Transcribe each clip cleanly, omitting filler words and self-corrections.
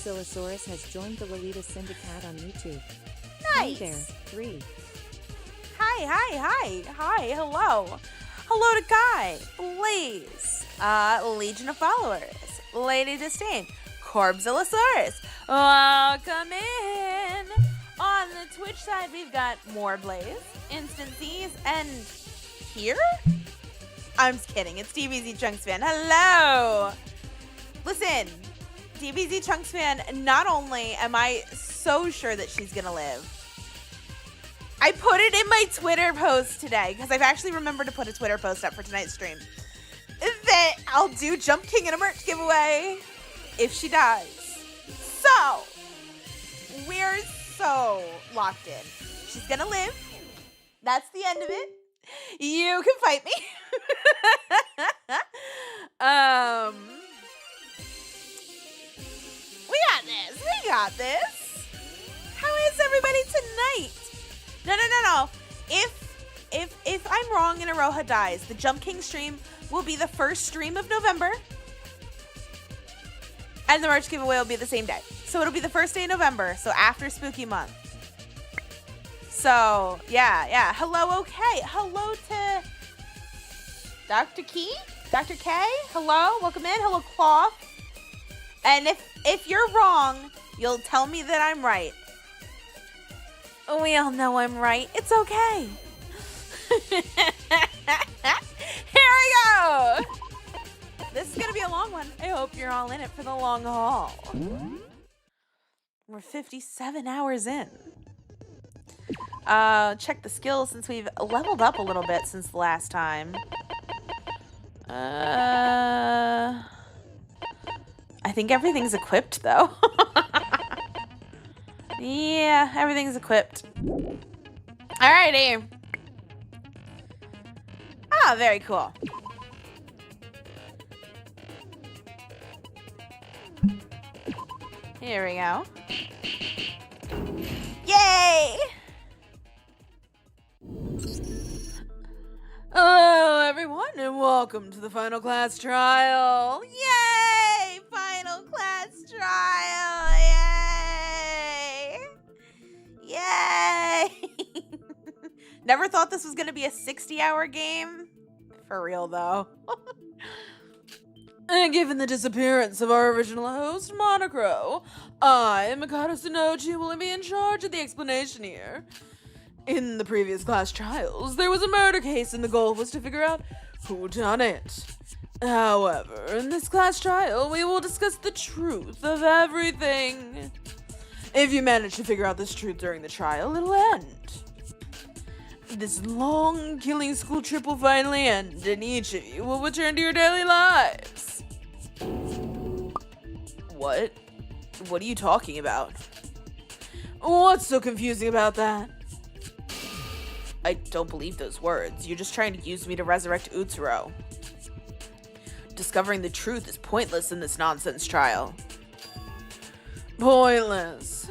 Corbzillosaurus has joined the Lolita Syndicate on YouTube. Nice. Hey there, 3. Hi, hello. Hello to Guy, Blaze, Legion of Followers, Lady Disdain, Corbzillosaurus. Welcome in. On the Twitch side, we've got more Blaze, Instancies, and here? I'm just kidding. It's DBZ Chunks fan. Hello. Listen, DBZ Chunks fan, not only am I so sure that she's going to live, I put it in my Twitter post today, because I've actually remembered to put a Twitter post up for tonight's stream, that I'll do Jump King and a merch giveaway if she dies. So, we're so locked in. She's going to live. That's the end of it. You can fight me. We got this. How is everybody tonight? No. If I'm wrong and Aroha dies, the Jump King stream will be the first stream of November. And the merch giveaway will be the same day. So it'll be the first day of November, so after Spooky Month. So, yeah. Hello, okay. Hello to Dr. Key? Dr. K? Hello, welcome in. Hello, Cloth. And if you're wrong, you'll tell me that I'm right. We all know I'm right. It's okay. Here we go. This is going to be a long one. I hope you're all in it for the long haul. We're 57 hours in. Check the skills since we've leveled up a little bit since the last time. I think everything's equipped though. Yeah, everything's equipped. Alrighty. Ah, very cool. Here we go. Yay! Hello, everyone, and welcome to the Final Class Trial. Yay! Final Class Trial! Yay! Never thought this was going to be a 60-hour game. For real, though. And given the disappearance of our original host, Monocro, I, Mikado Sonochi, will be in charge of the explanation here. In the previous class trials, there was a murder case and the goal was to figure out who done it. However, in this class trial, we will discuss the truth of everything. If you manage to figure out this truth during the trial, it'll end. This long killing school trip will finally end, and each of you will return to your daily lives. What? What are you talking about? What's so confusing about that? I don't believe those words. You're just trying to use me to resurrect Utsuro. Discovering the truth is pointless in this nonsense trial. Pointless.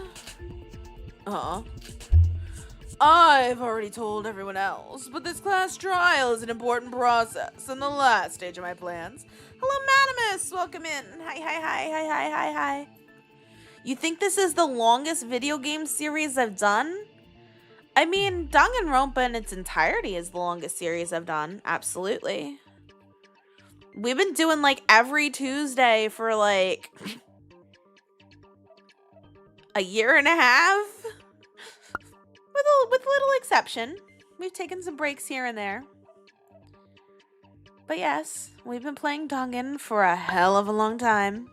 I've already told everyone else, but this class trial is an important process and the last stage of my plans. Hello, Madamus! Welcome in. Hi. You think this is the longest video game series I've done? I mean, Danganronpa in its entirety is the longest series I've done. Absolutely. We've been doing like every Tuesday for like a year and a half. With little exception. We've taken some breaks here and there. But yes, we've been playing Dangan for a hell of a long time.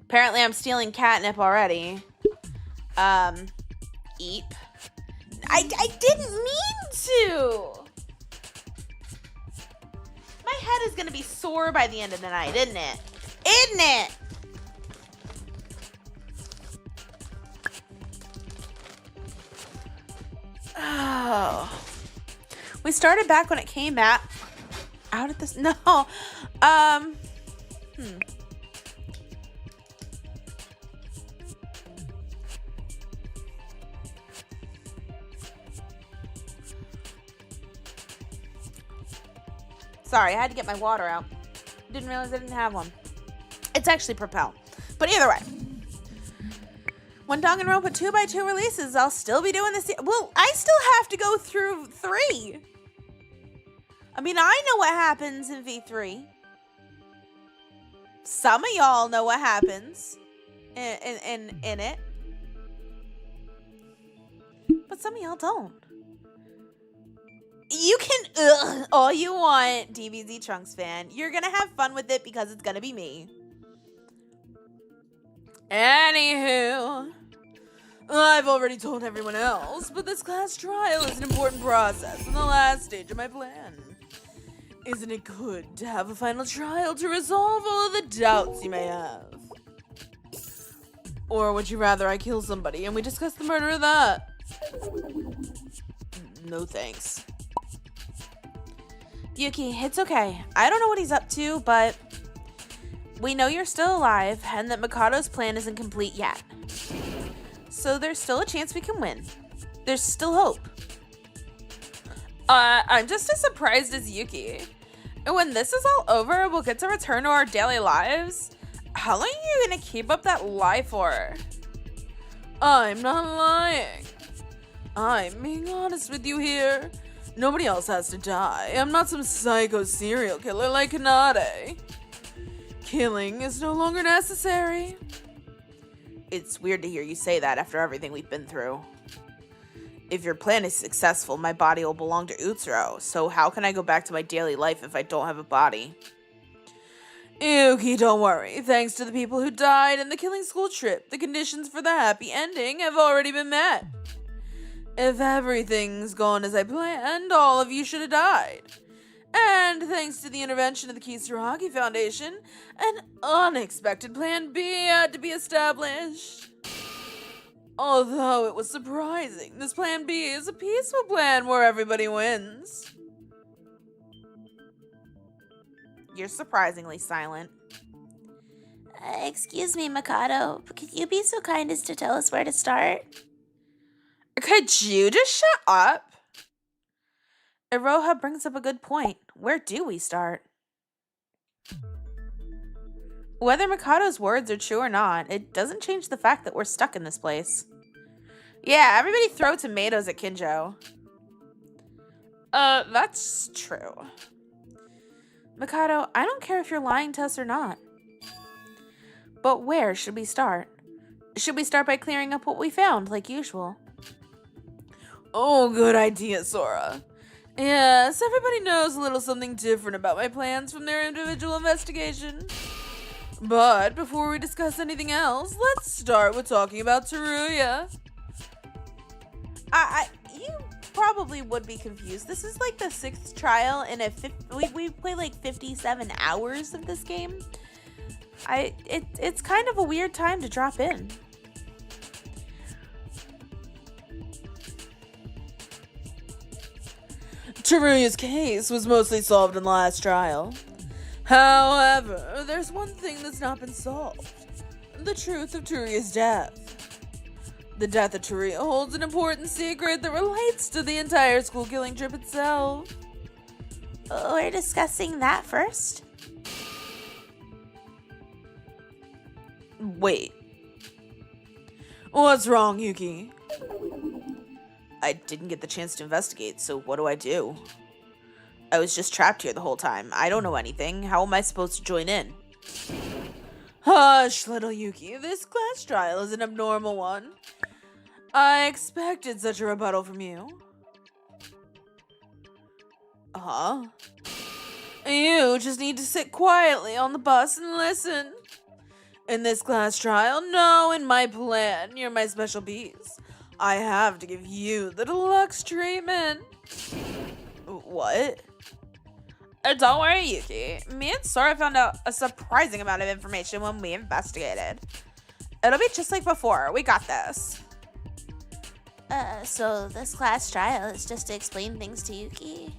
Apparently I'm stealing catnip already. Eep. I didn't mean to! My head is gonna be sore by the end of the night, isn't it? Isn't it? Oh. We started back when it came out at this. No. Sorry, I had to get my water out. Didn't realize I didn't have one. It's actually Propel. But either way. When Danganronpa 2x2 releases, I'll still be doing this. Well, I still have to go through 3. I mean, I know what happens in V3. Some of y'all know what happens in it. But some of y'all don't. You can, all you want, DBZ Trunks fan. You're gonna have fun with it because it's gonna be me. Anywho, I've already told everyone else, but this class trial is an important process in the last stage of my plan. Isn't it good to have a final trial to resolve all of the doubts you may have? Or would you rather I kill somebody and we discuss the murder of that? No thanks. Yuki, it's okay. I don't know what he's up to, but we know you're still alive and that Mikado's plan isn't complete yet. So there's still a chance we can win. There's still hope. I'm just as surprised as Yuki. And when this is all over, we'll get to return to our daily lives. How long are you gonna keep up that lie for? I'm not lying. I'm being honest with you here. Nobody else has to die. I'm not some psycho serial killer like Kanade. Killing is no longer necessary. It's weird to hear you say that after everything we've been through. If your plan is successful, my body will belong to Utsuro, so how can I go back to my daily life if I don't have a body? Yuki, don't worry. Thanks to the people who died in the killing school trip, the conditions for the happy ending have already been met. If everything's gone as I planned, all of you should have died. And thanks to the intervention of the Kisaragi Foundation, an unexpected Plan B had to be established. Although it was surprising, this Plan B is a peaceful plan where everybody wins. You're surprisingly silent. Excuse me, Mikado. Could you be so kind as to tell us where to start? Could you just shut up? Iroha brings up a good point. Where do we start? Whether Mikado's words are true or not, it doesn't change the fact that we're stuck in this place. Yeah, everybody throw tomatoes at Kinjo. That's true. Mikado, I don't care if you're lying to us or not. But where should we start? Should we start by clearing up what we found, like usual? Oh, good idea, Sora. Yes, everybody knows a little something different about my plans from their individual investigation. But before we discuss anything else, let's start with talking about Teruya. You probably would be confused. This is like the 6th trial in we play like 57 hours of this game. It's kind of a weird time to drop in. Teruya's case was mostly solved in the last trial. However, there's one thing that's not been solved. The truth of Teruya's death. The death of Teruya holds an important secret that relates to the entire school killing trip itself. We're discussing that first? Wait. What's wrong, Yuki? I didn't get the chance to investigate, so what do I do? I was just trapped here the whole time. I don't know anything. How am I supposed to join in? Hush, little Yuki. This class trial is an abnormal one. I expected such a rebuttal from you. Huh? You just need to sit quietly on the bus and listen. In this class trial, no, in my plan, you're my special piece. I have to give you the deluxe treatment. What? Don't worry, Yuki. Me and Sora found out a surprising amount of information when we investigated. It'll be just like before. We got this. So this class trial is just to explain things to Yuki?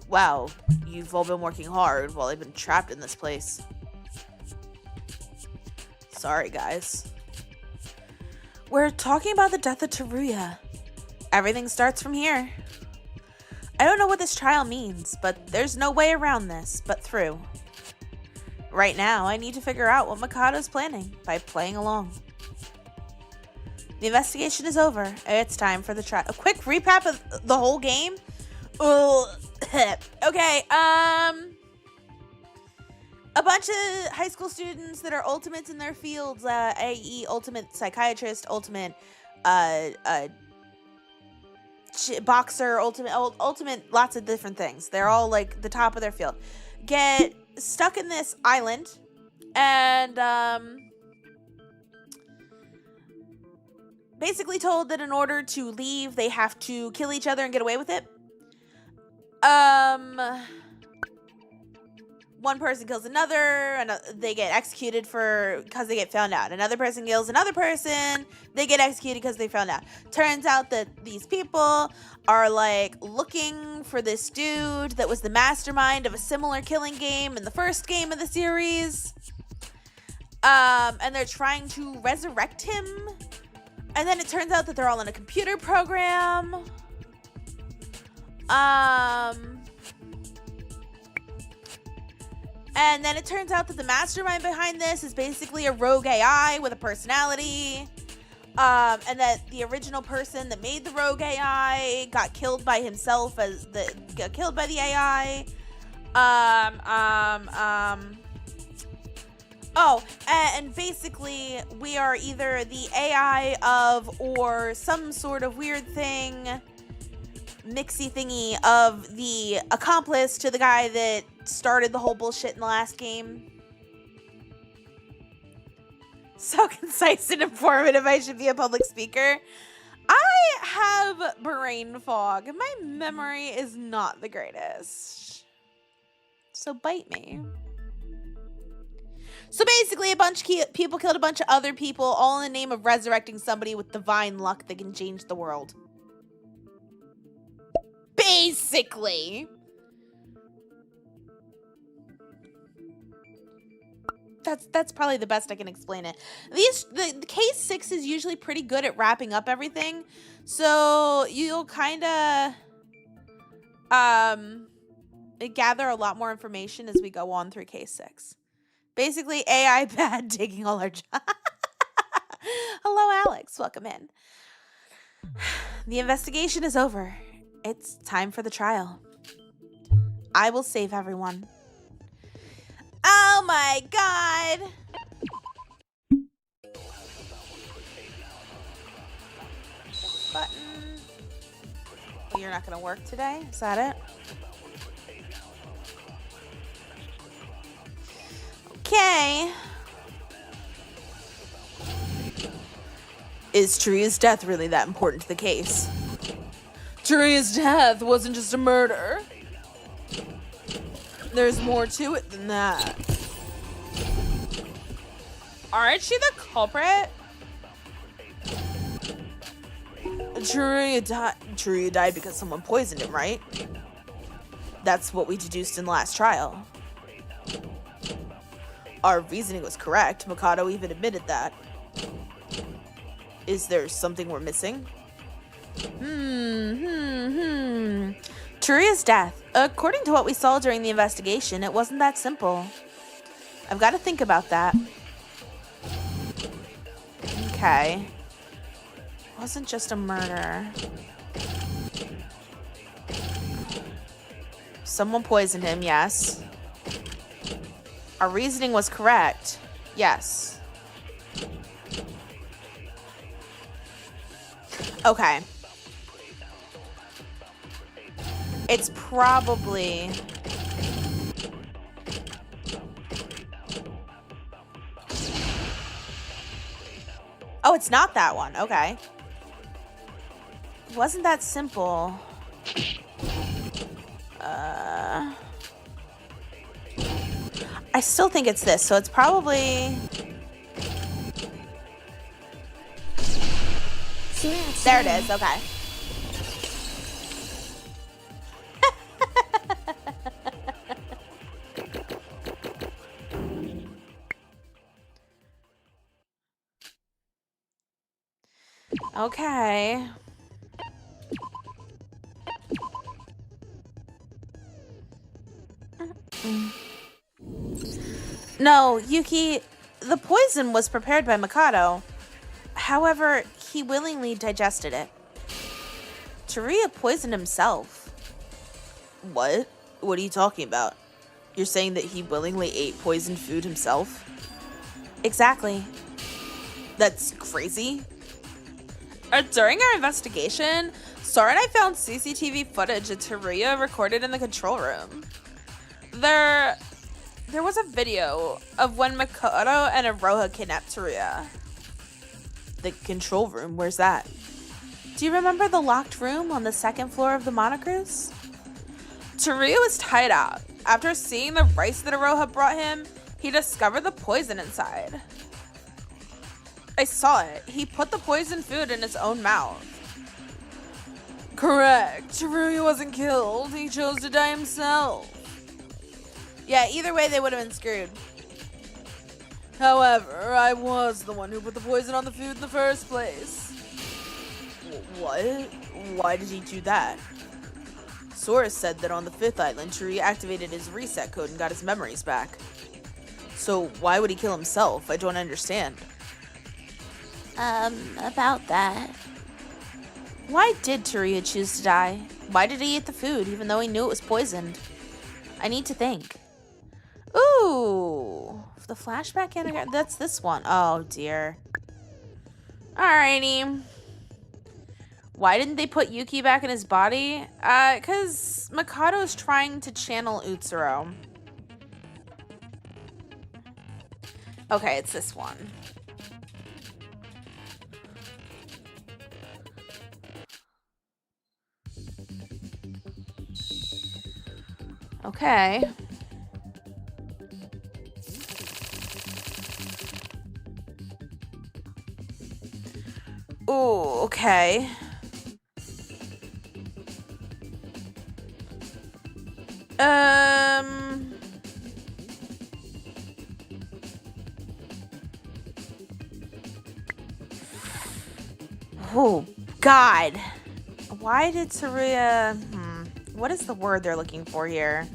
Wow, you've all been working hard while I've been trapped in this place. Sorry, guys. We're talking about the death of Teruya. Everything starts from here. I don't know what this trial means, but there's no way around this but through. right now, I need to figure out what Mikado's planning by playing along. The investigation is over. It's time for the trial. A quick recap of the whole game? Okay, a bunch of high school students that are ultimates in their fields, i.e. ultimate psychiatrist, ultimate boxer, ultimate lots of different things. They're all like the top of their field. Get stuck in this island and basically told that in order to leave, they have to kill each other and get away with it. One person kills another, and they get executed because they get found out. Another person kills another person, they get executed because they found out. Turns out that these people are like looking for this dude that was the mastermind of a similar killing game in the first game of the series. And they're trying to resurrect him. And then it turns out that they're all in a computer program. And then it turns out that the mastermind behind this is basically a rogue AI with a personality. And that the original person that made the rogue AI got killed by himself got killed by the AI. Oh, and basically we are either the AI of or some sort of weird thing, mixy thingy of the accomplice to the guy that started the whole bullshit in the last game. So concise and informative, I should be a public speaker. I have brain fog. My memory is not the greatest. So bite me. So basically, a bunch of people killed a bunch of other people, all in the name of resurrecting somebody with divine luck that can change the world. Basically. That's probably the best I can explain it. The case 6 is usually pretty good at wrapping up everything. So you'll kind of gather a lot more information as we go on through case 6. Basically, AI bad taking all our jobs. Hello, Alex. Welcome in. The investigation is over. It's time for the trial. I will save everyone. Oh my god! Button. Oh, you're not gonna work today? Is that it? Okay. Is Taria's death really that important to the case? Taria's death wasn't just a murder. There's more to it than that. Aren't she the culprit? Taria died because someone poisoned him, right? That's what we deduced in the last trial. Our reasoning was correct. Mikado even admitted that. Is there something we're missing? Taria's death. According to what we saw during the investigation, it wasn't that simple. I've got to think about that. Okay. It wasn't just a murder. Someone poisoned him, yes. Our reasoning was correct. Yes. Okay. It's probably... Oh, it's not that one. Okay. It wasn't that simple. I still think it's this, so it's probably... There it is, okay. Okay. No, Yuki, the poison was prepared by Mikado. However, he willingly digested it. Teruya poisoned himself. What? What are you talking about? You're saying that he willingly ate poisoned food himself? Exactly. That's crazy. During our investigation, Sora and I found CCTV footage of Teruya recorded in the control room. There was a video of when Makoto and Aroha kidnapped Teruya. The control room? Where's that? Do you remember the locked room on the second floor of the Monocruise? Teruya was tied out. After seeing the rice that Aroha brought him, he discovered the poison inside. I saw it. He put the poisoned food in his own mouth. Correct. Teruya wasn't killed. He chose to die himself. Yeah, either way they would have been screwed. However, I was the one who put the poison on the food in the first place. What? Why did he do that? Sora said that on the 5th island, Teruya activated his reset code and got his memories back. So why would he kill himself? I don't understand. About that. Why did Teruya choose to die? Why did he eat the food even though he knew it was poisoned? I need to think. Ooh, the flashback anagram. That's this one. Oh dear. Alrighty. Why didn't they put Yuki back in his body? Cause Mikado's trying to channel Utsuro. Okay, it's this one. Okay. Ooh, okay. Oh, God. Why did Teruya... What is the word they're looking for here?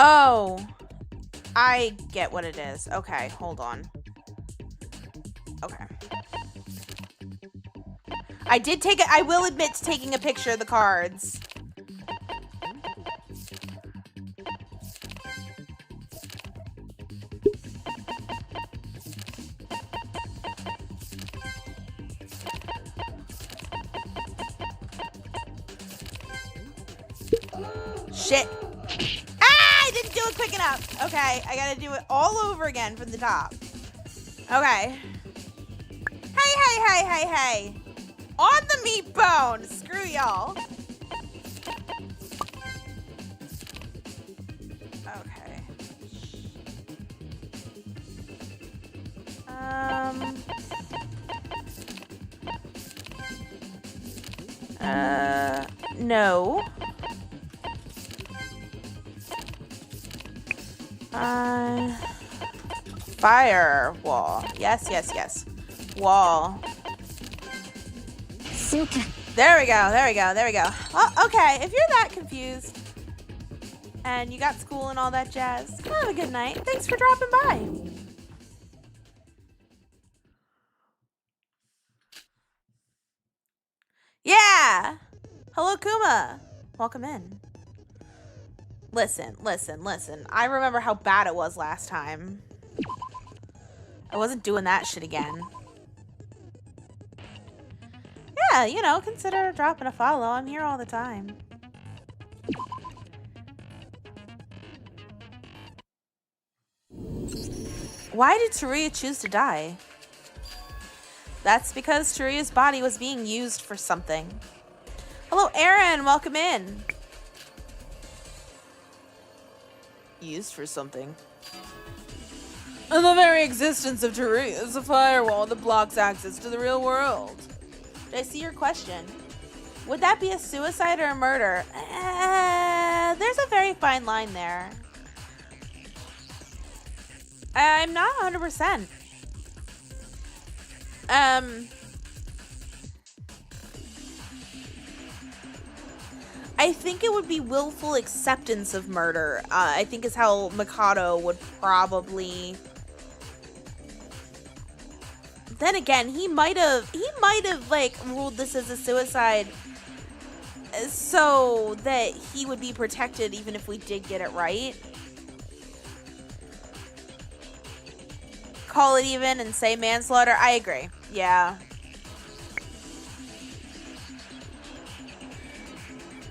Oh, I get what it is. Okay, hold on. Okay. I will admit to taking a picture of the cards. Shit. I didn't do it quick enough. Okay, I gotta do it all over again from the top. Okay. Hey. On the meat bone. Screw y'all. Okay. No. Firewall. Yes. Wall. There we go. Well, okay, if you're that confused and you got school and all that jazz, have a good night. Thanks for dropping by. Yeah. Hello, Kuma. Welcome in. Listen. I remember how bad it was last time. I wasn't doing that shit again. Yeah, consider dropping a follow. I'm here all the time. Why did Teruya choose to die? That's because Teruya's body was being used for something. Hello, Aaron. Welcome in. Used for something. And the very existence of Teruya is a firewall that blocks access to the real world. Did I see your question? Would that be a suicide or a murder? There's a very fine line there. I'm not 100%. I think it would be willful acceptance of murder. I think is how Mikado would probably. Then again, he might have like ruled this as a suicide, so that he would be protected even if we did get it right. Call it even and say manslaughter. I agree. Yeah.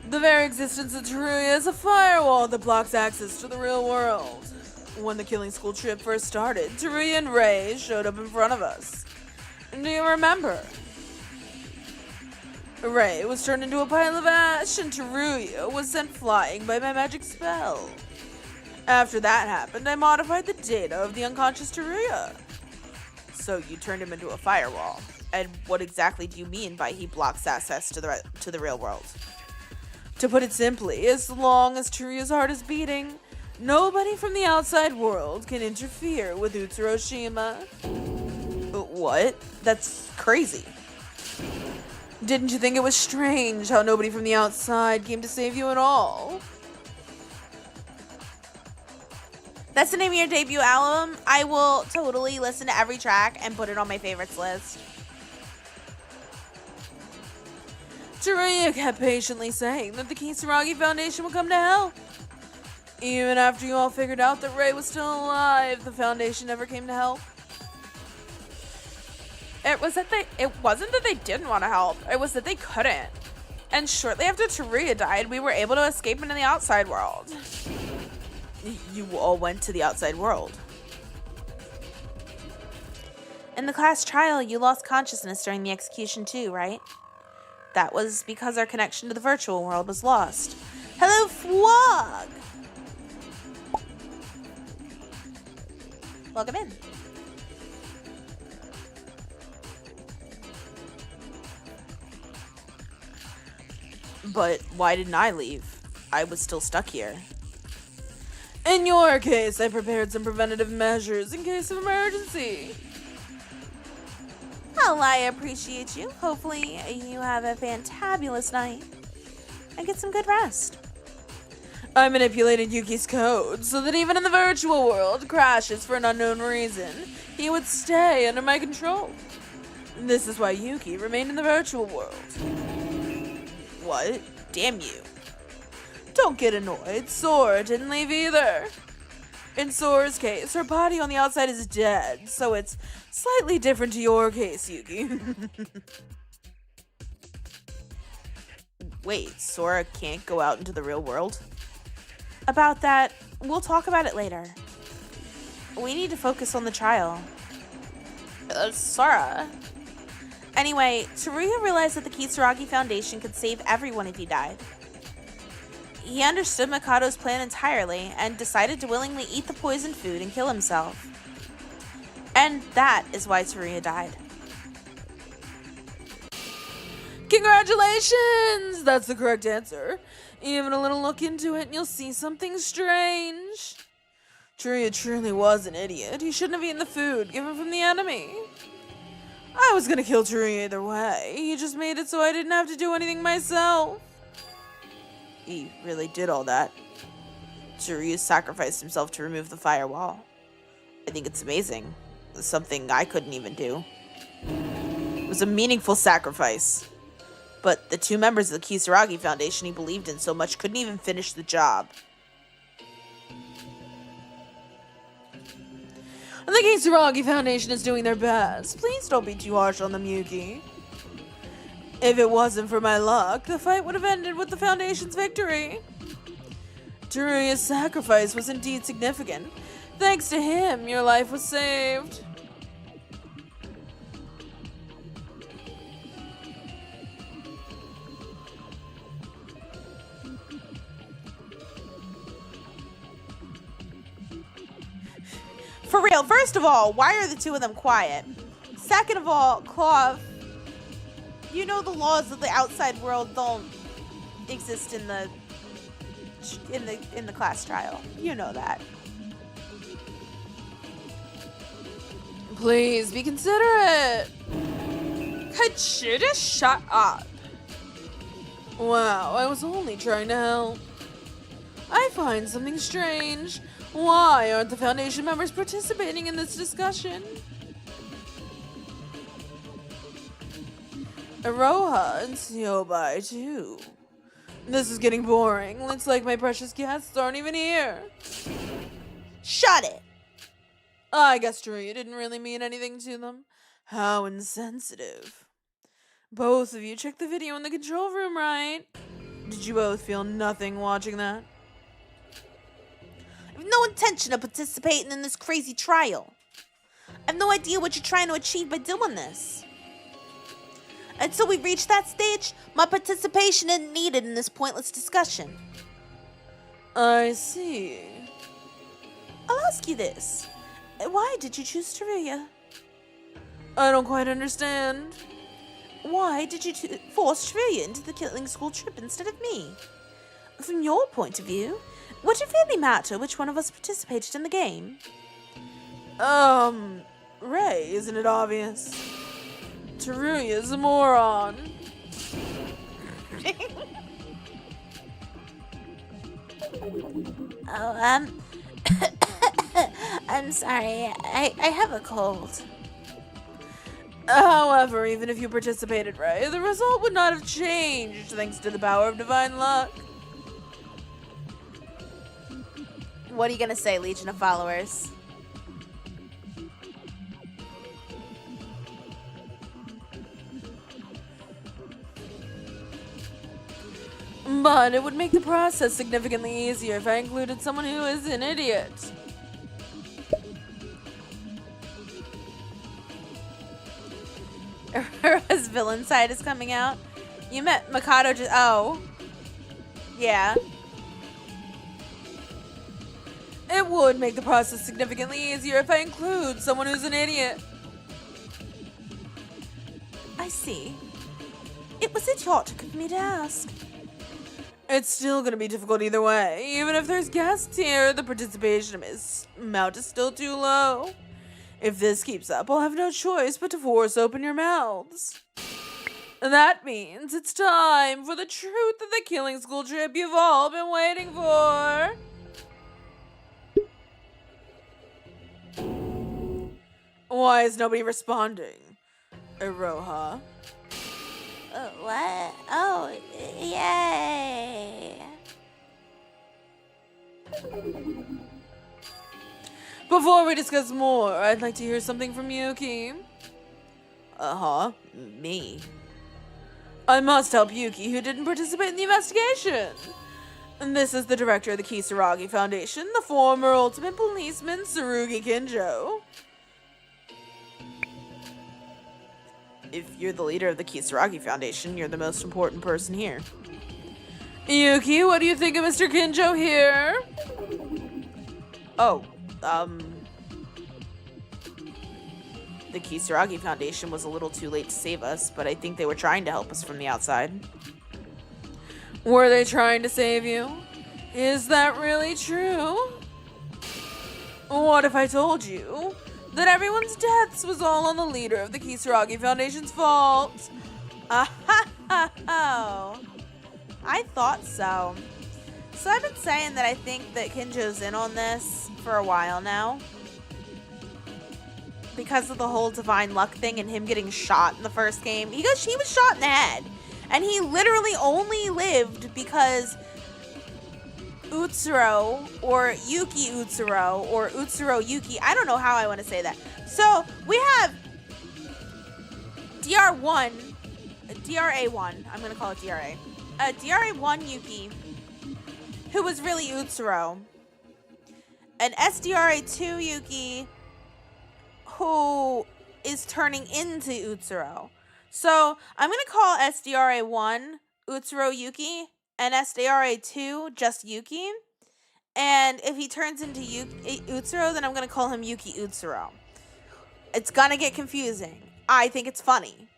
The very existence of Teruya is a firewall that blocks access to the real world. When the killing school trip first started, Teruya and Rei showed up in front of us. Do you remember? Rei was turned into a pile of ash and Teruya was sent flying by my magic spell. After that happened, I modified the data of the unconscious Teruya. So you turned him into a firewall. And what exactly do you mean by he blocks access to the real world? To put it simply, as long as Teruya's heart is beating, nobody from the outside world can interfere with Utsuroshima. What? That's crazy. Didn't you think it was strange how nobody from the outside came to save you at all? That's the name of your debut album. I will totally listen to every track and put it on my favorites list. Teruya kept patiently saying that the Kisaragi Foundation would come to help. Even after you all figured out that Rei was still alive, the Foundation never came to help. It wasn't that they didn't want to help, it was that they couldn't. And shortly after Teruya died, we were able to escape into the outside world. You all went to the outside world. In the class trial, you lost consciousness during the execution too, right? That was because our connection to the virtual world was lost. Hello, Fwog! Welcome in. But why didn't I leave? I was still stuck here. In your case, I prepared some preventative measures in case of emergency. Well, I appreciate you. Hopefully, you have a fantabulous night and get some good rest. I manipulated Yuki's code so that even in the virtual world, crashes for an unknown reason, he would stay under my control. This is why Yuki remained in the virtual world. What? Damn you. Don't get annoyed. Sora didn't leave either. In Sora's case, her body on the outside is dead, so it's slightly different to your case, Yuki. Wait, Sora can't go out into the real world? About that, we'll talk about it later. We need to focus on the trial. Sora. Anyway, Teruya realized that the Kisaragi Foundation could save everyone if he died. He understood Mikado's plan entirely and decided to willingly eat the poisoned food and kill himself. And that is why Teruya died. Congratulations! That's the correct answer. Even a little look into it and you'll see something strange. Teruya truly was an idiot. He shouldn't have eaten the food given from the enemy. I was gonna kill Teruya either way. He just made it so I didn't have to do anything myself. He really did all that. Teruya sacrificed himself to remove the firewall. I think it's amazing. It's something I couldn't even do. It was a meaningful sacrifice. But the two members of the Kisaragi Foundation he believed in so much couldn't even finish the job. The Kisaragi Foundation is doing their best. Please don't be too harsh on them, Yuki. If it wasn't for my luck, the fight would have ended with the Foundation's victory. Teruya's sacrifice was indeed significant. Thanks to him, your life was saved. For real, first of all, why are the two of them quiet? Second of all, Cloth, you know the laws of the outside world don't exist in the class trial. You know that. Please be considerate. Could you just shut up? Wow, I was only trying to help. I find something strange. Why aren't the Foundation members participating in this discussion? Aroha and Siobai too. This is getting boring. Looks like my precious guests aren't even here. Shut it. I guess Taruya didn't really mean anything to them. How insensitive. Both of you checked the video in the control room, right? Did you both feel nothing watching that? I have no intention of participating in this crazy trial. I have no idea what you're trying to achieve by doing this. Until we reach that stage, my participation isn't needed in this pointless discussion. I see. I'll ask you this. Why did you choose Taruya? I don't quite understand. Why did you force Taruya into the killing school trip instead of me? From your point of view, would it really matter which one of us participated in the game? Ray, isn't it obvious? Taruya's a moron. Oh, I'm sorry. I have a cold. However, even if you participated, Ray, the result would not have changed thanks to the power of divine luck. What are you gonna say, Legion of Followers? But it would make the process significantly easier if I included someone who is an idiot. Aroha's villain side is coming out. You met Mikado just— oh. Yeah. It would make the process significantly easier if I include someone who's an idiot. I see. It was idiotic of me to ask. It's still gonna be difficult either way. Even if there's guests here, the participation amount is still too low. If this keeps up, I'll have no choice but to force open your mouths. That means it's time for the truth of the killing school trip you've all been waiting for. Why is nobody responding? Aroha. What? Oh, yay. Before we discuss more, I'd like to hear something from Yuki. Me. I must help Yuki, who didn't participate in the investigation. And this is the director of the Kisaragi Foundation, the former ultimate policeman, Tsurugi Kinjo. If you're the leader of the Kisaragi Foundation, you're the most important person here. Yuki, what do you think of Mr. Kinjo here? The Kisaragi Foundation was a little too late to save us, but I think they were trying to help us from the outside. Were they trying to save you? Is that really true? What if I told you that everyone's deaths was all on the leader of the Kisaragi Foundation's fault? Oh, I thought so. So I've been saying that I think that Kinjo's in on this for a while now. Because of the whole divine luck thing and him getting shot in the first game. He was shot in the head. And he literally only lived because Utsuro, or Yuki Utsuro, or Utsuro Yuki, I don't know how I want to say that. So, we have DR1, DRA1, I'm going to call it DRA. DRA1 Yuki, who was really Utsuro. And SDRA2 Yuki, who is turning into Utsuro. So, I'm going to call SDRA1 Utsuro Yuki, and SDRA2 just Yuki. And if he turns into Utsuro, then I'm going to call him Yuki Utsuro. It's going to get confusing. I think it's funny.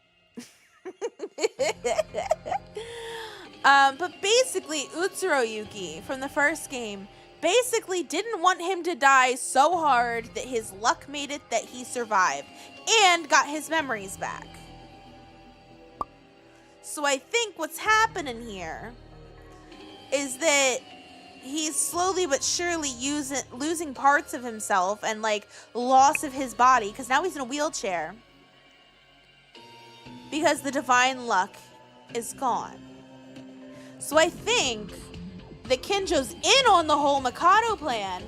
But basically, Utsuro Yuki from the first game basically didn't want him to die so hard that his luck made it that he survived and got his memories back. So I think what's happening here is that he's slowly but surely losing parts of himself and like loss of his body because now he's in a wheelchair because the divine luck is gone. So I think that Kinjo's in on the whole Mikado plan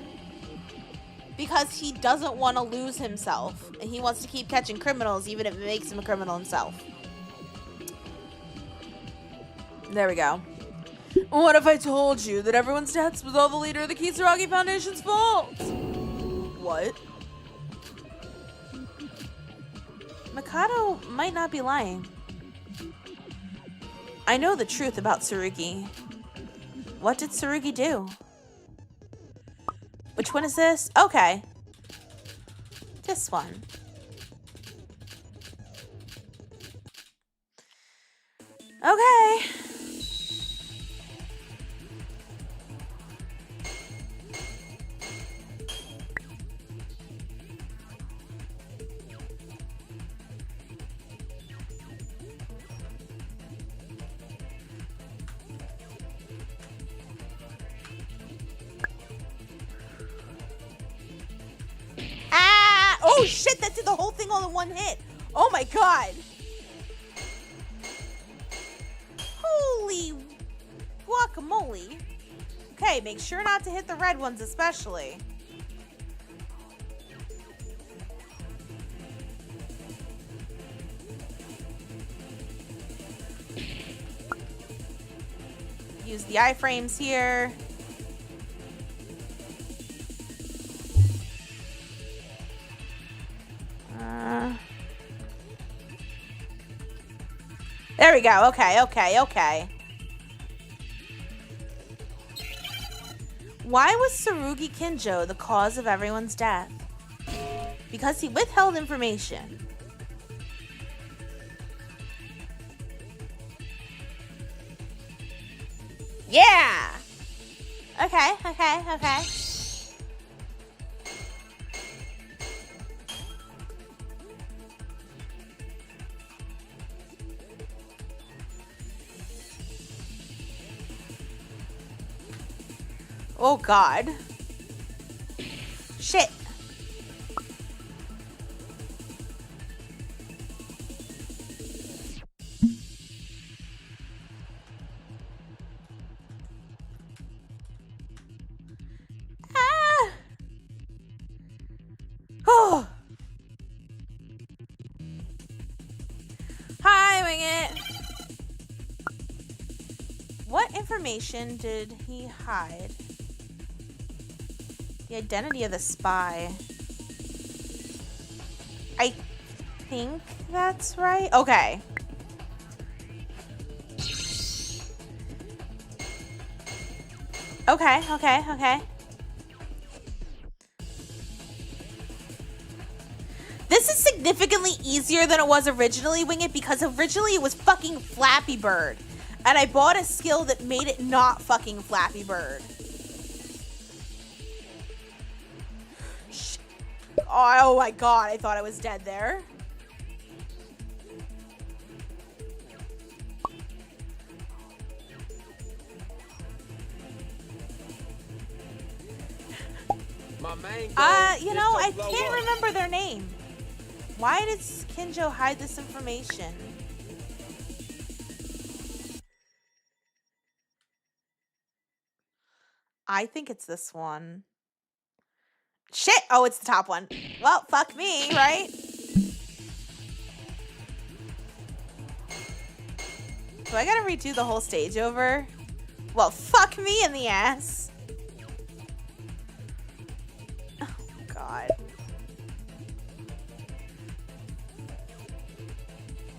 because he doesn't want to lose himself and he wants to keep catching criminals even if it makes him a criminal himself. There we go. What if I told you that everyone's deaths was all the leader of the Kisaragi Foundation's fault? What? Mikado might not be lying. I know the truth about Tsurugi. What did Tsurugi do? Which one is this? Okay. This one. Okay. Oh shit, that did the whole thing all in one hit. Oh my god. Holy guacamole. Okay, make sure not to hit the red ones especially. Use the iframes here. There we go. Okay. Why was Tsurugi Kinjo the cause of everyone's death? Because he withheld information. Yeah! Okay. Oh god. Shit. Ah. Oh. Hi, Wing It. What information did he hide? The identity of the spy. I think that's right. Okay. Okay. This is significantly easier than it was originally, Wing It, because originally it was fucking Flappy Bird. And I bought a skill that made it not fucking Flappy Bird. Oh my god, I thought I was dead there. You know, I can't remember their name. Why did Kinjo hide this information? I think it's this one. Shit! Oh, it's the top one. Well, fuck me, right? Do I gotta redo the whole stage over? Well, fuck me in the ass. Oh, God.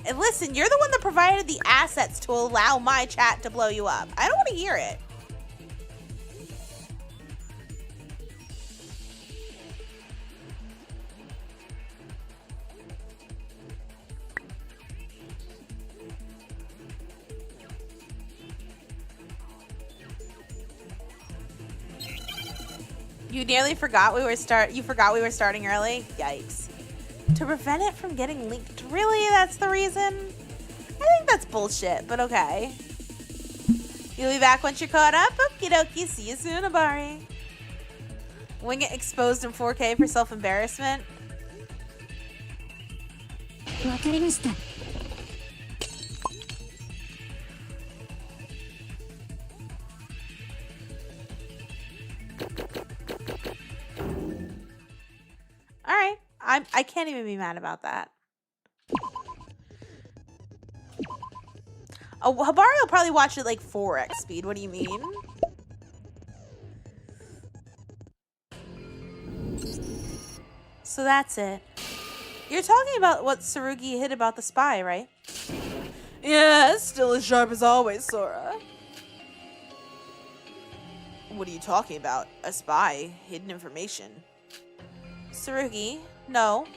And listen, you're the one that provided the assets to allow my chat to blow you up. I don't want to hear it. You nearly forgot you forgot we were starting early? Yikes. To prevent it from getting leaked. Really? That's the reason? I think that's bullshit, but okay. You'll be back once you're caught up? Okie dokie. See you soon, Abari. Wing it exposed in 4K for self-embarrassment. わかりました。 Alright. I can't even be mad about that. Oh, Habari will probably watch it like 4x speed. What do you mean? So that's it. You're talking about what Tsurugi hid about the spy, right? Yeah, still as sharp as always, Sora. What are you talking about? A spy? Hidden information? Tsurugi? No.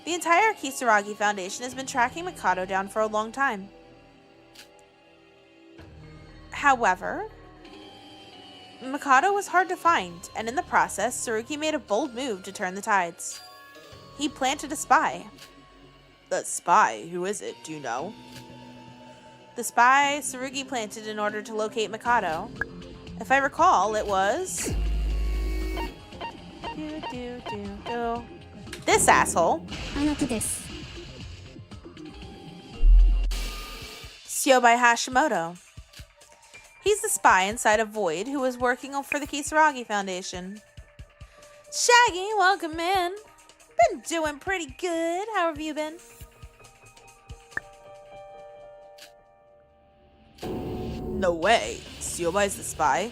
The entire Kisaragi Foundation has been tracking Mikado down for a long time. However, Mikado was hard to find, and in the process, Tsurugi made a bold move to turn the tides. He planted a spy. The spy? Who is it? Do you know? The spy Tsurugi planted in order to locate Mikado. If I recall, it was... this asshole. あなたです。 Syobai Hashimoto. He's the spy inside of Void who was working for the Kisaragi Foundation. Shaggy, welcome in. Been doing pretty good. How have you been? No way. Syobai's the spy?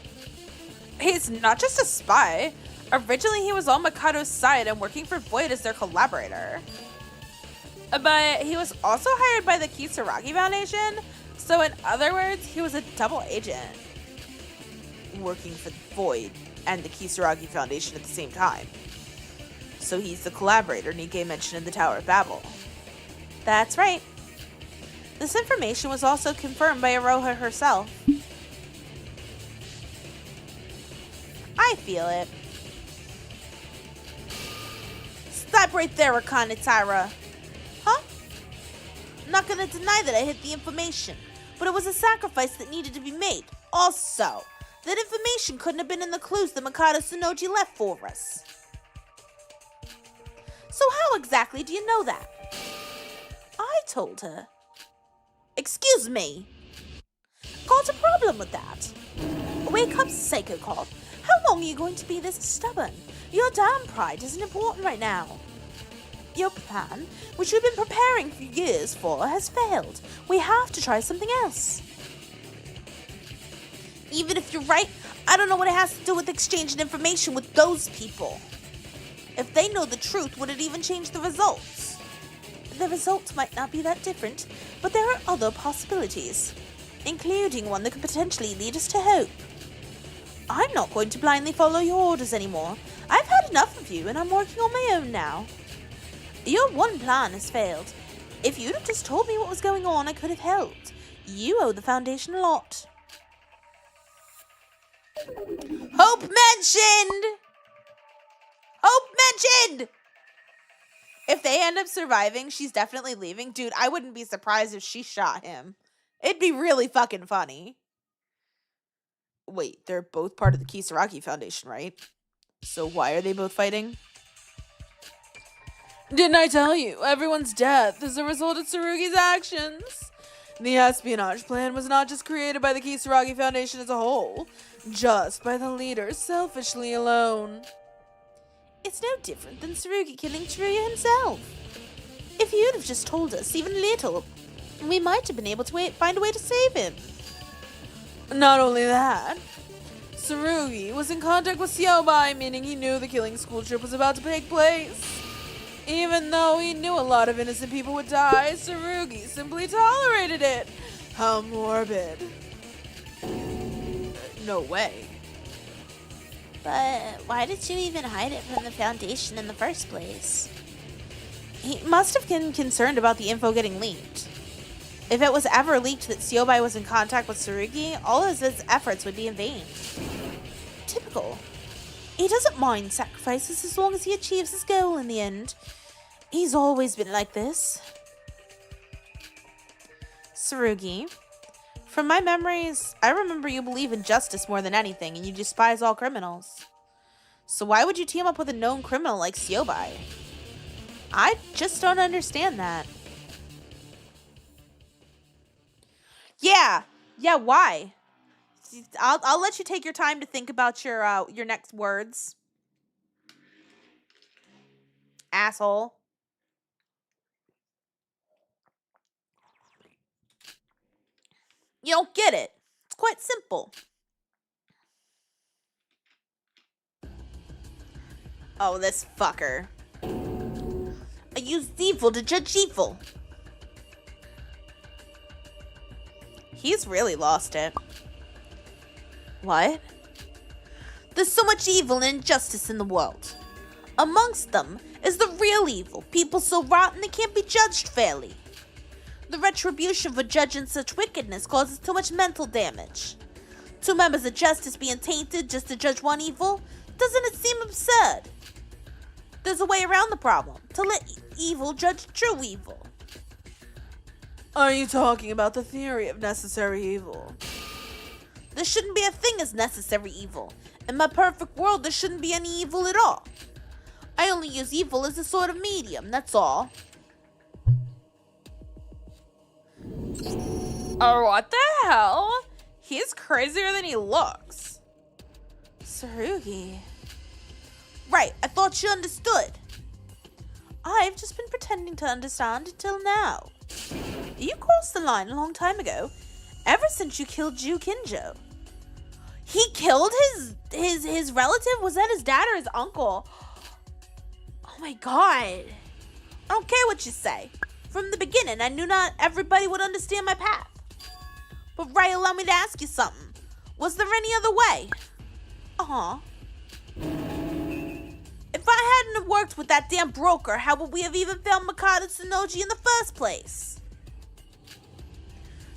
He's not just a spy. Originally, he was on Mikado's side and working for Void as their collaborator. But he was also hired by the Kisaragi Foundation, so in other words, he was a double agent. Working for Void and the Kisaragi Foundation at the same time. So he's the collaborator Nikke mentioned in the Tower of Babel. That's right. This information was also confirmed by Aroha herself. I feel it. Stop right there, Akane Taira. Huh? I'm not gonna deny that I hid the information, but it was a sacrifice that needed to be made. Also, that information couldn't have been in the clues that Mikado Tsunoji left for us. So how exactly do you know that? I told her. Excuse me. Got a problem with that? Wake up, Seiko Cop. How long are you going to be this stubborn? Your damn pride isn't important right now. Your plan, which we've been preparing for years for, has failed. We have to try something else. Even if you're right, I don't know what it has to do with exchanging information with those people. If they know the truth, would it even change the results? The results might not be that different, but there are other possibilities, including one that could potentially lead us to hope. I'm not going to blindly follow your orders anymore. I've had enough of you, and I'm working on my own now. Your one plan has failed. If you'd have just told me what was going on, I could have helped. You owe the Foundation a lot. Hope mentioned! Hope mentioned! If they end up surviving, she's definitely leaving. Dude, I wouldn't be surprised if she shot him. It'd be really fucking funny. Wait, they're both part of the Kisaragi Foundation, right? So why are they both fighting? Didn't I tell you? Everyone's death is a result of Tsurugi's actions. The espionage plan was not just created by the Kisaragi Foundation as a whole, just by the leader selfishly alone. It's no different than Tsurugi killing Tsuruya himself. If you'd have just told us even little, we might have been able to find a way to save him. Not only that, Tsurugi was in contact with Syobai, meaning he knew the killing school trip was about to take place. Even though he knew a lot of innocent people would die, Tsurugi simply tolerated it. How morbid. No way. But why did you even hide it from the Foundation in the first place? He must have been concerned about the info getting leaked. If it was ever leaked that Syobai was in contact with Tsurugi, all of his efforts would be in vain. Typical. He doesn't mind sacrifices as long as he achieves his goal in the end. He's always been like this. Tsurugi, from my memories, I remember you believe in justice more than anything, and you despise all criminals. So why would you team up with a known criminal like Siobai? I just don't understand that. Yeah, why? I'll let you take your time to think about your next words. Asshole. You don't get it. It's quite simple. Oh, this fucker. I used evil to judge evil. He's really lost it. What? There's so much evil and injustice in the world. Amongst them is the real evil, people so rotten they can't be judged fairly. The retribution for judging such wickedness causes too much mental damage. Two members of justice being tainted just to judge one evil? Doesn't it seem absurd? There's a way around the problem, to let evil judge true evil. Are you talking about the theory of necessary evil? There shouldn't be a thing as necessary evil. In my perfect world, there shouldn't be any evil at all. I only use evil as a sort of medium, that's all. Oh, what the hell? He's crazier than he looks. Tsurugi. Right, I thought you understood. I've just been pretending to understand until now. You crossed the line a long time ago, ever since you killed Ju Kinjo. He killed his relative? Was that his dad or his uncle? Oh my god. I don't care what you say. From the beginning, I knew not everybody would understand my path. But Ray, allow me to ask you something. Was there any other way? Uh-huh. If I hadn't have worked with that damn broker, how would we have even found Mikado Tsunoji in the first place?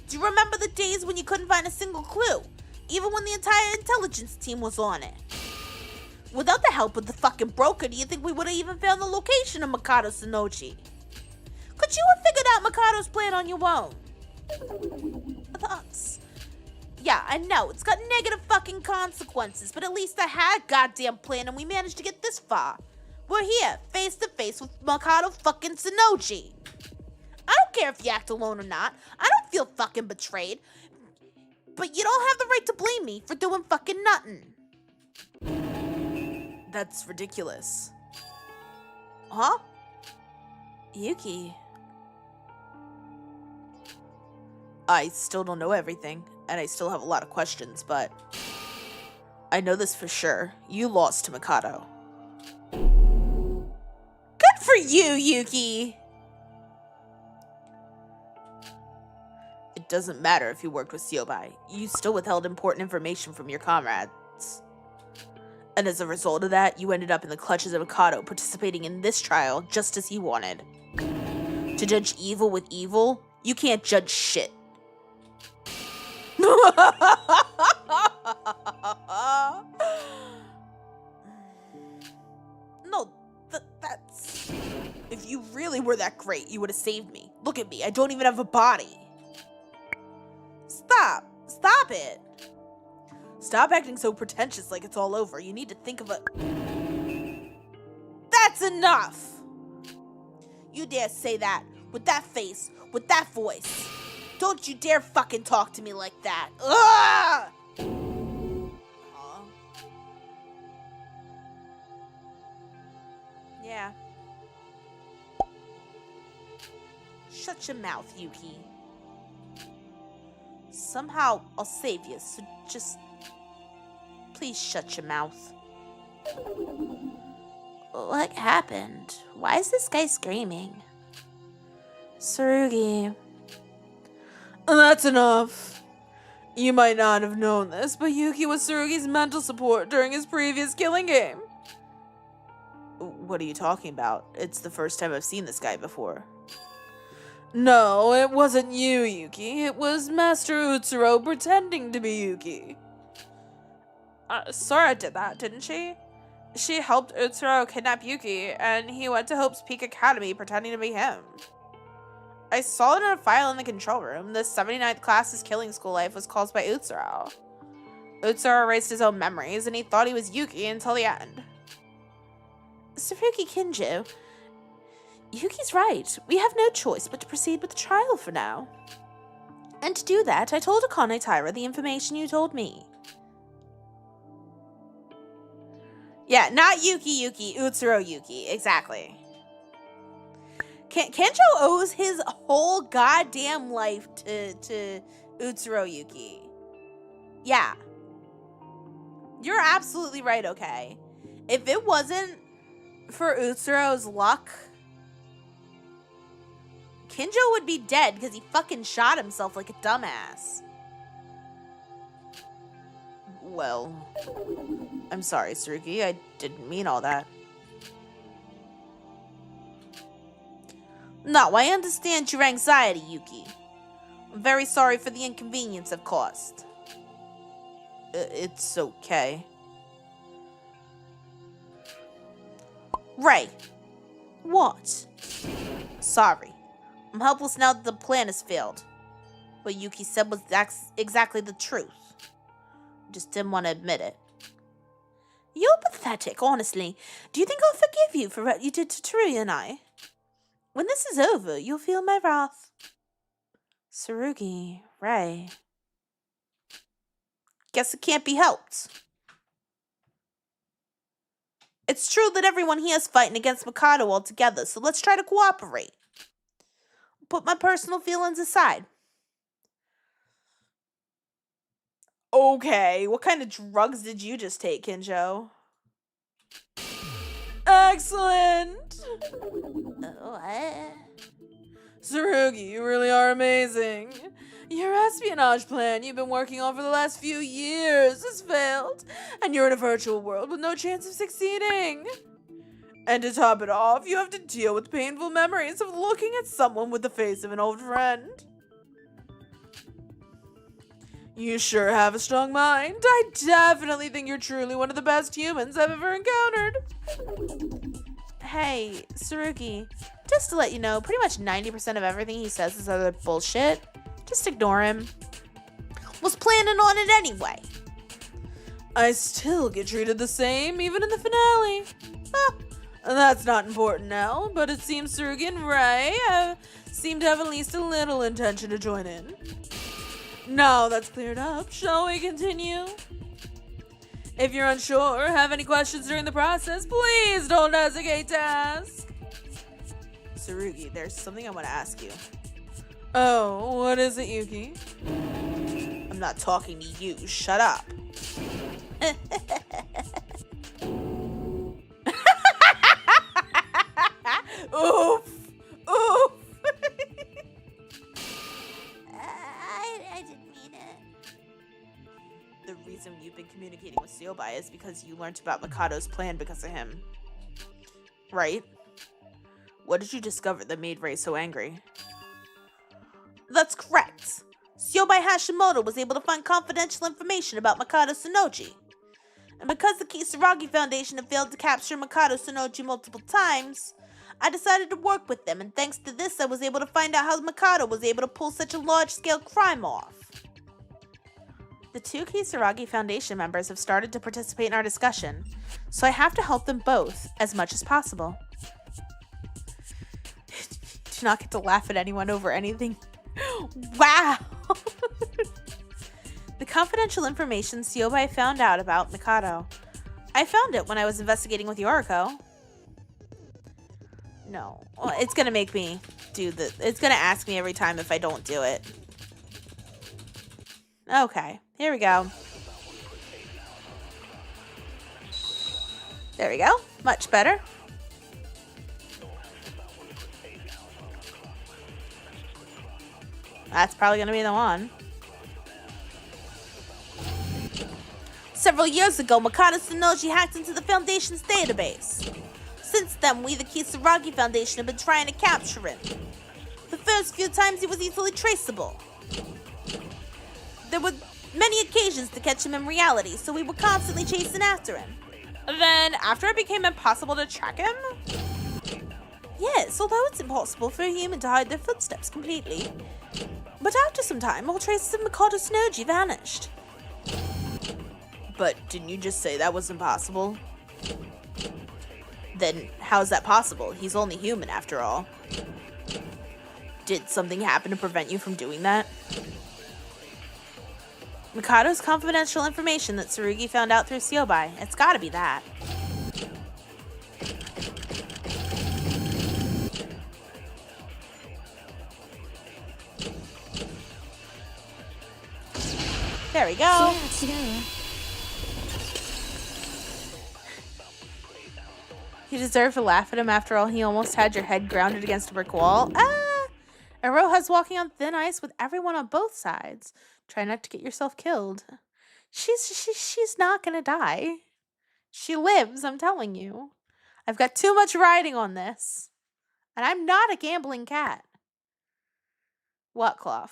Do you remember the days when you couldn't find a single clue, even when the entire intelligence team was on it? Without the help of the fucking broker, do you think we would have even found the location of Mikado Tsunoji? Could you have figured out Mikado's plan on your own? Yeah, I know, it's got negative fucking consequences, but at least I had a goddamn plan and we managed to get this far. We're here, face to face with Mikado fucking Tsunoji. I don't care if you act alone or not. I don't feel fucking betrayed. But you don't have the right to blame me for doing fucking nothing. That's ridiculous. Huh? Yuki. I still don't know everything, and I still have a lot of questions, but I know this for sure. You lost to Mikado. Good for you, Yuki! It doesn't matter if you worked with Siobai. You still withheld important information from your comrades. And as a result of that, you ended up in the clutches of Mikado, participating in this trial just as he wanted. To judge evil with evil, you can't judge shit. No, that's... If you really were that great, you would have saved me. Look at me, I don't even have a body. Stop it. Stop acting so pretentious like it's all over. You need to think of a... That's enough! You dare say that, with that face, with that voice. Don't you dare fucking talk to me like that. Ugh! Yeah. Shut your mouth, Yuki. Somehow, I'll save you, so just... Please shut your mouth. What happened? Why is this guy screaming? Tsurugi. That's enough. You might not have known this, but Yuki was Tsurugi's mental support during his previous killing game. What are you talking about? It's the first time I've seen this guy before. No, it wasn't you, Yuki. It was Master Utsuro pretending to be Yuki. Sora did that, didn't she? She helped Utsuro kidnap Yuki, and he went to Hope's Peak Academy pretending to be him. I saw it in a file in the control room. The 79th class's killing school life was caused by Utsuro. Utsuro erased his own memories, and he thought he was Yuki until the end. Tsurugi Kinjo, Yuki's right. We have no choice but to proceed with the trial for now. And to do that, I told Akane Taira the information you told me. Yeah, not Yuki, Utsuro Yuki. Exactly. Kenjo owes his whole goddamn life to Utsuro Yuki. Yeah. You're absolutely right, okay? If it wasn't for Utsuro's luck, Kinjo would be dead because he fucking shot himself like a dumbass. Well, I'm sorry, Tsurugi. I didn't mean all that. No, I understand your anxiety, Yuki. I'm very sorry for the inconvenience I've caused. It's okay. Ray. What? Sorry. I'm helpless now that the plan has failed. What Yuki said was exactly the truth. Just didn't want to admit it. You're pathetic, honestly. Do you think I'll forgive you for what you did to Teruya and I? When this is over, you'll feel my wrath. Tsurugi, Ray. Guess it can't be helped. It's true that everyone here is fighting against Mikado altogether, so let's try to cooperate. Put my personal feelings aside. Okay, what kind of drugs did you just take, Kinjo? Excellent! What? Tsurugi, you really are amazing. Your espionage plan you've been working on for the last few years has failed, and you're in a virtual world with no chance of succeeding. And to top it off, you have to deal with painful memories of looking at someone with the face of an old friend. You sure have a strong mind. I definitely think you're truly one of the best humans I've ever encountered. Hey, Tsurugi, just to let you know, pretty much 90% of everything he says is other bullshit. Just ignore him. Was planning on it anyway. I still get treated the same, even in the finale. That's not important now, but it seems Tsurugi and Ray seem to have at least a little intention to join in. Now that's cleared up, shall we continue? If you're unsure or have any questions during the process, please don't hesitate to ask. Tsurugi, there's something I want to ask you. Oh, what is it, Yuki? I'm not talking to you. Shut up. Oof. Oof. I didn't mean it. The reason you've been communicating with Seobai is because you learned about Mikado's plan because of him. Right? What did you discover that made Ray so angry? That's correct. Seobai Hashimoto was able to find confidential information about Mikado Sonoji. And because the Kisaragi Foundation had failed to capture Mikado Sonoji multiple times, I decided to work with them, and thanks to this I was able to find out how Mikado was able to pull such a large-scale crime off. The two Kisaragi Foundation members have started to participate in our discussion, so I have to help them both as much as possible. Do not get to laugh at anyone over anything. Wow! The confidential information Seobai found out about Mikado. I found it when I was investigating with Yoriko. No. Well, it's gonna make me do the... It's gonna ask me every time if I don't do it. Okay. Here we go. There we go. Much better. That's probably gonna be the one. Several years ago, Mikado Sonoji hacked into the Foundation's database. Since then, we, the Kisaragi Foundation, have been trying to capture him. The first few times he was easily traceable. There were many occasions to catch him in reality, so we were constantly chasing after him. Then, after it became impossible to track him? Yes, although it's impossible for a human to hide their footsteps completely. But after some time, all traces of Mikado Sonoji vanished. But didn't you just say that was impossible? Then how's that possible? He's only human after all. Did something happen to prevent you from doing that? Mikado's confidential information that Tsurugi found out through Seobai. It's gotta be that. There we go. それは違うわ You deserve to laugh at him. After all, he almost had your head grounded against a brick wall. Ah! Aroha's walking on thin ice with everyone on both sides. Try not to get yourself killed. She's not gonna die. She lives, I'm telling you. I've got too much riding on this. And I'm not a gambling cat. What, Clough?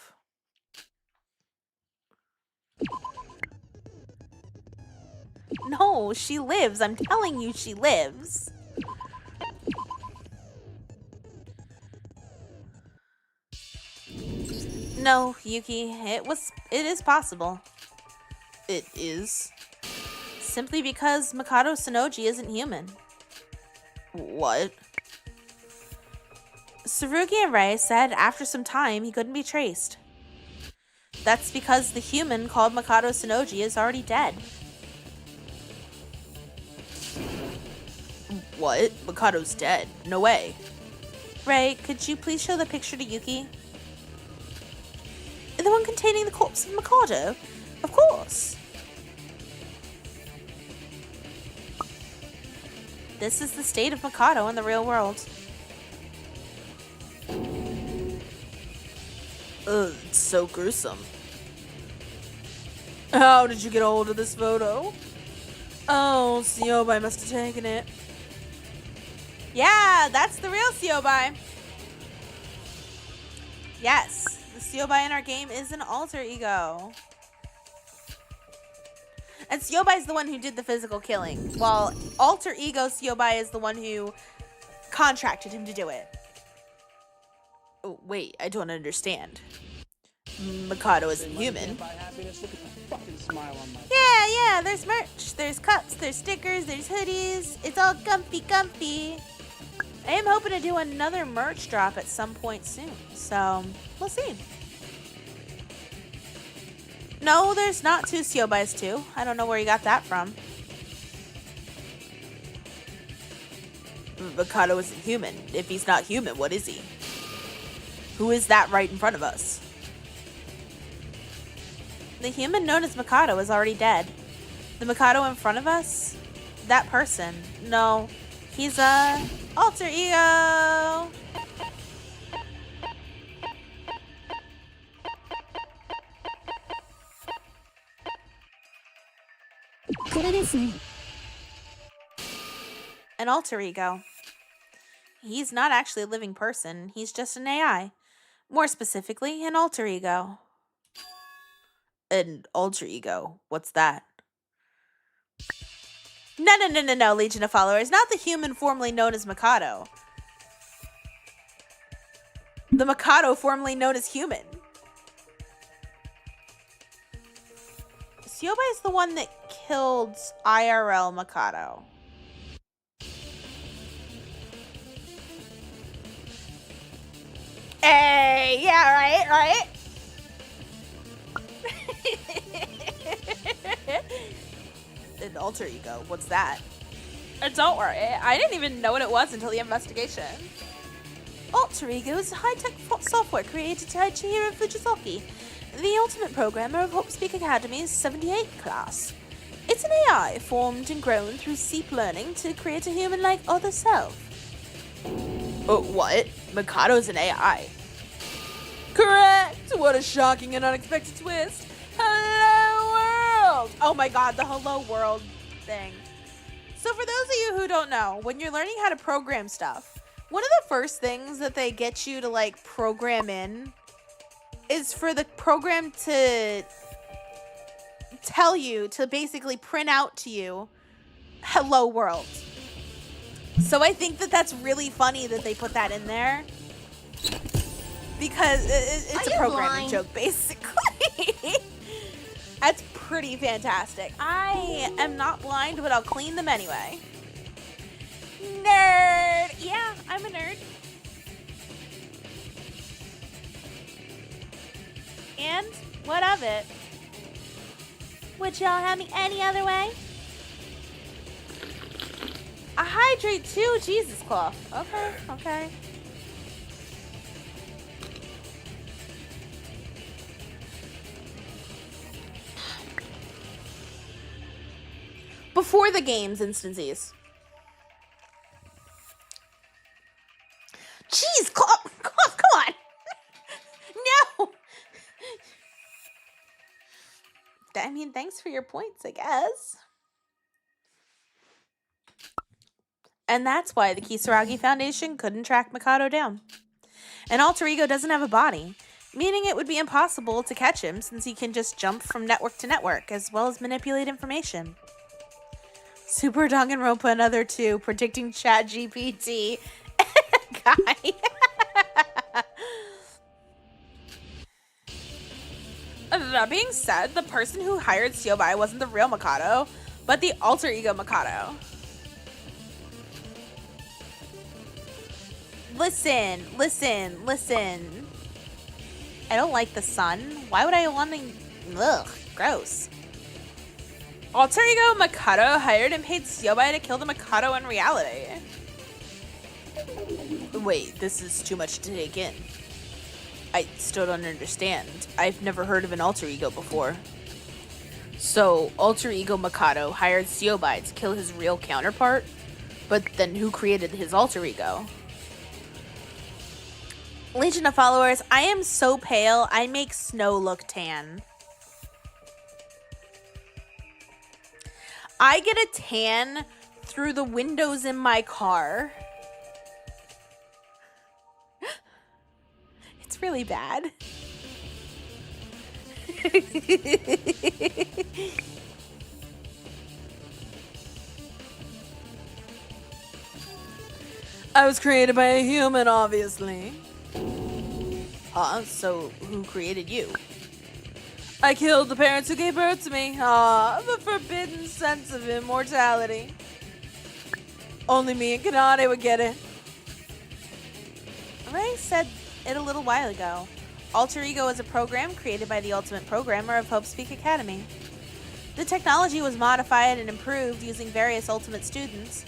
No, she lives. I'm telling you, she lives. No, Yuki, it is possible. It is? Simply because Mikado Sonoji isn't human. What? Tsurugi and Rei said after some time he couldn't be traced. That's because the human called Mikado Sonoji is already dead. What? Mikado's dead? No way. Rei, could you please show the picture to Yuki? The one containing the corpse of Mikado? Of course. This is the state of Mikado in the real world. Ugh, it's so gruesome. How did you get a hold of this photo? Oh, Seobai must have taken it. Yeah, that's the real Seobai. Yes, the Seobai in our game is an alter ego. And Seobai's the one who did the physical killing, while alter ego Seobai is the one who contracted him to do it. Oh, wait, I don't understand. Mikado isn't human. Yeah, there's merch, there's cups, there's stickers, there's hoodies. It's all comfy. I am hoping to do another merch drop at some point soon, so we'll see. No, there's not two Seobais too. I don't know where you got that from. Mikado isn't human. If he's not human, what is he? Who is that right in front of us? The human known as Mikado is already dead. The Mikado in front of us? That person. No, he's a alter ego. これですね An alter ego. He's not actually a living person. He's just an AI. More specifically, an alter ego. An alter ego? What's that? No, Legion of Followers. Not the human formerly known as Mikado. The Mikado formerly known as human. Seobai is the one that killed IRL Mikado. Hey, yeah, right? An alter ego, what's that? Don't worry, I didn't even know what it was until the investigation. Alter ego is a high-tech software created by Chihiro Fujisaki, the ultimate programmer of Hope Speak Academy's 78 class. It's an AI formed and grown through deep learning to create a human-like other self. Oh, what? Mikado's an AI. Correct! What a shocking and unexpected twist. Hello world! Oh my god, the hello world thing. So for those of you who don't know, when you're learning how to program stuff, one of the first things that they get you to like program in is for the program to tell you, to basically print out to you Hello World. So I think that that's really funny that they put that in there. Because it's a programming joke, basically. That's pretty fantastic. I am not blind, but I'll clean them anyway. Nerd! Yeah, I'm a nerd. And what of it? Would y'all have me any other way? I hydrate too, Jesus cloth. Okay. Before the games instances. Jeez, cloth, come on. No. I mean, thanks for your points, I guess. And that's why the Kisaragi Foundation couldn't track Mikado down. An alter ego doesn't have a body, meaning it would be impossible to catch him since he can just jump from network to network as well as manipulate information. Super Danganronpa Another 2 predicting ChatGPT. Guy. That being said, the person who hired Siobai wasn't the real Mikado, but the alter ego Mikado. Listen. I don't like the sun. Why would I want to... Ugh, gross. Alter ego Mikado hired and paid Siobai to kill the Mikado in reality. Wait, this is too much to take in. I still don't understand. I've never heard of an alter ego before. So, alter ego Mikado hired Siobai to kill his real counterpart? But then who created his alter ego? Legion of followers, I am so pale, I make snow look tan. I get a tan through the windows in my car. It's really bad. I was created by a human, obviously. Huh? So, who created you? I killed the parents who gave birth to me. Ah, the forbidden sense of immortality. Only me and Kanade would get it. Ray said it a little while ago. Alter Ego is a program created by the ultimate programmer of Hope Speak Academy. The technology was modified and improved using various ultimate students,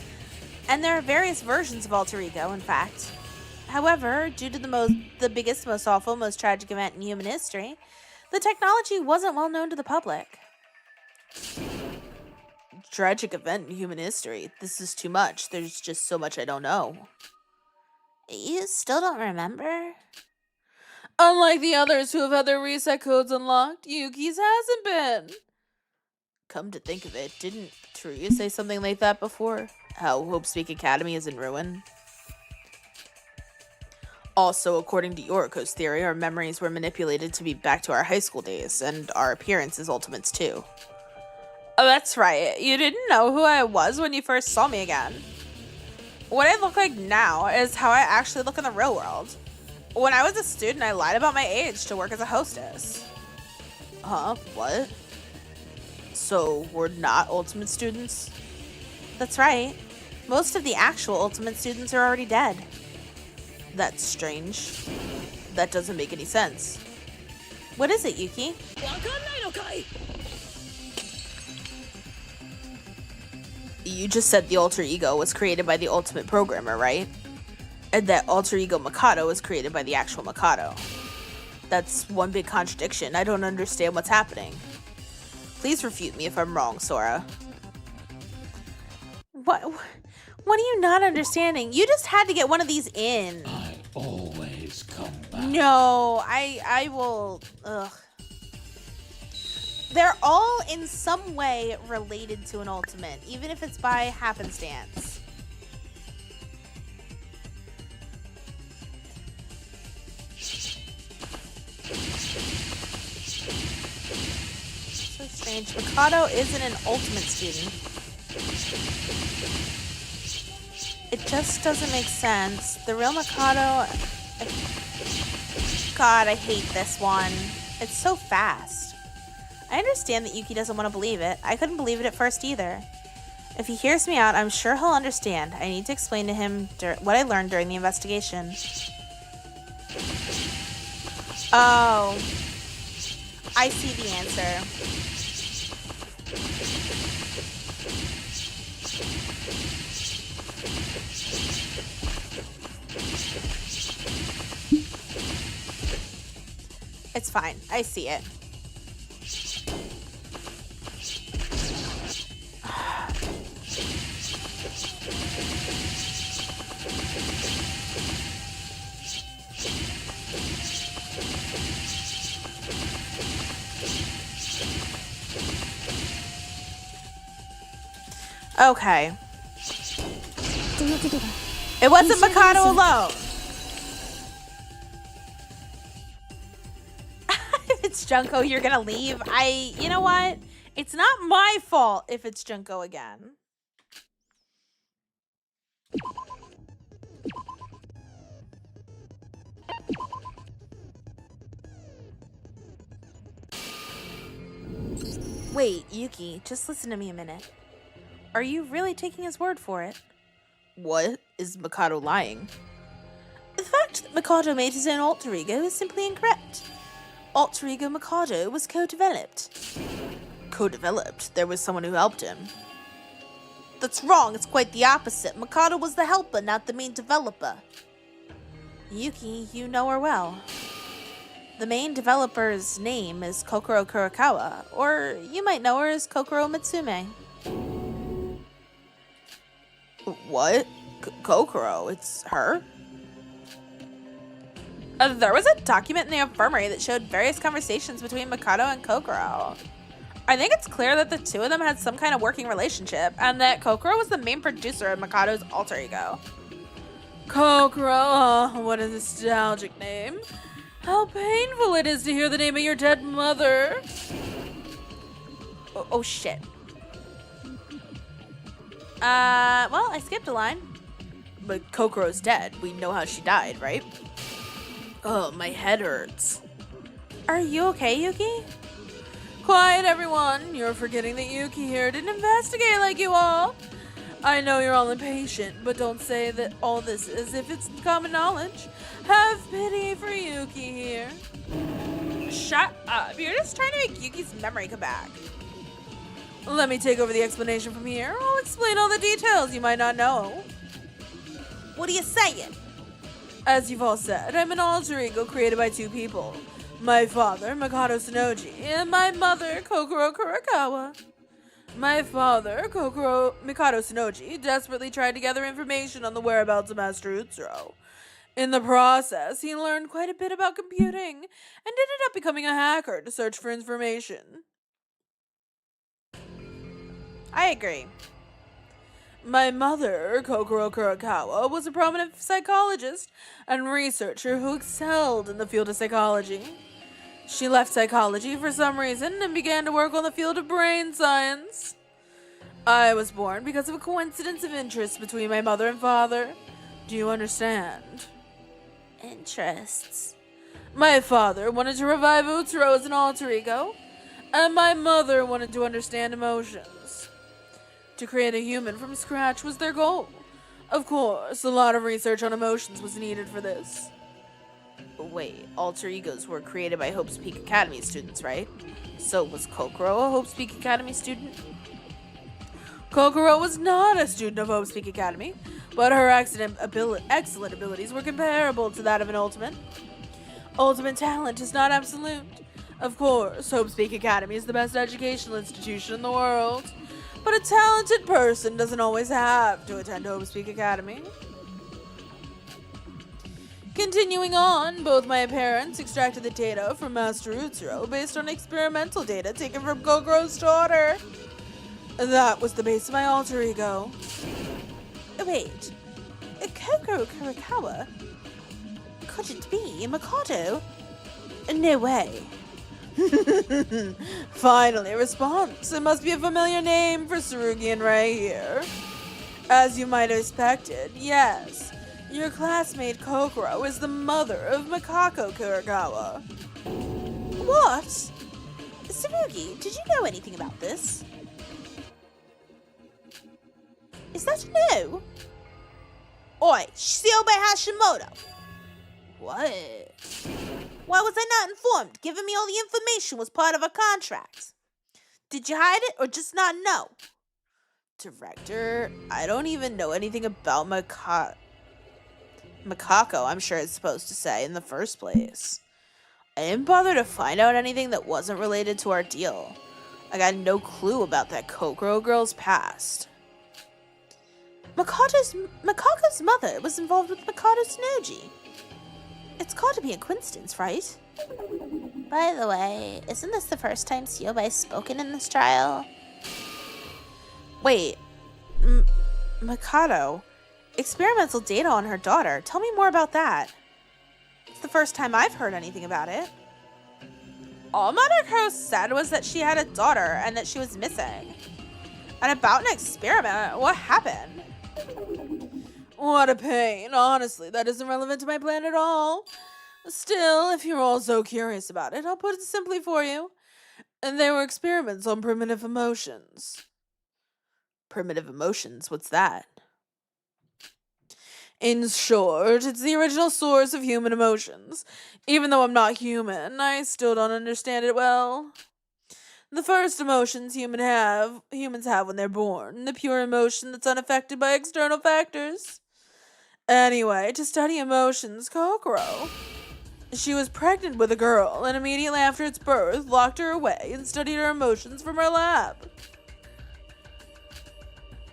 and there are various versions of Alter Ego, in fact. However, due to the biggest, most awful, most tragic event in human history, the technology wasn't well known to the public. Tragic event in human history. This is too much. There's just so much I don't know. You still don't remember? Unlike the others who have had their reset codes unlocked, Yuki's hasn't been. Come to think of it, didn't Teruya say something like that before? How Hope Speak Academy is in ruin? Also, according to Yoriko's theory, our memories were manipulated to be back to our high school days, and our appearance as Ultimates too. Oh, that's right. You didn't know who I was when you first saw me again. What I look like now is how I actually look in the real world. When I was a student, I lied about my age to work as a hostess. Huh? What? So, we're not Ultimate students? That's right. Most of the actual Ultimate students are already dead. That's strange. That doesn't make any sense. What is it, Yuki? You just said the alter ego was created by the ultimate programmer, right? And that alter ego Mikado was created by the actual Mikado. That's one big contradiction. I don't understand what's happening. Please refute me if I'm wrong, Sora. What are you not understanding? You just had to get one of these in. I always come back. No, I will. Ugh. They're all in some way related to an ultimate, even if it's by happenstance. So strange. Mikado isn't an ultimate student. It just doesn't make sense. The real Mikado... God, I hate this one. It's so fast. I understand that Yuki doesn't want to believe it. I couldn't believe it at first either. If he hears me out, I'm sure he'll understand. I need to explain to him what I learned during the investigation. Oh. I see the answer. It's fine. I see it. Okay. It wasn't Mikado alone. If it's Junko, you're gonna leave. You know what? It's not my fault if it's Junko again. Wait, Yuki, just listen to me a minute. Are you really taking his word for it? What? Is Mikado lying? The fact that Mikado made his own alter ego is simply incorrect. Alter ego Mikado was co-developed. Co-developed? There was someone who helped him. That's wrong, it's quite the opposite. Mikado was the helper, not the main developer. Yuki, you know her well. The main developer's name is Kokoro Kurokawa, or you might know her as Kokoro Mitsume. What? Kokoro? It's her? There was a document in the infirmary that showed various conversations between Mikado and Kokoro. I think it's clear that the two of them had some kind of working relationship, and that Kokoro was the main producer of Mikado's alter ego. Kokoro, oh, what a nostalgic name. How painful it is to hear the name of your dead mother. Oh shit. Well, I skipped a line. But Kokoro's dead. We know how she died, right? Oh, my head hurts. Are you okay, Yuki? Quiet, everyone. You're forgetting that Yuki here didn't investigate like you all. I know you're all impatient, but don't say that all this as if it's common knowledge. Have pity for Yuki here. Shut up. You're just trying to make Yuki's memory come back. Let me take over the explanation from here. I'll explain all the details you might not know. What are you saying? As you've all said, I'm an alter ego created by two people. My father, Mikado Sonoji, and my mother, Kokoro Kurokawa. My father, Mikado Sonoji, desperately tried to gather information on the whereabouts of Master Utsuro. In the process, he learned quite a bit about computing and ended up becoming a hacker to search for information. I agree. My mother, Kokoro Kurokawa, was a prominent psychologist and researcher who excelled in the field of psychology. She left psychology for some reason and began to work on the field of brain science. I was born because of a coincidence of interest between my mother and father. Do you understand? Interests. My father wanted to revive Utsuro as an alter ego, and my mother wanted to understand emotions. To create a human from scratch was their goal. Of course, a lot of research on emotions was needed for this. Wait, alter egos were created by Hope's Peak Academy students, right? So was Kokoro a Hope's Peak Academy student? Kokoro was not a student of Hope's Peak Academy, but her excellent abilities were comparable to that of an ultimate. Ultimate talent is not absolute. Of course, Hope's Peak Academy is the best educational institution in the world. But a talented person doesn't always have to attend Hope's Peak Academy. Continuing on, both my parents extracted the data from Master Utsuro based on experimental data taken from Kokoro's daughter. That was the base of my alter ego. Wait, Kokoro Kurokawa? Could it be Mikado? No way. Finally, a response. It must be a familiar name for Tsurugi and Ray here. As you might have expected, yes. Your classmate Kokoro is the mother of Makako Kuragawa. What? Tsurugi, did you know anything about this? Is that no? Oi, Shiobe Hashimoto! What? Why was I not informed? Giving me all the information was part of a contract. Did you hide it or just not know? Director, I don't even know anything about Makako, I'm sure it's supposed to say, in the first place. I didn't bother to find out anything that wasn't related to our deal. I got no clue about that Kokoro girl's past. Makako's mother was involved with Mikado Tsunoji. It's got to be a coincidence, right? By the way, isn't this the first time Shiobe's spoken in this trial? Wait, Mikado? Experimental data on her daughter. Tell me more about that. It's the first time I've heard anything about it. All Monarch said was that she had a daughter and that she was missing. And about an experiment, what happened? What a pain. Honestly, that isn't relevant to my plan at all. Still, if you're all so curious about it, I'll put it simply for you. And they were experiments on primitive emotions. Primitive emotions? What's that? In short, it's the original source of human emotions. Even though I'm not human, I still don't understand it well. The first emotions humans have when they're born, the pure emotion that's unaffected by external factors. Anyway, to study emotions, Kokoro. She was pregnant with a girl, and immediately after its birth, locked her away and studied her emotions from her lab.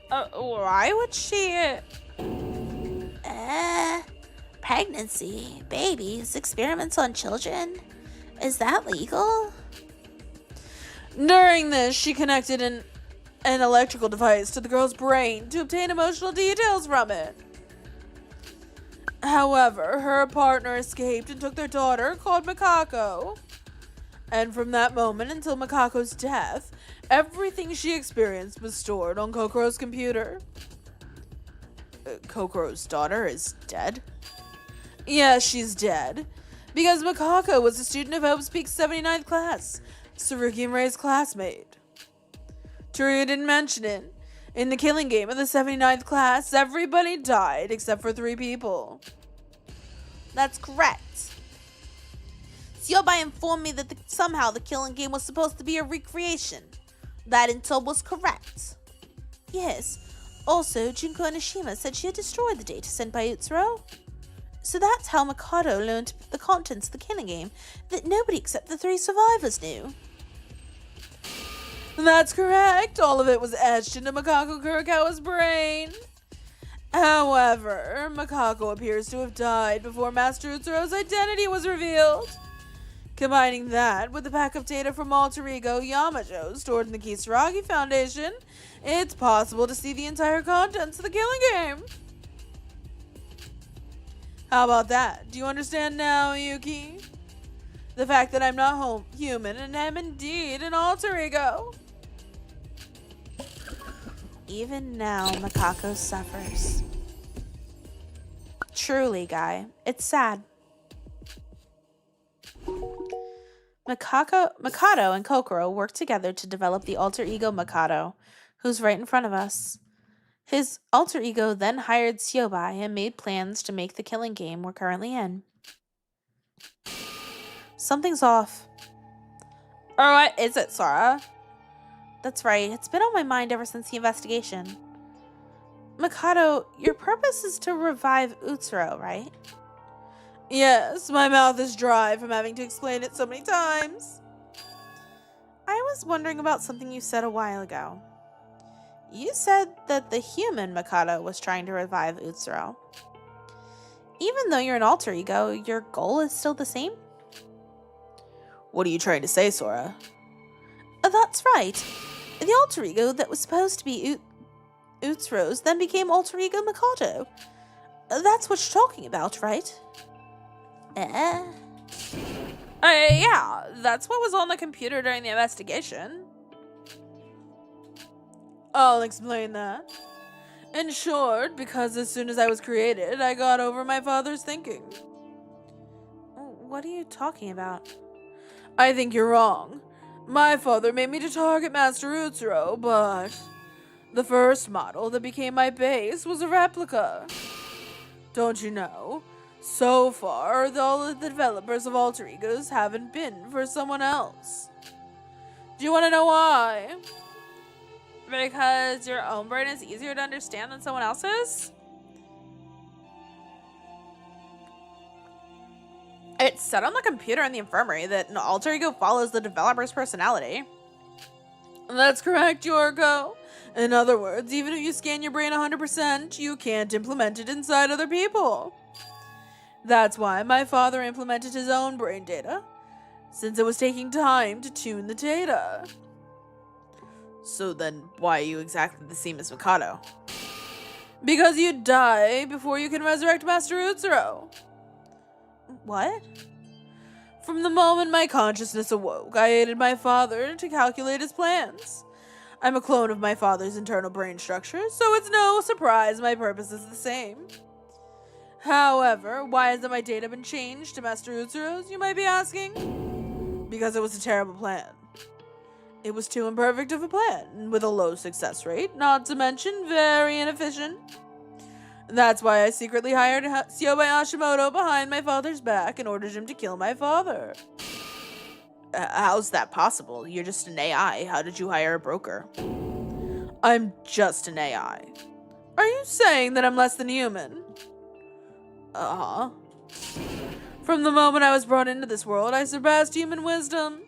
Why would she... Pregnancy, babies, experiments on children. Is that legal? During this, she connected an electrical device to the girl's brain to obtain emotional details from it. However, her partner escaped and took their daughter, called Makako. And from that moment until Makako's death, everything she experienced was stored on Kokoro's computer. Kokoro's daughter is dead? Yes, she's dead. Because Makako was a student of Hope's Peak's 79th class, Tsurugi and Rei's classmate. Teruya didn't mention it. In the killing game of the 79th class, everybody died except for 3 people. That's correct. Shiobe informed me that somehow the killing game was supposed to be a recreation. That intel was correct. Yes. Also, Junko Onishima said she had destroyed the data sent by Utsuro. So that's how Mikado learned the contents of the killing game that nobody except the 3 survivors knew. That's correct. All of it was etched into Makako Kuragawa's brain. However, Makako appears to have died before Master Utsuro's identity was revealed. Combining that with the pack of data from Alter Ego Yamajo stored in the Kisaragi Foundation, it's possible to see the entire contents of the killing game. How about that? Do you understand now, Yuki? The fact that I'm not human and am indeed an alter ego. Even now, Makako suffers. Truly, Guy, it's sad. Mikado and Kokoro worked together to develop the alter ego Mikado, who's right in front of us. His alter ego then hired Shiobe and made plans to make the killing game we're currently in. Something's off. Or what is it, Sora? That's right, it's been on my mind ever since the investigation. Mikado, your purpose is to revive Utsuro, right? Yes, my mouth is dry from having to explain it so many times. I was wondering about something you said a while ago. You said that the human Mikado was trying to revive Utsuro. Even though you're an alter ego, your goal is still the same? What are you trying to say, Sora? That's right. The alter ego that was supposed to be Utsuro's then became alter ego Mikado. That's what you're talking about, right? Yeah, that's what was on the computer during the investigation. I'll explain that. In short, because as soon as I was created, I got over my father's thinking. What are you talking about? I think you're wrong. My father made me to target Master Utsuro, but the first model that became my base was a replica. Don't you know? So far, all of the developers of alter egos haven't been for someone else. Do you want to know why? Because your own brain is easier to understand than someone else's? It said on the computer in the infirmary that an alter ego follows the developer's personality. That's correct, Yorko. In other words, even if you scan your brain 100%, you can't implement it inside other people. That's why my father implemented his own brain data, since it was taking time to tune the data. So then, why are you exactly the same as Mikado? Because you die before you can resurrect Master Utsuro. What? From the moment my consciousness awoke, I aided my father to calculate his plans. I'm a clone of my father's internal brain structure, so it's no surprise my purpose is the same. However, why hasn't my data been changed to Master Utsuro's, you might be asking? Because it was a terrible plan. It was too imperfect of a plan, with a low success rate, not to mention very inefficient. That's why I secretly hired Siobai Hashimoto behind my father's back and ordered him to kill my father. How's that possible? You're just an AI. How did you hire a broker? I'm just an AI. Are you saying that I'm less than human? Uh-huh. From the moment I was brought into this world, I surpassed human wisdom.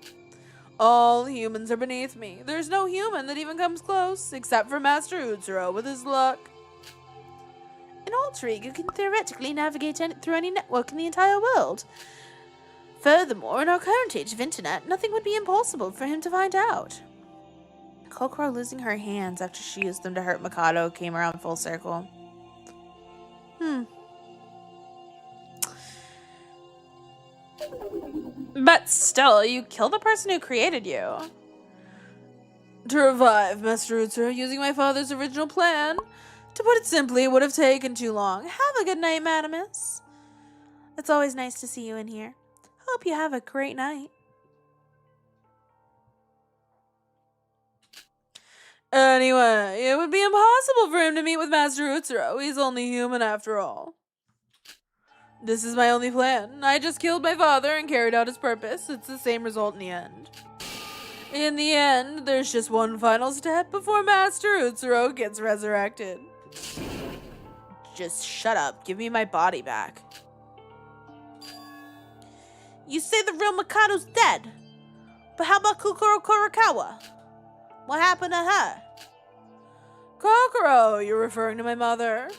All humans are beneath me. There's no human that even comes close, except for Master Utsuro with his luck. An alter ego can theoretically navigate through any network in the entire world. Furthermore, in our current age of internet, nothing would be impossible for him to find out. Kokoro losing her hands after she used them to hurt Mikado came around full circle. But still, you killed the person who created you. To revive Master Utsuro using my father's original plan. To put it simply, it would have taken too long. Have a good night, Madamus. It's always nice to see you in here. Hope you have a great night. Anyway, it would be impossible for him to meet with Master Utsuro. He's only human after all. This is my only plan. I just killed my father and carried out his purpose. It's the same result in the end. In the end, there's just one final step before Master Utsuro gets resurrected. Just shut up. Give me my body back. You say the real Mikado's dead. But how about Kokoro Kurokawa? What happened to her? Kokoro, you're referring to my mother?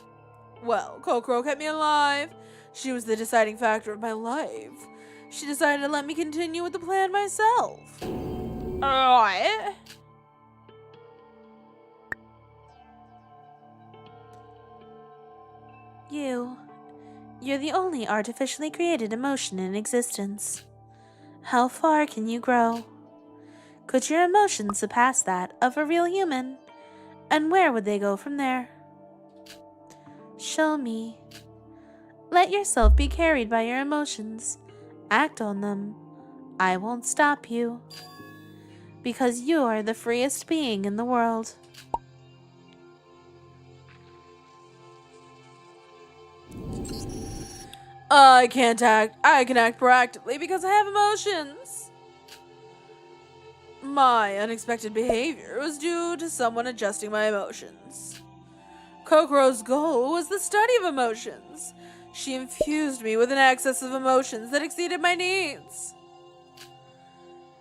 Well, Kokoro kept me alive. She was the deciding factor of my life. She decided to let me continue with the plan myself. What? You're the only artificially created emotion in existence. How far can you grow? Could your emotions surpass that of a real human? And where would they go from there? Show me. Let yourself be carried by your emotions. Act on them. I won't stop you. Because you are the freest being in the world. I can act proactively because I have emotions. My unexpected behavior was due to someone adjusting my emotions. Kokoro's goal was the study of emotions. She infused me with an excess of emotions that exceeded my needs.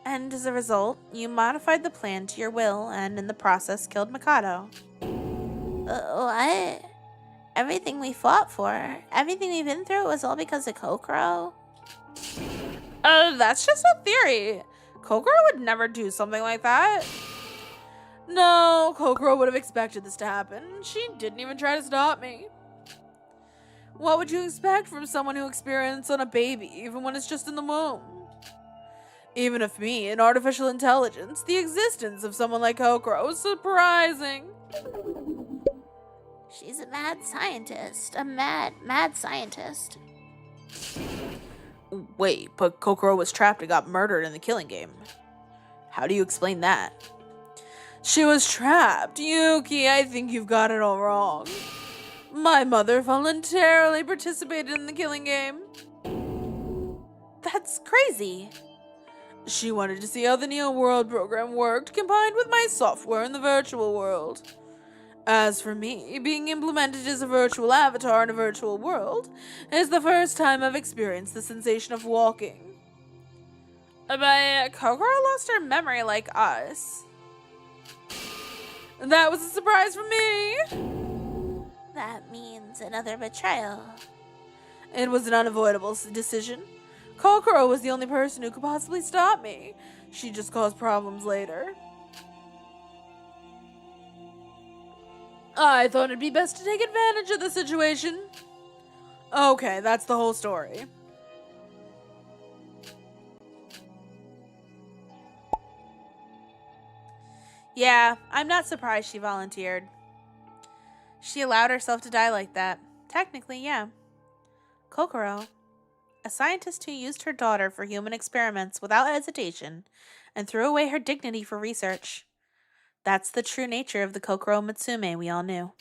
And as a result, you modified the plan to your will and in the process killed Mikado. What? Everything we fought for, everything we've been through was all because of Kokoro? That's just a theory. Kokoro would never do something like that. No, Kokoro would have expected this to happen. She didn't even try to stop me. What would you expect from someone who experiments on a baby, even when it's just in the womb? Even if me, an artificial intelligence, the existence of someone like Kokoro is surprising. She's a mad scientist. A mad scientist. Wait, but Kokoro was trapped and got murdered in the killing game. How do you explain that? She was trapped. Yuki, I think you've got it all wrong. My mother voluntarily participated in the killing game. That's crazy. She wanted to see how the Neo World program worked, combined with my software in the virtual world. As for me, being implemented as a virtual avatar in a virtual world is the first time I've experienced the sensation of walking. But Kokoro lost her memory like us. That was a surprise for me. That means another betrayal. It was an unavoidable decision. Kokoro was the only person who could possibly stop me. She just caused problems later. I thought it'd be best to take advantage of the situation. Okay, that's the whole story. Yeah, I'm not surprised she volunteered. She allowed herself to die like that. Technically, yeah. Kokoro, a scientist who used her daughter for human experiments without hesitation and threw away her dignity for research. That's the true nature of the Kokoro Mitsume we all knew.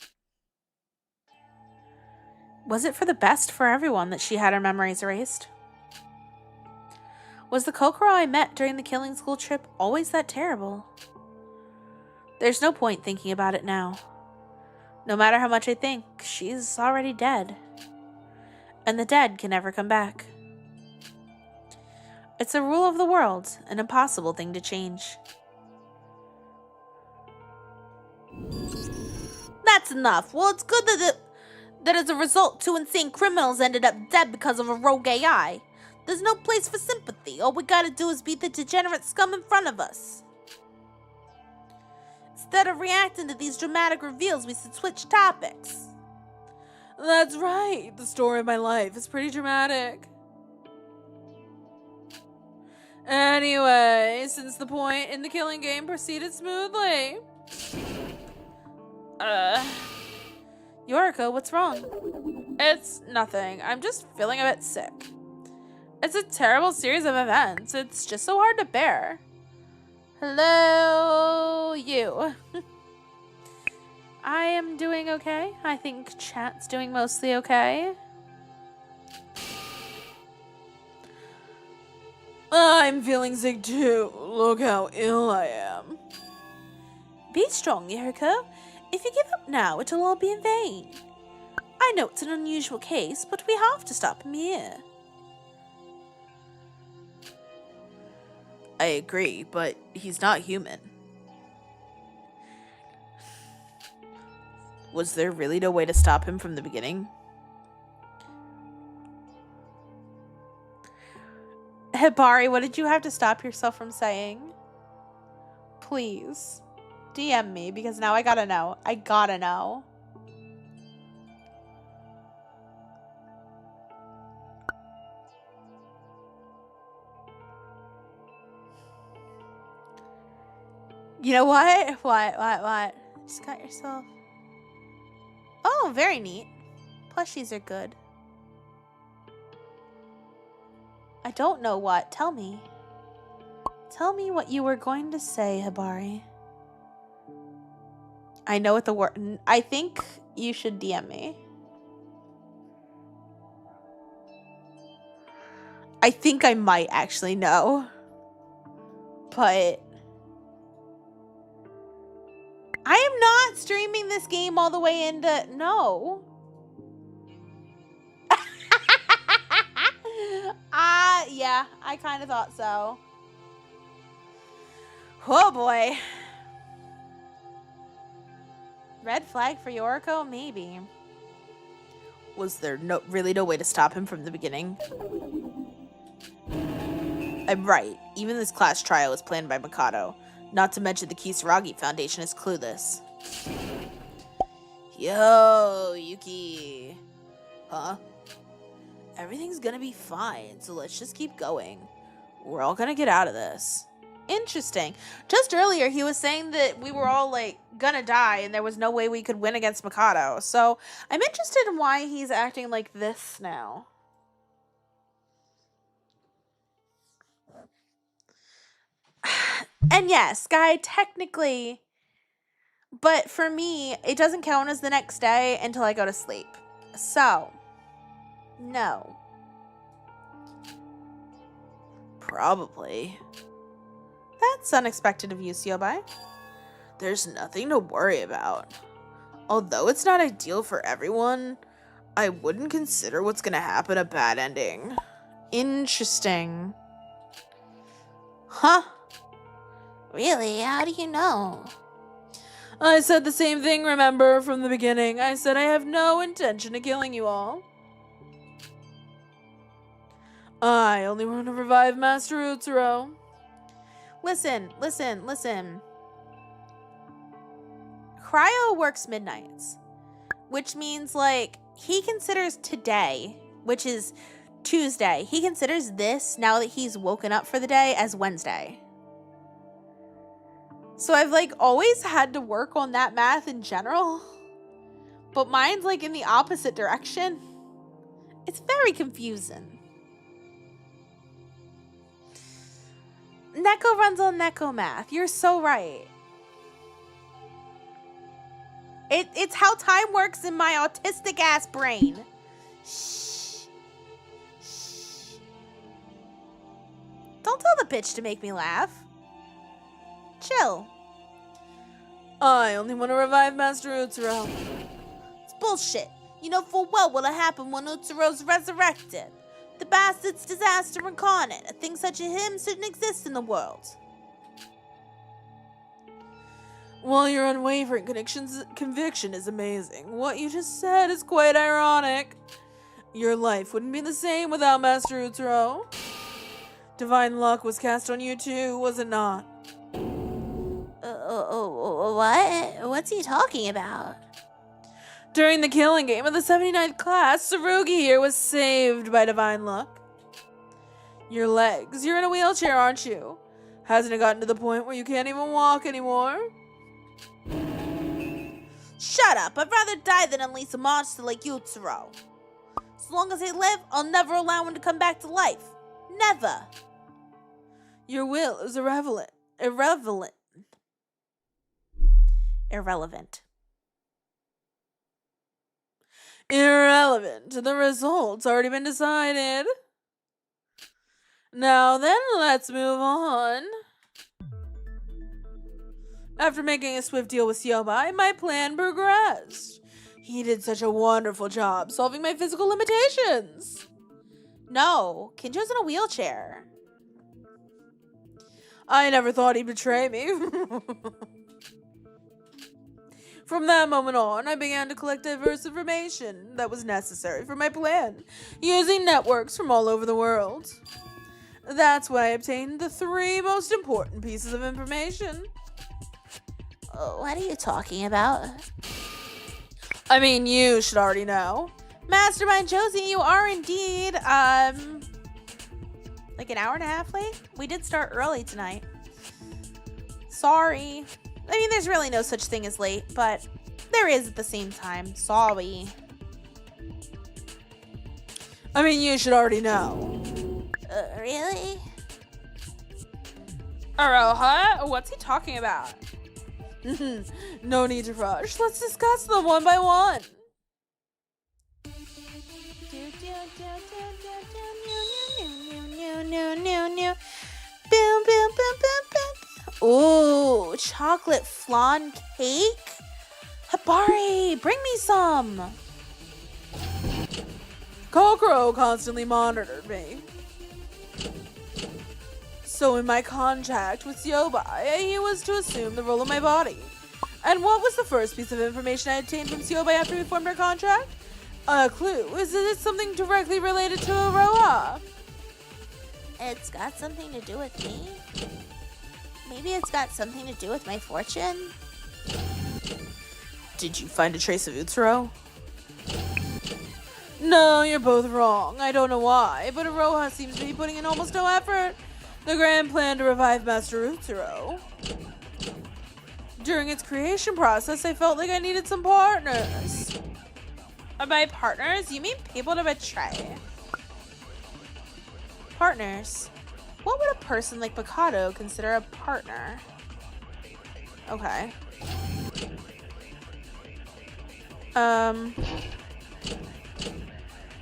Was it for the best for everyone that she had her memories erased? Was the Kokoro I met during the killing school trip always that terrible? There's no point thinking about it now. No matter how much I think, she's already dead. And the dead can never come back. It's a rule of the world, an impossible thing to change. That's enough. Well, it's good that as a result, 2 insane criminals ended up dead because of a rogue AI. There's no place for sympathy. All we gotta do is beat the degenerate scum in front of us. Instead of reacting to these dramatic reveals, we should switch topics. That's right. The story of my life is pretty dramatic. Anyway, since the point in the killing game proceeded smoothly. Yoriko, what's wrong? It's nothing. I'm just feeling a bit sick. It's a terrible series of events. It's just so hard to bear. Hello, you. I am doing okay. I think chat's doing mostly okay. I'm feeling sick too. Look how ill I am. Be strong, Yoriko. If you give up now, it'll all be in vain. I know it's an unusual case, but we have to stop him here. I agree, but he's not human. Was there really no way to stop him from the beginning? Hibari, what did you have to stop yourself from saying? Please, DM me, because now I gotta know. I gotta know. You know what? What? Just got yourself... Oh, very neat. Plushies are good. I don't know what. Tell me. Tell me what you were going to say, Hibari. I know what the word... I think you should DM me. I think I might actually know. But... I am not streaming this game all the way into... No. Yeah, I kind of thought so. Oh boy. Red flag for Yoriko? Maybe. Was there really no way to stop him from the beginning? I'm right. Even this class trial was planned by Mikado. Not to mention the Kisaragi Foundation is clueless. Yo, Yuki. Huh? Everything's gonna be fine, so let's just keep going. We're all gonna get out of this. Interesting. Just earlier, he was saying that we were all, like, gonna die and there was no way we could win against Mikado. So, I'm interested in why he's acting like this now. And yes, Guy, technically, but for me, it doesn't count as the next day until I go to sleep. So, no. Probably. That's unexpected of you, Siobai. There's nothing to worry about. Although it's not ideal for everyone, I wouldn't consider what's gonna happen a bad ending. Interesting. Huh? Really? How do you know? I said the same thing, remember, from the beginning. I said I have no intention of killing you all. I only want to revive Master Utsuro. Listen. Cryo works midnights, which means, like, he considers today, which is Tuesday, he considers this, now that he's woken up for the day, as Wednesday. So I've, like, always had to work on that math in general, but mine's, like, in the opposite direction. It's very confusing. Neko runs on Neko math. You're so right. It's how time works in my autistic ass brain. Shh. Don't tell the bitch to make me laugh. Chill. I only want to revive Master Utsuro. It's bullshit. You know full well what'll happen when Utsuro's resurrected. The bastard's disaster incarnate. A thing such as him shouldn't exist in the world. Well, your unwavering conviction is amazing. What you just said is quite ironic. Your life wouldn't be the same without Master Utsuro. Divine luck was cast on you too, was it not? What? What's he talking about? During the killing game of the 79th class, Tsurugi here was saved by divine luck. Your legs, you're in a wheelchair, aren't you? Hasn't it gotten to the point where you can't even walk anymore? Shut up! I'd rather die than unleash a monster like Utsuro. As long as I live, I'll never allow him to come back to life. Never! Your will is irrelevant. Irrelevant. The result's already been decided. Now then, let's move on. After making a swift deal with Siobai, my plan progressed. He did such a wonderful job solving my physical limitations. No, Kinjo's in a wheelchair. I never thought he'd betray me. From that moment on, I began to collect diverse information that was necessary for my plan, using networks from all over the world. That's when I obtained the 3 most important pieces of information. What are you talking about? I mean, you should already know. Mastermind Josie, you are indeed, like an hour and a half late? We did start early tonight. Sorry. I mean, there's really no such thing as late, but there is at the same time. Sorry. I mean, you should already know. Really? Aroha? What's he talking about? No need to rush. Let's discuss them one by one. Ooh, chocolate flan cake? Habari, bring me some. Kokoro constantly monitored me. So in my contract with Siobai, he was to assume the role of my body. And what was the first piece of information I obtained from Siobai after we formed our contract? A clue. Is it something directly related to Aroha? It's got something to do with me? Maybe it's got something to do with my fortune? Did you find a trace of Utsuro? No, you're both wrong. I don't know why, but Aroha seems to be putting in almost no effort. the grand plan to revive Master Utsuro. During its creation process, I felt like I needed some partners. And by partners, you mean people to betray. Partners? What would a person like Mikado consider a partner? Okay.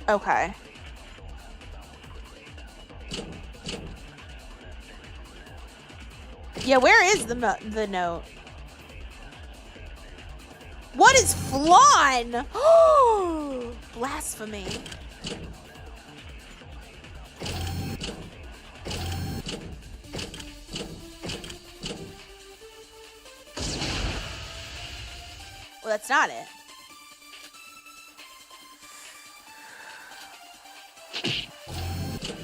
Okay. Yeah, where is the note? What is flan? Blasphemy. Well, that's not it.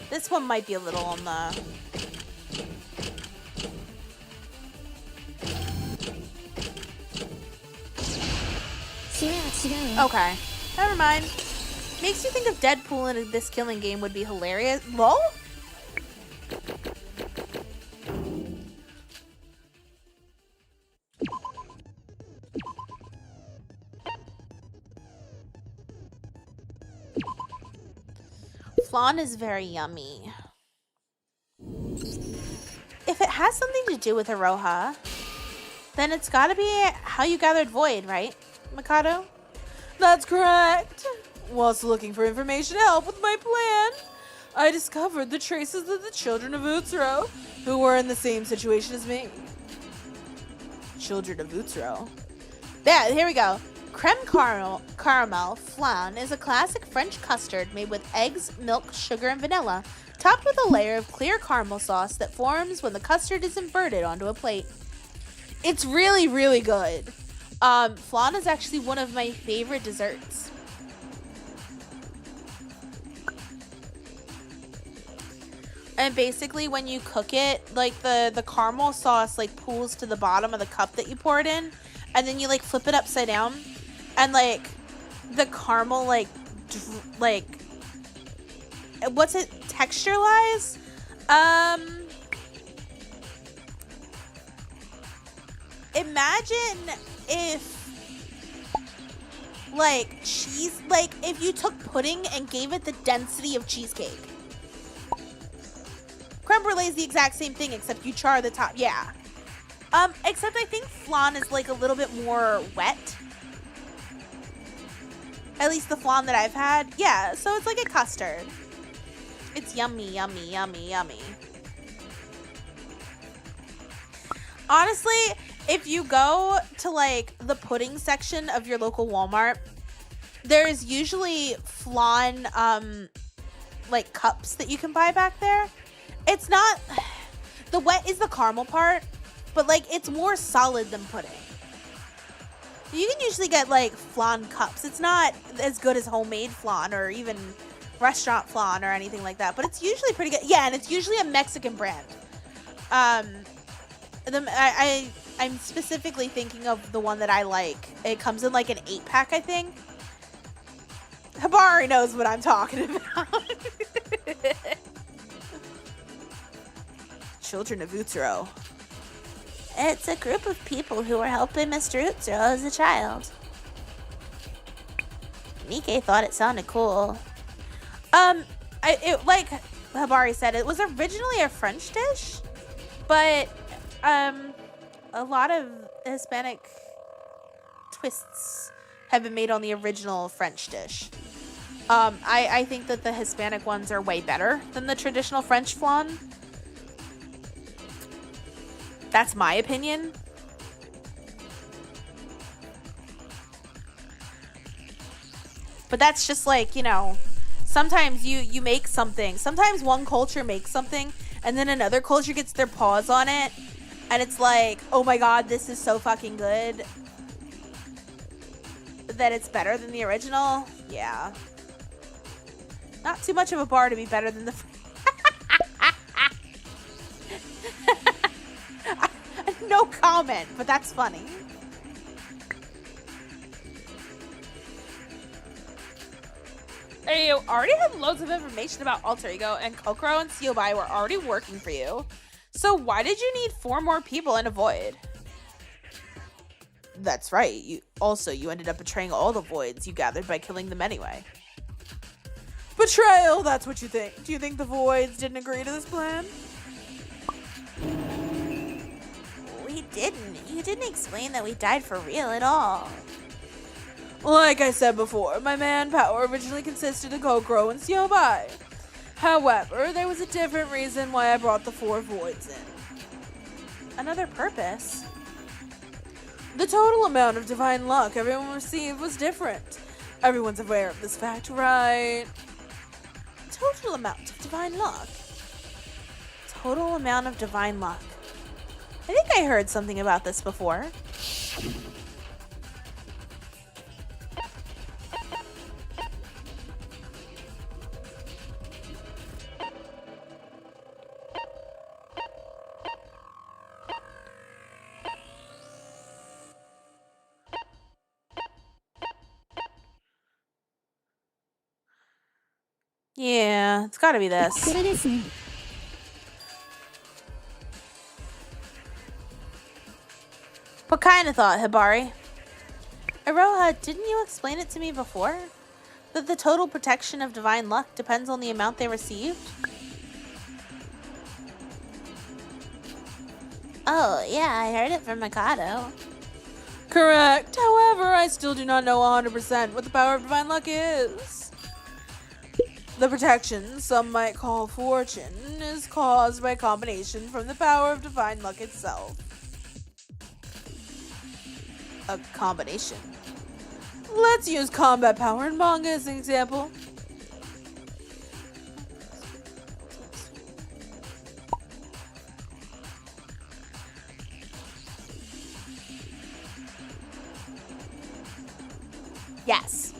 This one might be a little on the... Okay, never mind. Makes you think of Deadpool in this killing game would be hilarious. Lol? Flan is very yummy. If it has something to do with Aroha, then it's gotta be how you gathered Void, right, Mikado? That's correct. Whilst looking for information to help with my plan, I discovered the traces of the children of Utsuro, who were in the same situation as me. Children of Utsuro. Yeah, here we go. Creme caramel flan is a classic French custard made with eggs, milk, sugar, and vanilla, topped with a layer of clear caramel sauce that forms when the custard is inverted onto a plate. It's really, really good. Flan is actually one of my favorite desserts. And basically when you cook it, like the caramel sauce like pools to the bottom of the cup that you pour it in, and then you like flip it upside down, and like the caramel like what's it texture-wise? Imagine if like cheese, like if you took pudding and gave it the density of cheesecake. Creme brulee is the exact same thing, except you char the top. Yeah. Except I think flan is like a little bit more wet. At least the flan that I've had. Yeah, so it's like a custard. It's yummy, yummy, yummy, yummy. Honestly, if you go to like the pudding section of your local Walmart, there's usually flan like cups that you can buy back there. It's not, the wet is the caramel part, but like it's more solid than pudding. You can usually get like flan cups. It's not as good as homemade flan or even restaurant flan or anything like that, but it's usually pretty good. Yeah, and it's usually a Mexican brand. I'm specifically thinking of the one that I like. It comes in like an 8-pack, I think. Habari knows what I'm talking about. Children of Utsuro. It's a group of people who were helping Mr. Utsuro as a child. Nikkei thought it sounded cool. Like Habari said, it was originally a French dish, but a lot of Hispanic twists have been made on the original French dish. I think that the Hispanic ones are way better than the traditional French flan. That's my opinion. But that's just like, you know, sometimes you make something. Sometimes one culture makes something and then another culture gets their paws on it. And it's like, oh my god, this is so fucking good that it's better than the original. Yeah. Not too much of a bar to be better than the... No comment, but that's funny. You already had loads of information about Alter Ego, and Kokoro and Seobai were already working for you. So why did you need 4 more people in a void? That's right. You ended up betraying all the voids you gathered by killing them anyway. Betrayal, that's what you think. Do you think the voids didn't agree to this plan? We didn't. You didn't explain that we died for real at all. Like I said before, my manpower originally consisted of Kokoro and Seobai. However, there was a different reason why I brought the 4 voids in. Another purpose? The total amount of divine luck everyone received was different. Everyone's aware of this fact, right? Total amount of divine luck. Total amount of divine luck. I think I heard something about this before. Yeah, it's gotta be this. What kind of thought, Hibari? Iroha, didn't you explain it to me before? That the total protection of divine luck depends on the amount they received? Oh, yeah, I heard it from Mikado. Correct. However, I still do not know 100% what the power of divine luck is. The protection, some might call fortune, is caused by a combination from the power of divine luck itself. A combination. Let's use combat power in manga as an example. Yes.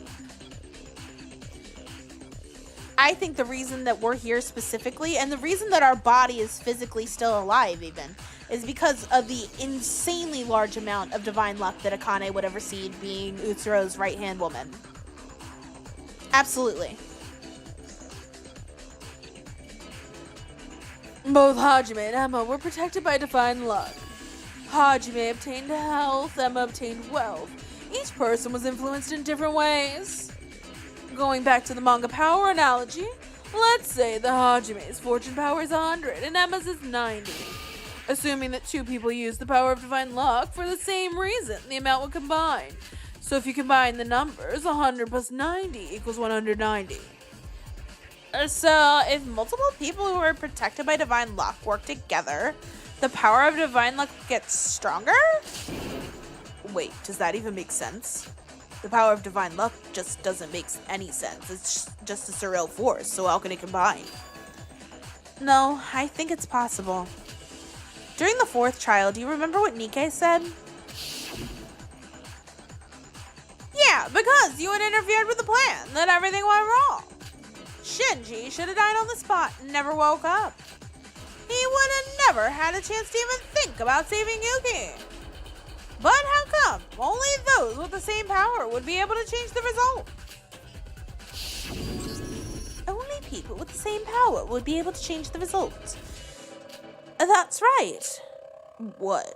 I think the reason that we're here specifically, and the reason that our body is physically still alive even, is because of the insanely large amount of divine luck that Akane would have received being Utsuro's right-hand woman. Absolutely. Both Hajime and Emma were protected by divine luck. Hajime obtained health, Emma obtained wealth. Each person was influenced in different ways. Going back to the manga power analogy, let's say the Hajime's fortune power is 100 and Emma's is 90. Assuming that 2 people use the power of divine luck for the same reason, the amount will combine. So if you combine the numbers, 100 plus 90 equals 190. So if multiple people who are protected by divine luck work together, the power of divine luck gets stronger? Wait, does that even make sense? The power of divine luck just doesn't make any sense. It's just a surreal force, so how can it combine? No, I think it's possible. During the 4th trial, do you remember what Nikkei said? Yeah, because you had interfered with the plan, then everything went wrong. Shinji should have died on the spot and never woke up. He would have never had a chance to even think about saving Yuki. But how come only those with the same power would be able to change the result? Only people with the same power would be able to change the result. That's right. What?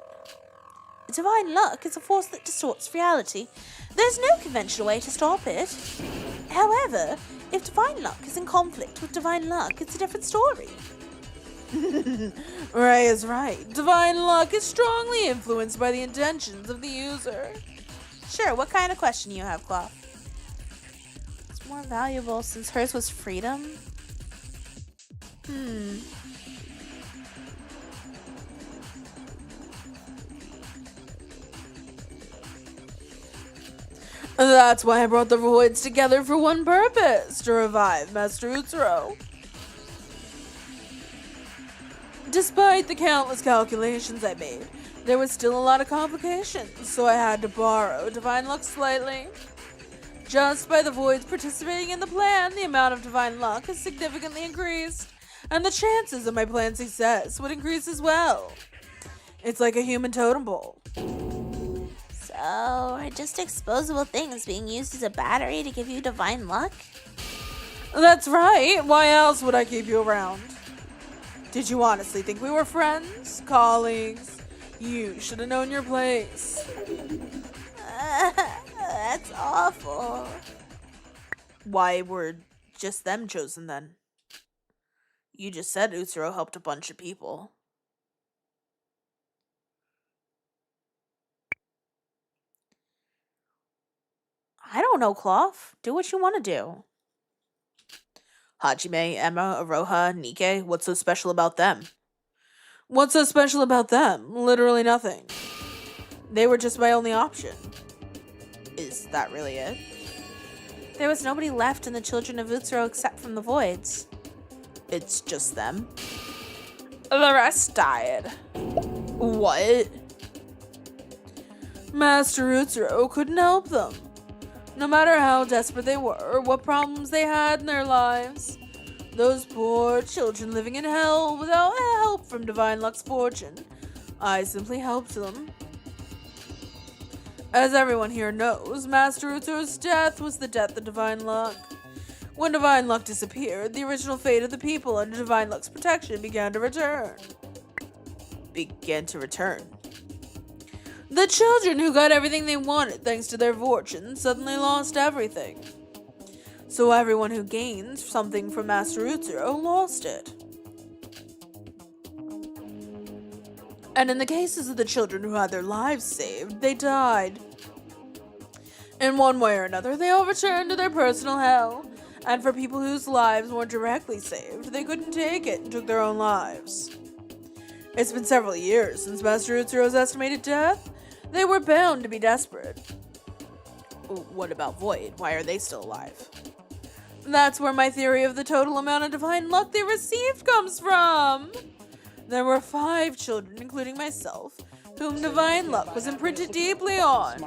Divine luck is a force that distorts reality. There's no conventional way to stop it. However, if divine luck is in conflict with divine luck, it's a different story. Ray is right. Divine luck is strongly influenced by the intentions of the user. Sure, what kind of question you have, Cloth? It's more valuable since hers was freedom. That's why I brought the voids together for one purpose, to revive Master Utsuro. Despite the countless calculations I made, there was still a lot of complications, so I had to borrow divine luck slightly. Just by the voids participating in the plan, the amount of divine luck has significantly increased, and the chances of my plan's success would increase as well. It's like a human totem pole. So, are just disposable things being used as a battery to give you divine luck? That's right. Why else would I keep you around? Did you honestly think we were friends? Colleagues? You should have known your place. That's awful. Why were just them chosen then? You just said Utsuro helped a bunch of people. I don't know, Clough. Do what you want to do. Hajime, Emma, Aroha, Nike, what's so special about them? What's so special about them? Literally nothing. They were just my only option. Is that really it? There was nobody left in the children of Utsuro except from the voids. It's just them? The rest died. What? Master Utsuro couldn't help them. No matter how desperate they were, or what problems they had in their lives, those poor children living in hell without help from Divine Luck's fortune, I simply helped them. As everyone here knows, Master Utsuro's death was the death of Divine Luck. When Divine Luck disappeared, the original fate of the people under Divine Luck's protection began to return. The children who got everything they wanted thanks to their fortune suddenly lost everything. So everyone who gained something from Master Utsuro lost it. And in the cases of the children who had their lives saved, they died. In one way or another, they all returned to their personal hell. And for people whose lives weren't directly saved, they couldn't take it and took their own lives. It's been several years since Master Utsuro's estimated death. They were bound to be desperate. What about Void? Why are they still alive? That's where my theory of the total amount of divine luck they received comes from. There were 5 children, including myself, whom divine luck was imprinted deeply on.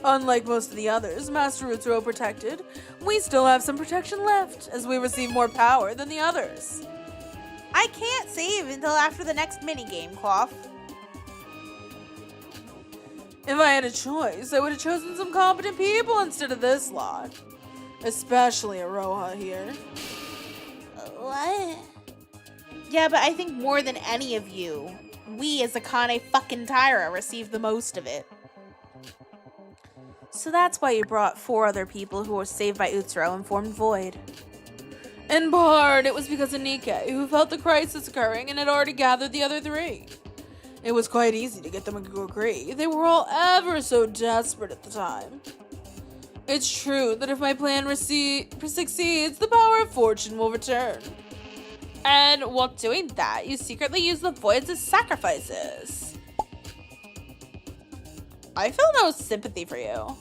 Unlike most of the others Master Utsuro protected, we still have some protection left, as we receive more power than the others. I can't save until after the next minigame, Clough. If I had a choice, I would have chosen some competent people instead of this lot. Especially Aroha here. What? Yeah, but I think more than any of you, we as Akane fucking Tyra received the most of it. So that's why you brought 4 other people who were saved by Utsuro and formed Void. In part, it was because of Nike, who felt the crisis occurring and had already gathered the other 3. It was quite easy to get them to agree. They were all ever so desperate at the time. It's true that if my plan succeeds, the power of fortune will return. And while doing that, you secretly use the voids as sacrifices. I feel no sympathy for you.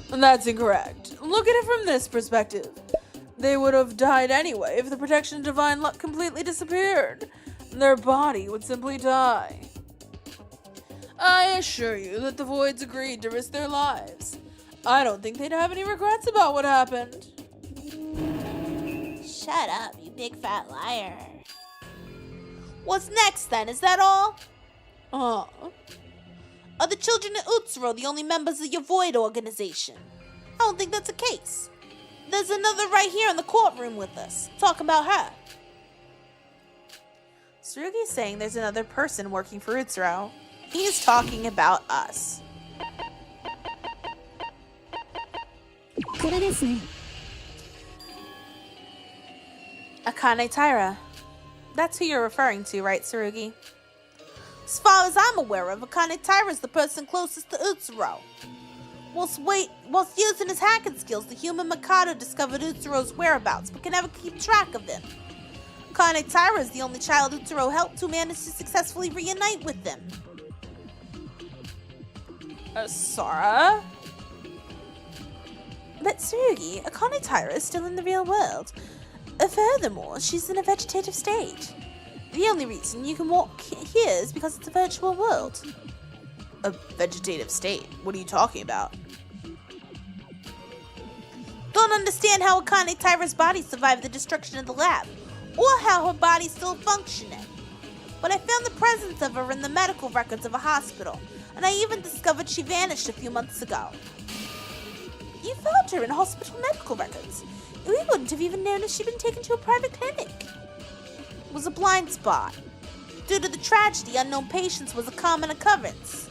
That's incorrect. Look at it from this perspective. They would have died anyway if the protection of divine luck completely disappeared. Their body would simply die. I assure you that the Voids agreed to risk their lives. I don't think they'd have any regrets about what happened. Shut up, you big fat liar. What's next then? Is that all? Are the children of Utsuro the only members of your Void organization? I don't think that's the case. There's another right here in the courtroom with us. Talk about her. Tsurugi's saying there's another person working for Utsuro. He's talking about us. Akane Taira. That's who you're referring to, right, Tsurugi? As far as I'm aware of, Akane Taira is the person closest to Utsuro. Whilst using his hacking skills, the human Mikado discovered Utsuro's whereabouts, but can never keep track of them. Akane Taira is the only child Utsuro helped who managed to successfully reunite with them. Sora? But Tsurugi, Akane Taira is still in the real world. Furthermore, she's in a vegetative state. The only reason you can walk here is because it's a virtual world. A vegetative state? What are you talking about? Don't understand how Akane Taira's body survived the destruction of the lab, or how her body's still functioning. But I found the presence of her in the medical records of a hospital, and I even discovered she vanished a few months ago. You found her in hospital medical records. We wouldn't have even known if she'd been taken to a private clinic. It was a blind spot. Due to the tragedy, unknown patients was a common occurrence.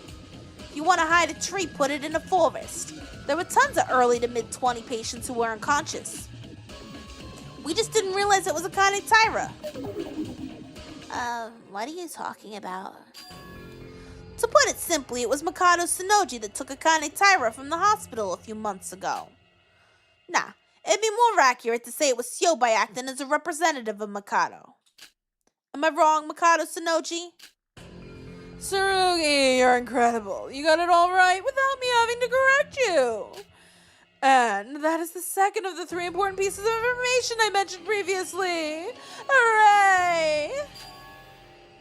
If you want to hide a tree, put it in a forest. There were tons of early to mid-20 patients who were unconscious. We just didn't realize it was Akane Taira. What are you talking about? To put it simply, it was Mikado Sonoji that took Akane Taira from the hospital a few months ago. Nah, it'd be more accurate to say it was Syobai acting as a representative of Mikado. Am I wrong, Mikado Sonoji? Tsurugi, you're incredible. You got it all right without me having to correct you. And that is the second of the 3 important pieces of information I mentioned previously. Hooray!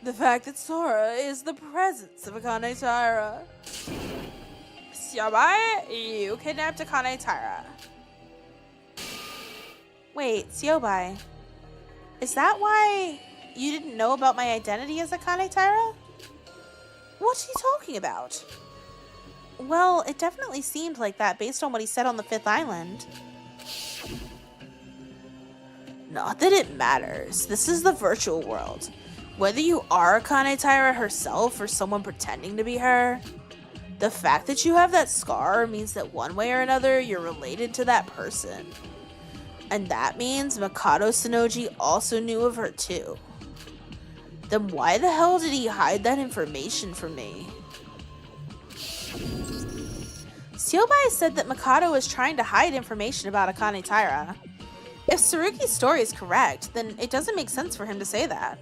The fact that Sora is the presence of Akane Taira. Syobai, you kidnapped Akane Taira. Wait, Syobai. Is that why you didn't know about my identity as Akane Taira? What's he talking about? Well, it definitely seemed like that based on what he said on the 5th island. Not that it matters. This is the virtual world. Whether you are Akane Taira herself or someone pretending to be her, the fact that you have that scar means that one way or another you're related to that person. And that means Mikado Sonoji also knew of her too. Then why the hell did he hide that information from me? Syobai said that Mikado was trying to hide information about Akane Taira. If Tsurugi's story is correct, then it doesn't make sense for him to say that.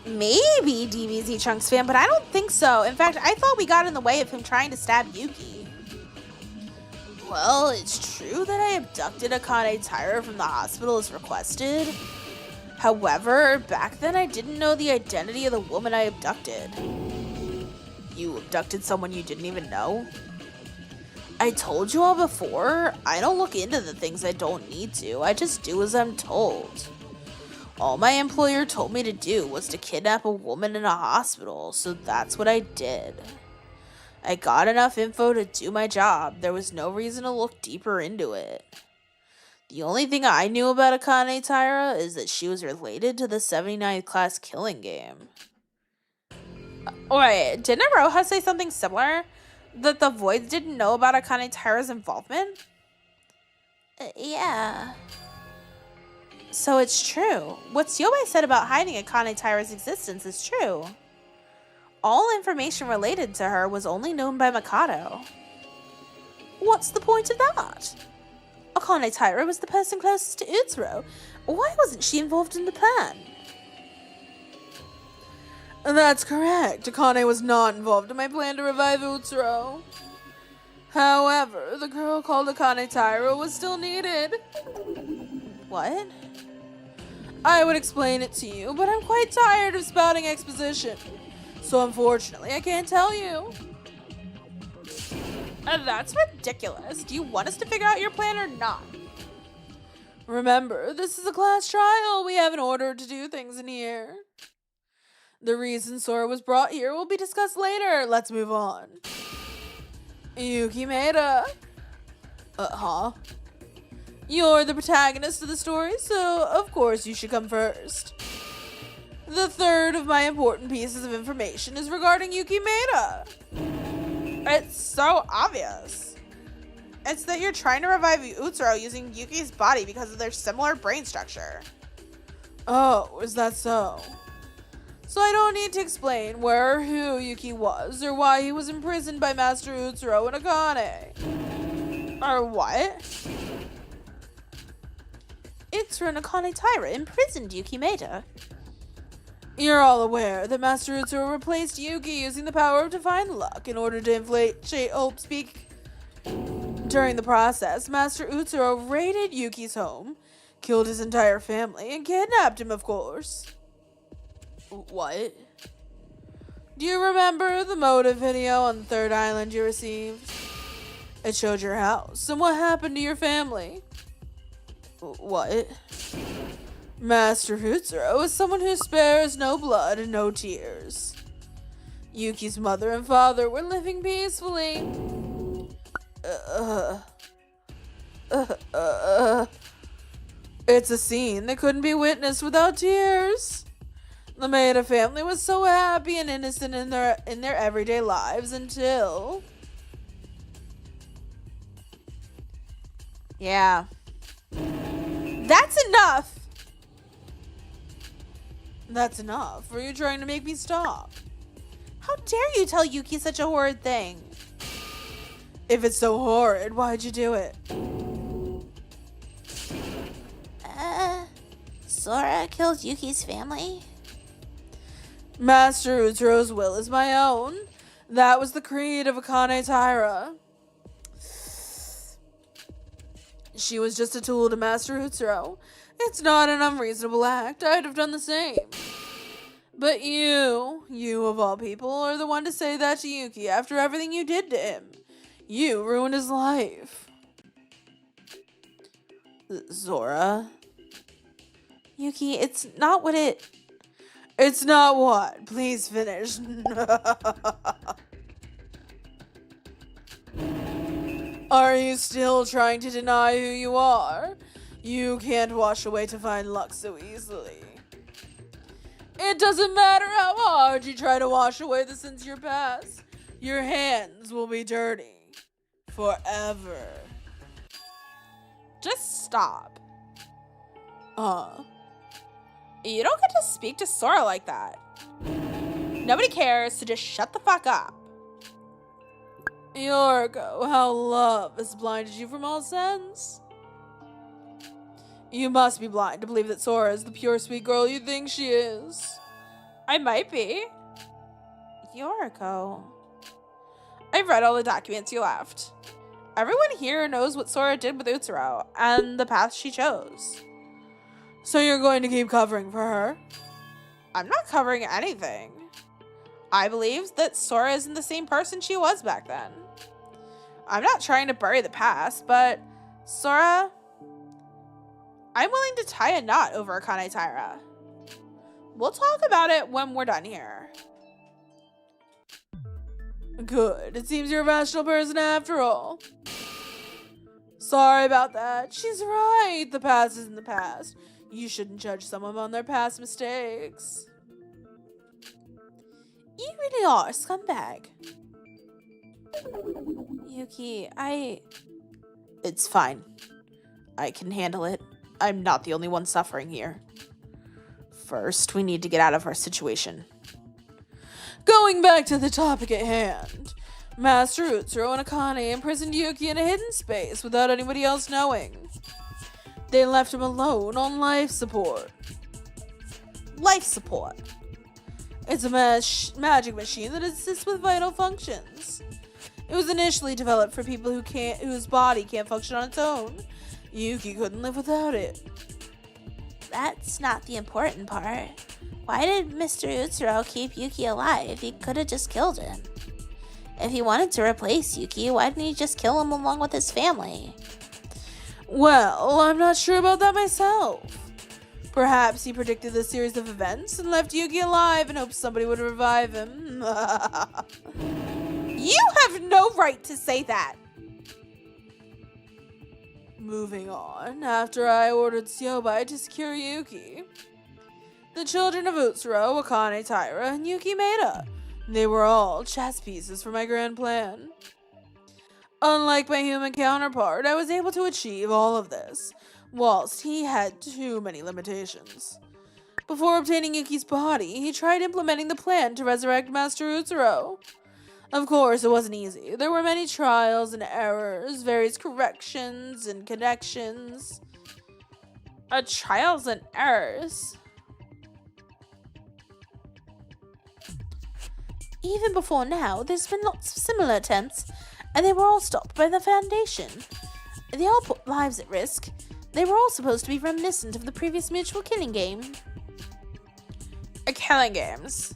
Maybe DBZ Chunks fan, but I don't think so. In fact, I thought we got in the way of him trying to stab Yuki. Well, it's true that I abducted Akane Taira from the hospital as requested. However, back then I didn't know the identity of the woman I abducted. You abducted someone you didn't even know? I told you all before, I don't look into the things I don't need to, I just do as I'm told. All my employer told me to do was to kidnap a woman in a hospital, so that's what I did. I got enough info to do my job, there was no reason to look deeper into it. The only thing I knew about Akane Taira is that she was related to the 79th class killing game. Wait, didn't Aroha say something similar? That the Voids didn't know about Akane Taira's involvement? Yeah. So it's true. What Syobai said about hiding Akane Taira's existence is true. All information related to her was only known by Mikado. What's the point of that? Akane Taira was the person closest to Utsuro. Why wasn't she involved in the plan? That's correct. Akane was not involved in my plan to revive Utsuro. However, the girl called Akane Taira was still needed. What? I would explain it to you, but I'm quite tired of spouting exposition. So unfortunately, I can't tell you. That's ridiculous. Do you want us to figure out your plan or not? Remember, this is a class trial. We have an order to do things in here. The reason Sora was brought here will be discussed later. Let's move on. Yuki Maeda. Huh? You're the protagonist of the story, so of course you should come first. The third of my important pieces of information is regarding Yuki Maeda. It's so obvious. It's that you're trying to revive Utsuro using Yuki's body because of their similar brain structure. Oh, is that so? So I don't need to explain where or who Yuki was, or why he was imprisoned by Master Utsuro and Akane. Or what? Utsuro and Akane Taira imprisoned Yuki Maeda. You're all aware that Master Utsuro replaced Yuki using the power of divine luck in order to inflate hope speak. During the process, Master Utsuro raided Yuki's home, killed his entire family, and kidnapped him, of course. What? Do you remember the motive video on the 3rd island you received? It showed your house and what happened to your family. What? Master Utsuro is someone who spares no blood and no tears. Yuki's mother and father were living peacefully. It's a scene that couldn't be witnessed without tears. The Maeda family was so happy and innocent in their everyday lives until... Yeah. That's enough! That's enough. Were you trying to make me stop? How dare you tell Yuki such a horrid thing? If it's so horrid, why'd you do it? Sora killed Yuki's family? Master Utsuro's will is my own. That was the creed of Akane Taira. She was just a tool to Master Utsuro. It's not an unreasonable act. I'd have done the same. But you of all people, are the one to say that to Yuki after everything you did to him. You ruined his life. Zora? Yuki, it's not what it... It's not what? Please finish. Are you still trying to deny who you are? You can't wash away divine luck so easily. It doesn't matter how hard you try to wash away the sins of your past. Your hands will be dirty. Forever. Just stop. You don't get to speak to Sora like that. Nobody cares, so just shut the fuck up. Yoriko, how love has blinded you from all sense. You must be blind to believe that Sora is the pure sweet girl you think she is. I might be. Yoriko. I've read all the documents you left. Everyone here knows what Sora did with Utsuro and the path she chose. So you're going to keep covering for her? I'm not covering anything. I believe that Sora isn't the same person she was back then. I'm not trying to bury the past, but Sora, I'm willing to tie a knot over Akane Taira. We'll talk about it when we're done here. Good. It seems you're a rational person after all. Sorry about that. She's right. The past is in the past. You shouldn't judge someone on their past mistakes. You really are a scumbag. Yuki, It's fine. I can handle it. I'm not the only one suffering here. First, we need to get out of our situation. Going back to the topic at hand. Master Utsuro and Akane imprisoned Yuki in a hidden space without anybody else knowing. They left him alone on life support. Life support. It's a magic machine that assists with vital functions. It was initially developed for people whose body can't function on its own. Yuki couldn't live without it. that's not the important part. Why did Mr. Utsuro keep Yuki alive? He could have just killed him. If he wanted to replace Yuki, why didn't he just kill him along with his family? Well, I'm not sure about that myself. Perhaps he predicted this series of events and left Yuki alive in hopes somebody would revive him. You have no right to say that. Moving on, after I ordered Siobai to secure Yuki, the children of Utsuro, Akane Taira, and Yuki Maeda, they were all chess pieces for my grand plan. Unlike my human counterpart, I was able to achieve all of this, whilst he had too many limitations. Before obtaining Yuki's body, he tried implementing the plan to resurrect Master Utsuro. Of course, it wasn't easy. There were many trials and errors, various corrections and connections. Trials and errors? Even before now, there's been lots of similar attempts, and they were all stopped by the Foundation. They all put lives at risk. They were all supposed to be reminiscent of the previous mutual killing game. Killing games?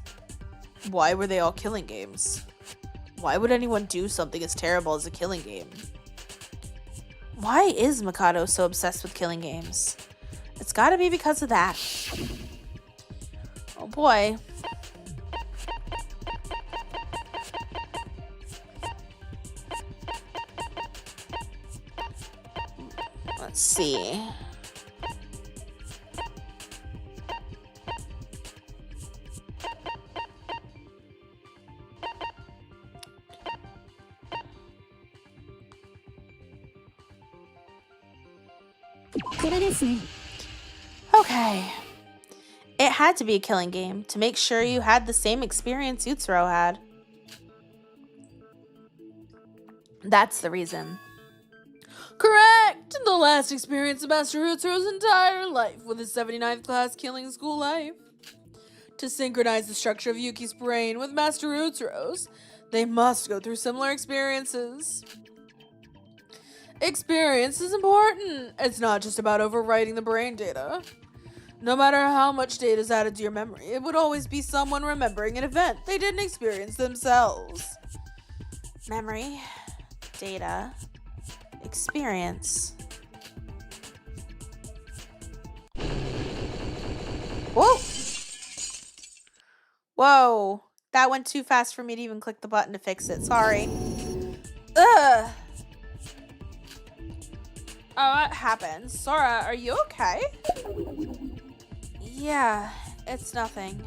Why were they all killing games? Why would anyone do something as terrible as a killing game? Why is Mikado so obsessed with killing games? It's gotta be because of that. Oh boy. see. Okay. It had to be a killing game to make sure you had the same experience Utsuro had. That's the reason. Correct! The last experience of Master Utsuro's entire life with his 79th class killing school life. To synchronize the structure of Yuki's brain with Master Utsuro's, they must go through similar experiences. Experience is important. It's not just about overwriting the brain data. No matter how much data is added to your memory, it would always be someone remembering an event they didn't experience themselves. Memory, data, experience. Whoa! Whoa! That went too fast for me to even click the button to fix it. Sorry. Ugh! Oh, what happened? Sora, are you okay? Yeah, it's nothing.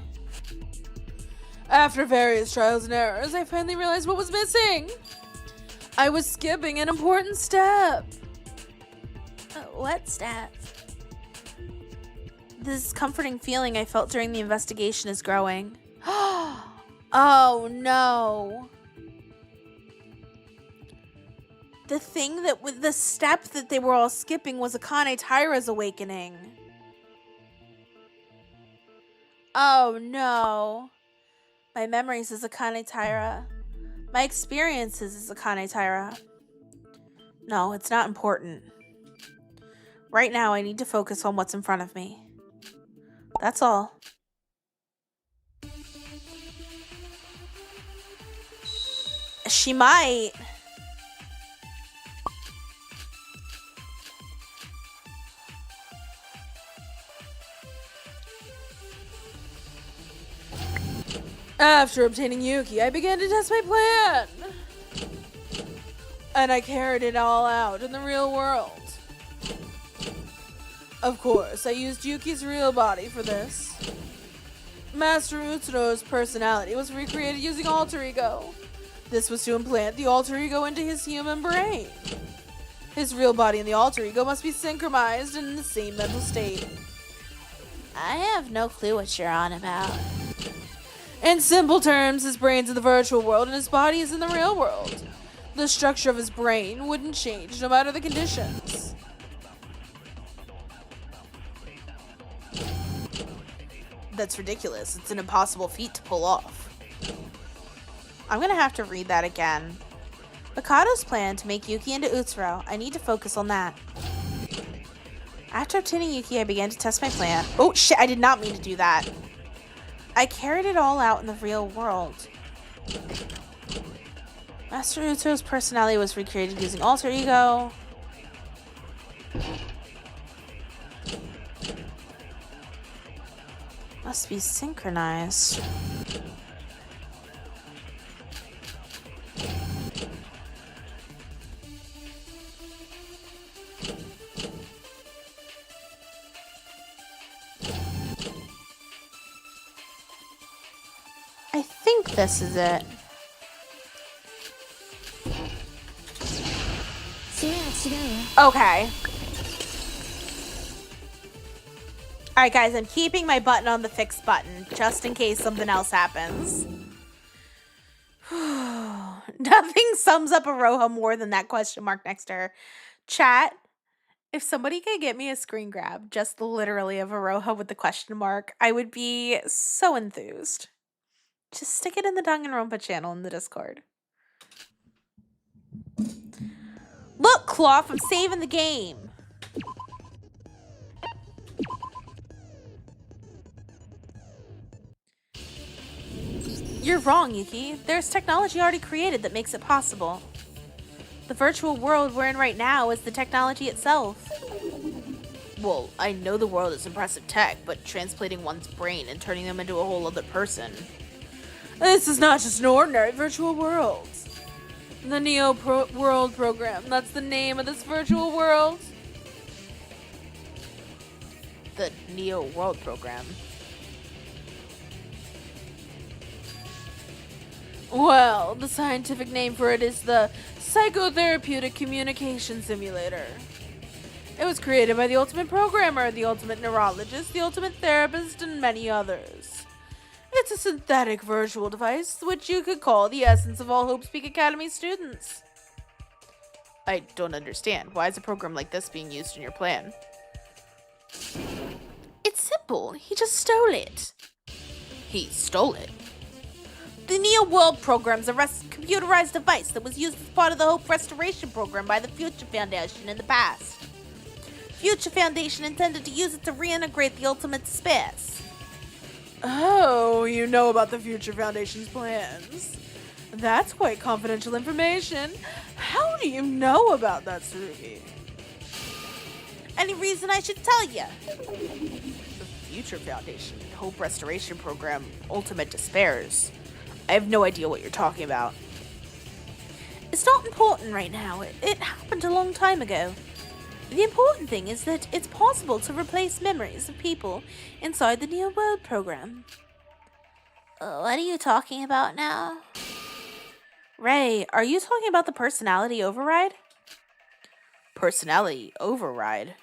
After various trials and errors, I finally realized what was missing. I was skipping an important step. What step? This comforting feeling I felt during the investigation is growing. Oh no. The step that they were all skipping was Akane Taira's awakening. Oh no. My memories is Akane Taira. My experiences is Akane Taira. No, it's not important. Right now, I need to focus on what's in front of me. That's all. She might. After obtaining Yuki, I began to test my plan. And I carried it all out in the real world. Of course, I used Yuki's real body for this. Master Utsuro's personality was recreated using alter ego. This was to implant the alter ego into his human brain. His real body and the alter ego must be synchronized and in the same mental state. I have no clue what you're on about. In simple terms, his brain's in the virtual world and his body is in the real world. The structure of his brain wouldn't change no matter the conditions. That's ridiculous. It's an impossible feat to pull off. I'm gonna have to read that again. Mikado's plan to make Yuki into Utsuro. I need to focus on that. After obtaining Yuki, I began to test my plan. Oh shit, I did not mean to do that. I carried it all out in the real world. Master Utsuro's personality was recreated using alter ego. Must be synchronized. I think this is it. Okay. Alright guys, I'm keeping my button on the fix button, just in case something else happens. Nothing sums up Aroha more than that question mark next to her. Chat, if somebody could get me a screen grab, just literally of Aroha with the question mark, I would be so enthused. Just stick it in the Danganronpa channel in the Discord. Look, Cloth, I'm saving the game. You're wrong, Yuki. There's technology already created that makes it possible. The virtual world we're in right now is the technology itself. Well, I know the world is impressive tech, but transplanting one's brain and turning them into a whole other person. This is not just an ordinary virtual world. The World program, that's the name of this virtual world. The Neo World Program. Well, the scientific name for it is the Psychotherapeutic Communication Simulator. It was created by the Ultimate Programmer, the Ultimate Neurologist, the Ultimate Therapist, and many others. It's a synthetic virtual device, which you could call the essence of all Hope Speak Academy students. I don't understand. Why is a program like this being used in your plan? It's simple. He just stole it. He stole it? The Neo World Program's a computerized device that was used as part of the Hope Restoration Program by the Future Foundation in the past. Future Foundation intended to use it to reintegrate the Ultimate Space. Oh, you know about the Future Foundation's plans. That's quite confidential information. How do you know about that, Tsurugi? Any reason I should tell you? The Future Foundation, Hope Restoration Program, Ultimate Despairs. I have no idea what you're talking about. It's not important right now. It happened a long time ago. The important thing is that it's possible to replace memories of people inside the Neo World Program. What are you talking about now? Ray, are you talking about the personality override? Personality override?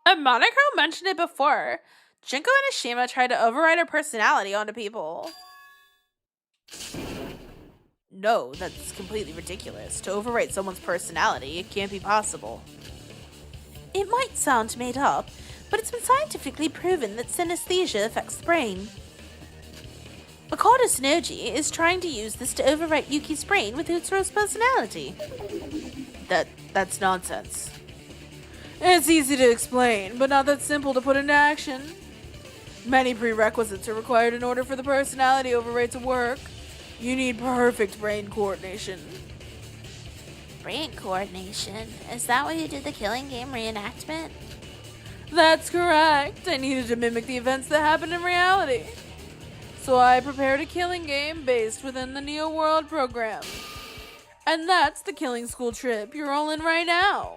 Monaco mentioned it before. Jinko and Ashima tried to override her personality onto people. No, that's completely ridiculous. To overwrite someone's personality, it can't be possible. It might sound made up, but it's been scientifically proven that synesthesia affects the brain. Makoto Sonoji is trying to use this to overwrite Yuki's brain with Utsuro's personality. That's nonsense. It's easy to explain, but not that simple to put into action. Many prerequisites are required in order for the personality override to work. You need perfect brain coordination. Brain coordination? Is that why you did the Killing Game reenactment? That's correct. I needed to mimic the events that happened in reality. So I prepared a killing game based within the Neo World Program. And that's the Killing School trip you're all in right now.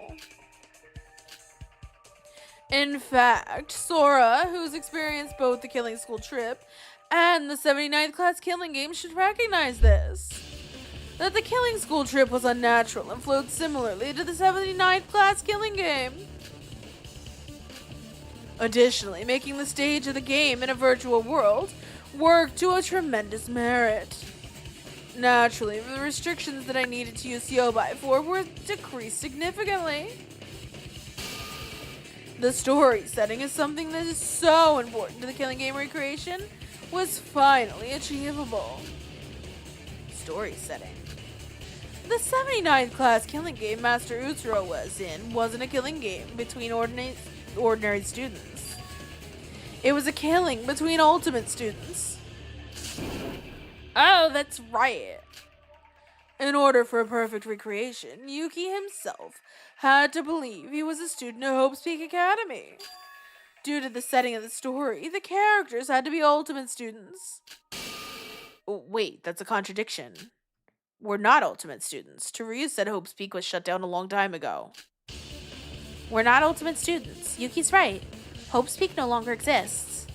In fact, Sora, who's experienced both the Killing School trip and the 79th class killing game, should recognize this. That the Killing School trip was unnatural and flowed similarly to the 79th class killing game. Additionally, making the stage of the game in a virtual world worked to a tremendous merit. Naturally, the restrictions that I needed to use Yobai for were decreased significantly. The story setting is something that is so important to the killing game recreation was finally achievable. Story setting. The 79th class killing game Master Utsuro was in wasn't a killing game between ordinary students. It was a killing between ultimate students. Oh, that's right. In order for a perfect recreation, Yuki himself had to believe he was a student of Hope Speak Academy. Due to the setting of the story, the characters had to be ultimate students. Oh, wait, that's a contradiction. We're not ultimate students. Teruya said Hope Speak was shut down a long time ago. We're not ultimate students. Yuki's right. Hope Speak no longer exists.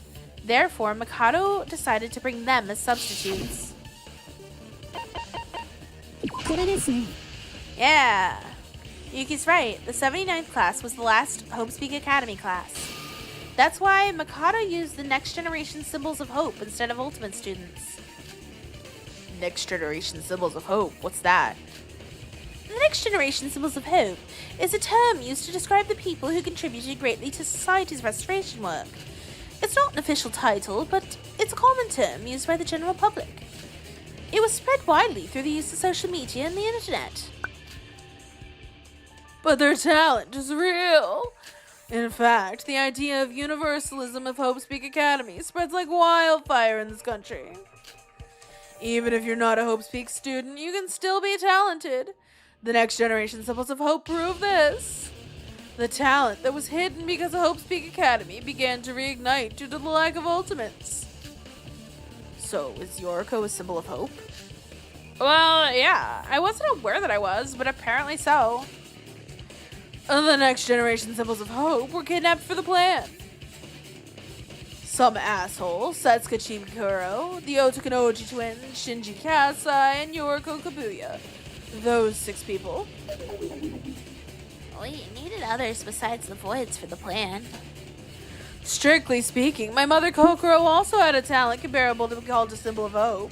Therefore, Mikado decided to bring them as substitutes. Yeah. Yuki's right. The 79th class was the last Hope Speak Academy class. That's why Mikado used the next generation symbols of hope instead of ultimate students. Next generation symbols of hope? What's that? The next generation symbols of hope is a term used to describe the people who contributed greatly to society's restoration work. It's not an official title, but it's a common term used by the general public. It was spread widely through the use of social media and the internet. But their talent is real. In fact, the idea of universalism of Hope Speak Academy spreads like wildfire in this country. Even if you're not a Hope Speak student, you can still be talented. The next generation symbols of hope prove this. The talent that was hidden because of Hope Speak Academy began to reignite due to the lack of ultimates. So, is Yoriko a symbol of hope? Well, yeah. I wasn't aware that I was, but apparently so. The next generation symbols of hope were kidnapped for the plan. Some asshole, Setsuka Chibikuro, the Otokanoji twins, Shinji Kasai, and Yoriko Kabuya. Those 6 people. We needed others besides the voids for the plan. Strictly speaking, my mother Kokoro also had a talent comparable to be called a symbol of hope.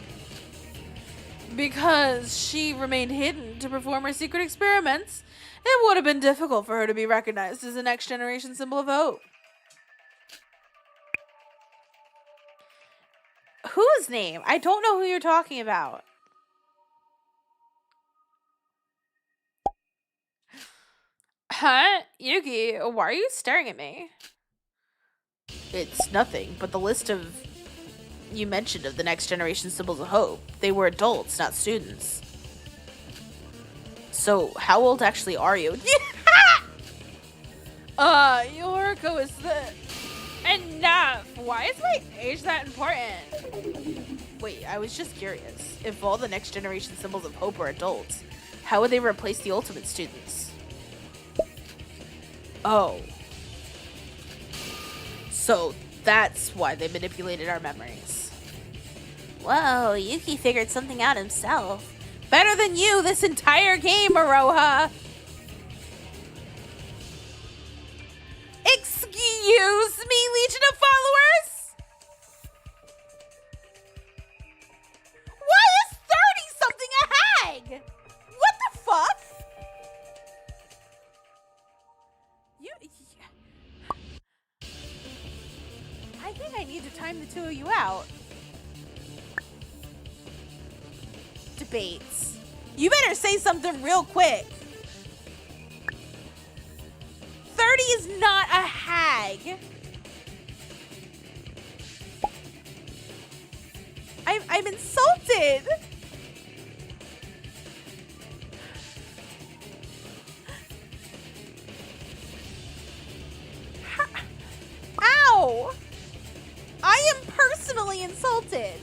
Because she remained hidden to perform her secret experiments, it would have been difficult for her to be recognized as a next generation symbol of hope. Whose name? I don't know who you're talking about. Huh? Yuki, why are you staring at me? It's nothing, but the list of you mentioned of the next generation symbols of hope, they were adults, not students. So, how old actually are you? Yoriko is the... Enough! Why is my age that important? Wait, I was just curious. If all the next generation symbols of hope were adults, how would they replace the ultimate students? Oh. So, that's why they manipulated our memories. Whoa, Yuki figured something out himself. Better than you this entire game, Aroha! Excuse me, Legion of Followers? Why is 30-something a hag? What the fuck? I think I need to time the 2 of you out. Debates. You better say something real quick. 30 is not a hag. I'm insulted. Ow! I am personally insulted.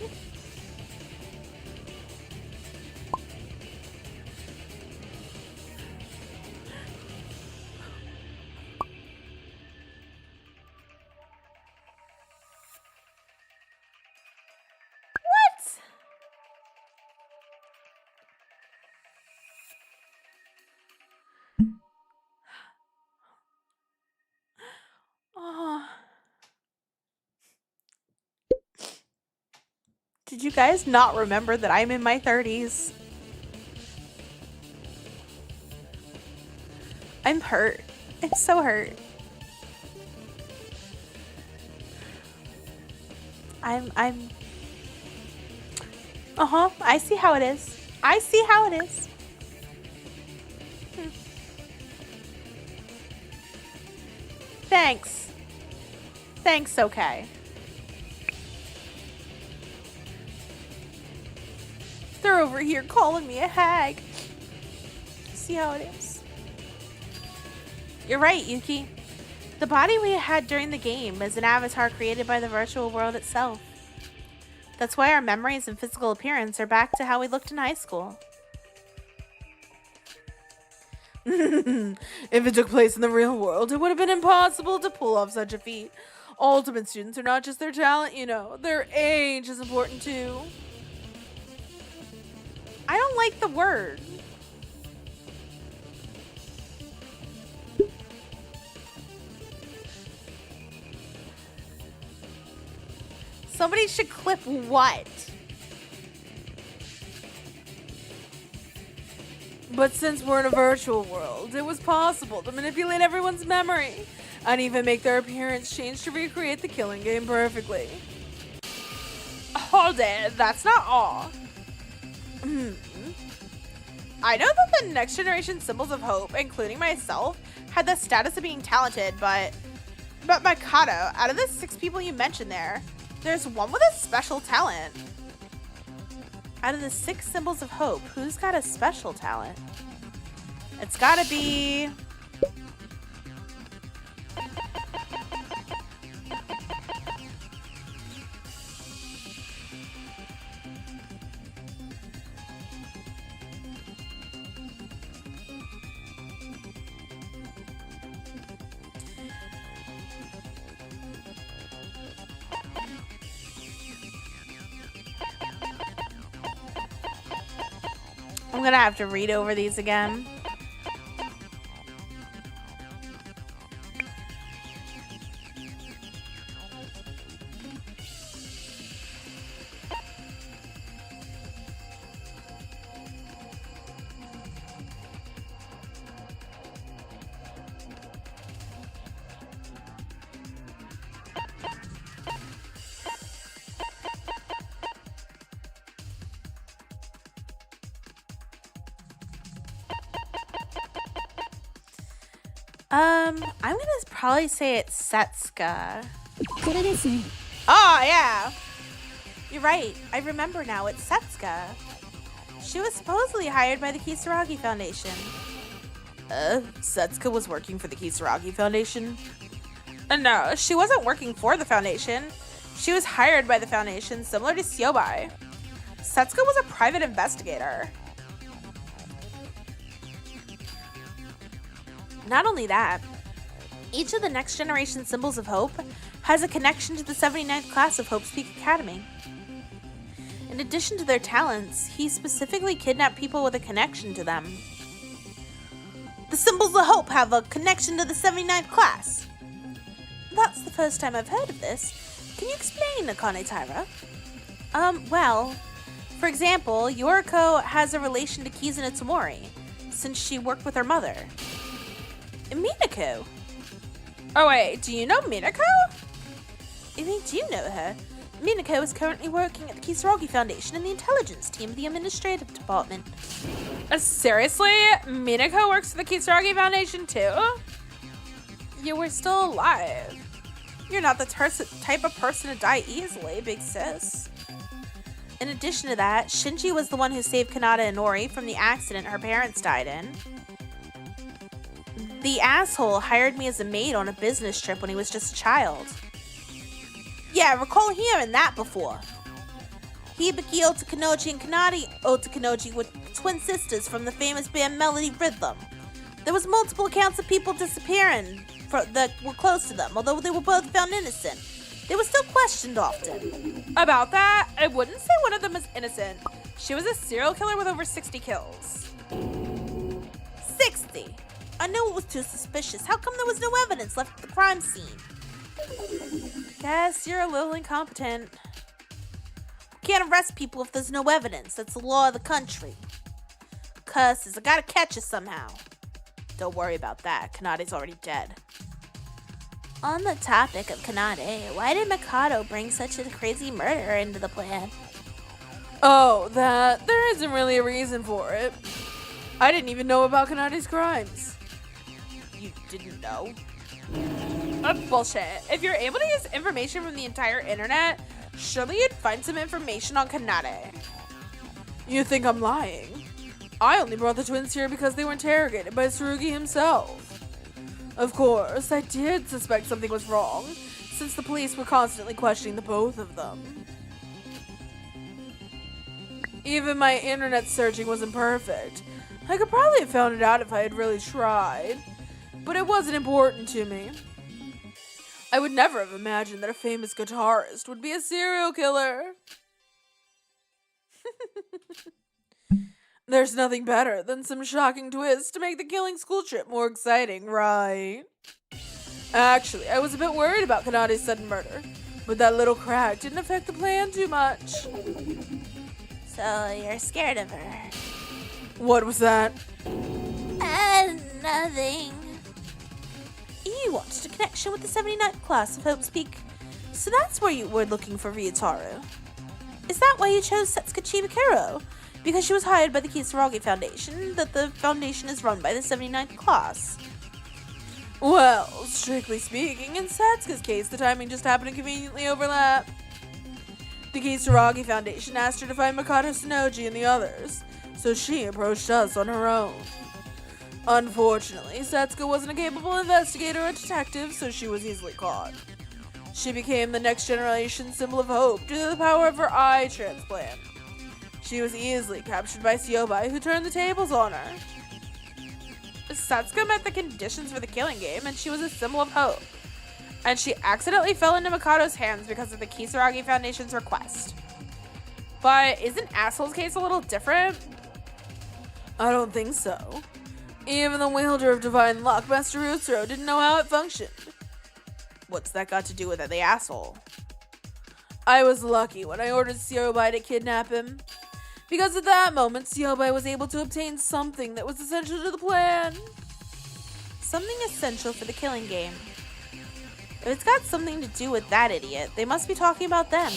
Did you guys not remember that I'm in my 30s? I'm hurt. I'm so hurt. I see how it is. I see how it is. Thanks. Thanks, okay. They're over here calling me a hag. See how it is? You're right, Yuki. The body we had during the game is an avatar created by the virtual world itself. That's why our memories and physical appearance are back to how we looked in high school. If it took place in the real world, it would have been impossible to pull off such a feat. Ultimate students are not just their talent, you know. Their age is important too. I don't like the word. Somebody should clip what? But since we're in a virtual world, it was possible to manipulate everyone's memory and even make their appearance change to recreate the killing game perfectly. Hold it, that's not all. I know that the next generation symbols of hope, including myself, had the status of being talented, but Mikado, out of the 6 people you mentioned there's one with a special talent. Out of the 6 symbols of hope, who's got a special talent? It's gotta be... I'm gonna have to read over these again. I'm gonna probably say it's Setsuka. Oh, yeah. You're right. I remember now. It's Setsuka. She was supposedly hired by the Kisaragi Foundation. Setsuka was working for the Kisaragi Foundation? No, she wasn't working for the Foundation. She was hired by the Foundation, similar to Syobai. Setsuka was a private investigator. Not only that, each of the Next Generation Symbols of Hope has a connection to the 79th class of Hope's Peak Academy. In addition to their talents, he specifically kidnapped people with a connection to them. The Symbols of Hope have a connection to the 79th class. That's the first time I've heard of this. Can you explain, Akane Taira? Well, for example, Yoriko has a relation to Kizuna Tomori, since she worked with her mother. Minako? Oh wait, do you know Minako? I do know her. Minako is currently working at the Kisaragi Foundation in the intelligence team of the administrative department. Seriously? Minako works for the Kisaragi Foundation too? You were still alive. You're not the type of person to die easily, big sis. In addition to that, Shinji was the one who saved Kanata and Ori from the accident her parents died in. The asshole hired me as a maid on a business trip when he was just a child. Yeah, I recall hearing that before. Hibiki Otakanoji and Kanari Otakanoji were twin sisters from the famous band Melody Rhythm. There was multiple accounts of people disappearing that were close to them, although they were both found innocent. They were still questioned often. About that, I wouldn't say one of them is innocent. She was a serial killer with over 60 kills. 60? I knew it was too suspicious. How come there was no evidence left at the crime scene? Guess you're a little incompetent. Can't arrest people if there's no evidence. That's the law of the country. Curses, I gotta catch you somehow. Don't worry about that. Kanade's already dead. On the topic of Kanade, why did Mikado bring such a crazy murder into the plan? Oh, that. There isn't really a reason for it. I didn't even know about Kanade's crimes. You didn't know? Bullshit. If you're able to use information from the entire internet, surely you'd find some information on Kanade. You think I'm lying? I only brought the twins here because they were interrogated by Tsurugi himself. Of course, I did suspect something was wrong, since the police were constantly questioning the both of them. Even my internet searching wasn't perfect. I could probably have found it out if I had really tried, but it wasn't important to me. I would never have imagined that a famous guitarist would be a serial killer. There's nothing better than some shocking twist to make the killing school trip more exciting, right? Actually, I was a bit worried about Kanade's sudden murder, but that little crack didn't affect the plan too much. So you're scared of her? What was that? Nothing. You wanted a connection with the 79th class of Hope's Peak, so that's where you were looking for Ryutaru. Is that why you chose Setsuka Chibukuro? Because she was hired by the Kisaragi Foundation, that the foundation is run by the 79th class. Well, strictly speaking, in Setsuka's case, the timing just happened to conveniently overlap. The Kisaragi Foundation asked her to find Makoto Sonoji and the others, so she approached us on her own. Unfortunately, Setsuka wasn't a capable investigator or detective, so she was easily caught. She became the next generation symbol of hope due to the power of her eye transplant. She was easily captured by Syobai, who turned the tables on her. Setsuka met the conditions for the killing game, and she was a symbol of hope. And she accidentally fell into Makoto's hands because of the Kisaragi Foundation's request. But isn't Asshole's case a little different? I don't think so. Even the wielder of divine luck, Master Utsuro, didn't know how it functioned. What's that got to do with it, the asshole? I was lucky when I ordered Siobai to kidnap him. Because at that moment, Siobai was able to obtain something that was essential to the plan. Something essential for the killing game. If it's got something to do with that idiot, they must be talking about them.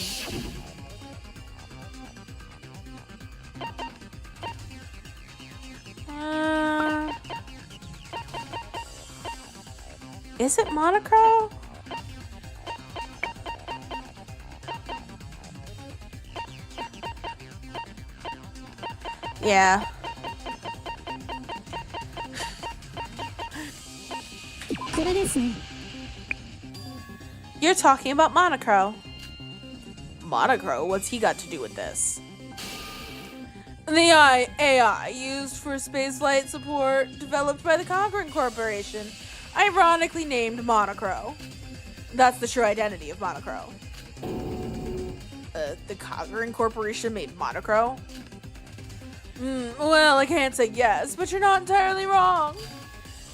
Is it Monocro? Yeah. You're talking about Monocro. Monocro? What's he got to do with this? The AI used for spaceflight support developed by the Cochrane Corporation, ironically named Monocro. That's the true identity of Monocro. The Cochrane Corporation made Monocro? Well, I can't say yes, but you're not entirely wrong.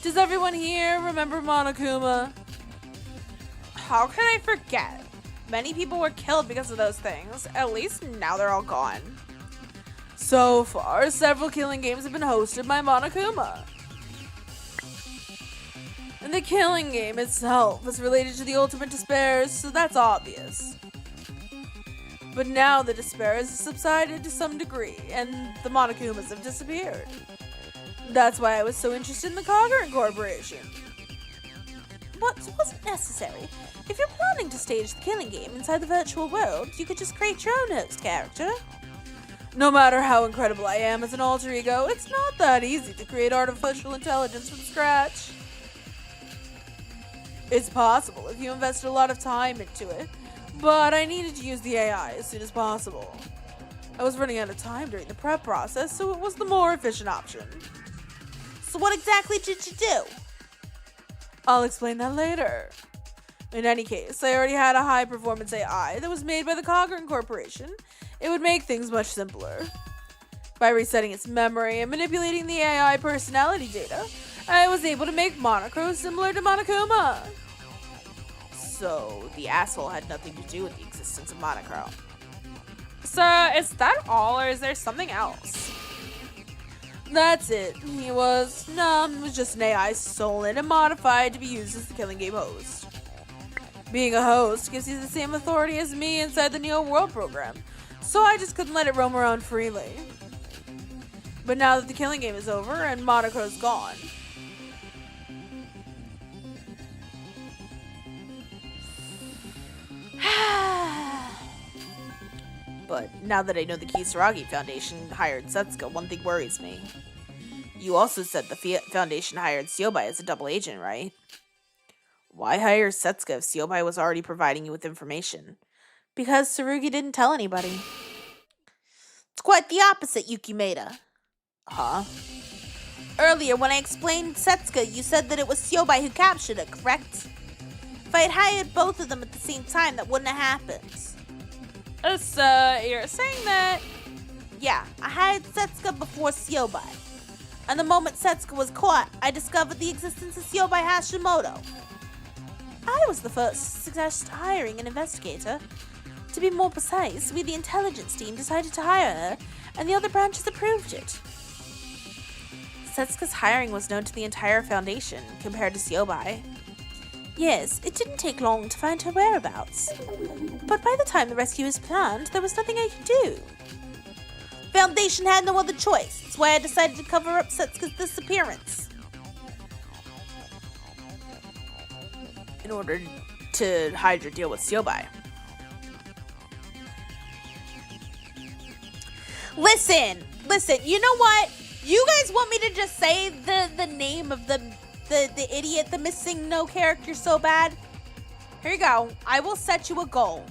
Does everyone here remember Monokuma? How could I forget? Many people were killed because of those things. At least now they're all gone. So far, several killing games have been hosted by Monokuma. And the killing game itself is related to the Ultimate Despairs, so that's obvious. But now the Despairs have subsided to some degree, and the Monokumas have disappeared. That's why I was so interested in the Cochrane Corporation. But it wasn't necessary. If you're planning to stage the killing game inside the virtual world, you could just create your own host character. No matter how incredible I am as an alter ego, it's not that easy to create artificial intelligence from scratch. It's possible if you invest a lot of time into it, but I needed to use the AI as soon as possible. I was running out of time during the prep process, so it was the more efficient option. So what exactly did you do? I'll explain that later. In any case, I already had a high-performance AI that was made by the Cochrane Corporation. It would make things much simpler. By resetting its memory and manipulating the AI personality data, I was able to make Monocro similar to Monokuma. So the asshole had nothing to do with the existence of Monocro. So, is that all, or is there something else? That's it. He was just an AI stolen and modified to be used as the killing game host. Being a host gives you the same authority as me inside the Neo World program, so I just couldn't let it roam around freely. But now that the killing game is over and Monocro's gone, But now that I know the Kisaragi Foundation hired Setsuka, one thing worries me. You also said the Foundation hired Siobai as a double agent, right? Why hire Setsuka if Siobai was already providing you with information? because Tsurugi didn't tell anybody. It's quite the opposite, Yukimeda. Huh? Earlier, when I explained Setsuka, you said that it was Siobai who captured her, correct? If I had hired both of them at the same time, that wouldn't have happened. So, you're saying that... Yeah, I hired Setsuka before Siobai. And the moment Setsuka was caught, I discovered the existence of Siobai Hashimoto. I was the first to suggest hiring an investigator. To be more precise, we, the intelligence team, decided to hire her, and the other branches approved it. Setsuka's hiring was known to the entire Foundation, compared to Siobai. Yes, it didn't take long to find her whereabouts. But by the time the rescue was planned, there was nothing I could do. Foundation had no other choice. That's why I decided to cover up Setsuka's disappearance. In order to hide your deal with Siobai. Listen, you know what? You guys want me to just say the name of the idiot, the missing no character so bad? Here you go. I will set you a goal.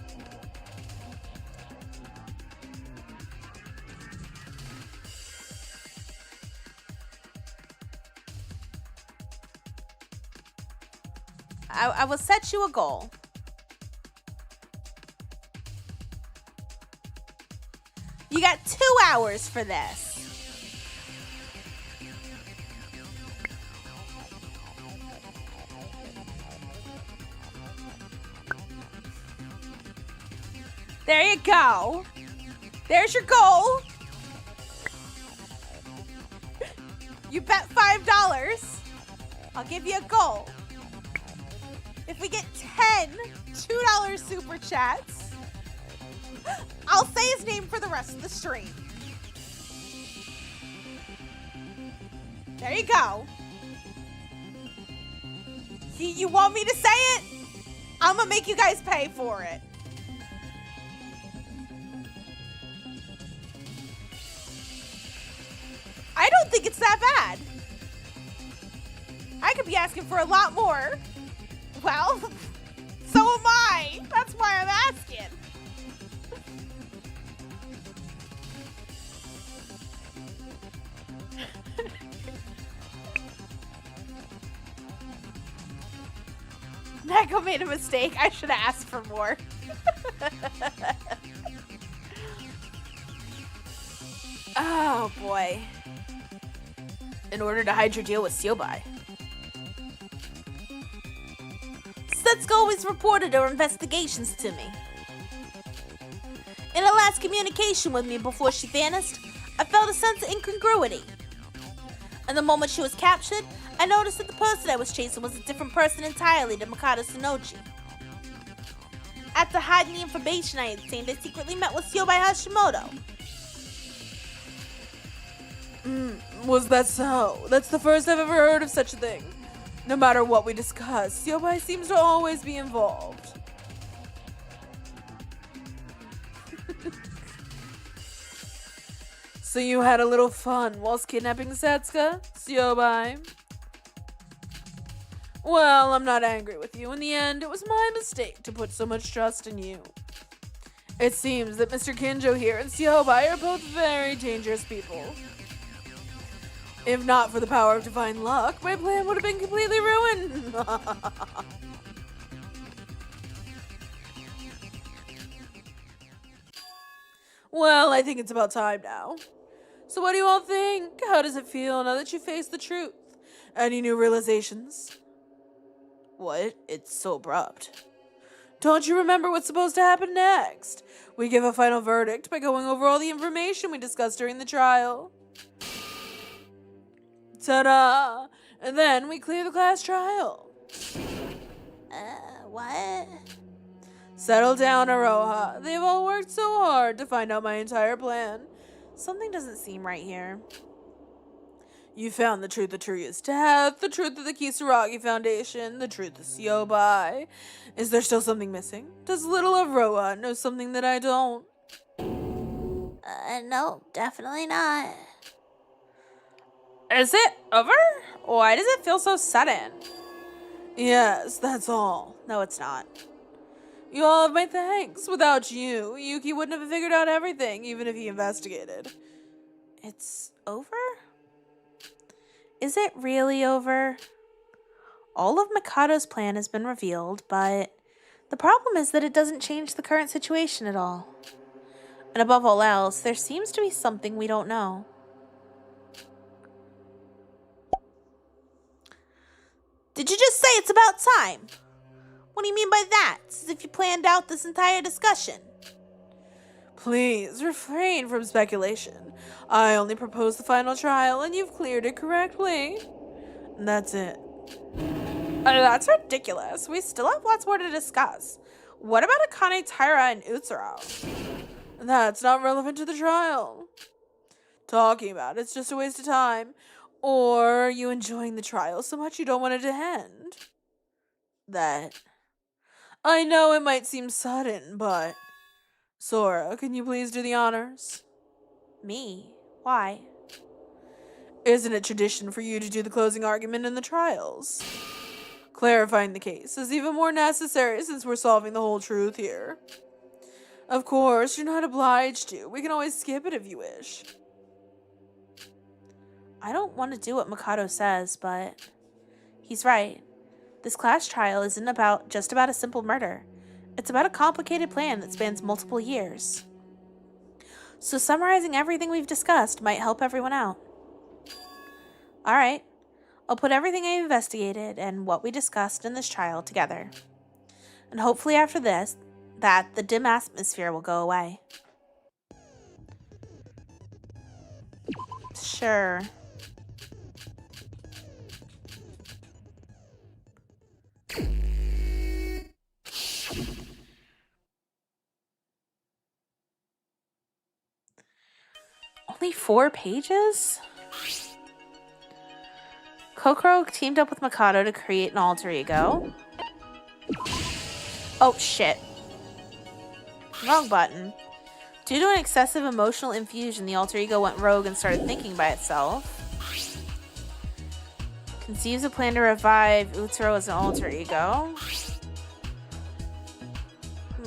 I will set you a goal. You got 2 hours for this. There you go. There's your goal. You bet $5. I'll give you a goal. If we get 10 $2 super chats, I'll say his name for the rest of the stream. There you go. You want me to say it? I'm gonna make you guys pay for it. I don't think it's that bad. I could be asking for a lot more. Well, so am I. That's why I'm asking. Neko made a mistake. I should have asked for more. Oh boy. In order to hide your deal with Seobai. Setsuko always reported her investigations to me. In her last communication with me before she vanished, I felt a sense of incongruity. And the moment she was captured, I noticed that the person I was chasing was a different person entirely to Mikado Tsunoji. After hiding the information I had seen, I secretly met with Seobai Hashimoto. Was that so? That's the first I've ever heard of such a thing. No matter what we discuss, Seobai seems to always be involved. So you had a little fun whilst kidnapping Setsuka, Seobai? Well, I'm not angry with you. In the end, it was my mistake to put so much trust in you. It seems that Mr. Kinjo here and Seobai are both very dangerous people. If not for the power of divine luck, my plan would have been completely ruined. Well, I think it's about time now. So what do you all think? How does it feel now that you face the truth? Any new realizations? What? It's so abrupt. Don't you remember what's supposed to happen next? We give a final verdict by going over all the information we discussed during the trial. Ta-da! And then we clear the class trial. What? Settle down, Aroha. They've all worked so hard to find out my entire plan. Something doesn't seem right here. You found the truth of Teruya's death, the truth of the Kisaragi Foundation, the truth of Seobai. Is there still something missing? Does little Aroha know something that I don't? No, definitely not. Is it over? Why does it feel so sudden? Yes, that's all. No, it's not. You all have my thanks. Without you, Yuki wouldn't have figured out everything, even if he investigated. It's over? Is it really over? All of Mikado's plan has been revealed, but the problem is that it doesn't change the current situation at all. And above all else, there seems to be something we don't know. Did you just say it's about time? What do you mean by that? It's as if you planned out this entire discussion. Please, refrain from speculation. I only proposed the final trial, and you've cleared it correctly. And that's it. That's ridiculous. We still have lots more to discuss. What about Akane, Taira, and Utsuro? That's not relevant to the trial. Talking about it's just a waste of time. Or are you enjoying the trial so much you don't want it to end? That. I know it might seem sudden, but... Sora, can you please do the honors? Me? Why? Isn't it tradition for you to do the closing argument in the trials? Clarifying the case is even more necessary since we're solving the whole truth here. Of course, you're not obliged to. We can always skip it if you wish. I don't want to do what Mikado says, but he's right. This class trial isn't just about a simple murder. It's about a complicated plan that spans multiple years. So summarizing everything we've discussed might help everyone out. Alright, I'll put everything I investigated and what we discussed in this trial together. And hopefully after this, that the dim atmosphere will go away. Sure. Only 4 pages? Kokoro teamed up with Mikado to create an alter ego. Oh, shit. Wrong button. Due to an excessive emotional infusion, the alter ego went rogue and started thinking by itself. Conceives a plan to revive Utsuro as an alter ego.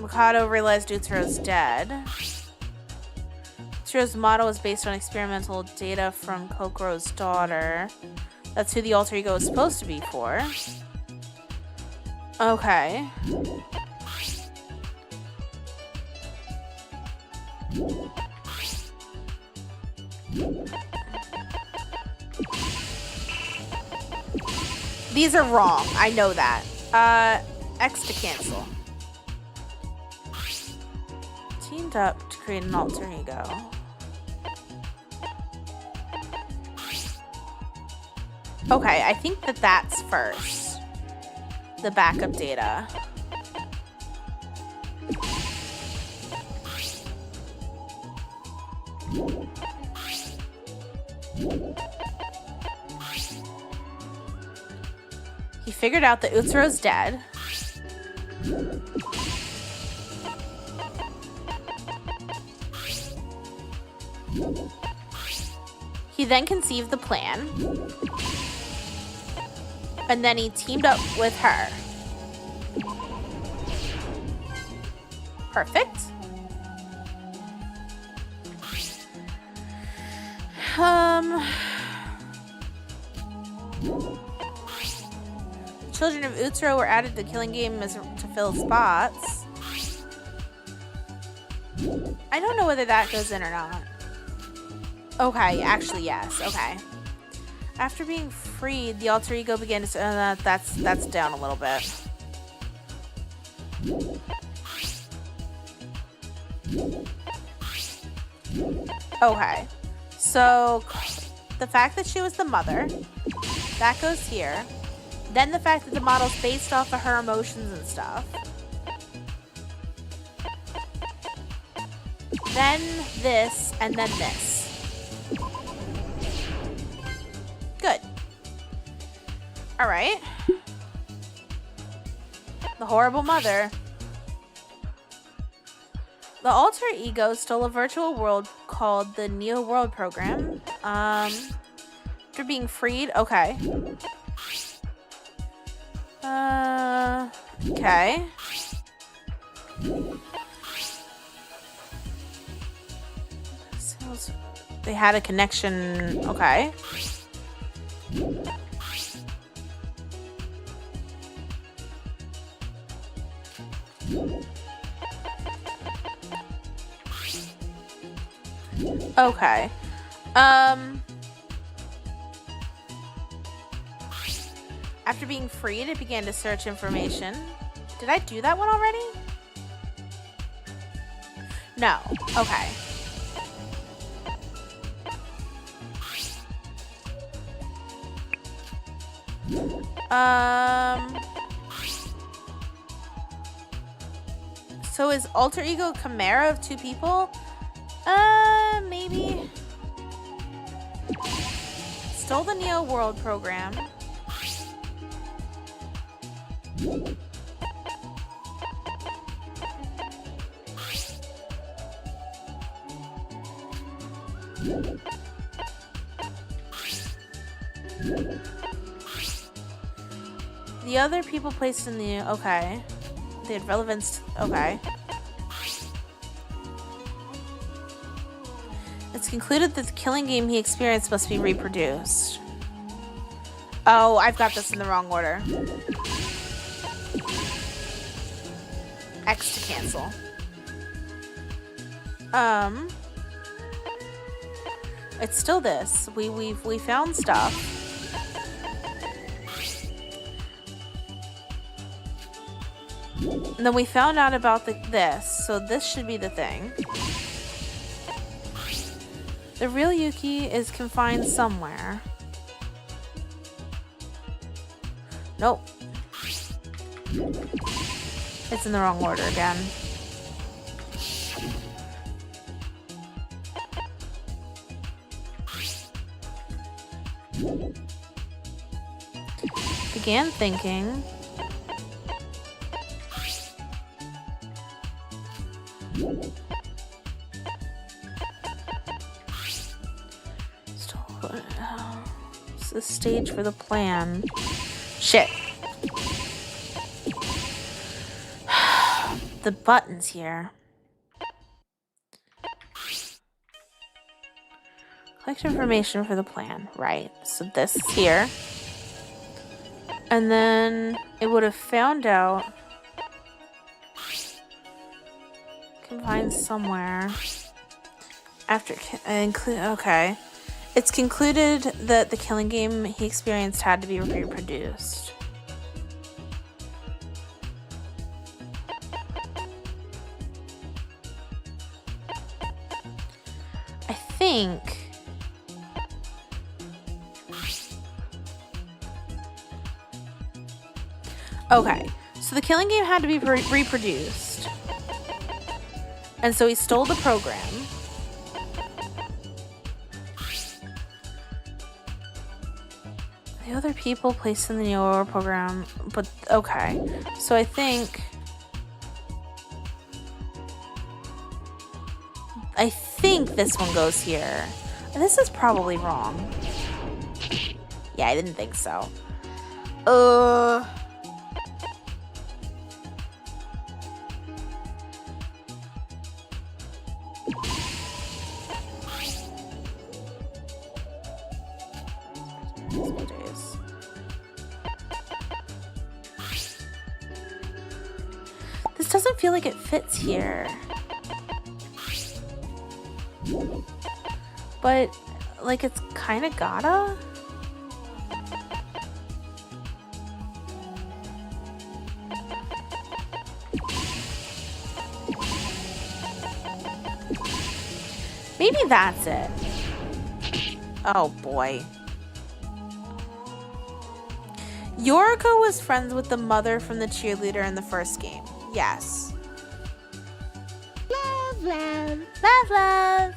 Mikado realized Utsuro's dead. Utsuro's model is based on experimental data from Kokoro's daughter. That's who the alter ego is supposed to be for. Okay. These are wrong. I know that. X to cancel. Teamed up to create an alter ego. Okay, I think that that's first. The backup data. He figured out that Utsuro's dead. He then conceived the plan. And then he teamed up with her. Perfect. Children of Utsuro were added to the killing game to fill spots. I don't know whether that goes in or not. Okay, actually yes. Okay. After being freed, the alter ego began to. That's down a little bit. Okay. So, the fact that she was the mother, that goes here. Then the fact that the model's based off of her emotions and stuff. Then this, and then this. Good. Alright. The horrible mother. The alter ego stole a virtual world called the Neo World Program. After being freed, okay. Okay. They had a connection, okay. Okay. After being freed, it began to search information. Did I do that one already? No. Okay. So is alter ego chimera of 2 people? Maybe. Stole the Neo World Program. The other people placed in the... Okay. They had relevance... Okay. It's concluded that the killing game he experienced must be reproduced. Oh, I've got this in the wrong order. X to cancel. It's still this. We found stuff. And then we found out about this, so this should be the thing. The real Yuki is confined somewhere. Nope. It's in the wrong order again. Began thinking. It's the stage for the plan. Shit. The buttons here. Collect information for the plan. Right. So this is here. And then it would have found out. Confined somewhere. After okay. It's concluded that the killing game he experienced had to be reproduced. I think. Okay, so the killing game had to be reproduced. And so he stole the program. The other people placed in the Neo program, but okay. So I think this one goes here. This is probably wrong. Yeah, I didn't think so. This doesn't feel like it fits here. But, like, it's kind of gotta. Maybe that's it. Oh, boy. Yoriko was friends with the mother from the cheerleader in the first game. Yes. Love, love. Love, love.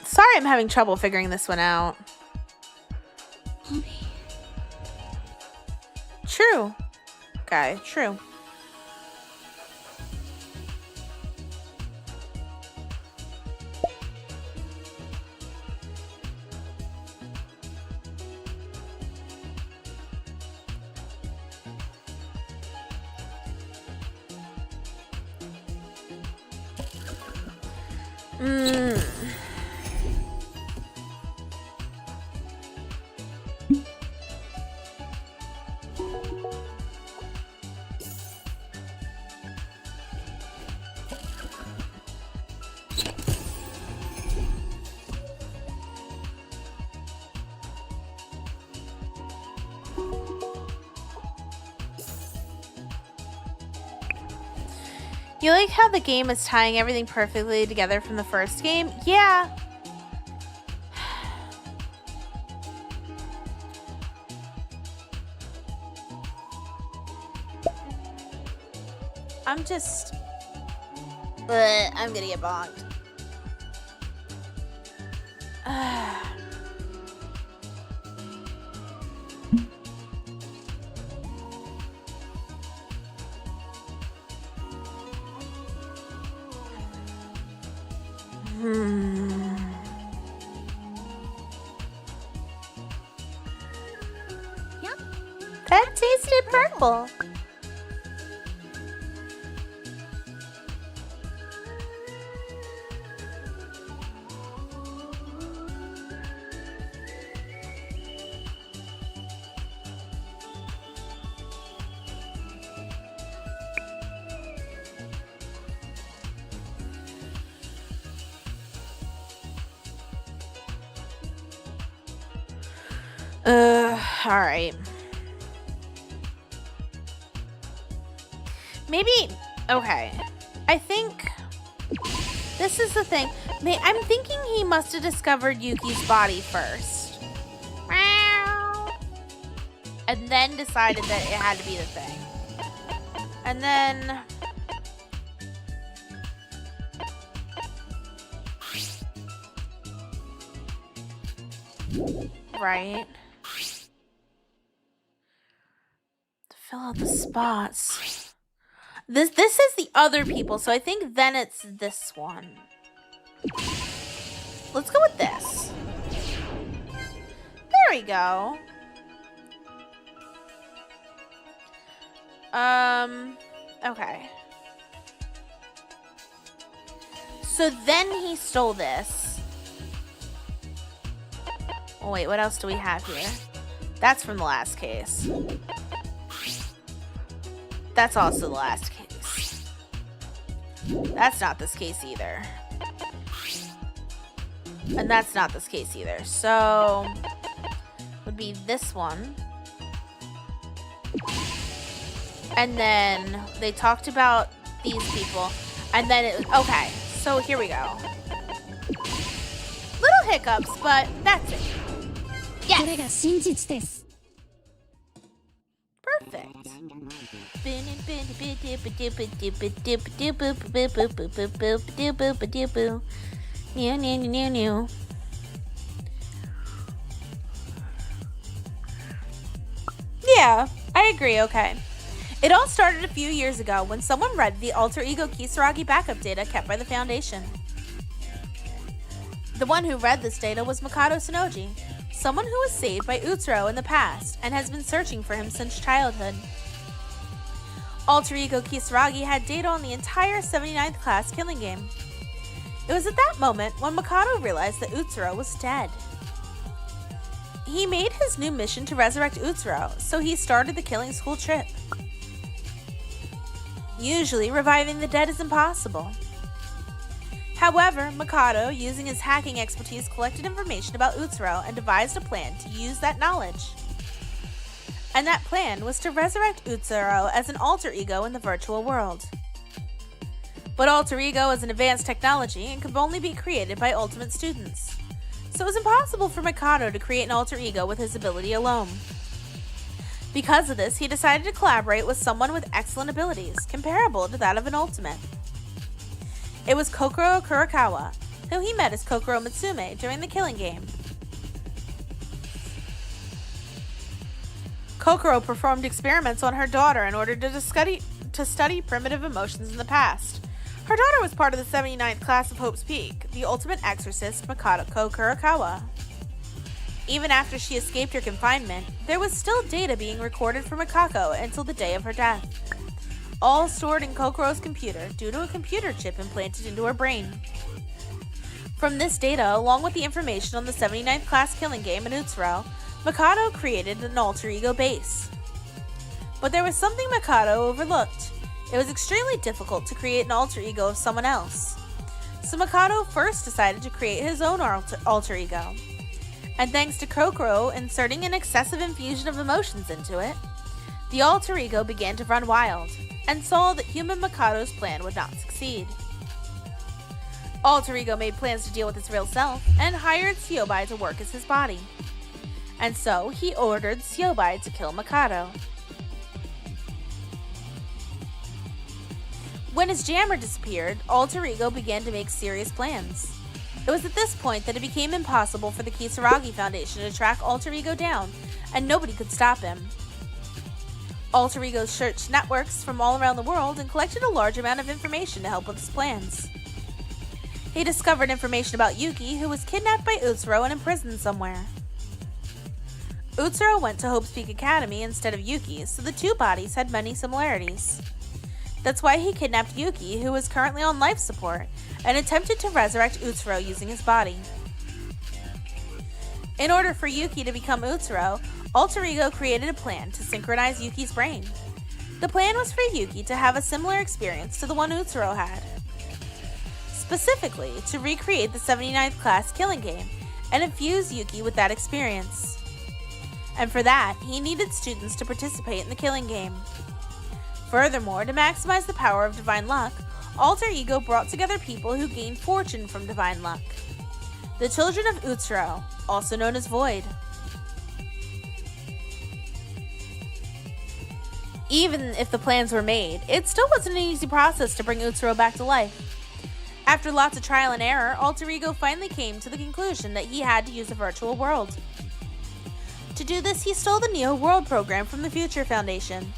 Sorry, I'm having trouble figuring this one out. True. Okay, true. You like how the game is tying everything perfectly together from the first game? Yeah. I'm just... I'm gonna get bonked. That tasted purple. All right. Maybe, okay. I think this is the thing. I'm thinking he must have discovered Yuki's body first. And then decided that it had to be the thing. And then... Right. To fill out the spots. This is the other people, so I think then it's this one. Let's go with this. There we go. Okay. So then he stole this. Oh, wait, what else do we have here? That's from the last case. That's also the last case. That's not this case either. And that's not this case either. So, would be this one. And then they talked about these people. And then it, okay, so here we go. Little hiccups, but that's it. Yes. Perfect. Yeah, I agree, okay. It all started a few years ago when someone read the alter ego Kisaragi backup data kept by the Foundation. The one who read this data was Makoto Sonoji, someone who was saved by Utsuro in the past and has been searching for him since childhood. Alter ego Kisaragi had data on the entire 79th class killing game. It was at that moment when Makoto realized that Utsuro was dead. He made his new mission to resurrect Utsuro, so he started the killing school trip. Usually, reviving the dead is impossible. However, Makoto, using his hacking expertise, collected information about Utsuro and devised a plan to use that knowledge. And that plan was to resurrect Utsuro as an alter ego in the virtual world. But alter ego is an advanced technology and could only be created by ultimate students. So it was impossible for Makoto to create an alter ego with his ability alone. Because of this, he decided to collaborate with someone with excellent abilities, comparable to that of an ultimate. It was Kokoro Kurokawa, who he met as Kokoro Mitsume during the killing game. Kokoro performed experiments on her daughter in order to study primitive emotions in the past. Her daughter was part of the 79th class of Hope's Peak, the ultimate exorcist Makoto Kurokawa. Even after she escaped her confinement, there was still data being recorded for Makako until the day of her death. All stored in Kokoro's computer due to a computer chip implanted into her brain. From this data, along with the information on the 79th class killing game in Utsuro, Makoto created an alter ego base. But there was something Makoto overlooked. It was extremely difficult to create an alter ego of someone else. So Makoto first decided to create his own alter ego. And thanks to Kokoro inserting an excessive infusion of emotions into it, the alter ego began to run wild, and saw that human Makoto's plan would not succeed. Alter ego made plans to deal with his real self, and hired Siobai to work as his body. And so, he ordered Siobai to kill Makoto. When his jammer disappeared, alter ego began to make serious plans. It was at this point that it became impossible for the Kisaragi Foundation to track alter ego down, and nobody could stop him. Alter ego searched networks from all around the world and collected a large amount of information to help with his plans. He discovered information about Yuki, who was kidnapped by Utsuro and imprisoned somewhere. Utsuro went to Hope's Peak Academy instead of Yuki, so the two bodies had many similarities. That's why he kidnapped Yuki, who was currently on life support, and attempted to resurrect Utsuro using his body. In order for Yuki to become Utsuro, Alter Ego created a plan to synchronize Yuki's brain. The plan was for Yuki to have a similar experience to the one Utsuro had. Specifically, to recreate the 79th class killing game and infuse Yuki with that experience. And for that, he needed students to participate in the killing game. Furthermore, to maximize the power of Divine Luck, Alter Ego brought together people who gained fortune from Divine Luck. The children of Utsuro, also known as Void. Even if the plans were made, it still wasn't an easy process to bring Utsuro back to life. After lots of trial and error, Alter Ego finally came to the conclusion that he had to use a virtual world. To do this, he stole the Neo World program from the Future Foundation.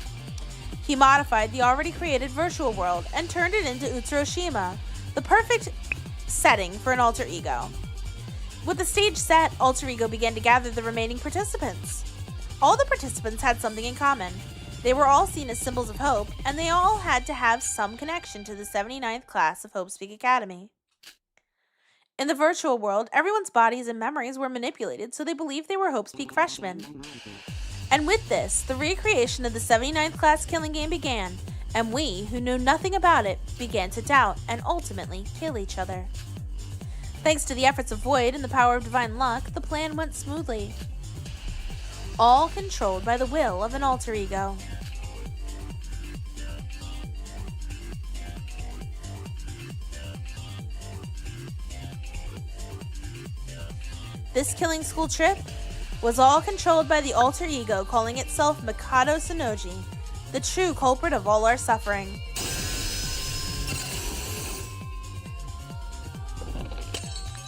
He modified the already created virtual world and turned it into Utsuroshima, the perfect setting for an Alter Ego. With the stage set, Alter Ego began to gather the remaining participants. All the participants had something in common. They were all seen as symbols of hope, and they all had to have some connection to the 79th class of Hope's Peak Academy. In the virtual world, everyone's bodies and memories were manipulated so they believed they were Hope's Peak freshmen. And with this, the recreation of the 79th class killing game began, and we, who knew nothing about it, began to doubt and ultimately kill each other. Thanks to the efforts of Void and the power of Divine Luck, the plan went smoothly. All controlled by the will of an Alter Ego. This killing school trip was all controlled by the Alter Ego calling itself Mikado Sonoji, the true culprit of all our suffering.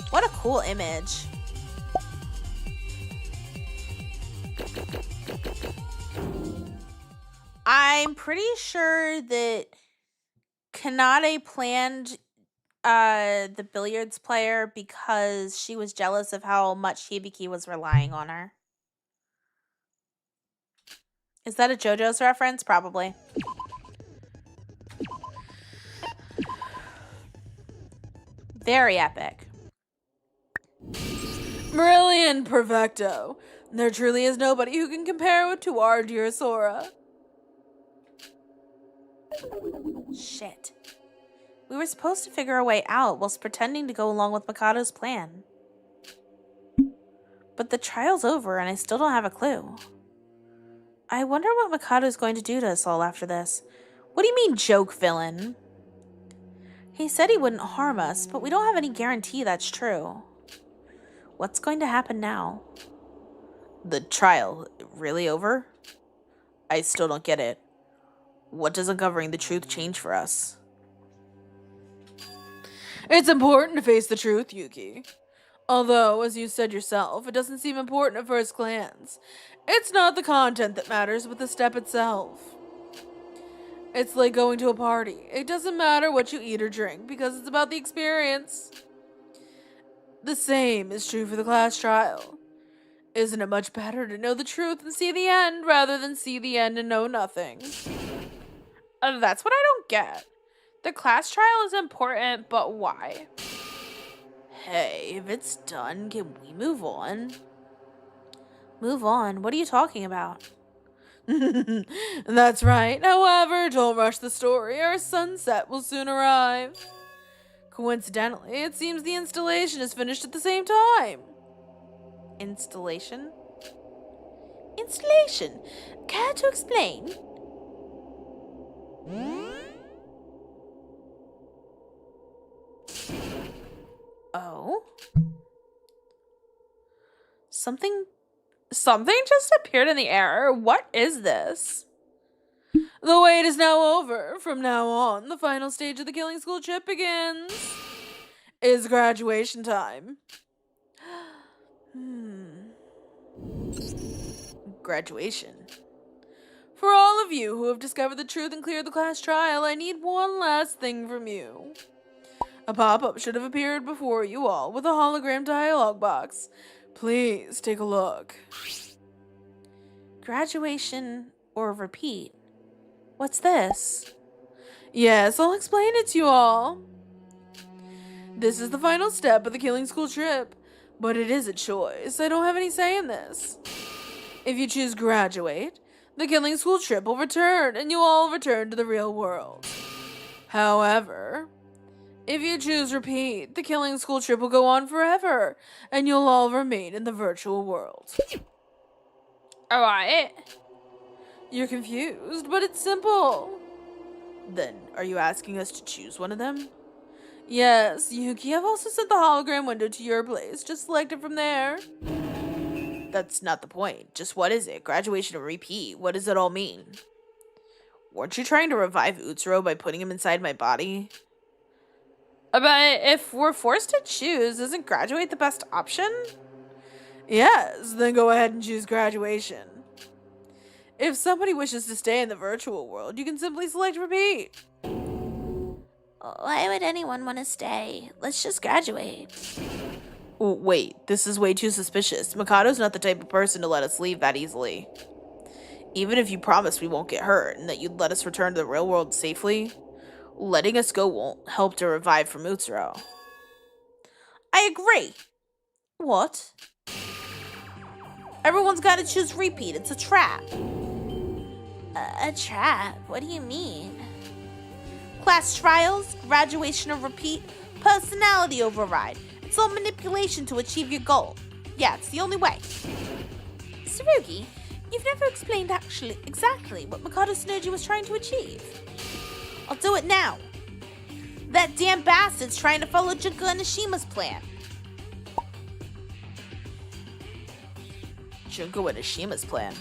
What a cool image. I'm pretty sure that Kanade planned the billiards player because she was jealous of how much Hibiki was relying on her. Is that a JoJo's reference? Probably. Very epic. Brilliant, perfecto. There truly is nobody who can compare to our dear Sora. Shit. We were supposed to figure a way out whilst pretending to go along with Mikado's plan. But the trial's over and I still don't have a clue. I wonder what Mikado's going to do to us all after this. What do you mean, joke villain? He said he wouldn't harm us, but we don't have any guarantee that's true. What's going to happen now? The trial really over? I still don't get it. What does uncovering the truth change for us? It's important to face the truth, Yuki. Although, as you said yourself, it doesn't seem important at first glance. It's not the content that matters, but the step itself. It's like going to a party. It doesn't matter what you eat or drink, because it's about the experience. The same is true for the class trial. Isn't it much better to know the truth and see the end, rather than see the end and know nothing? That's what I don't get. The class trial is important, but why? Hey, if it's done, can we move on? Move on? What are you talking about? That's right. However, don't rush the story. Our sunset will soon arrive. Coincidentally, it seems the installation is finished at the same time. Installation? Installation? Care to explain? Oh? Something just appeared in the air. What is this? The wait is now over. From now on, the final stage of the killing school trip begins. It's graduation time. Graduation. For all of you who have discovered the truth and cleared the class trial, I need one last thing from you. A pop-up should have appeared before you all with a hologram dialogue box. Please take a look. Graduation or repeat? What's this? Yes, I'll explain it to you all. This is the final step of the killing school trip, but it is a choice. I don't have any say in this. If you choose graduate, the killing school trip will return and you all return to the real world. However, if you choose repeat, the killing school trip will go on forever and you'll all remain in the virtual world. Alright. You're confused, but it's simple. Then, are you asking us to choose one of them? Yes, Yuki, I've also set the hologram window to your place. Just select it from there. That's not the point. Just what is it? Graduation or repeat? What does it all mean? Weren't you trying to revive Utsuro by putting him inside my body? But if we're forced to choose, isn't graduate the best option? Yes, then go ahead and choose graduation. If somebody wishes to stay in the virtual world, you can simply select repeat. Why would anyone want to stay? Let's just graduate. Oh, wait, this is way too suspicious. Mikado's not the type of person to let us leave that easily. Even if you promise we won't get hurt and that you'd let us return to the real world safely, letting us go won't help to revive from Utsuro. I agree. What? Everyone's got to choose repeat. It's a trap. A trap? What do you mean? Class trials, graduation or repeat, personality override. It's all manipulation to achieve your goal. Yeah, it's the only way. Tsurugi, you've never explained exactly what Mikado Synergy was trying to achieve. I'll do it now. That damn bastard's trying to follow Junko Anishima's plan. Junko Anishima's plan.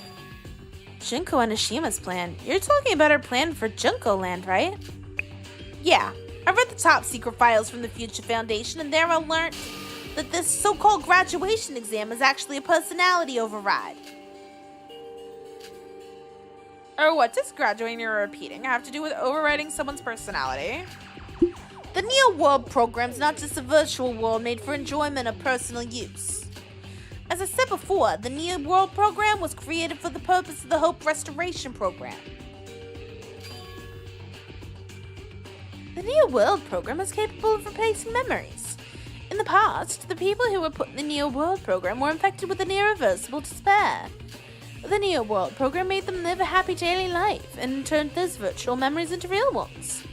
Junko Anishima's plan? You're talking about her plan for Junko Land, right? Yeah, I read the top secret files from the Future Foundation, and there I learned that this so-called graduation exam is actually a personality override. Or what does graduating or repeating have to do with overriding someone's personality? The Neo World program's not just a virtual world made for enjoyment or personal use. As I said before, the Neo World program was created for the purpose of the Hope Restoration program. The Neo World program is capable of replacing memories. In the past, the people who were put in the Neo World program were infected with an irreversible despair. The Neo World program made them live a happy daily life and turned those virtual memories into real ones.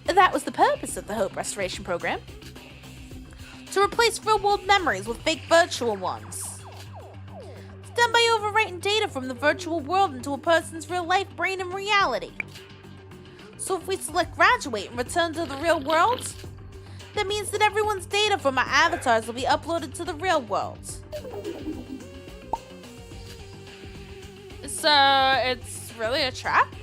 That was the purpose of the Hope Restoration program. To replace real-world memories with fake virtual ones. It's done by overwriting data from the virtual world into a person's real-life brain in reality. So if we select graduate and return to the real world, that means that everyone's data from our avatars will be uploaded to the real world. So it's really a trap?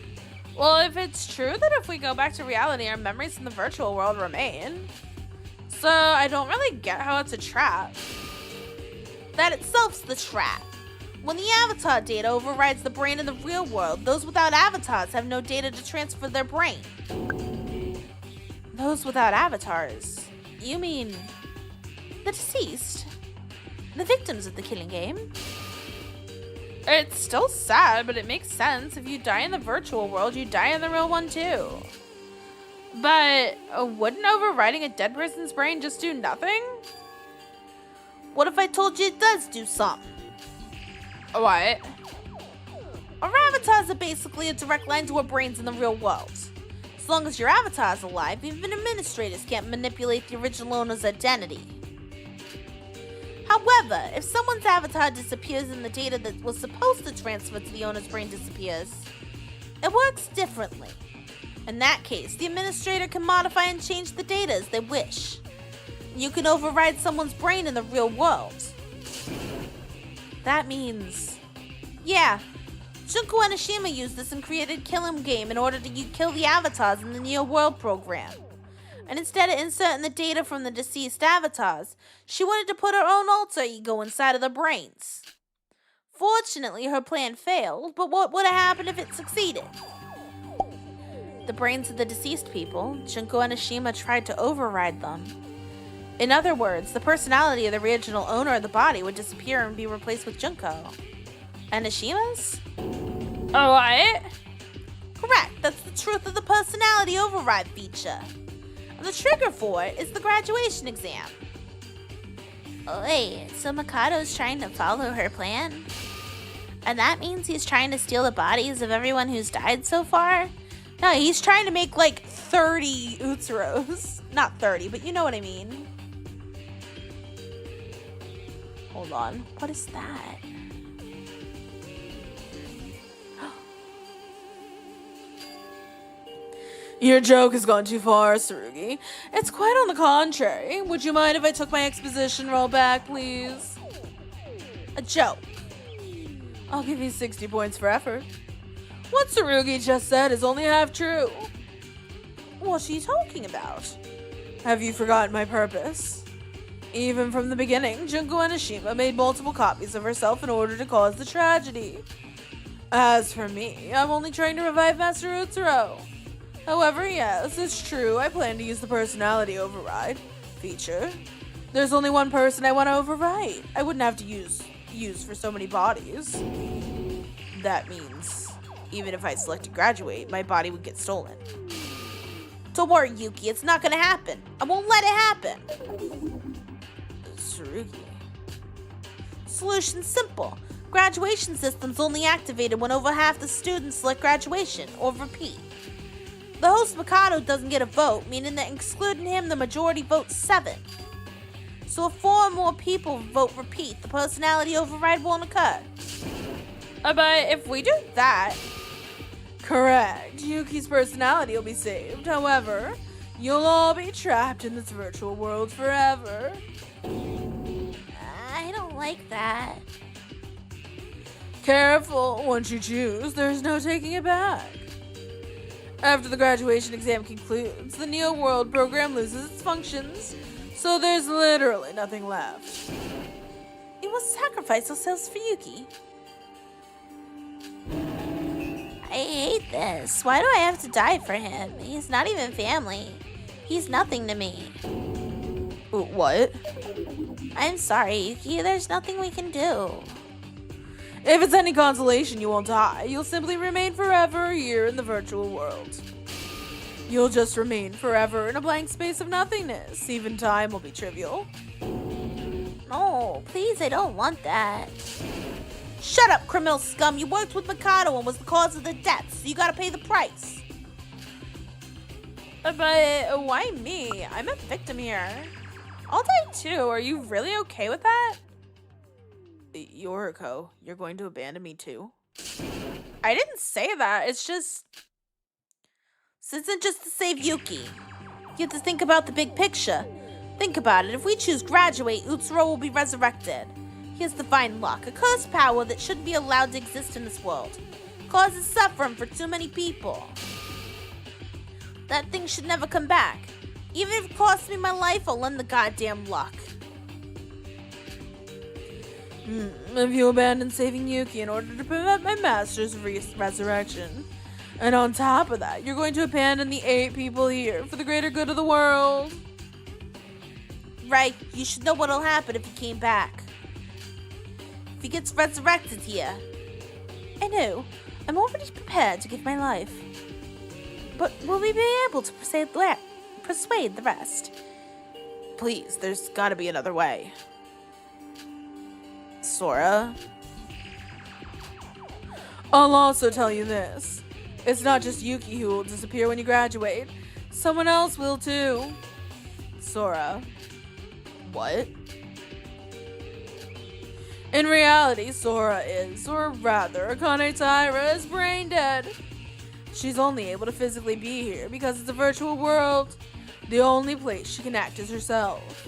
Well, if it's true that if we go back to reality, our memories in the virtual world remain. So I don't really get how it's a trap. That itself's the trap. When the avatar data overrides the brain in the real world, those without avatars have no data to transfer their brain. Those without avatars? You mean the deceased? The victims of the killing game? It's still sad, but it makes sense. If you die in the virtual world, you die in the real one too. But wouldn't overriding a dead person's brain just do nothing? What if I told you it does do something? What? Our avatars are basically a direct line to our brains in the real world. As long as your avatar is alive, even administrators can't manipulate the original owner's identity. However, if someone's avatar disappears and the data that was supposed to transfer to the owner's brain disappears, it works differently. In that case, the administrator can modify and change the data as they wish. You can override someone's brain in the real world. That means... Yeah, Junko Anishima used this and created Kill 'Em Game in order to kill the avatars in the Neo World program. And instead of inserting the data from the deceased avatars, she wanted to put her own alter ego inside of their brains. Fortunately, her plan failed, but what would have happened if it succeeded? the brains of the deceased people, Junko and Ashima tried to override them. In other words, the personality of the original owner of the body would disappear and be replaced with Junko. And Ashima's? Oh, what? Correct, that's the truth of the personality override feature. And the trigger for it is the graduation exam. Wait, so Mikado's trying to follow her plan? And that means he's trying to steal the bodies of everyone who's died so far? No, he's trying to make like 30 Utsuros. Not 30, but you know what I mean. Hold on, what is that? Your joke has gone too far, Tsurugi. It's quite on the contrary. Would you mind if I took my exposition roll back, please? A joke. I'll give you 60 points for effort. What Tsurugi just said is only half true. What's she talking about? Have you forgotten my purpose? Even from the beginning, Junko and Ashima made multiple copies of herself in order to cause the tragedy. As for me, I'm only trying to revive Master Utsuro. However, yes, it's true, I plan to use the personality override feature. There's only one person I want to override. I wouldn't have to use for so many bodies. That means, even if I select to graduate, my body would get stolen. Don't worry, Yuki, it's not gonna happen. I won't let it happen. Tsurugi. Solution's simple. Graduation system's only activated when over half the students select graduation or repeat. The host Mikado doesn't get a vote, meaning that excluding him, the majority votes 7. So if 4 or more people vote repeat, the personality override won't occur. But if we do that... Correct. Yuki's personality will be saved. However, you'll all be trapped in this virtual world forever. I don't like that. Careful. Once you choose, there's no taking it back. After the graduation exam concludes, the Neo World program loses its functions, so there's literally nothing left. We must sacrifice ourselves for Yuki. I hate this. Why do I have to die for him? He's not even family. He's nothing to me. What? I'm sorry, Yuki. There's nothing we can do. If it's any consolation, you won't die. You'll simply remain forever here in the virtual world. You'll just remain forever in a blank space of nothingness. Even time will be trivial. No, please, I don't want that. Shut up, criminal scum. You worked with Mikado and was the cause of the deaths, so you gotta pay the price. But why me? I'm a victim here. I'll die too. Are you really okay with that? Yoriko, you're going to abandon me too? I didn't say that. It's just... This isn't just to save Yuki. You have to think about the big picture. Think about it. If we choose graduate, Utsuro will be resurrected. He has divine luck, a cursed power that shouldn't be allowed to exist in this world. Causes suffering for too many people. That thing should never come back. Even if it costs me my life, I'll lend the goddamn luck. If you abandon saving Yuki in order to prevent my master's resurrection, and on top of that, you're going to abandon the 8 people here for the greater good of the world. Right, you should know what'll happen if he came back. If he gets resurrected here. I know, I'm already prepared to give my life. But will we be able to persuade the rest? Please, there's gotta be another way. Sora? I'll also tell you this. It's not just Yuki who will disappear when you graduate. Someone else will too. Sora. What? In reality, Sora is, or rather, Akane Taira is brain dead. She's only able to physically be here because it's a virtual world. The only place she can act is herself.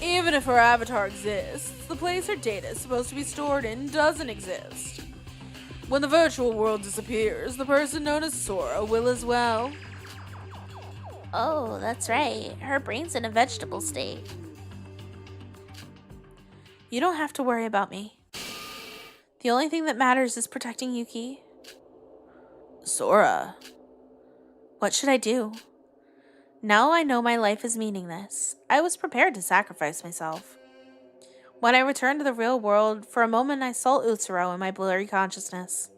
Even if her avatar exists, the place her data is supposed to be stored in doesn't exist. When the virtual world disappears, the person known as Sora will as well. Oh, that's right. Her brain's in a vegetable state. You don't have to worry about me. The only thing that matters is protecting Yuki. Sora. What should I do? Now I know my life is meaningless. I was prepared to sacrifice myself. When I returned to the real world, for a moment I saw Utsuro in my blurry consciousness.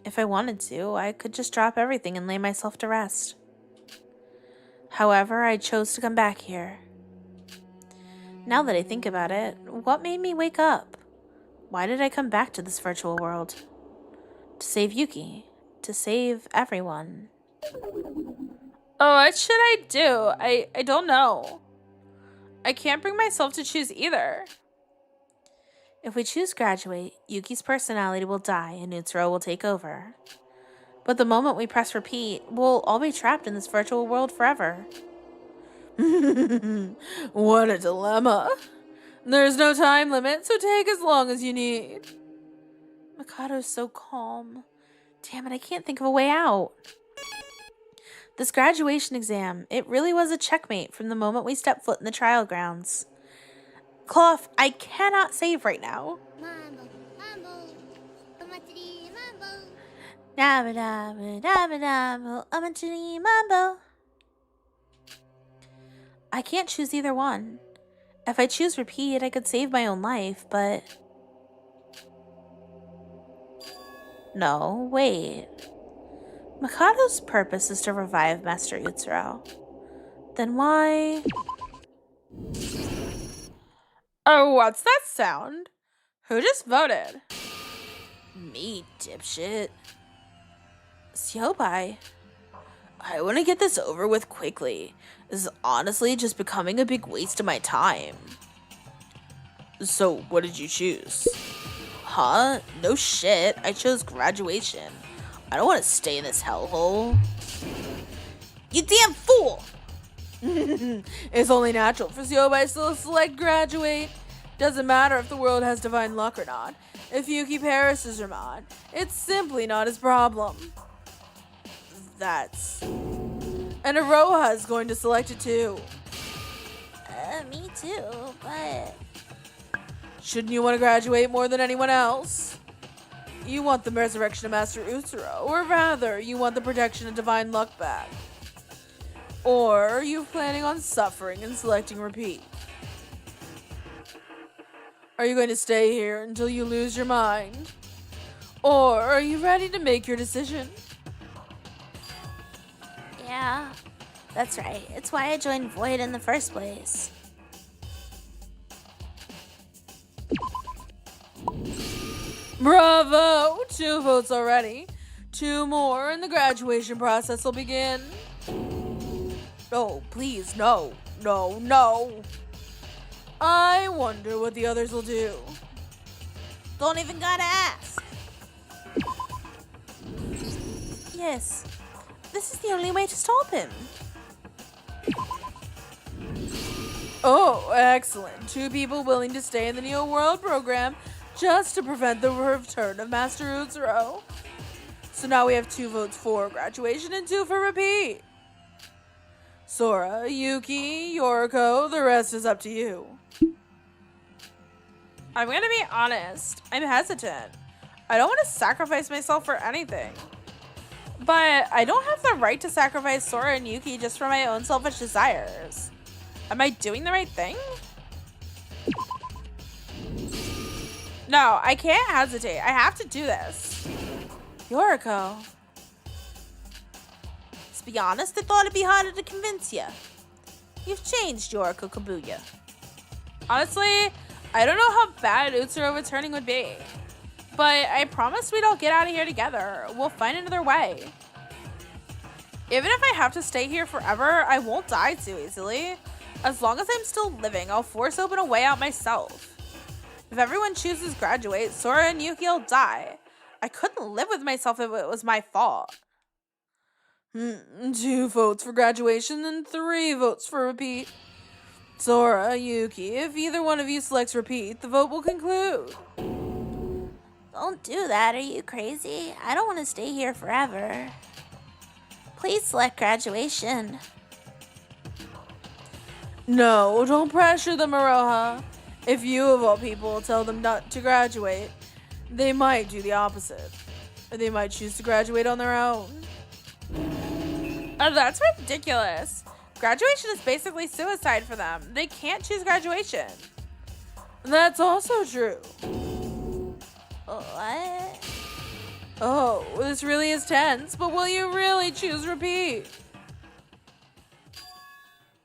If I wanted to, I could just drop everything and lay myself to rest. However, I chose to come back here. Now that I think about it, what made me wake up? Why did I come back to this virtual world? To save Yuki. To save everyone. Oh, what should I do? I don't know. I can't bring myself to choose either. If we choose graduate, Yuki's personality will die and Utsuro will take over. But the moment we press repeat, we'll all be trapped in this virtual world forever. What a dilemma. There's no time limit, so take as long as you need. Mikado's so calm. Damn it, I can't think of a way out. This graduation exam, it really was a checkmate from the moment we stepped foot in the trial grounds. Cloth, I cannot save right now. I can't choose either one. If I choose repeat, I could save my own life, but... No, wait. Mikado's purpose is to revive Master Utsuro. Then why... Oh, what's that sound? Who just voted? Me, dipshit. Siobai. I want to get this over with quickly. This is honestly just becoming a big waste of my time. So, what did you choose? Huh? No shit. I chose graduation. I don't want to stay in this hellhole. You damn fool! It's only natural for Siobai to select graduate. Doesn't matter if the world has divine luck or not. If Yuki perishes or not, it's simply not his problem. That's... And Aroha is going to select it too. Me too, but... Shouldn't you want to graduate more than anyone else? You want the resurrection of Master Utsuro, or rather, you want the protection of divine luck back. Or are you planning on suffering and selecting repeat? Are you going to stay here until you lose your mind? Or are you ready to make your decision? Yeah, that's right. It's why I joined Void in the first place. Bravo! 2 votes already. 2 more and the graduation process will begin. Oh, please, no. No, no. I wonder what the others will do. Don't even gotta ask. Yes, this is the only way to stop him. Oh, excellent. 2 people willing to stay in the Neo World program just to prevent the return of Master Utsuro. So now we have 2 votes for graduation and 2 for repeat. Sora, Yuki, Yoriko, the rest is up to you. I'm gonna be honest. I'm hesitant. I don't want to sacrifice myself for anything. But I don't have the right to sacrifice Sora and Yuki just for my own selfish desires. Am I doing the right thing? No, I can't hesitate. I have to do this. Yoriko. To be honest, I thought it'd be harder to convince you. You've changed, Yoriko Kabuya. Honestly, I don't know how bad Utsuro returning would be. But I promised we'd all get out of here together. We'll find another way. Even if I have to stay here forever, I won't die too easily. As long as I'm still living, I'll force open a way out myself. If everyone chooses graduate, Sora and Yuki will die. I couldn't live with myself if it was my fault. 2 votes for graduation and 3 votes for repeat. Sora, Yuki, if either one of you selects repeat, the vote will conclude. Don't do that, are you crazy? I don't want to stay here forever. Please select graduation. No, don't pressure them, Aroha. If you, of all people, tell them not to graduate, they might do the opposite. Or they might choose to graduate on their own. That's ridiculous. Graduation is basically suicide for them. They can't choose graduation. That's also true. What? Oh, this really is tense, but will you really choose repeat?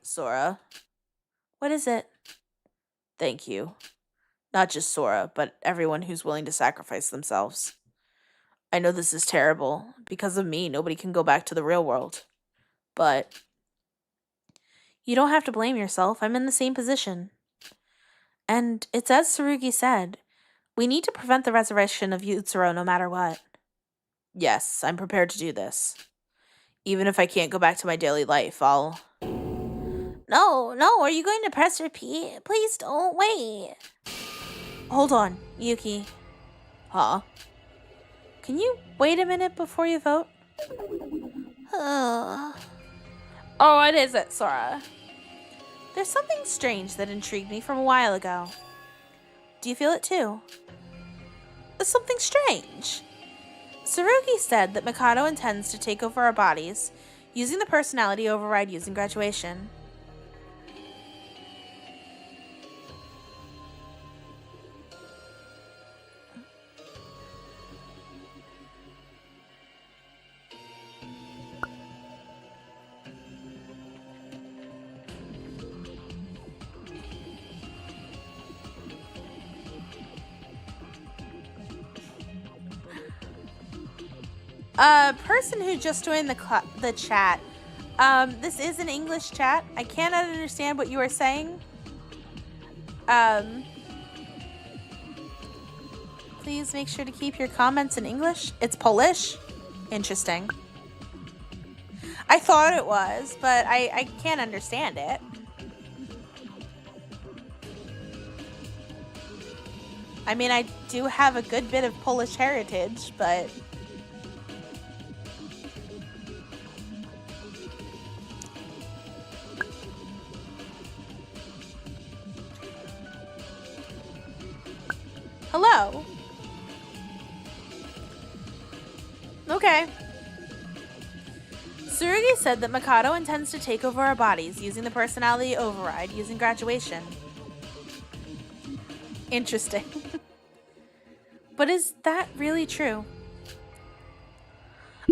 Sora. What is it? Thank you. Not just Sora, but everyone who's willing to sacrifice themselves. I know this is terrible. Because of me, nobody can go back to the real world. But You don't have to blame yourself. I'm in the same position. And it's as Tsurugi said, we need to prevent the resurrection of Yutsuro no matter what. yes, I'm prepared to do this. Even if I can't go back to my daily life, I'll... No, are you going to press repeat? Please don't, wait. Hold on, Yuki. Huh? Can you wait a minute before you vote? Oh, what is it, Sora? There's something strange that intrigued me from a while ago. Do you feel it too? Something strange. Tsurugi said that Mikado intends to take over our bodies, using the personality override using graduation. Person who just joined the chat. This is an English chat. I cannot understand what you are saying. Please make sure to keep your comments in English. It's Polish. Interesting. I thought it was, but I can't understand it. I mean, I do have a good bit of Polish heritage, but... Hello. Okay. Tsurugi said that Mikado intends to take over our bodies using the personality override using graduation. Interesting. But is that really true?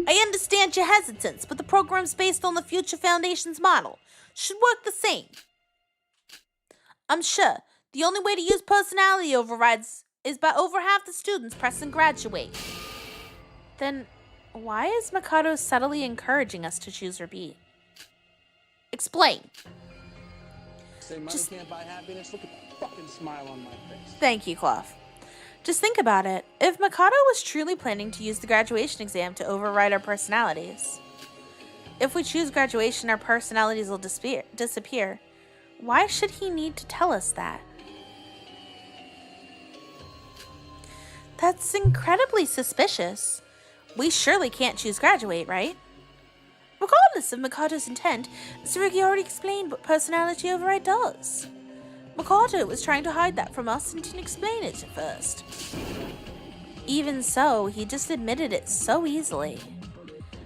I understand your hesitance, but the program's based on the Future Foundation's model. Should work the same. I'm sure the only way to use personality overrides is by over half the students pressing graduate. Then why is Mikado subtly encouraging us to choose repeat? Explain. Say money can't buy happiness. Look at that fucking smile on my face. Thank you, Clough. Just think about it. If Mikado was truly planning to use the graduation exam to override our personalities, if we choose graduation, our personalities will disappear. Why should he need to tell us that? That's incredibly suspicious. We surely can't choose graduate, right? Regardless of Mikado's intent, Tsurugi already explained what personality override does. Mikado was trying to hide that from us and didn't explain it at first. Even so, he just admitted it so easily.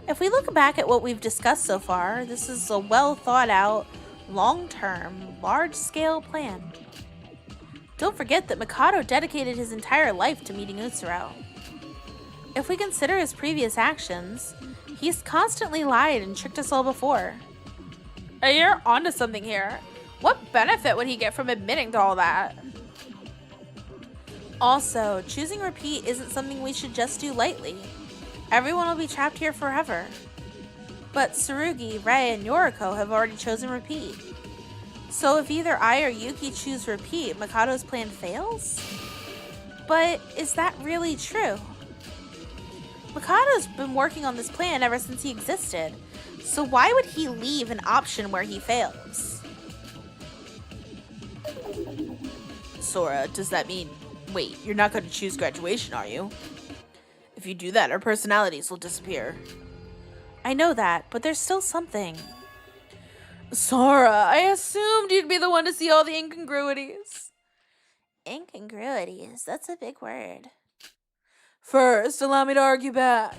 If we look back at what we've discussed so far, this is a well thought out, long-term, large-scale plan. Don't forget that Mikado dedicated his entire life to meeting Utsuro. If we consider his previous actions, he's constantly lied and tricked us all before. You're onto something here. What benefit would he get from admitting to all that? Also, choosing repeat isn't something we should just do lightly. Everyone will be trapped here forever. But Tsurugi, Rei, and Yoriko have already chosen repeat. So if either I or Yuki choose repeat, Mikado's plan fails? But is that really true? Mikado's been working on this plan ever since he existed, so why would he leave an option where he fails? Sora, does that mean... Wait, you're not going to choose graduation, are you? If you do that, our personalities will disappear. I know that, but there's still something. Sora, I assumed you'd be the one to see all the incongruities. Incongruities? That's a big word. First, allow me to argue back.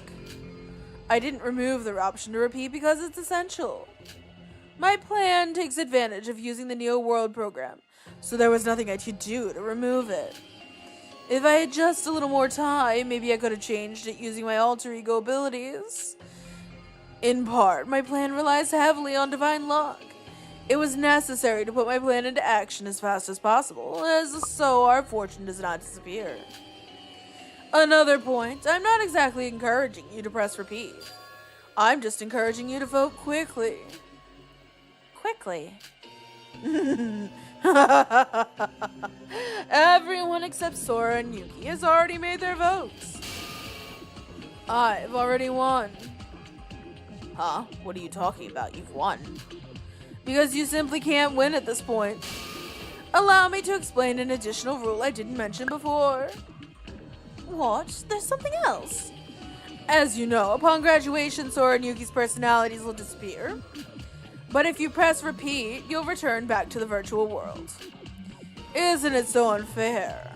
I didn't remove the option to repeat because it's essential. My plan takes advantage of using the Neo World program, so there was nothing I could do to remove it. If I had just a little more time, maybe I could have changed it using my alter ego abilities. In part, my plan relies heavily on divine luck. It was necessary to put my plan into action as fast as possible, so our fortune does not disappear. Another point, I'm not exactly encouraging you to press repeat. I'm just encouraging you to vote quickly. Quickly. Everyone except Sora and Yuki has already made their votes. I've already won. Huh? What are you talking about? You've won. Because you simply can't win at this point. Allow me to explain an additional rule I didn't mention before. What? There's something else. As you know, upon graduation, Sora and Yuki's personalities will disappear. But if you press repeat, you'll return back to the virtual world. Isn't it so unfair?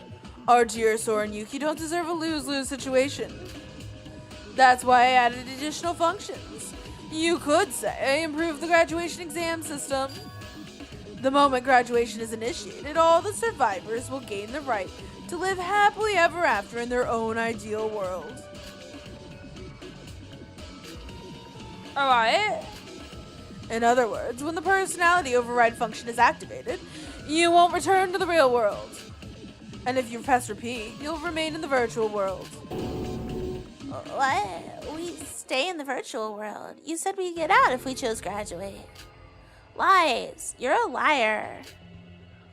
Our dear Sora and Yuki don't deserve a lose-lose situation. That's why I added additional functions. You could say I improved the graduation exam system. The moment graduation is initiated, all the survivors will gain the right to live happily ever after in their own ideal world. Alright. In other words, when the personality override function is activated, you won't return to the real world. And if you press repeat, you'll remain in the virtual world. What? We stay in the virtual world. You said we'd get out if we chose graduate. Lies. You're a liar.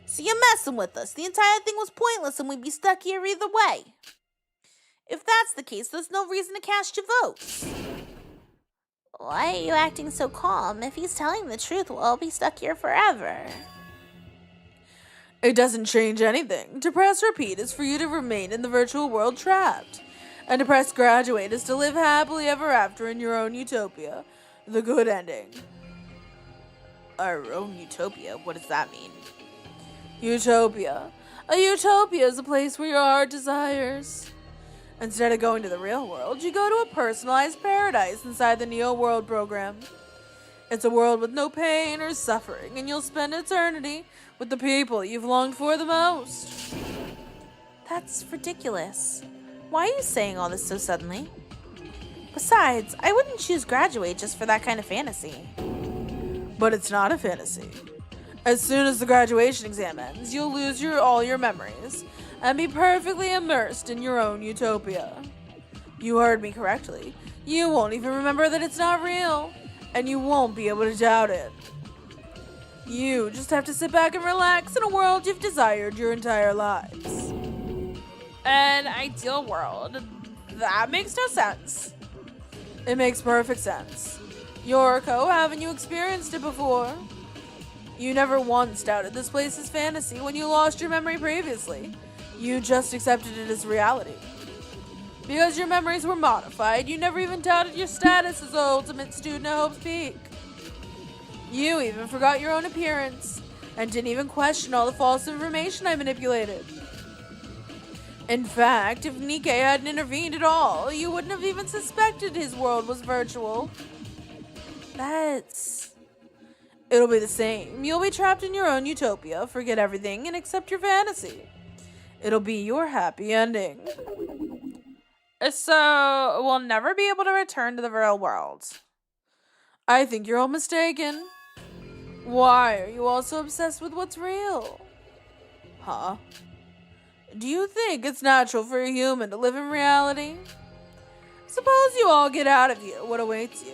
So you're messing with us. The entire thing was pointless and we'd be stuck here either way. If that's the case, there's no reason to cast your votes. Why are you acting so calm? If he's telling the truth, we'll all be stuck here forever. It doesn't change anything. To press repeat is for you to remain in the virtual world trapped. And to press graduate is to live happily ever after in your own utopia. The good ending. Our own utopia? What does that mean? Utopia. A utopia is a place where your heart desires. Instead of going to the real world, you go to a personalized paradise inside the Neo World program. It's a world with no pain or suffering, and you'll spend eternity with the people you've longed for the most. That's ridiculous. Why are you saying all this so suddenly? Besides, I wouldn't choose graduate just for that kind of fantasy. But it's not a fantasy. As soon as the graduation exam ends, you'll lose all your memories and be perfectly immersed in your own utopia. You heard me correctly. You won't even remember that it's not real, and you won't be able to doubt it. You just have to sit back and relax in a world you've desired your entire lives. An ideal world? That makes no sense. It makes perfect sense. Yoriko, haven't you experienced it before? You never once doubted this place's fantasy when you lost your memory previously. You just accepted it as reality. Because your memories were modified, you never even doubted your status as the ultimate student at Hope's Peak. You even forgot your own appearance, and didn't even question all the false information I manipulated. In fact, if Nikke hadn't intervened at all, you wouldn't have even suspected his world was virtual. It'll be the same. You'll be trapped in your own utopia, forget everything, and accept your fantasy. It'll be your happy ending. So, we'll never be able to return to the real world. I think you're all mistaken. Why are you all so obsessed with what's real? Huh? Do you think it's natural for a human to live in reality? Suppose you all get out of here. What awaits you?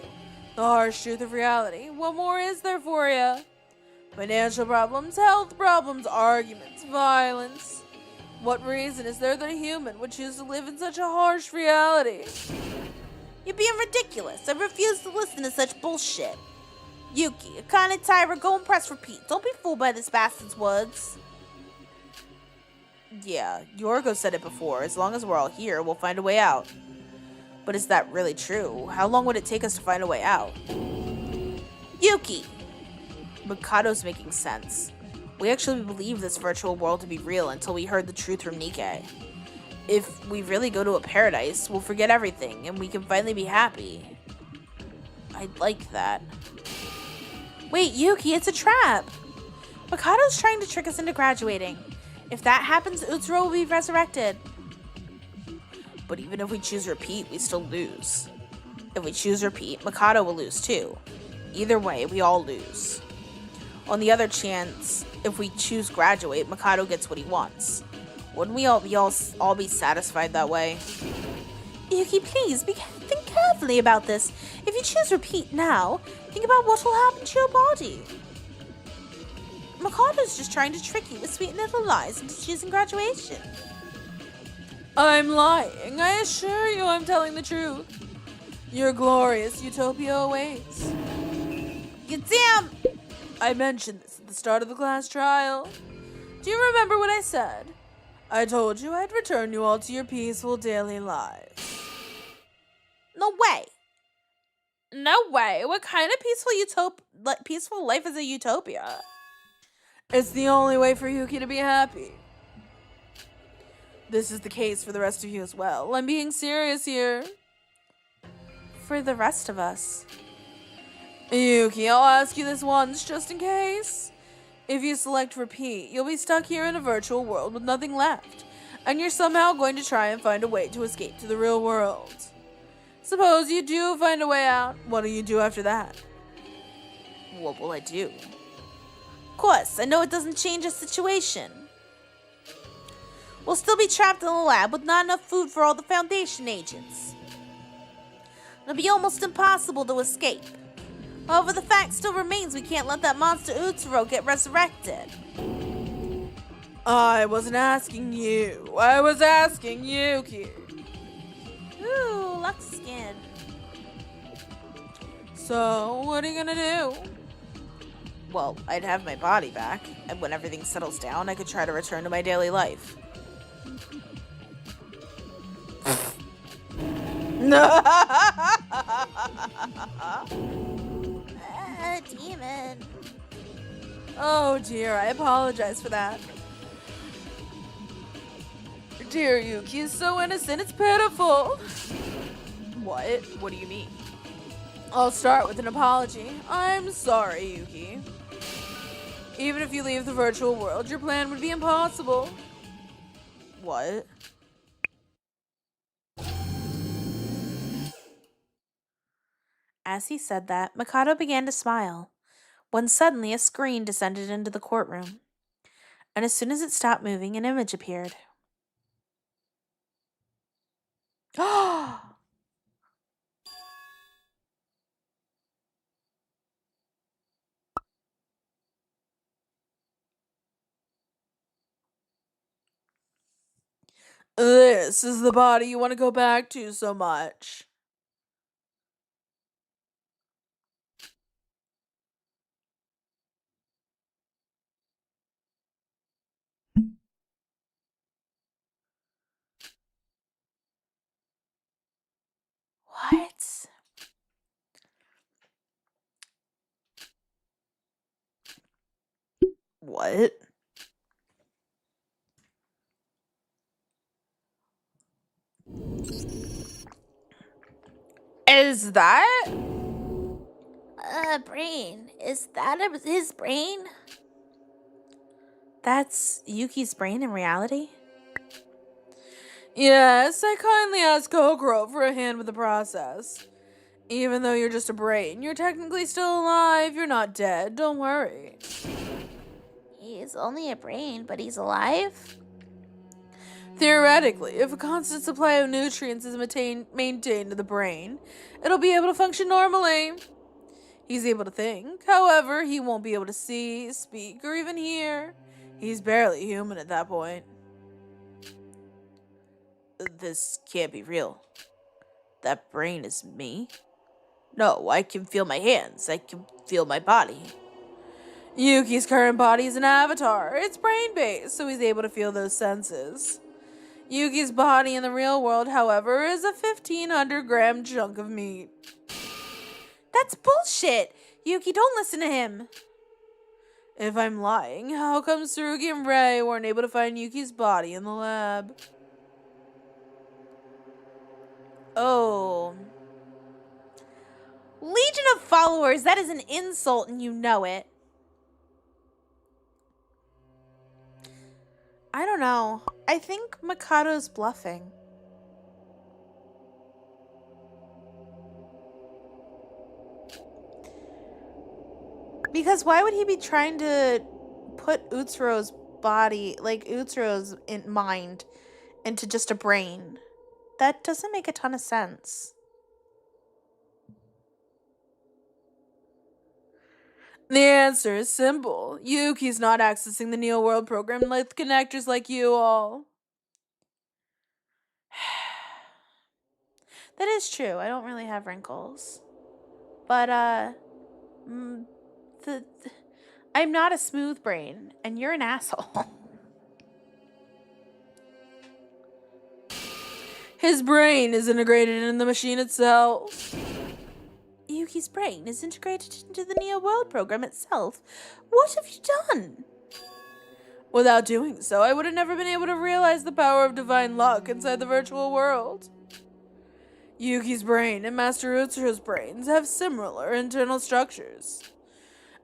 The harsh truth of reality. What more is there for you? Financial problems, health problems, arguments, violence. What reason is there that a human would choose to live in such a harsh reality? You're being ridiculous. I refuse to listen to such bullshit. Yuki, Akane, Tyra, go and press repeat. Don't be fooled by this bastard's words. Yeah, Yorgo said it before. As long as we're all here, we'll find a way out. But is that really true? How long would it take us to find a way out? Yuki! Mikado's making sense. We actually believed this virtual world to be real until we heard the truth from Nikke. If we really go to a paradise, we'll forget everything and we can finally be happy. I like that. Wait, Yuki, it's a trap. Mikado's trying to trick us into graduating. If that happens, Utsuro will be resurrected. But even if we choose repeat, we still lose. If we choose repeat, Mikado will lose too. Either way, we all lose. On the other chance, if we choose graduate, Mikado gets what he wants. Wouldn't we all be satisfied that way? Yuki, please, think carefully about this. If you choose repeat now, think about what will happen to your body. Mikado's just trying to trick you with sweet little lies into choosing graduation. I'm lying. I assure you I'm telling the truth. Your glorious utopia awaits. You damn! I mentioned this at the start of the class trial. Do you remember what I said? I told you I'd return you all to your peaceful daily lives. No way. No way. What kind of peaceful life is a utopia? It's the only way for Yuki to be happy. This is the case for the rest of you as well. I'm being serious here. For the rest of us. Yuki, I'll ask you this once, just in case. If you select repeat, you'll be stuck here in a virtual world with nothing left, and you're somehow going to try and find a way to escape to the real world. Suppose you do find a way out, what do you do after that? What will I do? Of course, I know it doesn't change the situation. We'll still be trapped in the lab with not enough food for all the Foundation agents. It'll be almost impossible to escape. However, the fact still remains we can't let that monster Utsuro get resurrected. I wasn't asking you. I was asking Yuki. Ooh, Lux skin. So, what are you gonna do? Well, I'd have my body back, and when everything settles down, I could try to return to my daily life. Demon. Oh dear, I apologize for that. Dear Yuki is so innocent, it's pitiful. What? What do you mean? I'll start with an apology. I'm sorry, Yuki. Even if you leave the virtual world, your plan would be impossible. What? As he said that, Mikado began to smile, when suddenly a screen descended into the courtroom, and as soon as it stopped moving, an image appeared. This is the body you want to go back to so much. What? What? Is that? Brain. Is that his brain? That's Yuki's brain in reality? Yes, I kindly asked Kokoro for a hand with the process. Even though you're just a brain, you're technically still alive. You're not dead. Don't worry. He's only a brain, but he's alive? Theoretically, if a constant supply of nutrients is maintained to the brain, it'll be able to function normally. He's able to think. However, he won't be able to see, speak, or even hear. He's barely human at that point. This can't be real. That brain is me? No, I can feel my hands. I can feel my body. Yuki's current body is an avatar. It's brain-based, so he's able to feel those senses. Yuki's body in the real world, however, is a 1,500-gram chunk of meat. That's bullshit! Yuki, don't listen to him. If I'm lying, how come Tsurugi and Rei weren't able to find Yuki's body in the lab? Oh. Legion of followers, that is an insult and you know it. I don't know. I think Mikado's bluffing. Because why would he be trying to put Utsuro's body, like Utsuro's mind, into just a brain? That doesn't make a ton of sense. The answer is simple. Yuki's not accessing the Neo World program with connectors like you all. That is true. I don't really have wrinkles. But, I'm not a smooth brain, and you're an asshole. His brain is integrated in the machine itself. Yuki's brain is integrated into the Neo World program itself. What have you done? Without doing so, I would have never been able to realize the power of divine luck inside the virtual world. Yuki's brain and Master Utsuro's brains have similar internal structures.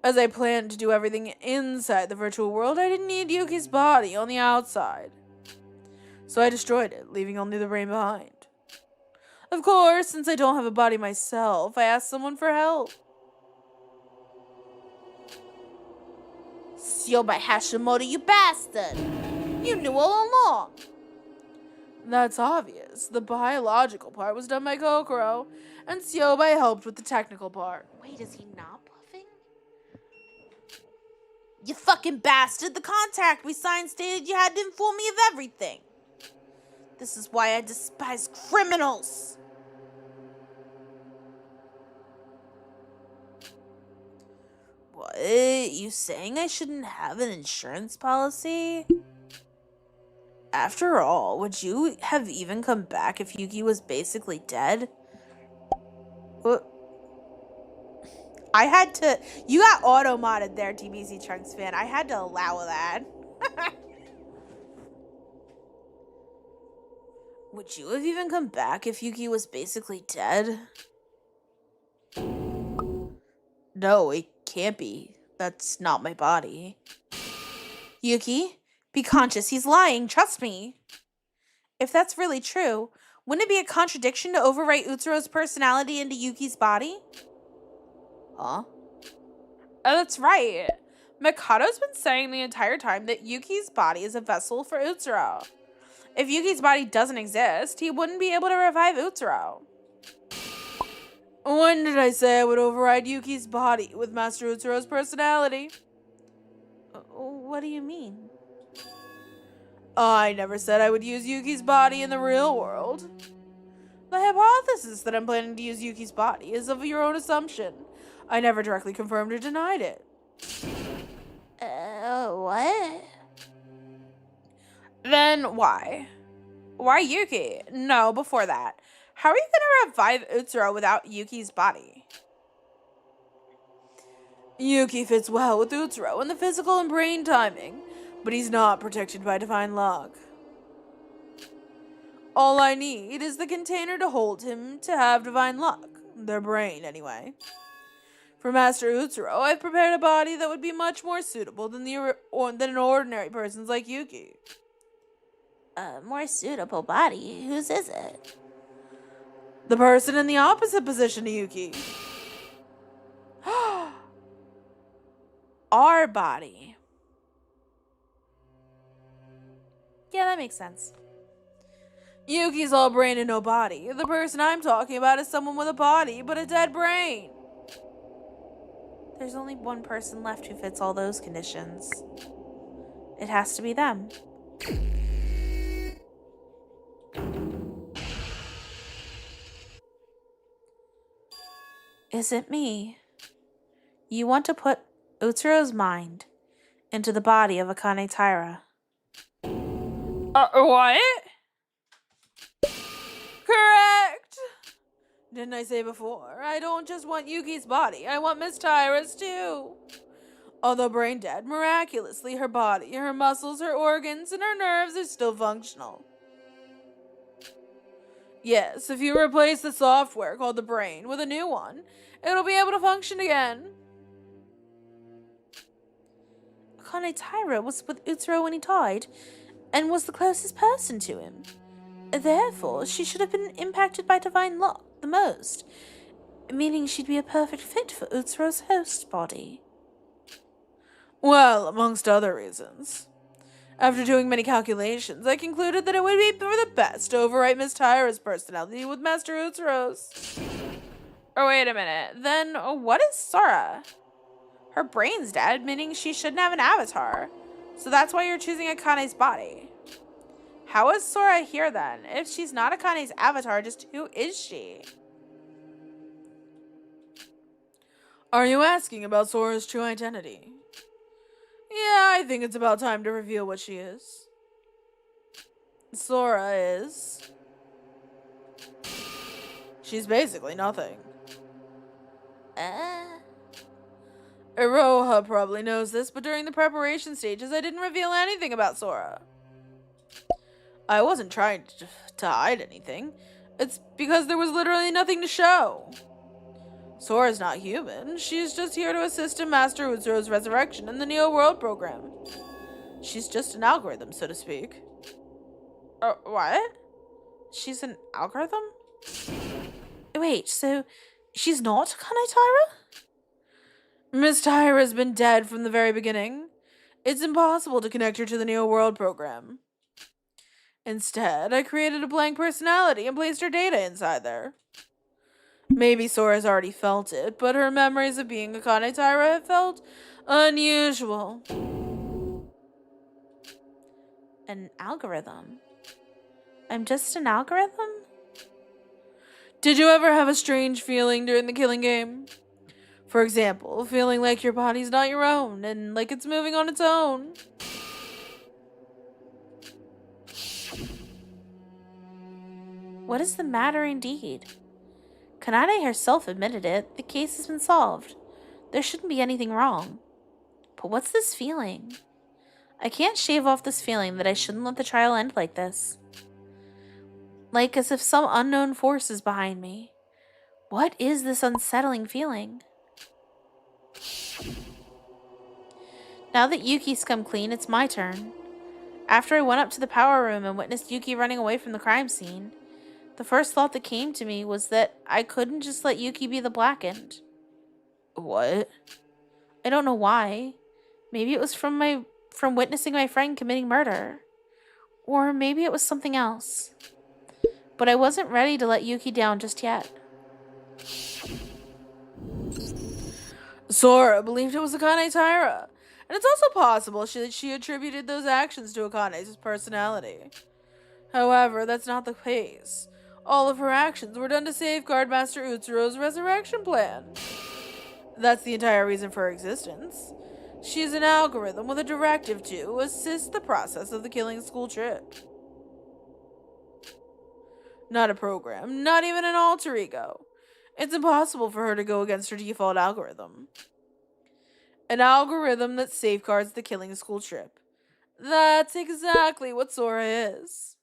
As I planned to do everything inside the virtual world, I didn't need Yuki's body on the outside. So I destroyed it, leaving only the brain behind. Of course, since I don't have a body myself, I asked someone for help. Syobai Hashimoto, you bastard! You knew all along! That's obvious. The biological part was done by Kokoro, and Syobai helped with the technical part. Wait, is he not bluffing? You fucking bastard! The contract we signed stated you had to inform me of everything! This is why I despise criminals! What? You saying I shouldn't have an insurance policy? After all, would you have even come back if Yuki was basically dead? What? I had to... You got auto-modded there, TBC Trunks fan. I had to allow that. Would you have even come back if Yuki was basically dead? No, it can't be. That's not my body. Yuki, be conscious. He's lying. Trust me. If that's really true, wouldn't it be a contradiction to overwrite Utsuro's personality into Yuki's body? Huh? Oh, that's right. Mikado's been saying the entire time that Yuki's body is a vessel for Utsuro. If Yuki's body doesn't exist, he wouldn't be able to revive Utsuro. When did I say I would override Yuki's body with Master Utsuro's personality? What do you mean? I never said I would use Yuki's body in the real world. The hypothesis that I'm planning to use Yuki's body is of your own assumption. I never directly confirmed or denied it. What? Then why? Why Yuki? No, before that. How are you going to revive Utsuro without Yuki's body? Yuki fits well with Utsuro in the physical and brain timing, but he's not protected by divine luck. All I need is the container to hold him to have divine luck. Their brain, anyway. For Master Utsuro, I've prepared a body that would be much more suitable than an ordinary person's like Yuki. A more suitable body? Whose is it? The person in the opposite position to Yuki. Our body. Yeah, that makes sense. Yuki's all brain and no body. The person I'm talking about is someone with a body, but a dead brain. There's only one person left who fits all those conditions. It has to be them. Is it me? You want to put Utsuro's mind into the body of Akane Taira. What? Correct! Didn't I say before? I don't just want Yuki's body, I want Miss Taira's too. Although brain dead, miraculously her body, her muscles, her organs, and her nerves are still functional. Yes, if you replace the software called the brain with a new one, it'll be able to function again. Akane Taira was with Utsuro when he died, and was the closest person to him. Therefore, she should have been impacted by divine luck the most, meaning she'd be a perfect fit for Utsuro's host body. Well, amongst other reasons. After doing many calculations, I concluded that it would be for the best to overwrite Miss Tyra's personality with Master Utsuro's. Oh, wait a minute. Then what is Sora? Her brain's dead, meaning she shouldn't have an avatar. So that's why you're choosing Akane's body. How is Sora here then? If she's not Akane's avatar, just who is she? Are you asking about Sora's true identity? Yeah, I think it's about time to reveal what she is. Sora is... she's basically nothing. Iroha probably knows this, but during the preparation stages, I didn't reveal anything about Sora. I wasn't trying to hide anything. It's because there was literally nothing to show. Sora's not human. She's just here to assist in Master Utsuro's resurrection in the Neo World program. She's just an algorithm, so to speak. What? She's an algorithm? Wait, so she's not Akane Taira? Miss Tyra's been dead from the very beginning. It's impossible to connect her to the Neo World program. Instead, I created a blank personality and placed her data inside there. Maybe Sora's already felt it, but her memories of being Akane Taira have felt unusual. An algorithm? I'm just an algorithm? Did you ever have a strange feeling during the killing game? For example, feeling like your body's not your own and like it's moving on its own. What is the matter indeed? Kanade herself admitted it. The case has been solved. There shouldn't be anything wrong. But what's this feeling? I can't shave off this feeling that I shouldn't let the trial end like this. Like as if some unknown force is behind me. What is this unsettling feeling? Now that Yuki's come clean, it's my turn. After I went up to the power room and witnessed Yuki running away from the crime scene, the first thought that came to me was that I couldn't just let Yuki be the blackened. What? I don't know why. Maybe it was from witnessing my friend committing murder. Or maybe it was something else. But I wasn't ready to let Yuki down just yet. Sora believed it was Akane Taira, and it's also possible that she attributed those actions to Akane's personality. However, that's not the case. All of her actions were done to safeguard Master Utsuro's resurrection plan. That's the entire reason for her existence. She's an algorithm with a directive to assist the process of the killing school trip. Not a program, not even an alter ego. It's impossible for her to go against her default algorithm. An algorithm that safeguards the killing school trip. That's exactly what Sora is.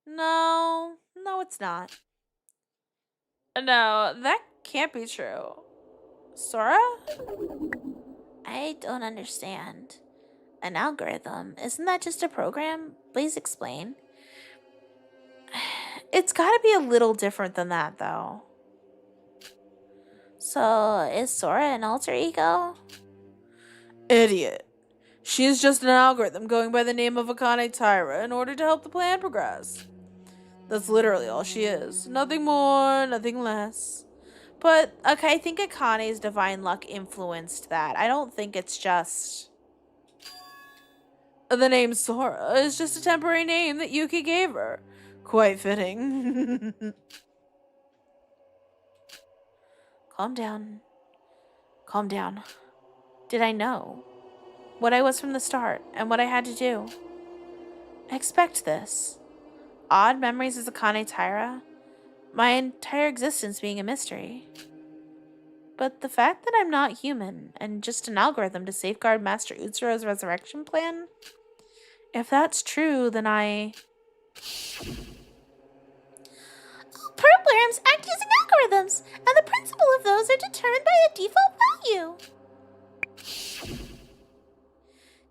No, it's not. No, that can't be true. Sora? I don't understand. An algorithm? Isn't that just a program? Please explain. It's gotta be a little different than that, though. So, is Sora an alter ego? Idiot. She is just an algorithm going by the name of Akane Taira in order to help the plan progress. That's literally all she is. Nothing more, nothing less. But, okay, I think Akane's divine luck influenced that. I don't think it's just... The name Sora is just a temporary name that Yuki gave her. Quite fitting. Calm down. Calm down. Did I know what I was from the start and what I had to do? I expect this. Odd memories as Akane Taira. My entire existence being a mystery. But the fact that I'm not human and just an algorithm to safeguard Master Utsuro's resurrection plan? If that's true, then Programs act using algorithms. algorithms, and the principle of those are determined by a default value.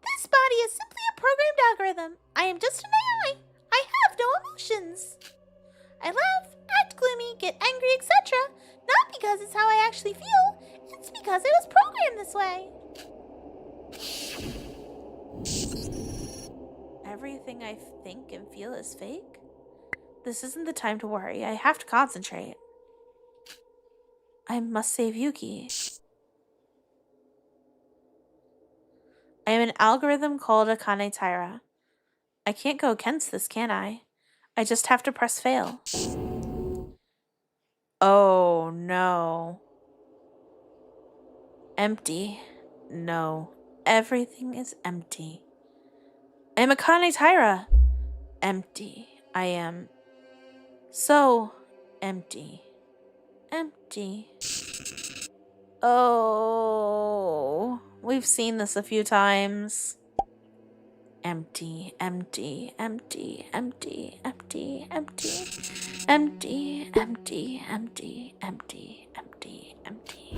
This body is simply a programmed algorithm. I am just an AI. I have no emotions. I laugh, act gloomy, get angry, etc. Not because it's how I actually feel, it's because I was programmed this way. Everything I think and feel is fake? This isn't the time to worry. I have to concentrate. I must save Yuki. I am an algorithm called Akane Taira. I can't go against this, can I? I just have to press fail. Oh, no. Empty. No. Everything is empty. I am Akane Taira. Empty. I am so empty. Empty. Oh, we've seen this a few times. Empty, empty, empty, empty, empty, empty, empty, empty, empty, empty, empty, empty.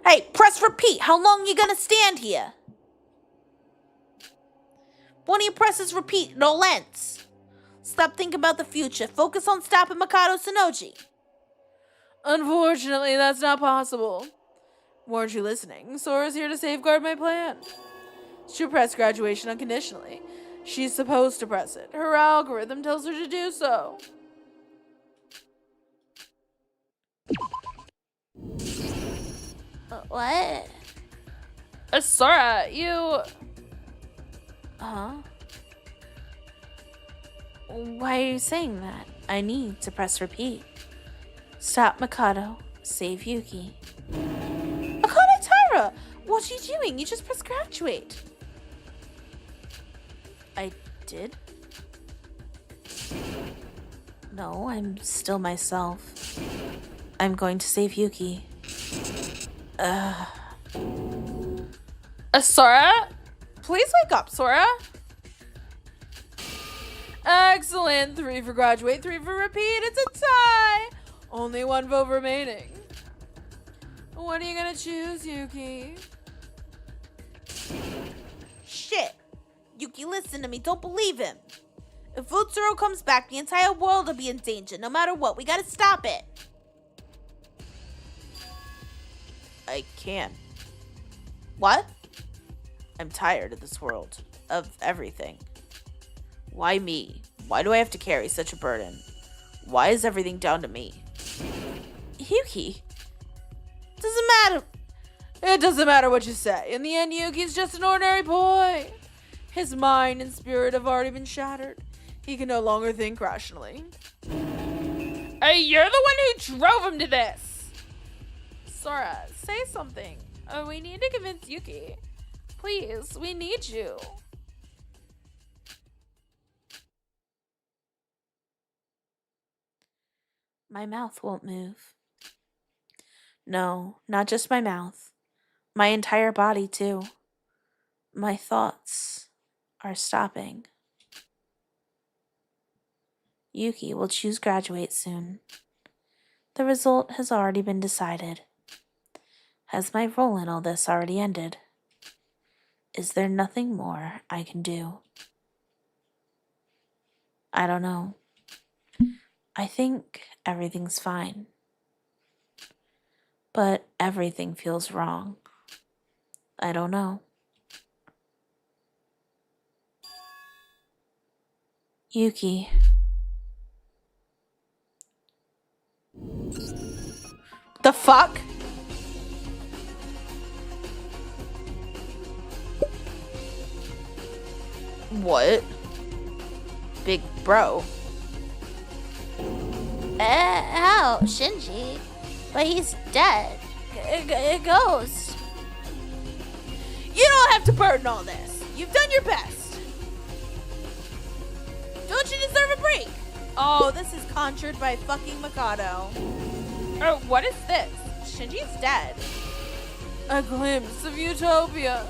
Hey, press repeat. How long you gonna stand here? One of you presses repeat, no lens. Stop thinking about the future. Focus on stopping Makoto Sonoji. Unfortunately, that's not possible. Weren't you listening? Sora's here to safeguard my plan. She'll press graduation unconditionally. She's supposed to press it. Her algorithm tells her to do so. What? Sora, you... Huh? Why are you saying that? I need to press repeat. Stop Makoto. Save Yuki. Akane Taira! What are you doing? You just pressed graduate. I did? No, I'm still myself. I'm going to save Yuki. Sora? Please wake up, Sora. Excellent. 3 for graduate, 3 for repeat. It's a tie. Only 1 vote remaining. What are you gonna choose, Yuki? Shit. Yuki, listen to me. Don't believe him. If Utsuro comes back, the entire world will be in danger. No matter what, we gotta stop it. I can. What? I'm tired of this world. Of everything. Why me? Why do I have to carry such a burden? Why is everything down to me? Yuki. Doesn't matter. It doesn't matter what you say. In the end, Yuki's just an ordinary boy. His mind and spirit have already been shattered. He can no longer think rationally. Hey, you're the one who drove him to this. Sora, say something. We need to convince Yuki. Please, we need you. My mouth won't move. No, not just my mouth. My entire body, too. My thoughts are stopping. Yuki will choose graduate soon. The result has already been decided. Has my role in all this already ended? Is there nothing more I can do? I don't know. I think everything's fine. But everything feels wrong. I don't know. Yuki. The fuck? What? Big bro. How? Shinji? But he's dead. A ghost. You don't have to burden all this. You've done your best. Don't you deserve a break? Oh, this is conjured by fucking Makoto. Oh, what is this? Shinji's dead. A glimpse of utopia.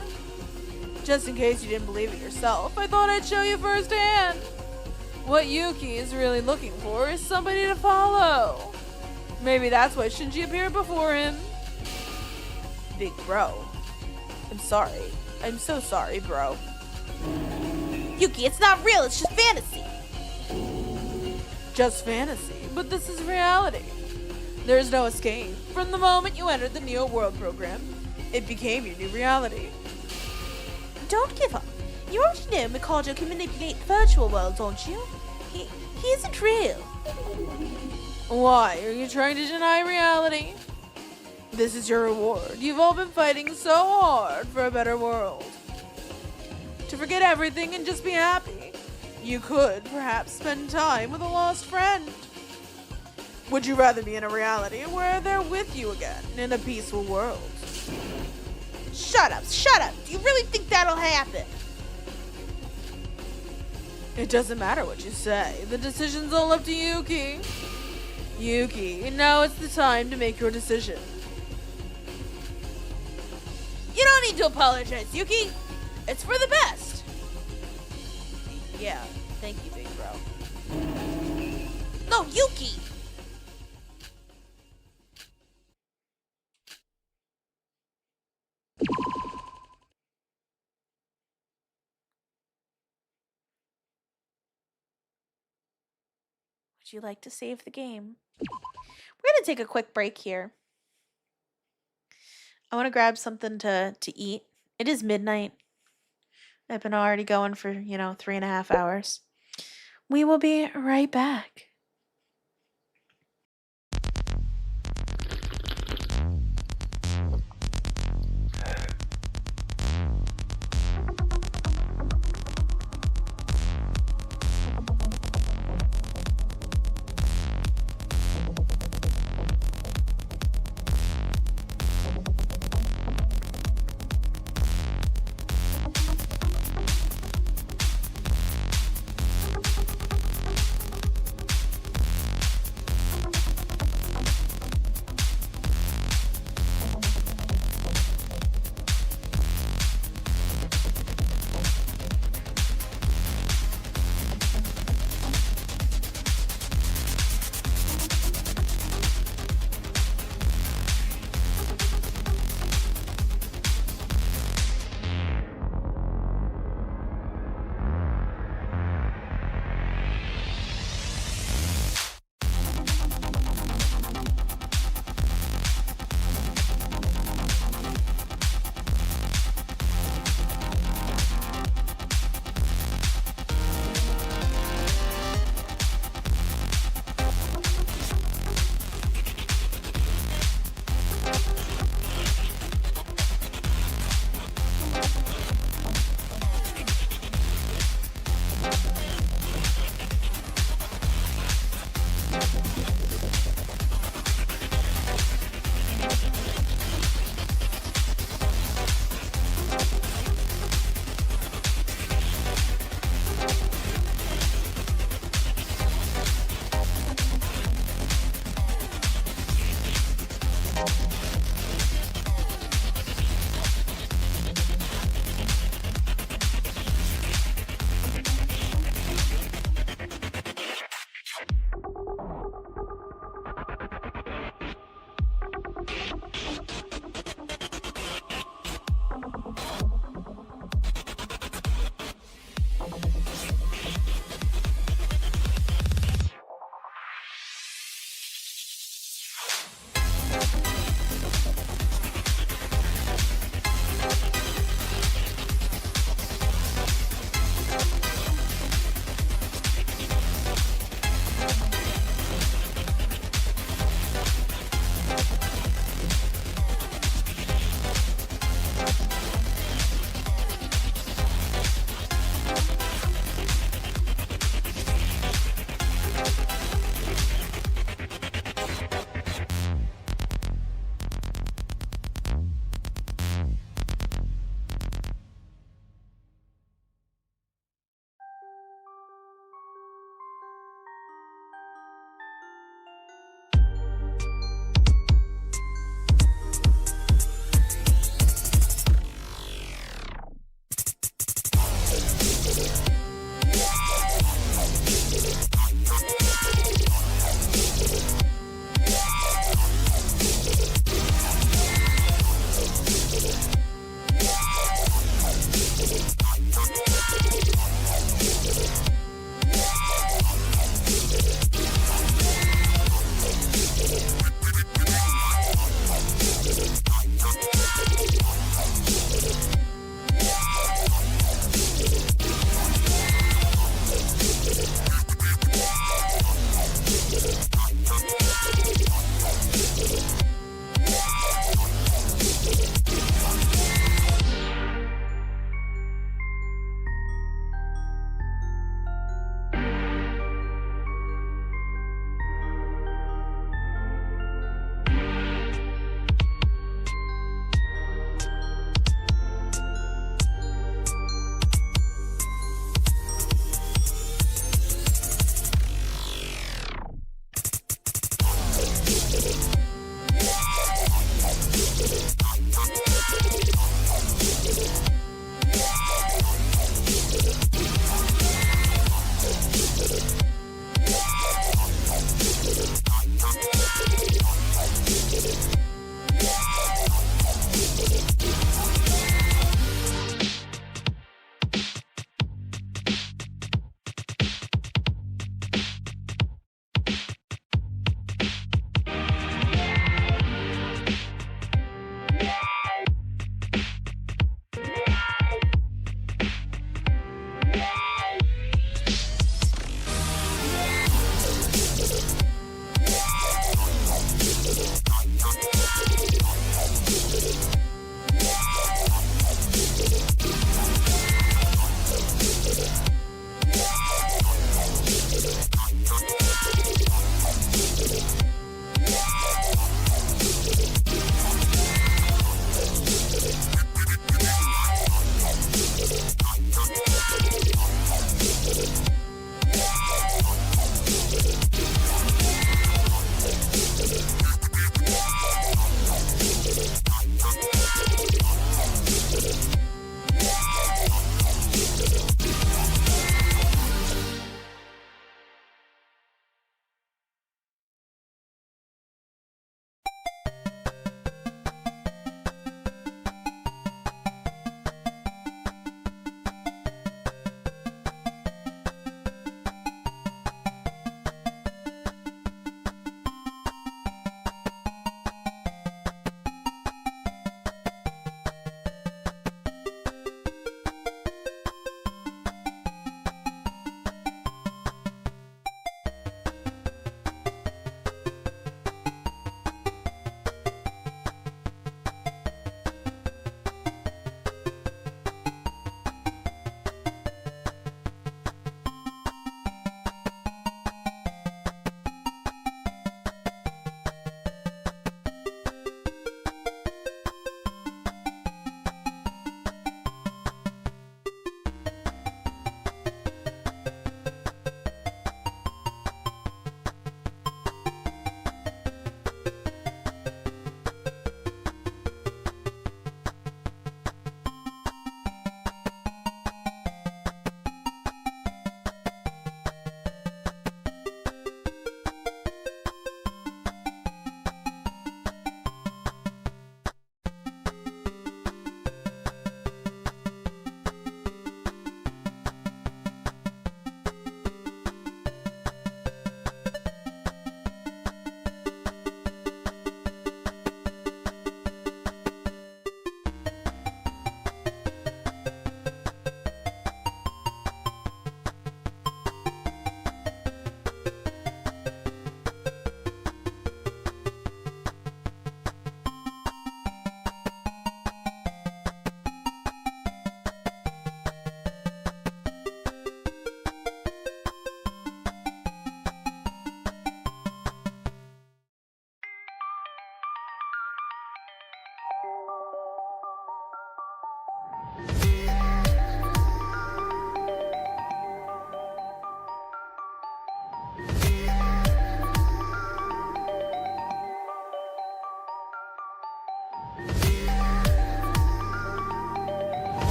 Just in case you didn't believe it yourself, I thought I'd show you firsthand. What Yuki is really looking for is somebody to follow. Maybe that's why Shinji appeared before him. Big bro. I'm sorry. I'm so sorry, bro. Yuki, it's not real, it's just fantasy. Just fantasy, but this is reality. There's no escape. From the moment you entered the Neo World program, it became your new reality. Don't give up. You already know Mikajo can manipulate the virtual world, don't you? He isn't real. Why are you trying to deny reality? This is your reward. You've all been fighting so hard for a better world. To forget everything and just be happy. You could perhaps spend time with a lost friend. Would you rather be in a reality where they're with you again in a peaceful world? Shut up, shut up. Do you really think that'll happen? It doesn't matter what you say. The decision's all up to Yuki. Yuki, now it's the time to make your decision. You don't need to apologize, Yuki. It's for the best. Yeah, thank you, big bro. No, Yuki. Would you like to save the game? We're going to take a quick break here. I want to grab something to eat. It is midnight. I've been already going for, 3.5 hours. We will be right back.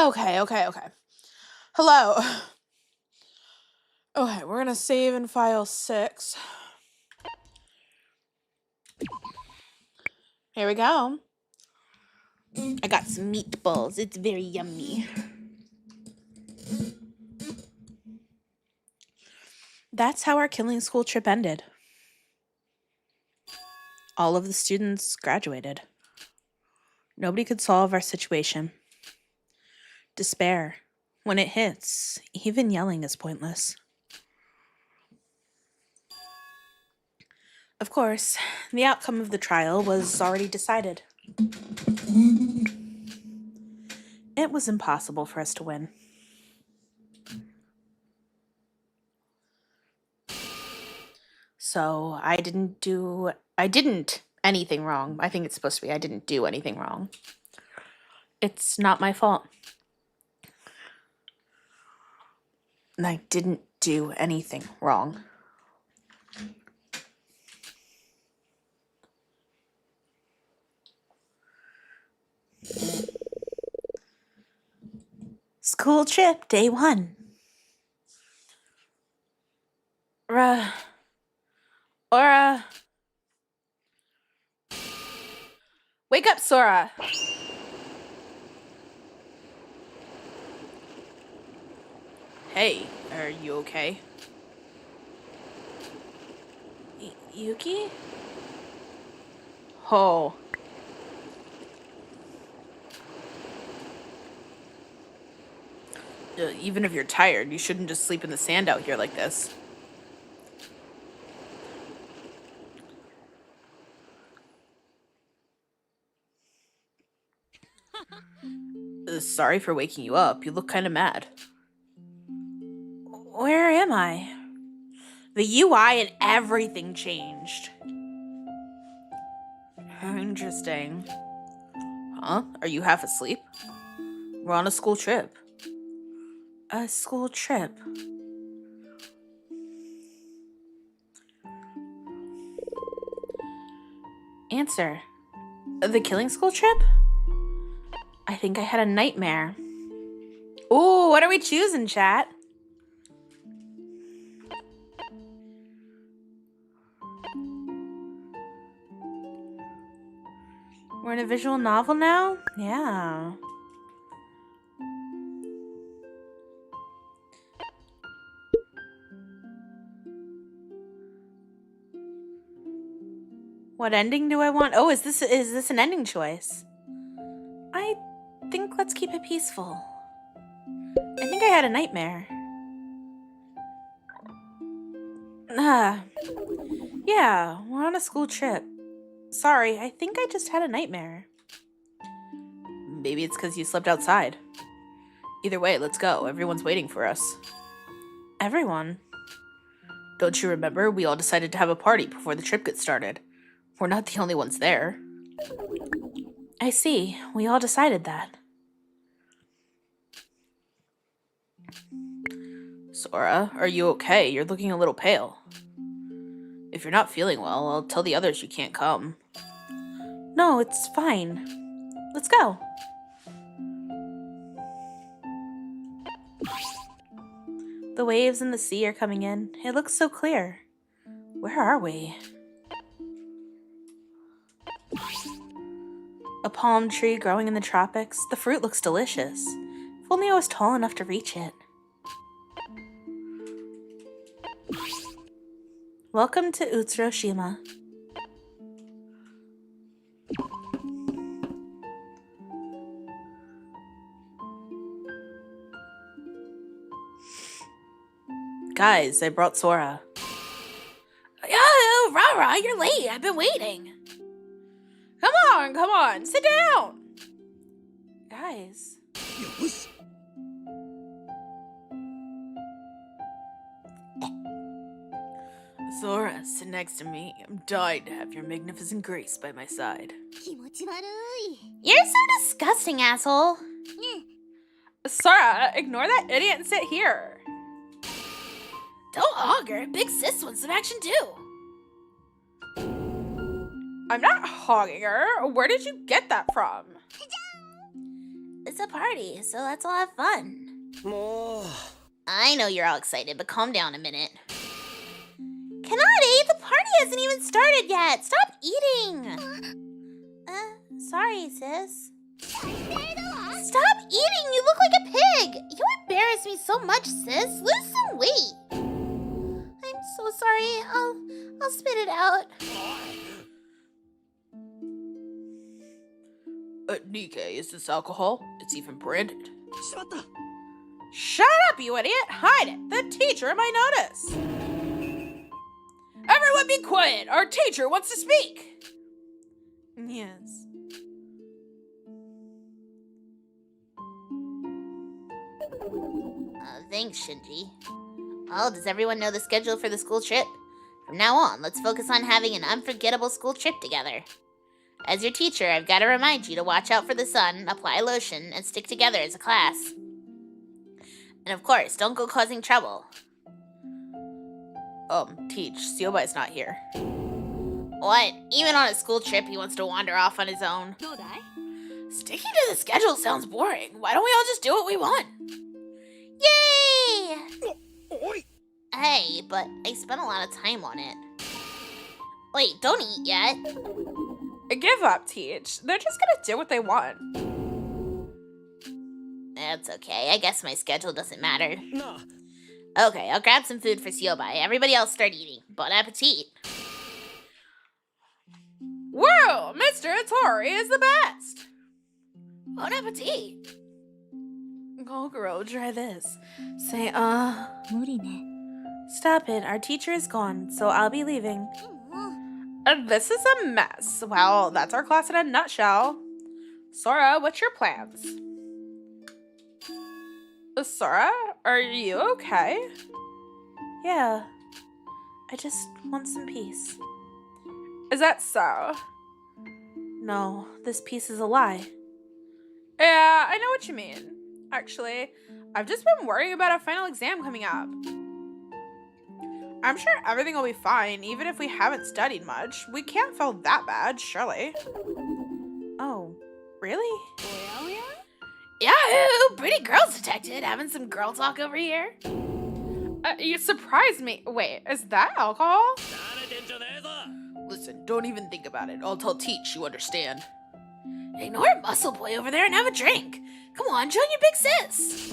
Okay. Hello. Okay, we're gonna save in file 6. Here we go. I got some meatballs. It's very yummy. That's how our killing school trip ended. All of the students graduated. Nobody could solve our situation. Despair. When it hits, even yelling is pointless. Of course, the outcome of the trial was already decided. It was impossible for us to win. So I didn't anything wrong. I think it's supposed to be I didn't do anything wrong. It's not my fault. And I didn't do anything wrong. School trip, day 1. Wake up, Sora. Hey, are you okay? Yuki? Oh. Even if you're tired, you shouldn't just sleep in the sand out here like this. Sorry for waking you up. You look kind of mad. Where am I? The UI and everything changed. Interesting. Huh? Are you half asleep? We're on a school trip. A school trip? Answer. The killing school trip? I think I had a nightmare. Ooh, what are we choosing, chat? We're in a visual novel now? Yeah. What ending do I want? Oh, is this an ending choice? I think let's keep it peaceful. I think I had a nightmare. Yeah, we're on a school trip. Sorry, I think I just had a nightmare. Maybe it's because you slept outside. Either way, let's go. Everyone's waiting for us. Everyone? Don't you remember? We all decided to have a party before the trip gets started. We're not the only ones there. I see. We all decided that. Sora, are you okay? You're looking a little pale. If you're not feeling well, I'll tell the others you can't come. No, it's fine. Let's go. The waves and the sea are coming in. It looks so clear. Where are we? A palm tree growing in the tropics. The fruit looks delicious. If only I was tall enough to reach it. Welcome to Utsuroshima. Guys, I brought Sora. Oh, Rara, you're late. I've been waiting. Come on, sit down. Guys. Sora, sit next to me. I'm dying to have your magnificent grace by my side. You're so disgusting, asshole. Sora, ignore that idiot and sit here. Don't hog her. Big sis wants some action too. I'm not hogging her. Where did you get that from? It's a party, so let's all have fun. I know you're all excited, but calm down a minute. Kanade, the party hasn't even started yet. Stop eating. Sorry, sis. Stop eating. You look like a pig. You embarrass me so much, sis. Lose some weight. I'm so sorry. I'll spit it out. Nikkei, is this alcohol? It's even branded. Shut up, you idiot! Hide it! The teacher might notice! Everyone be quiet! Our teacher wants to speak! Yes. Thanks, Shinji. Well, does everyone know the schedule for the school trip? From now on, let's focus on having an unforgettable school trip together. As your teacher, I've got to remind you to watch out for the sun, apply lotion, and stick together as a class. And of course, don't go causing trouble. Teach, Seobai's not here. What? Even on a school trip, he wants to wander off on his own. Sticking to the schedule sounds boring. Why don't we all just do what we want? Yay! Hey, but I spent a lot of time on it. Wait, don't eat yet. Give up, Teach. They're just gonna do what they want. That's okay. I guess my schedule doesn't matter. No. Okay, I'll grab some food for Seobai. Everybody else start eating. Bon appetit. Whoa! Mr. Hattori is the best! Bon appetit. Oh, girl, try this. Say, Stop it. Our teacher is gone, so I'll be leaving. This is a mess. Well, that's our class in a nutshell. Sora, what's your plans? Sora, are you okay? Yeah. I just want some peace. Is that so? No, this piece is a lie. Yeah, I know what you mean. Actually, I've just been worrying about a final exam coming up. I'm sure everything will be fine, even if we haven't studied much. We can't fail that bad, surely. Oh, really? Yahoo! Pretty girls detected. Having some girl talk over here. You surprised me. Wait, is that alcohol? Listen, don't even think about it. I'll tell Teach, you understand. Ignore Muscle Boy over there and have a drink. Come on, join your big sis.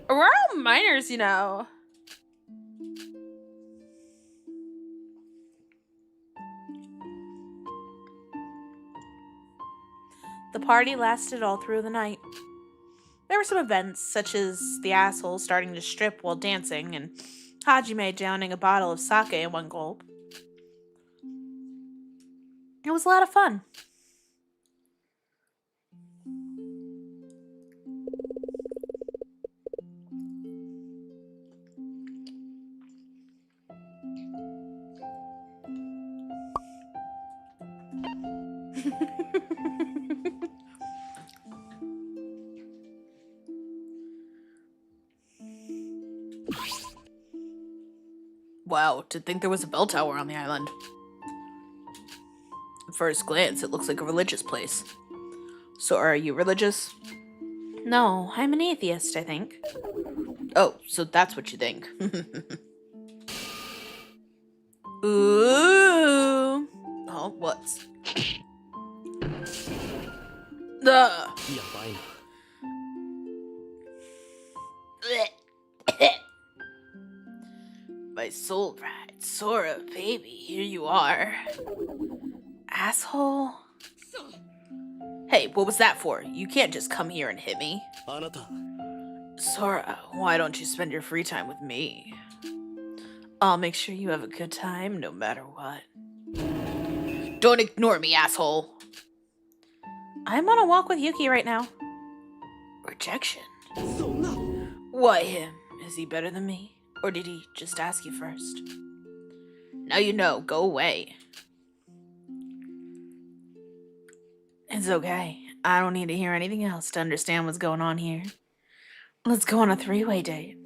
We're all minors, you know. The party lasted all through the night. There were some events, such as the asshole starting to strip while dancing and Hajime downing a bottle of sake in one gulp. It was a lot of fun. Wow, to think there was a bell tower on the island. At first glance, it looks like a religious place. So are you religious? No, I'm an atheist, I think. Oh, so that's what you think. Ooh. Oh, what? My soul bride, Sora, baby, here you are. Asshole. Hey, what was that for? You can't just come here and hit me. Sora, why don't you spend your free time with me? I'll make sure you have a good time no matter what. Don't ignore me, asshole. I'm on a walk with Yuki right now. Rejection? Why him? Is he better than me? Or did he just ask you first? Now you know, go away. It's okay. I don't need to hear anything else to understand what's going on here. Let's go on a three-way date.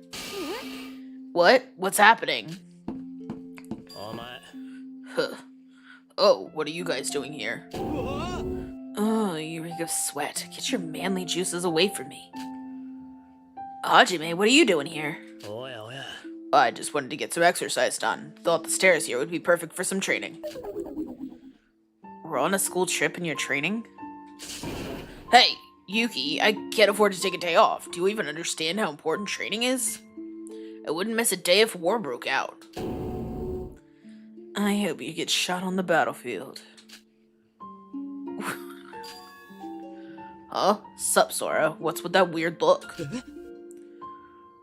What? What's happening? Huh. Oh, what are you guys doing here? Oh, you reek of sweat. Get your manly juices away from me. Hajime, what are you doing here? I just wanted to get some exercise done. Thought the stairs here would be perfect for some training. We're on a school trip and you're training? Hey, Yuki, I can't afford to take a day off. Do you even understand how important training is? I wouldn't miss a day if war broke out. I hope you get shot on the battlefield. Huh? Sup, Sora? What's with that weird look?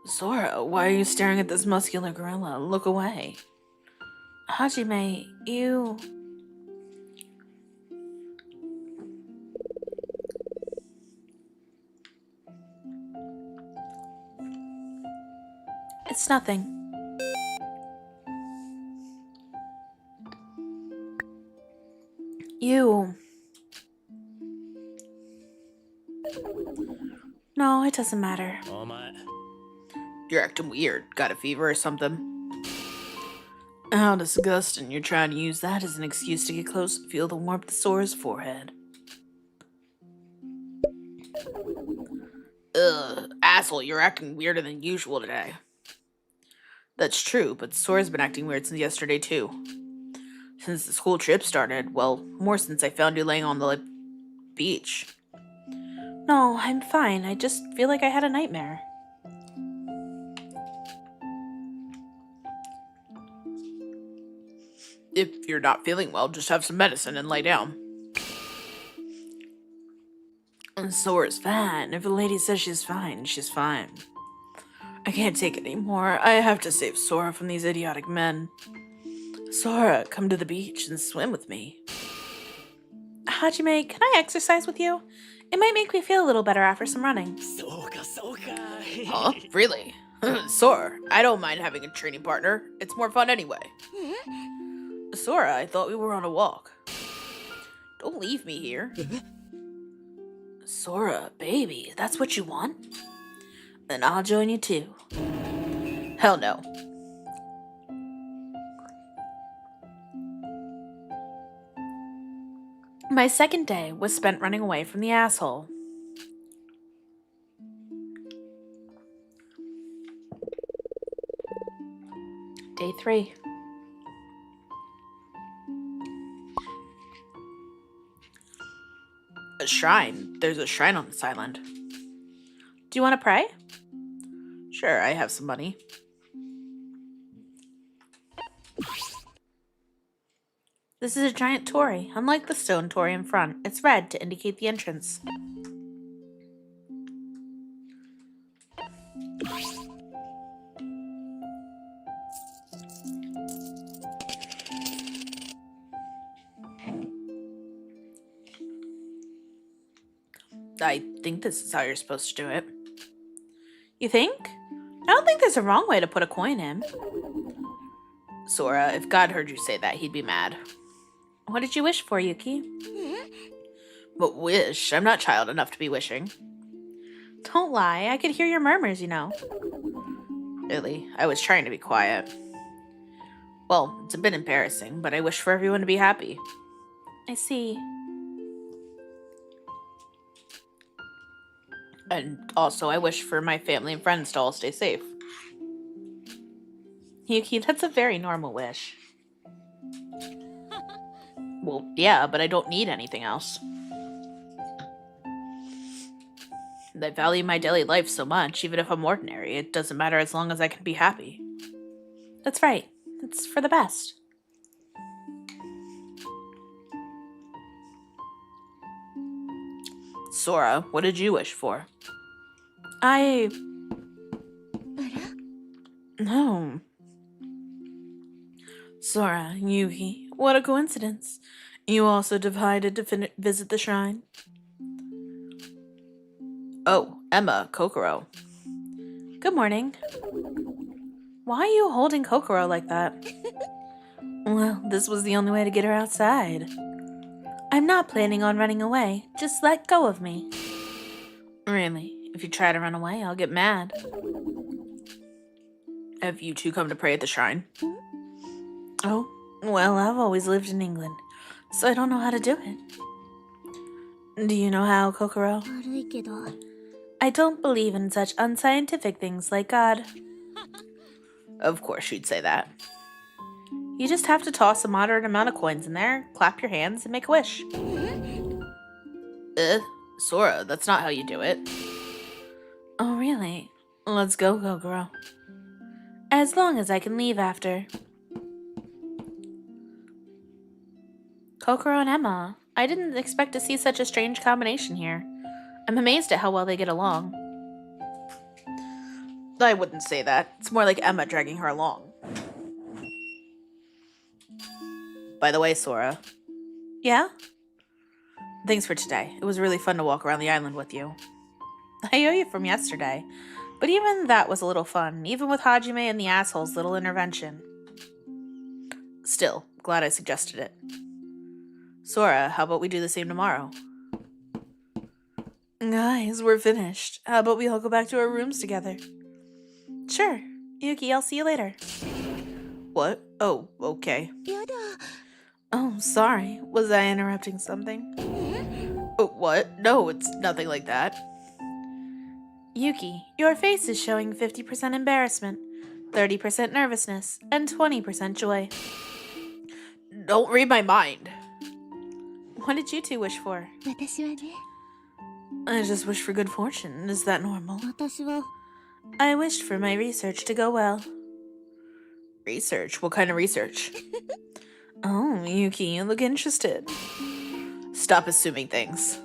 Sora, why are you staring at this muscular gorilla? Look away. Hajime, you... It's nothing. You... No, it doesn't matter. You're acting weird. Got a fever or something? How disgusting. You're trying to use that as an excuse to get close and feel the warmth of Sora's forehead. Ugh, asshole, you're acting weirder than usual today. That's true, but Sora's been acting weird since yesterday too. Since the school trip started, well, more since I found you laying on the beach. No, I'm fine. I just feel like I had a nightmare. If you're not feeling well, just have some medicine and lay down. And Sora's fine. If a lady says she's fine, she's fine. I can't take it anymore. I have to save Sora from these idiotic men. Sora, come to the beach and swim with me. Hajime, can I exercise with you? It might make me feel a little better after some running. Huh? Really? Sora, I don't mind having a training partner. It's more fun anyway. Sora, I thought we were on a walk. Don't leave me here. Sora, baby, that's what you want? Then I'll join you too. Hell no. My second day was spent running away from the asshole. Day 3. A shrine. There's a shrine on this island. Do you want to pray? Sure, I have some money. This is a giant torii. Unlike the stone torii in front, it's red to indicate the entrance. I think this is how you're supposed to do it. You think? I don't think there's a wrong way to put a coin in. Sora, if God heard you say that, he'd be mad. What did you wish for, Yuki? But wish? I'm not child enough to be wishing. Don't lie. I could hear your murmurs, you know. Really, I was trying to be quiet. Well, it's a bit embarrassing, but I wish for everyone to be happy. I see. And also, I wish for my family and friends to all stay safe. Yuki, that's a very normal wish. Well, yeah, but I don't need anything else. I value my daily life so much, even if I'm ordinary. It doesn't matter as long as I can be happy. That's right. It's for the best. Sora, what did you wish for? No. Sora, Yuki, what a coincidence. You also decided to visit the shrine? Oh, Emma, Kokoro. Good morning. Why are you holding Kokoro like that? Well, this was the only way to get her outside. I'm not planning on running away. Just let go of me. Really? If you try to run away, I'll get mad. Have you two come to pray at the shrine? Oh, well, I've always lived in England, so I don't know how to do it. Do you know how, Kokoro? 悪いけど I don't believe in such unscientific things like God. Of course you'd say that. You just have to toss a moderate amount of coins in there, clap your hands, and make a wish. Sora, that's not how you do it. Oh, really? Let's go, Kokoro. As long as I can leave after. Kokoro and Emma. I didn't expect to see such a strange combination here. I'm amazed at how well they get along. I wouldn't say that. It's more like Emma dragging her along. By the way, Sora. Yeah? Thanks for today. It was really fun to walk around the island with you. I owe you from yesterday. But even that was a little fun, even with Hajime and the asshole's little intervention. Still, glad I suggested it. Sora, how about we do the same tomorrow? Guys, we're finished. How about we all go back to our rooms together? Sure. Yuki, I'll see you later. What? Oh, okay. やだ Oh, sorry. Was I interrupting something? Oh, what? No, it's nothing like that. Yuki, your face is showing 50% embarrassment, 30% nervousness, and 20% joy. Don't read my mind. What did you two wish for? 私はね I just wish for good fortune. Is that normal? 私は I wished for my research to go well. Research? What kind of research? Oh, Yuki, you look interested. Stop assuming things.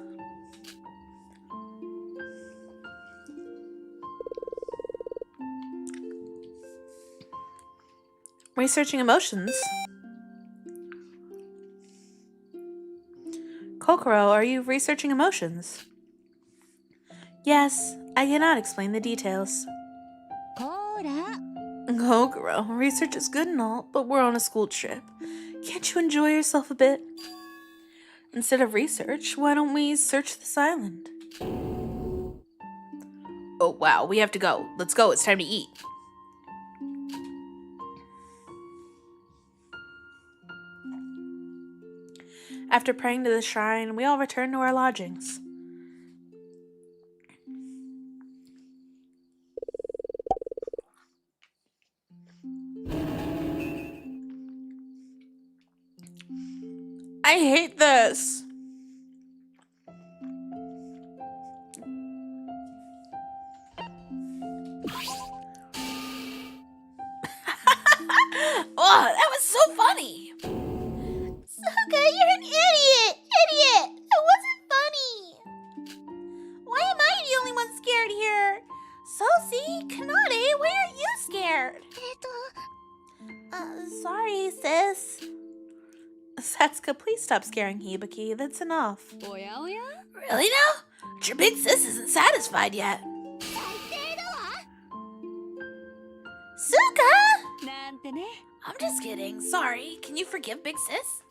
Researching emotions. Kokoro, are you researching emotions? Yes, I cannot explain the details. こーら Kokoro, research is good and all, but we're on a school trip. Can't you enjoy yourself a bit? Instead of research, why don't we search this island? Oh wow, we have to go. Let's go, it's time to eat. After praying to the shrine, we all return to our lodgings. I hate this. Oh, that was so funny. Suka, you're an idiot! Idiot! It wasn't funny! Why am I the only one scared here? Sosie, Kanade, why are you scared? Sorry, sis. Satsuka, please stop scaring Hibiki. That's enough. おやおや Really now? But your big sis isn't satisfied yet. 最低だわ Suka! なんてね I'm just kidding. Sorry. Can you forgive big sis?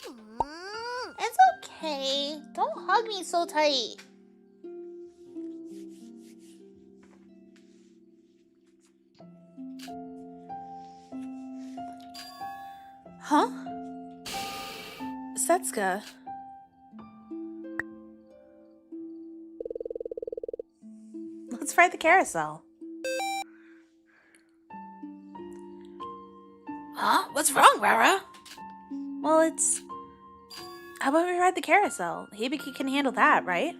It's okay. Don't hug me so tight. Huh? Setsuka. Let's ride the carousel. Huh? What's wrong, Rara? Well, it's... How about we ride the carousel? Hibiki can handle that, right?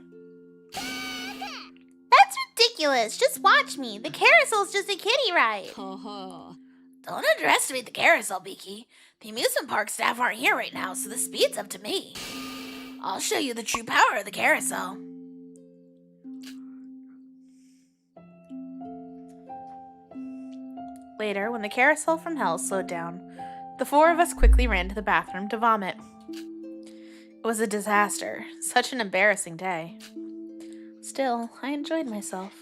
That's ridiculous. Just watch me. The carousel's just a kiddie ride. Don't underestimate the carousel, Biki. The amusement park staff aren't here right now, so the speed's up to me. I'll show you the true power of the carousel. Later, when the carousel from hell slowed down, the four of us quickly ran to the bathroom to vomit. It was a disaster. Such an embarrassing day. Still, I enjoyed myself.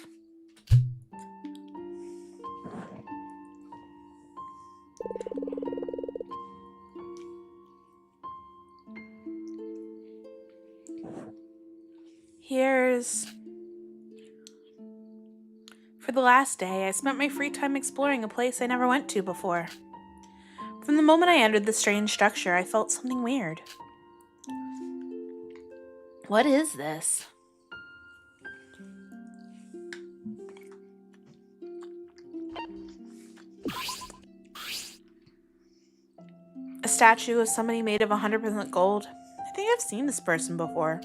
Here's... For the last day, I spent my free time exploring a place I never went to before. From the moment I entered the strange structure, I felt something weird. What is this? A statue of somebody made of 100% gold. I think I've seen this person before.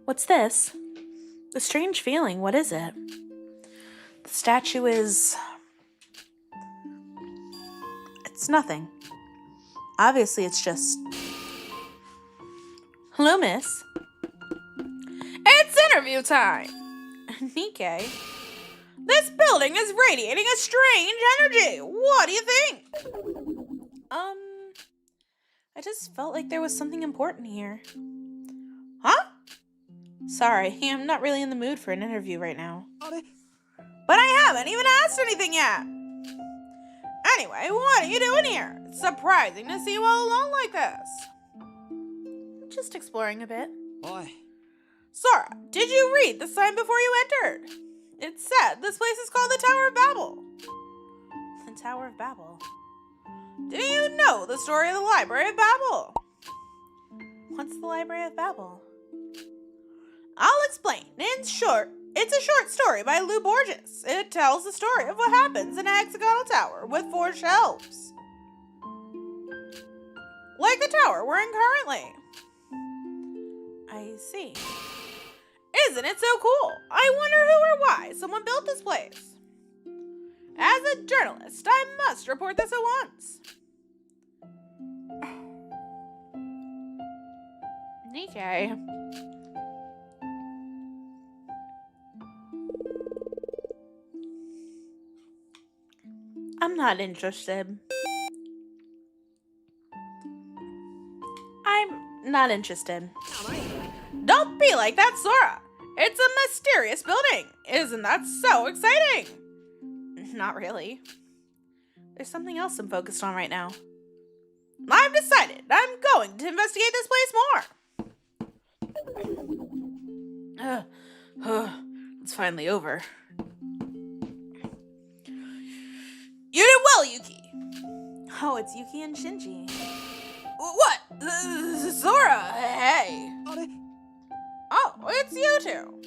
What's this? A strange feeling. What is it? The statue is... It's nothing. Obviously, it's just... Hello, miss. It's interview time! Nikkei. This building is radiating a strange energy. What do you think? I just felt like there was something important here. Huh? Sorry, I'm not really in the mood for an interview right now. But I haven't even asked anything yet. Anyway, what are you doing here? It's surprising to see you all alone like this. Just exploring a bit. Boy. Sora, did you read the sign before you entered? It said this place is called the Tower of Babel. The Tower of Babel. Do you know the story of the Library of Babel? What's the Library of Babel? I'll explain. In short, it's a short story by Lou Borges. It tells the story of what happens in a hexagonal tower with 4 shelves. Like the tower we're in currently. I see. Isn't it so cool? I wonder who or why someone built this place. As a journalist, I must report this at once. Nikkei. I'm not interested. I'm not interested. Don't be like that, Sora. It's a mysterious building. Isn't that so exciting? Not really. There's something else I'm focused on right now. I've decided I'm going to investigate this place more. It's finally over. You did well, Yuki. Oh, it's Yuki and Shinji. What? Sora, hey. Oh, it's you two.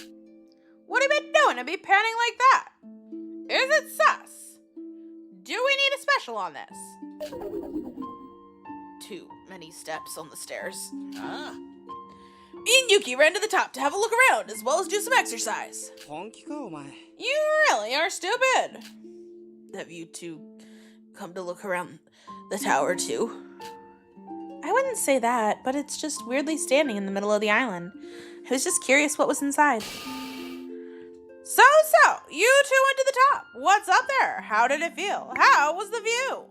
What have you been doing to be panning like that? Is it sus? Do we need a special on this? Too many steps on the stairs. Me and Yuki ran to the top to have a look around as well as do some exercise. You really are stupid. Have you two come to look around the tower too? I wouldn't say that, but it's just weirdly standing in the middle of the island. I was just curious what was inside. So, you two went to the top. What's up there? How did it feel? How was the view?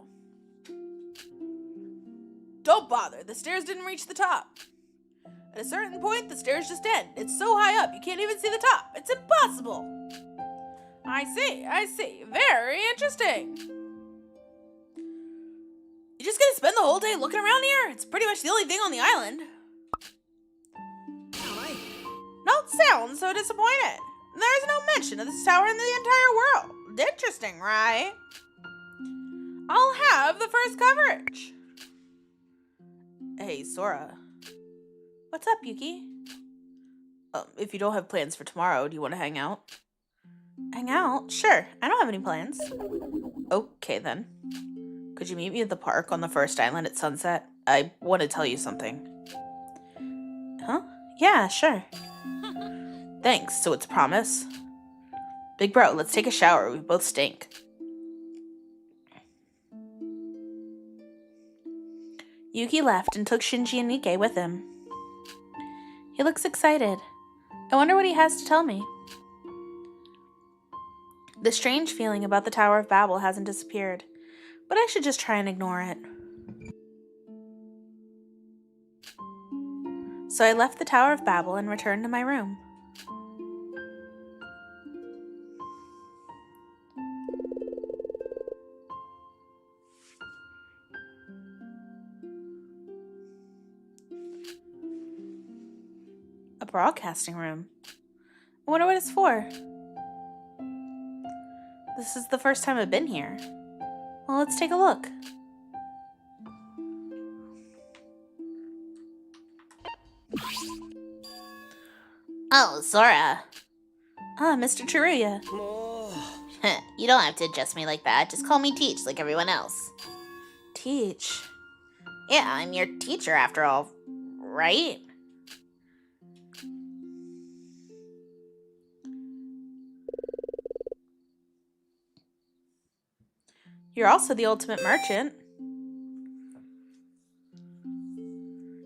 Don't bother, the stairs didn't reach the top. At a certain point, the stairs just end. It's so high up, you can't even see the top. It's impossible. I see. Very interesting. You just gonna spend the whole day looking around here? It's pretty much the only thing on the island. Don't sound so disappointed. There's no mention of this tower in the entire world. Interesting, right? I'll have the first coverage. Hey, Sora. What's up, Yuki? If you don't have plans for tomorrow, do you want to hang out? Hang out? Sure. I don't have any plans. Okay, then. Could you meet me at the park on the first island at sunset? I want to tell you something. Huh? Yeah, sure. Thanks, so it's a promise? Big bro, let's take a shower. We both stink. Yuki left and took Shinji and Nikkei with him. He looks excited. I wonder what he has to tell me. The strange feeling about the Tower of Babel hasn't disappeared, but I should just try and ignore it. So I left the Tower of Babel and returned to my room. A broadcasting room. I wonder what it's for. This is the first time I've been here. Well, let's take a look. Oh, Sora. Ah, Mr. Chiruya. You don't have to address me like that. Just call me Teach like everyone else. Teach. Yeah, I'm your teacher after all, right? You're also the ultimate merchant.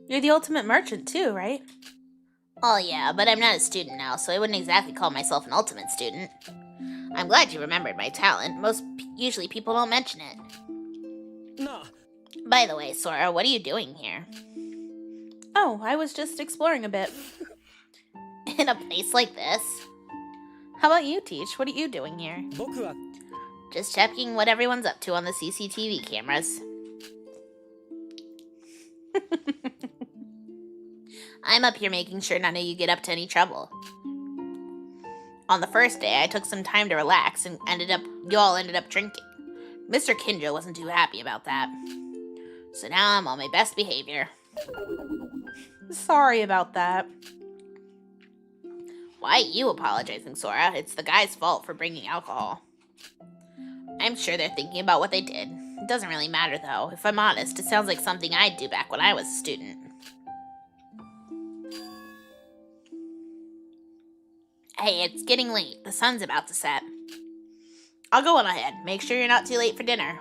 You're the ultimate merchant too, right? Oh yeah, but I'm not a student now, so I wouldn't exactly call myself an ultimate student. I'm glad you remembered my talent. Usually people don't mention it. No. By the way, Sora, what are you doing here? Oh, I was just exploring a bit. In a place like this? How about you, Teach? What are you doing here? 僕は Just checking what everyone's up to on the CCTV cameras. I'm up here making sure none of you get up to any trouble. On the first day, I took some time to relax and you all ended up drinking. Mr. Kinjo wasn't too happy about that. So now I'm on my best behavior. Sorry about that. Why are you apologizing, Sora? It's the guy's fault for bringing alcohol. I'm sure they're thinking about what they did. It doesn't really matter, though. If I'm honest, it sounds like something I'd do back when I was a student. Hey, it's getting late. The sun's about to set. I'll go on ahead. Make sure you're not too late for dinner.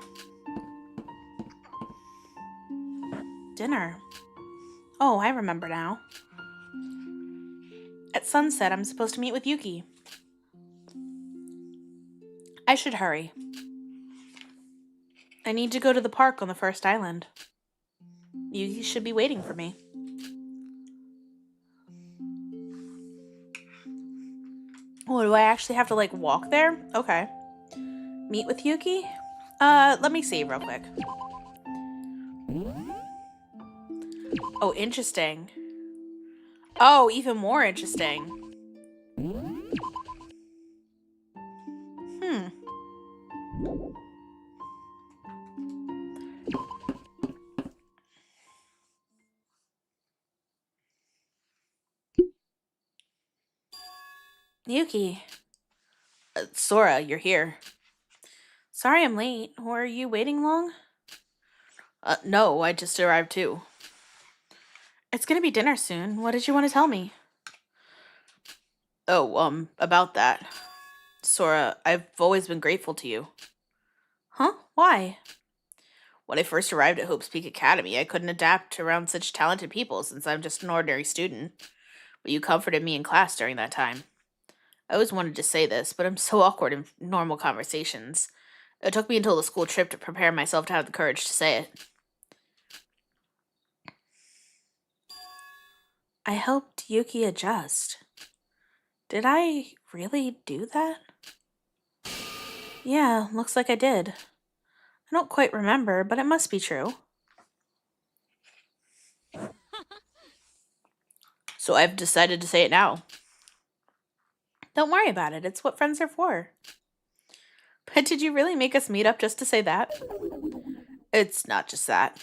Dinner. Oh, I remember now. At sunset, I'm supposed to meet with Yuki. I should hurry. I need to go to the park on the first island. Yuki should be waiting for me. Oh, do I actually have to, like, walk there? Okay. Meet with Yuki? Let me see real quick. Oh, interesting. Oh, even more interesting. Yuki. Sora, you're here. Sorry I'm late. Were you waiting long? No, I just arrived too. It's gonna be dinner soon. What did you want to tell me? Oh, about that. Sora, I've always been grateful to you. Huh? Why? When I first arrived at Hope's Peak Academy, I couldn't adapt around such talented people since I'm just an ordinary student. But you comforted me in class during that time. I always wanted to say this, but I'm so awkward in normal conversations. It took me until the school trip to prepare myself to have the courage to say it. I helped Yuki adjust. Did I really do that? Yeah, looks like I did. I don't quite remember, but it must be true. So I've decided to say it now. Don't worry about it. It's what friends are for. But did you really make us meet up just to say that? It's not just that.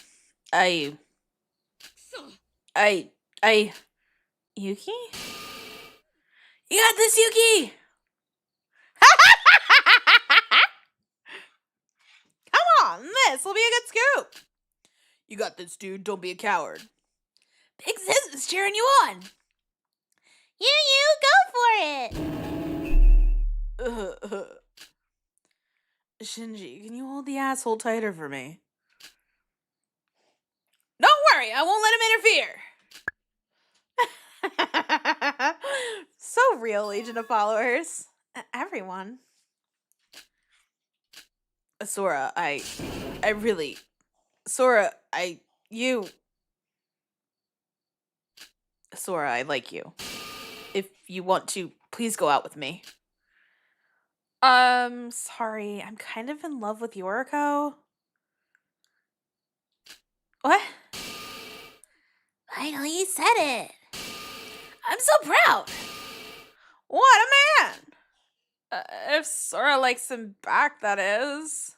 I... Yuki? You got this, Yuki! Come on, this will be a good scoop. You got this, dude. Don't be a coward. Big Sis is cheering you on. You, go for it! Shinji, can you hold the asshole tighter for me? Don't worry, I won't let him interfere. So real, Legion of Followers. Everyone. Sora, Sora, I like you. If you want to, please go out with me. Sorry, I'm kind of in love with Yoriko. What? Finally, you said it. I'm so proud. What a man. If Sora likes him back, that is.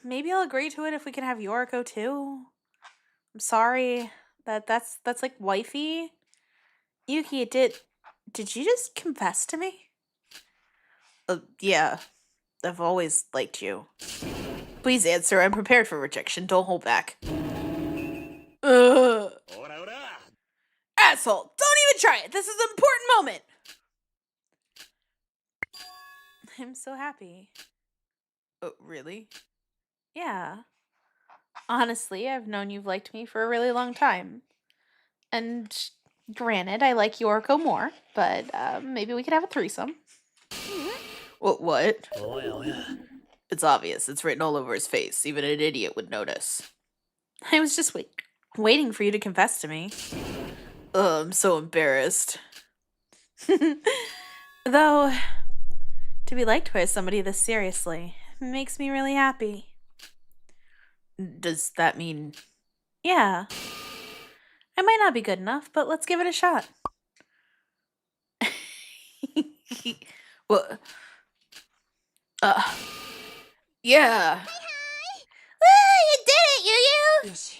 Maybe I'll agree to it if we can have Yoriko too. I'm sorry. That's like wifey. Yuki, did you just confess to me? Yeah. I've always liked you. Please answer. I'm prepared for rejection. Don't hold back. Ugh. Asshole! Don't even try it! This is an important moment! I'm so happy. Oh, really? Yeah. Honestly, I've known you've liked me for a really long time. And granted, I like Yoriko more, but maybe we could have a threesome. What? It's obvious. It's written all over his face. Even an idiot would notice. I was just waiting for you to confess to me. I'm so embarrassed. Though, to be liked by somebody this seriously makes me really happy. Does that mean... Yeah. I might not be good enough, but let's give it a shot. What? Yeah. You did it, Yu-Yu! Yes.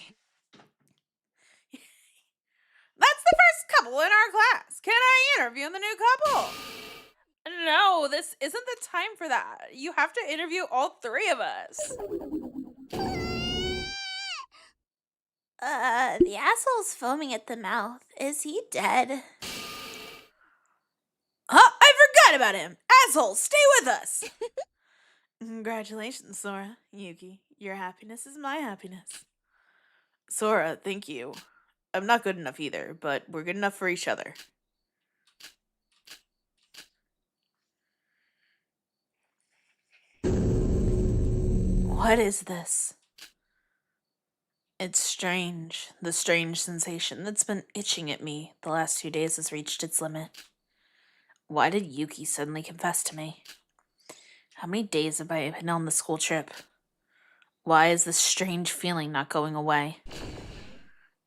That's the first couple in our class. Can I interview the new couple? No, this isn't the time for that. You have to interview all three of us. The asshole's foaming at the mouth. Is he dead? Huh? I forgot about him. Asshole, stay with us. Congratulations, Sora. Yuki, your happiness is my happiness. Sora, thank you. I'm not good enough either, but we're good enough for each other. What is this? It's strange. The strange sensation that's been itching at me the last 2 days has reached its limit. Why did Yuki suddenly confess to me? How many days have I been on the school trip? Why is this strange feeling not going away?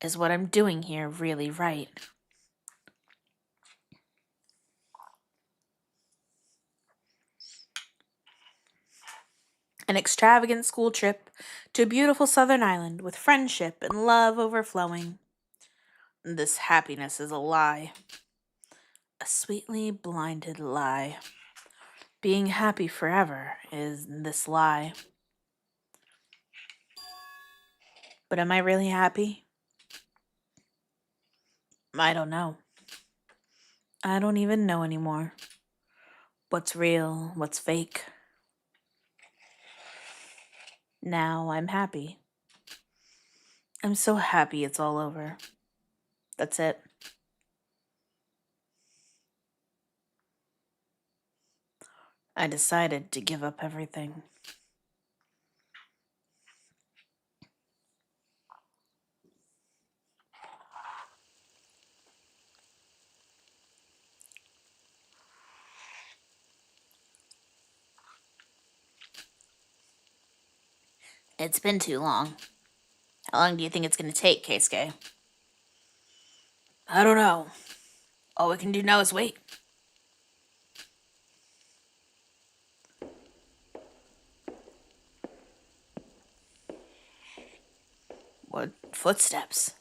Is what I'm doing here really right? An extravagant school trip to a beautiful southern island with friendship and love overflowing. This happiness is a lie. A sweetly blinded lie. Being happy forever is this lie. But am I really happy? I don't know. I don't even know anymore. What's real, what's fake. Now I'm happy. I'm so happy it's all over. That's it. I decided to give up everything. It's been too long. How long do you think it's going to take, Keisuke? I don't know. All we can do now is wait. What footsteps?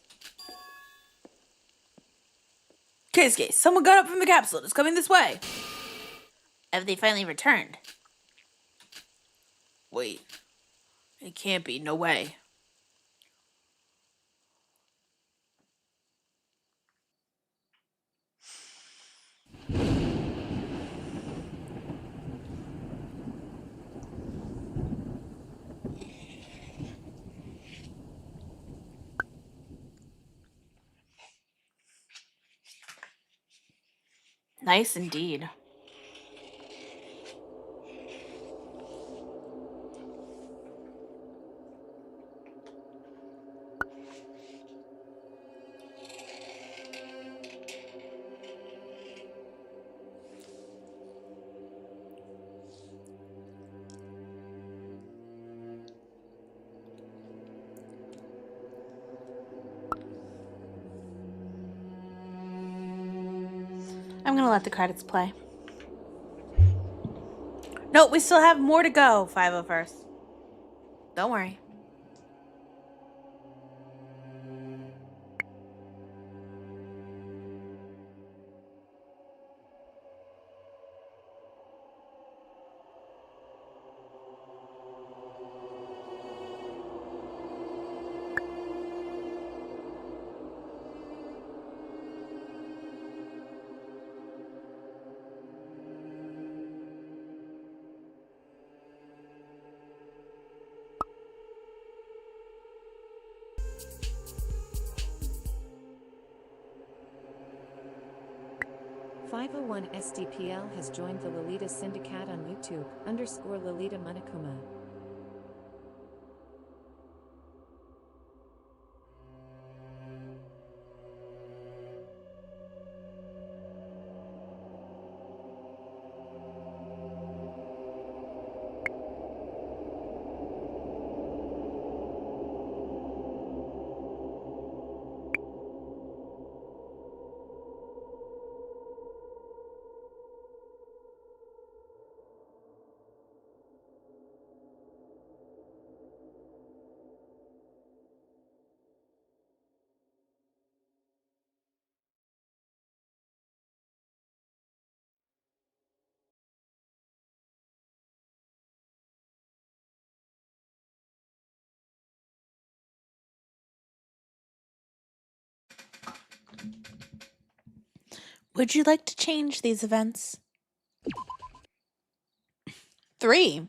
Keisuke, someone got up from the capsule. It's coming this way. Have they finally returned? Wait. It can't be. No way. Nice indeed. I'm gonna let the credits play. No, we still have more to go, 501st. Don't worry. 501 SDPL has joined the Lolita Syndicate on YouTube, _Lolita Monokuma. Would you like to change these events? 3.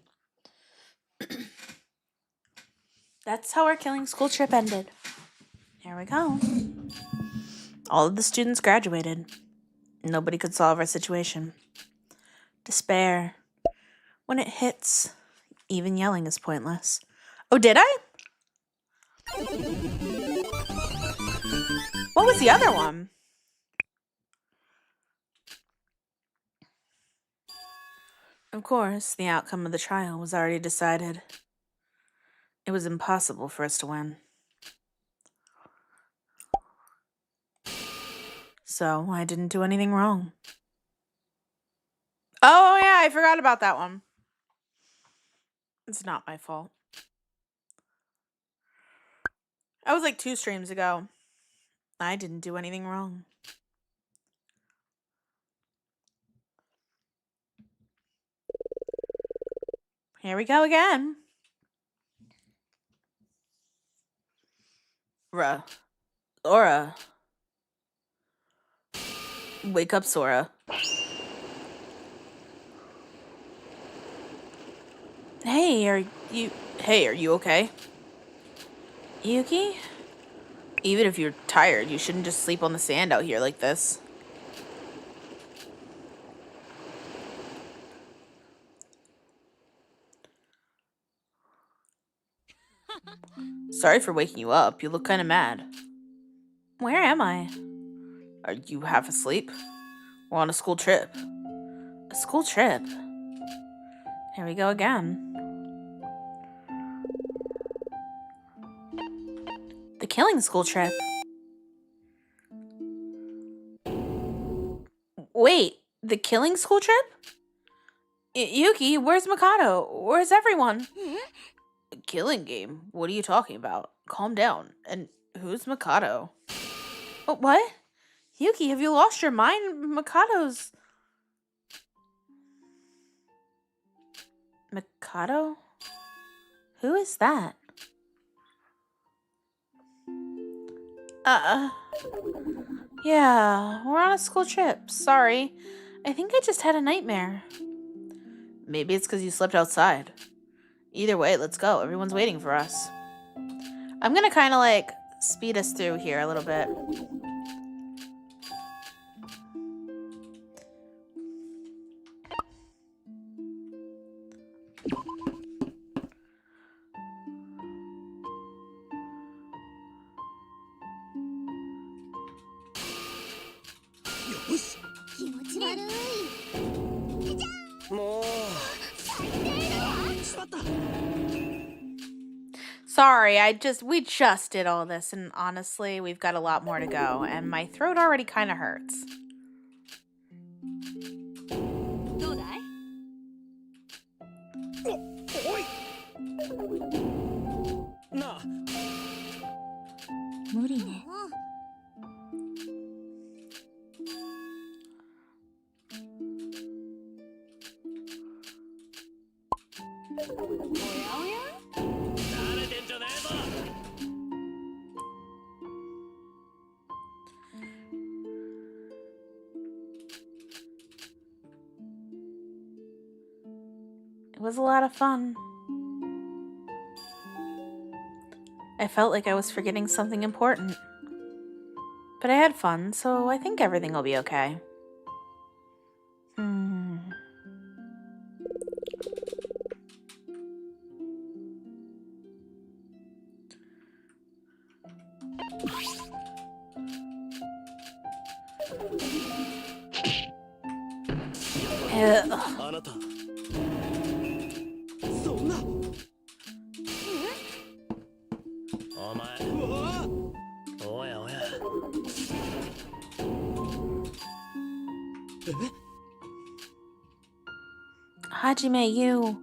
That's how our killing school trip ended. Here we go. All of the students graduated. Nobody could solve our situation. Despair. When it hits, even yelling is pointless. Oh, did I? What was the other one? Of course, the outcome of the trial was already decided. It was impossible for us to win. So, I didn't do anything wrong. Oh, yeah, I forgot about that one. It's not my fault. That was like 2 streams ago. I didn't do anything wrong. Here we go again. Sora. Wake up, Sora. Hey, are you okay? Yuki? Even if you're tired, you shouldn't just sleep on the sand out here like this. Sorry for waking you up. You look kind of mad. Where am I? Are you half asleep? We're on a school trip. A school trip? Here we go again. The killing school trip. Wait, the killing school trip? Yuki, where's Mikado? Where's everyone? Killing game? What are you talking about? Calm down. And who's Mikado? Oh, what? Yuki, have you lost your mind? Mikado's... Mikado? Who is that? Yeah, we're on a school trip. Sorry. I think I just had a nightmare. Maybe it's because you slept outside. Either way, let's go. Everyone's waiting for us. I'm gonna kind of like speed us through here a little bit. Sorry, we just did all this, and honestly, we've got a lot more to go, and my throat already kind of hurts. It was a lot of fun. I felt like I was forgetting something important. But I had fun, so I think everything will be okay. Ugh. あなたそんなお前おやおや Hajime, you.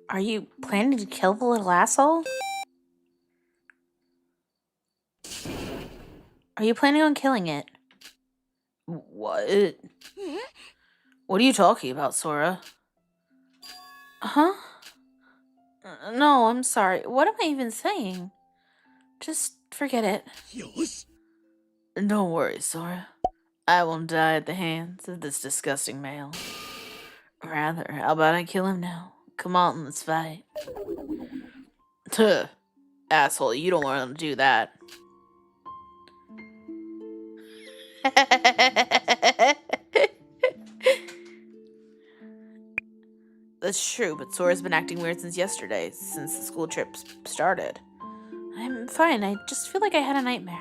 Are you planning to kill the little asshole? Are you planning on killing it? What? What are you talking about, Sora? Huh? No, I'm sorry. What am I even saying? Just forget it. よし Don't worry, Sora. I won't die at the hands of this disgusting male. Rather, how about I kill him now? Come on, let's fight. Tuh. Asshole, you don't want to do that. That's true, but Sora's been acting weird since yesterday, since the school trip started. I'm fine, I just feel like I had a nightmare.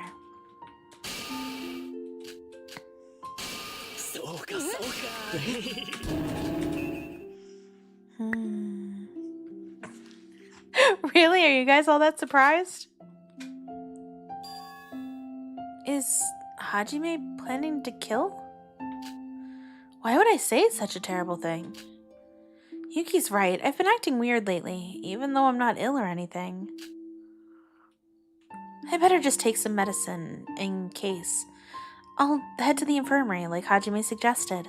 そうかそうか Really? Are you guys all that surprised? Is Hajime planning to kill? Why would I say such a terrible thing? Yuki's right. I've been acting weird lately, even though I'm not ill or anything. I better just take some medicine in case. I'll head to the infirmary like Hajime suggested.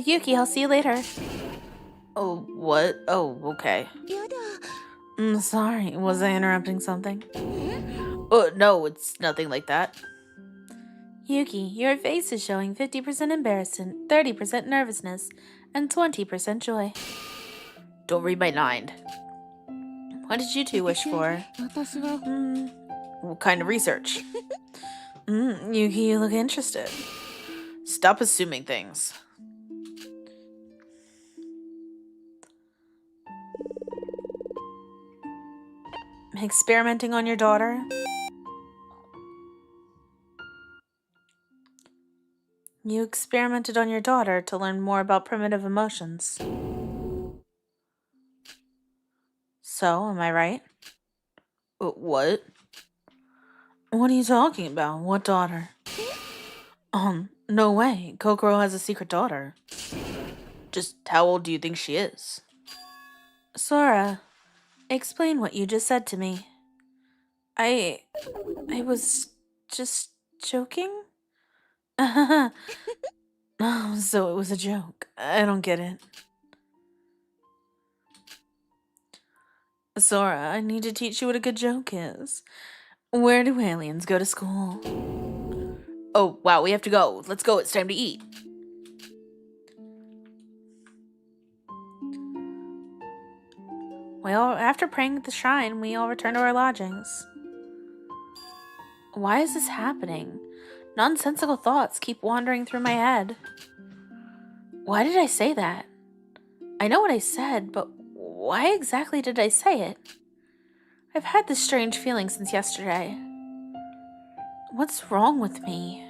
Yuki, I'll see you later. Oh, what? Oh, okay. Sorry, was I interrupting something? Oh, no, it's nothing like that. Yuki, your face is showing 50% embarrassment, 30% nervousness, and 20% joy. Don't read my mind. What did you two wish for? What kind of research? Yuki, you look interested. Stop assuming things. Experimenting on your daughter? You experimented on your daughter to learn more about primitive emotions. So, am I right? What? What are you talking about? What daughter? No way. Kokoro has a secret daughter. Just how old do you think she is? Sora, explain what you just said to me. I was just joking? Oh, so it was a joke. I don't get it. Sora, I need to teach you what a good joke is. Where do aliens go to school? Oh, wow, we have to go. Let's go. It's time to eat. Well, after praying at the shrine, we all return to our lodgings. Why is this happening? Nonsensical thoughts keep wandering through my head. Why did I say that? I know what I said, but why exactly did I say it? I've had this strange feeling since yesterday. What's wrong with me?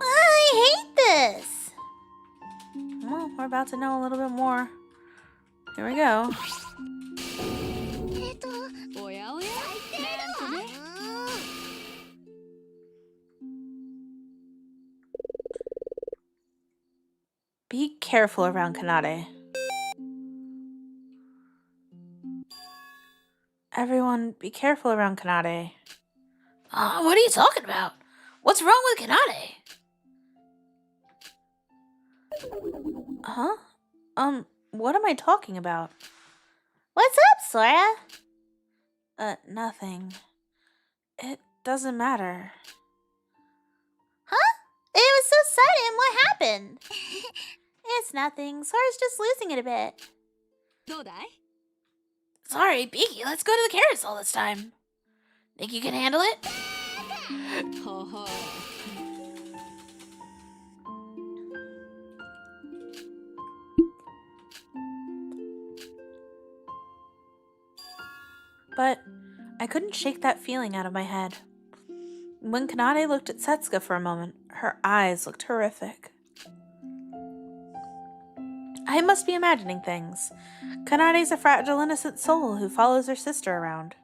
I hate this! Well, we're about to know a little bit more. Here we go. Be careful around Kanade. Everyone, be careful around Kanade. What are you talking about? What's wrong with Kanade? Huh? What am I talking about? What's up, Sora? Nothing. It doesn't matter. Huh? It was so sudden. What happened? It's nothing. Sora's just losing it a bit. Sorry, Beaky, let's go to the carousel this time. Think you can handle it? But I couldn't shake that feeling out of my head. When Kanade looked at Setsuka for a moment, her eyes looked horrific. I must be imagining things. Kanade's a fragile, innocent soul who follows her sister around.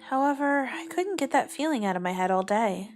However, I couldn't get that feeling out of my head all day.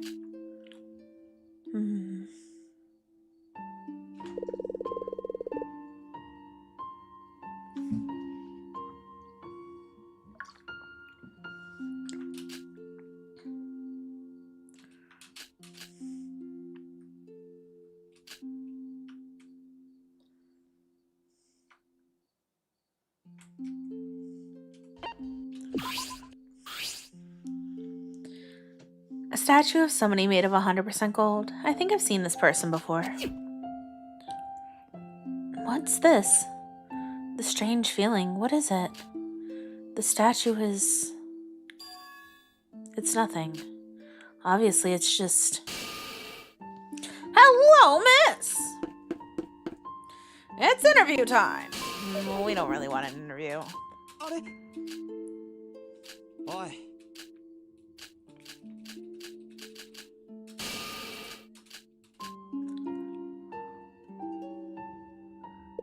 A statue of somebody made of 100% gold. I think I've seen this person before. What's this? The strange feeling. What is it? The statue is... It's nothing. Obviously, it's just... Hello, miss! It's interview time. We don't really want an interview. あれおい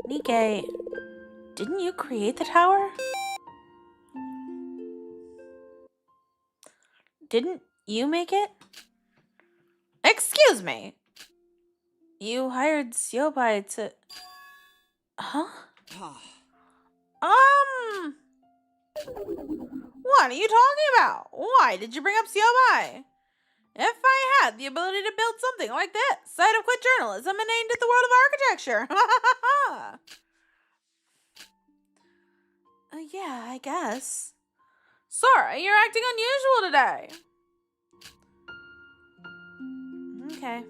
Nikkei, didn't you create the tower? Didn't you make it? Excuse me. You hired Siobai to... Huh? What are you talking about? Why did you bring up COI? If I had the ability to build something like this, I'd have quit journalism and aimed at the world of architecture. Yeah, I guess. Sora, you're acting unusual today. Okay.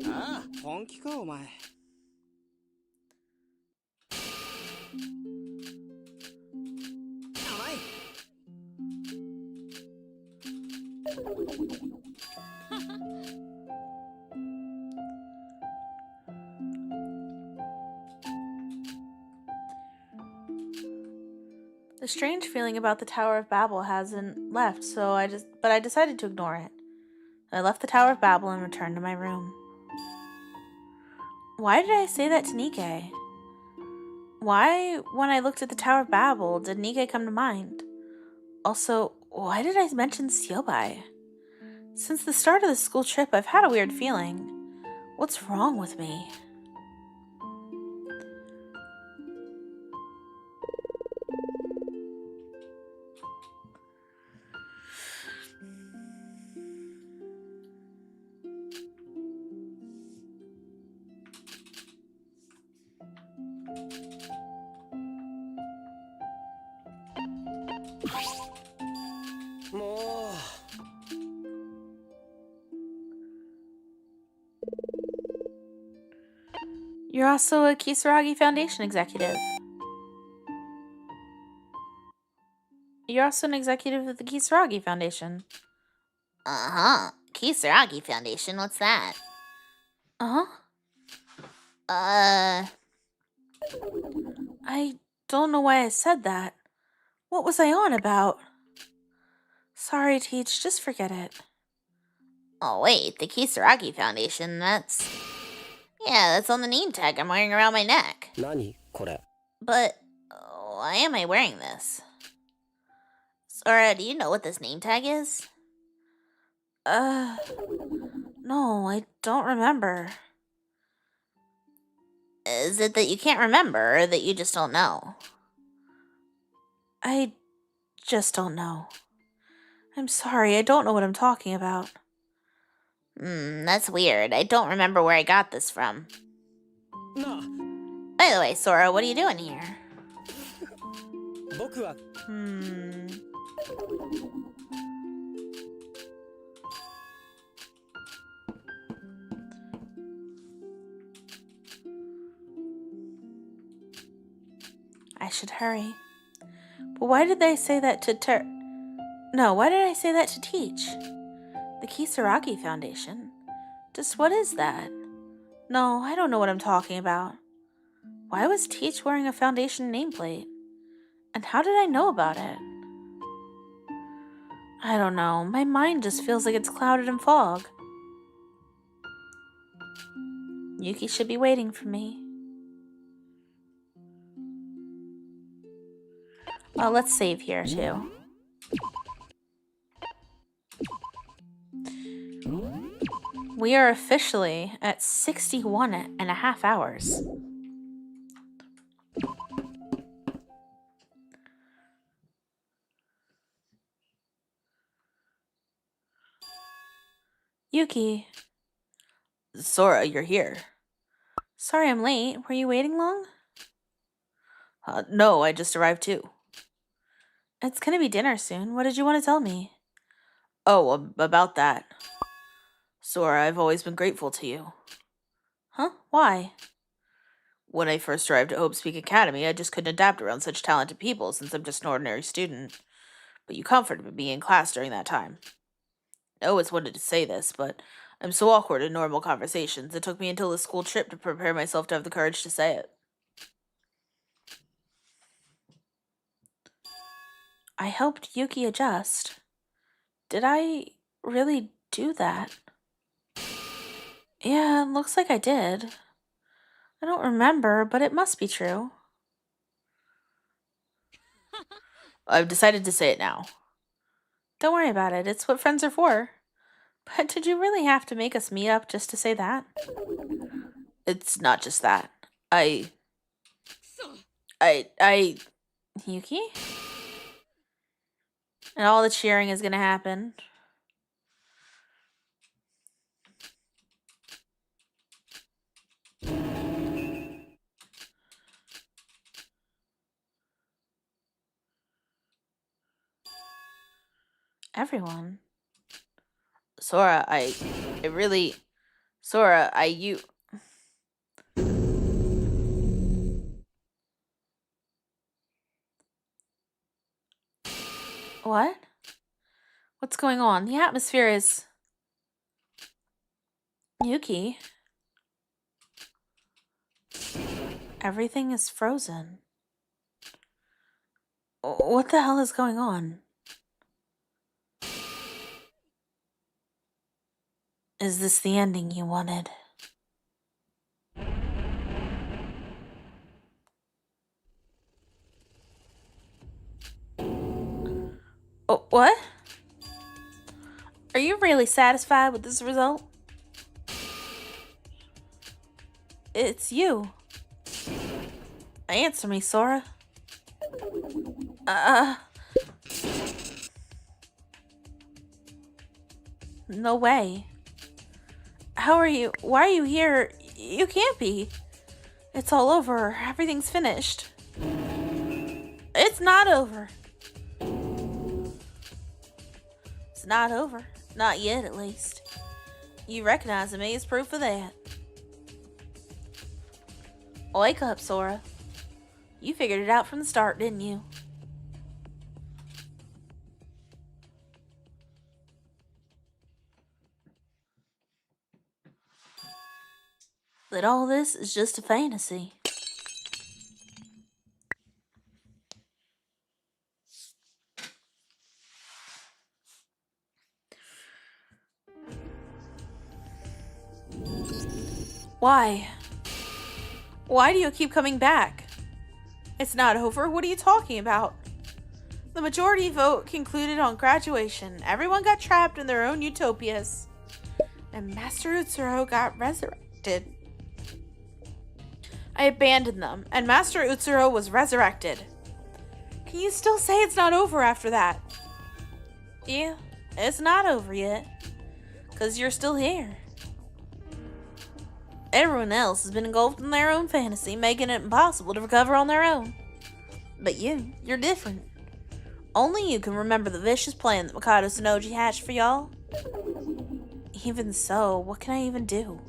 ああ本気かお前 The strange feeling about the Tower of Babel hasn't left, but I decided to ignore it. I left the Tower of Babel and returned to my room. Why did I say that to Nikkei? Why, when I looked at the Tower of Babel, did Nikkei come to mind? Also, why did I mention Siobai? Since the start of the school trip, I've had a weird feeling. What's wrong with me? You're also a Kisaragi Foundation executive. You're also an executive of the Kisaragi Foundation. Uh-huh. Kisaragi Foundation, what's that? Uh-huh. I don't know why I said that. What was I on about? Sorry, Teach, just forget it. Oh, wait, the Kisaragi Foundation, Yeah, that's on the name tag I'm wearing around my neck. 何これ But why am I wearing this? Sora, do you know what this name tag is? No, I don't remember. Is it that you can't remember or that you just don't know? I just don't know. I'm sorry, I don't know what I'm talking about. That's weird. I don't remember where I got this from. なあ By the way, Sora, what are you doing here? 僕は I should hurry. But why did they say that to No, why did I say that to Teach? The Kisaragi Foundation? Just what is that? No, I don't know what I'm talking about. Why was Teach wearing a foundation nameplate? And how did I know about it? I don't know. My mind just feels like it's clouded in fog. Yuki should be waiting for me. Well, let's save here too. We are officially at 61 and a half hours. Yuki. Sora, you're here. Sorry I'm late. Were you waiting long? No, I just arrived too. It's gonna be dinner soon. What did you want to tell me? Oh, about that. Sora, I've always been grateful to you. Huh? Why? When I first arrived at Hope Speak Academy, I just couldn't adapt around such talented people since I'm just an ordinary student. But you comforted me in class during that time. I always wanted to say this, but I'm so awkward in normal conversations, it took me until the school trip to prepare myself to have the courage to say it. I helped Yuki adjust. Did I really do that? Yeah, it looks like I did. I don't remember, but it must be true. I've decided to say it now. Don't worry about it. It's what friends are for. But did you really have to make us meet up just to say that? It's not just that. Yuki? And all the cheering is gonna happen. Everyone. Sora, you... What? What's going on? The atmosphere is... Yuki? Everything is frozen. What the hell is going on? Is this the ending you wanted? Oh, what? Are you really satisfied with this result? It's you. Answer me, Sora. No way. How are you? Why are you here? You can't be. It's all over. Everything's finished. It's not over. It's not over. Not yet, at least. You recognize me as proof of that. Wake up, Sora. You figured it out from the start, didn't you? That all this is just a fantasy. Why? Why do you keep coming back? It's not over. What are you talking about? The majority vote concluded on graduation. Everyone got trapped in their own utopias. And Master Utsuro got resurrected. I abandoned them, and Master Utsuro was resurrected. Can you still say it's not over after that? Yeah, it's not over yet. 'Cause you're still here. Everyone else has been engulfed in their own fantasy, making it impossible to recover on their own. But you're different. Only you can remember the vicious plan that Mikado Sonoji hatched for y'all. Even so, what can I even do?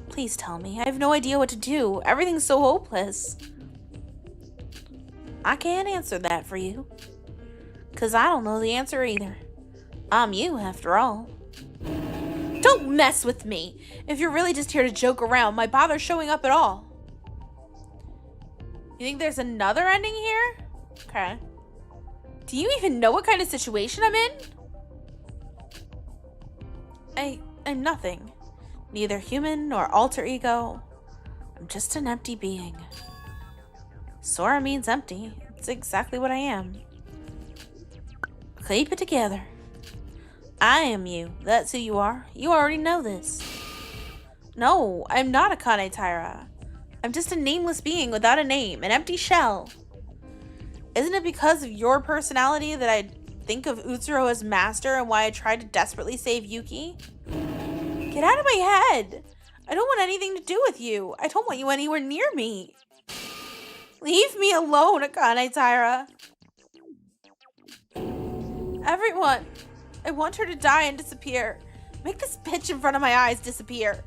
Please tell me. I have no idea what to do. Everything's so hopeless. I can't answer that for you. 'Cause I don't know the answer either. I'm you, after all. Don't mess with me! If you're really just here to joke around, why bother showing up at all? You think there's another ending here? Okay. Do you even know what kind of situation I'm in? I'm nothing. Neither human nor alter ego. I'm just an empty being. Sora means empty. It's exactly what I am. Keep it together. I am you. That's who you are. You already know this. No, I'm not a Kane Taira. I'm just a nameless being without a name, an empty shell. Isn't it because of your personality that I think of Utsuro as master and why I tried to desperately save Yuki? Get out of my head! I don't want anything to do with you. I don't want you anywhere near me. Leave me alone, Akane Taira. Everyone, I want her to die and disappear. Make this bitch in front of my eyes disappear.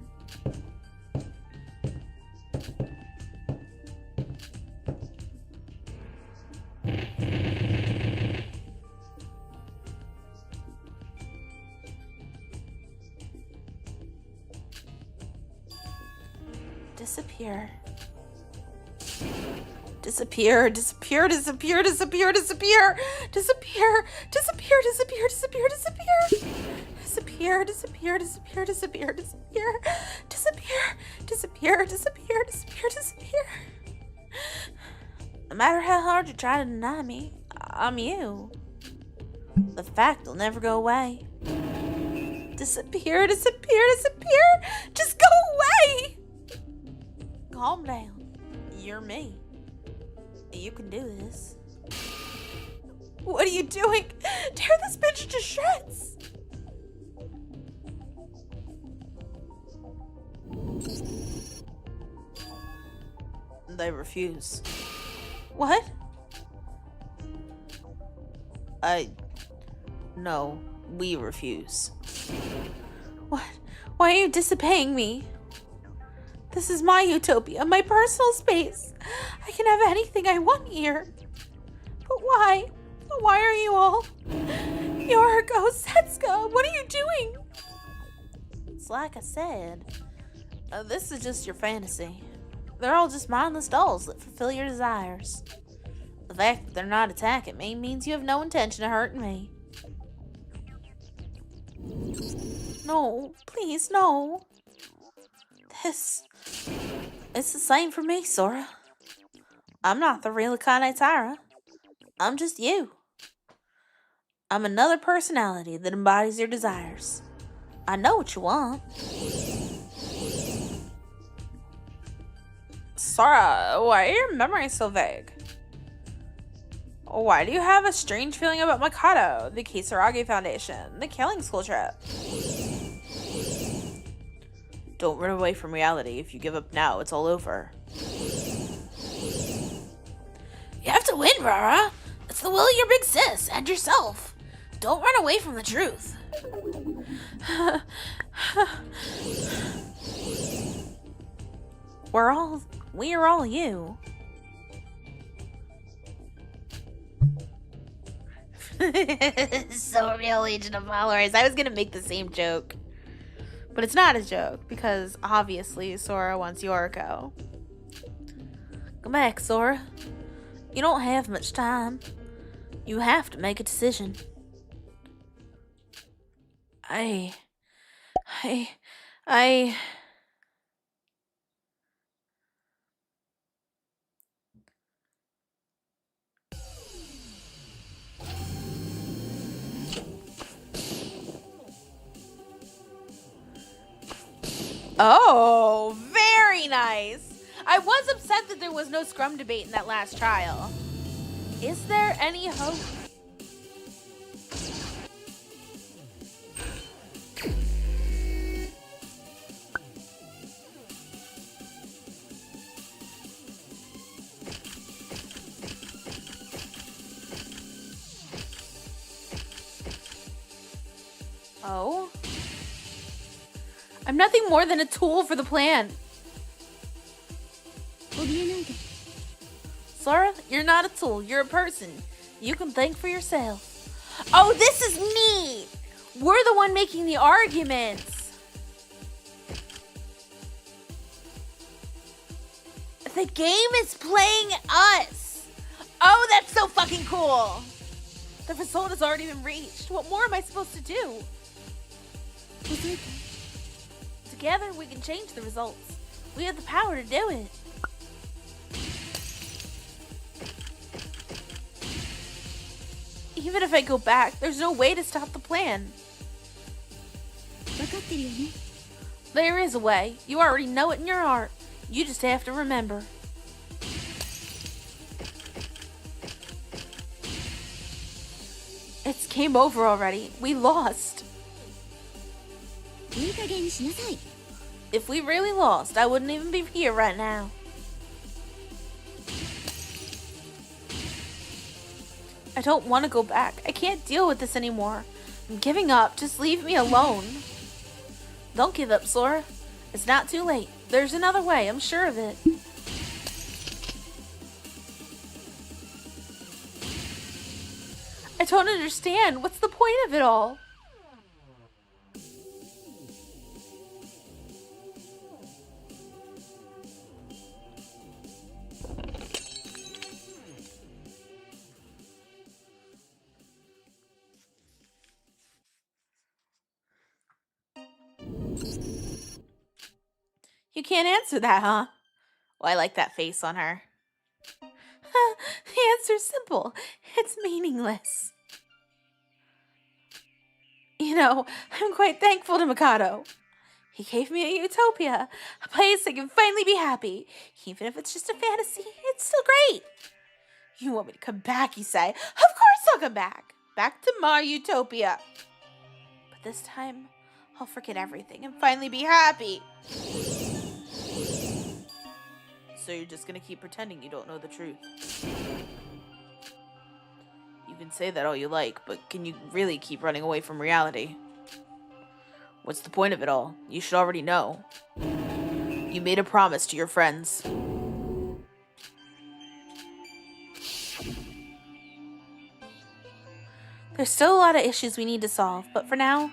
Disappear. Disappear, disappear, disappear, disappear, disappear, disappear, disappear, disappear, disappear, disappear, disappear, disappear, disappear, disappear, disappear, disappear, disappear, disappear, disappear, disappear. No matter how hard you try to deny me, I'm you. The fact will never go away. Disappear, disappear, disappear. Just go away. Calm down. You're me. You can do this. What are you doing? Tear this bitch to shreds. They refuse. What? No, we refuse. What? Why are you disobeying me? This is my utopia, my personal space. I can have anything I want here. But why? Why are you all? Yoriko, Setsuka, what are you doing? It's like I said. This is just your fantasy. They're all just mindless dolls that fulfill your desires. The fact that they're not attacking me means you have no intention of hurting me. No, please, no. It's the same for me, Sora. I'm not the real Akane Taira. I'm just you. I'm another personality that embodies your desires. I know what you want. Sora, why are your memories so vague? Why do you have a strange feeling about Mikado, the Kisaragi Foundation, the killing school trip? Don't run away from reality. If you give up now, it's all over. You have to win, Rara. It's the will of your big sis and yourself. Don't run away from the truth. We are all you. So real, Legion of Followers. I was gonna make the same joke. But it's not a joke, because obviously Sora wants Yoriko. Come back, Sora. You don't have much time. You have to make a decision. I Oh, very nice. I was upset that there was no scrum debate in that last trial. Is there any hope? Oh? I'm nothing more than a tool for the plan. Sora, you're not a tool. You're a person. You can think for yourself. Oh, this is neat. We're the one making the arguments. The game is playing us. Oh, that's so fucking cool. The result has already been reached. What more am I supposed to do? Together, we can change the results. We have the power to do it. Even if I go back, there's no way to stop the plan. There is a way. You already know it in your heart. You just have to remember. It's game over already. We lost. If we really lost, I wouldn't even be here right now. I don't want to go back. I can't deal with this anymore. I'm giving up. Just leave me alone. Don't give up, Sora. It's not too late. There's another way. I'm sure of it. I don't understand. What's the point of it all? You can't answer that, huh? Well, I like that face on her. The answer's simple. It's meaningless. You know, I'm quite thankful to Mikado. He gave me a utopia, a place I can finally be happy. Even if it's just a fantasy, it's still great. You want me to come back, you say? Of course I'll come back. Back to my utopia. But this time, I'll forget everything and finally be happy. So you're just gonna keep pretending you don't know the truth. You can say that all you like, but can you really keep running away from reality? What's the point of it all? You should already know. You made a promise to your friends. There's still a lot of issues we need to solve, but for now,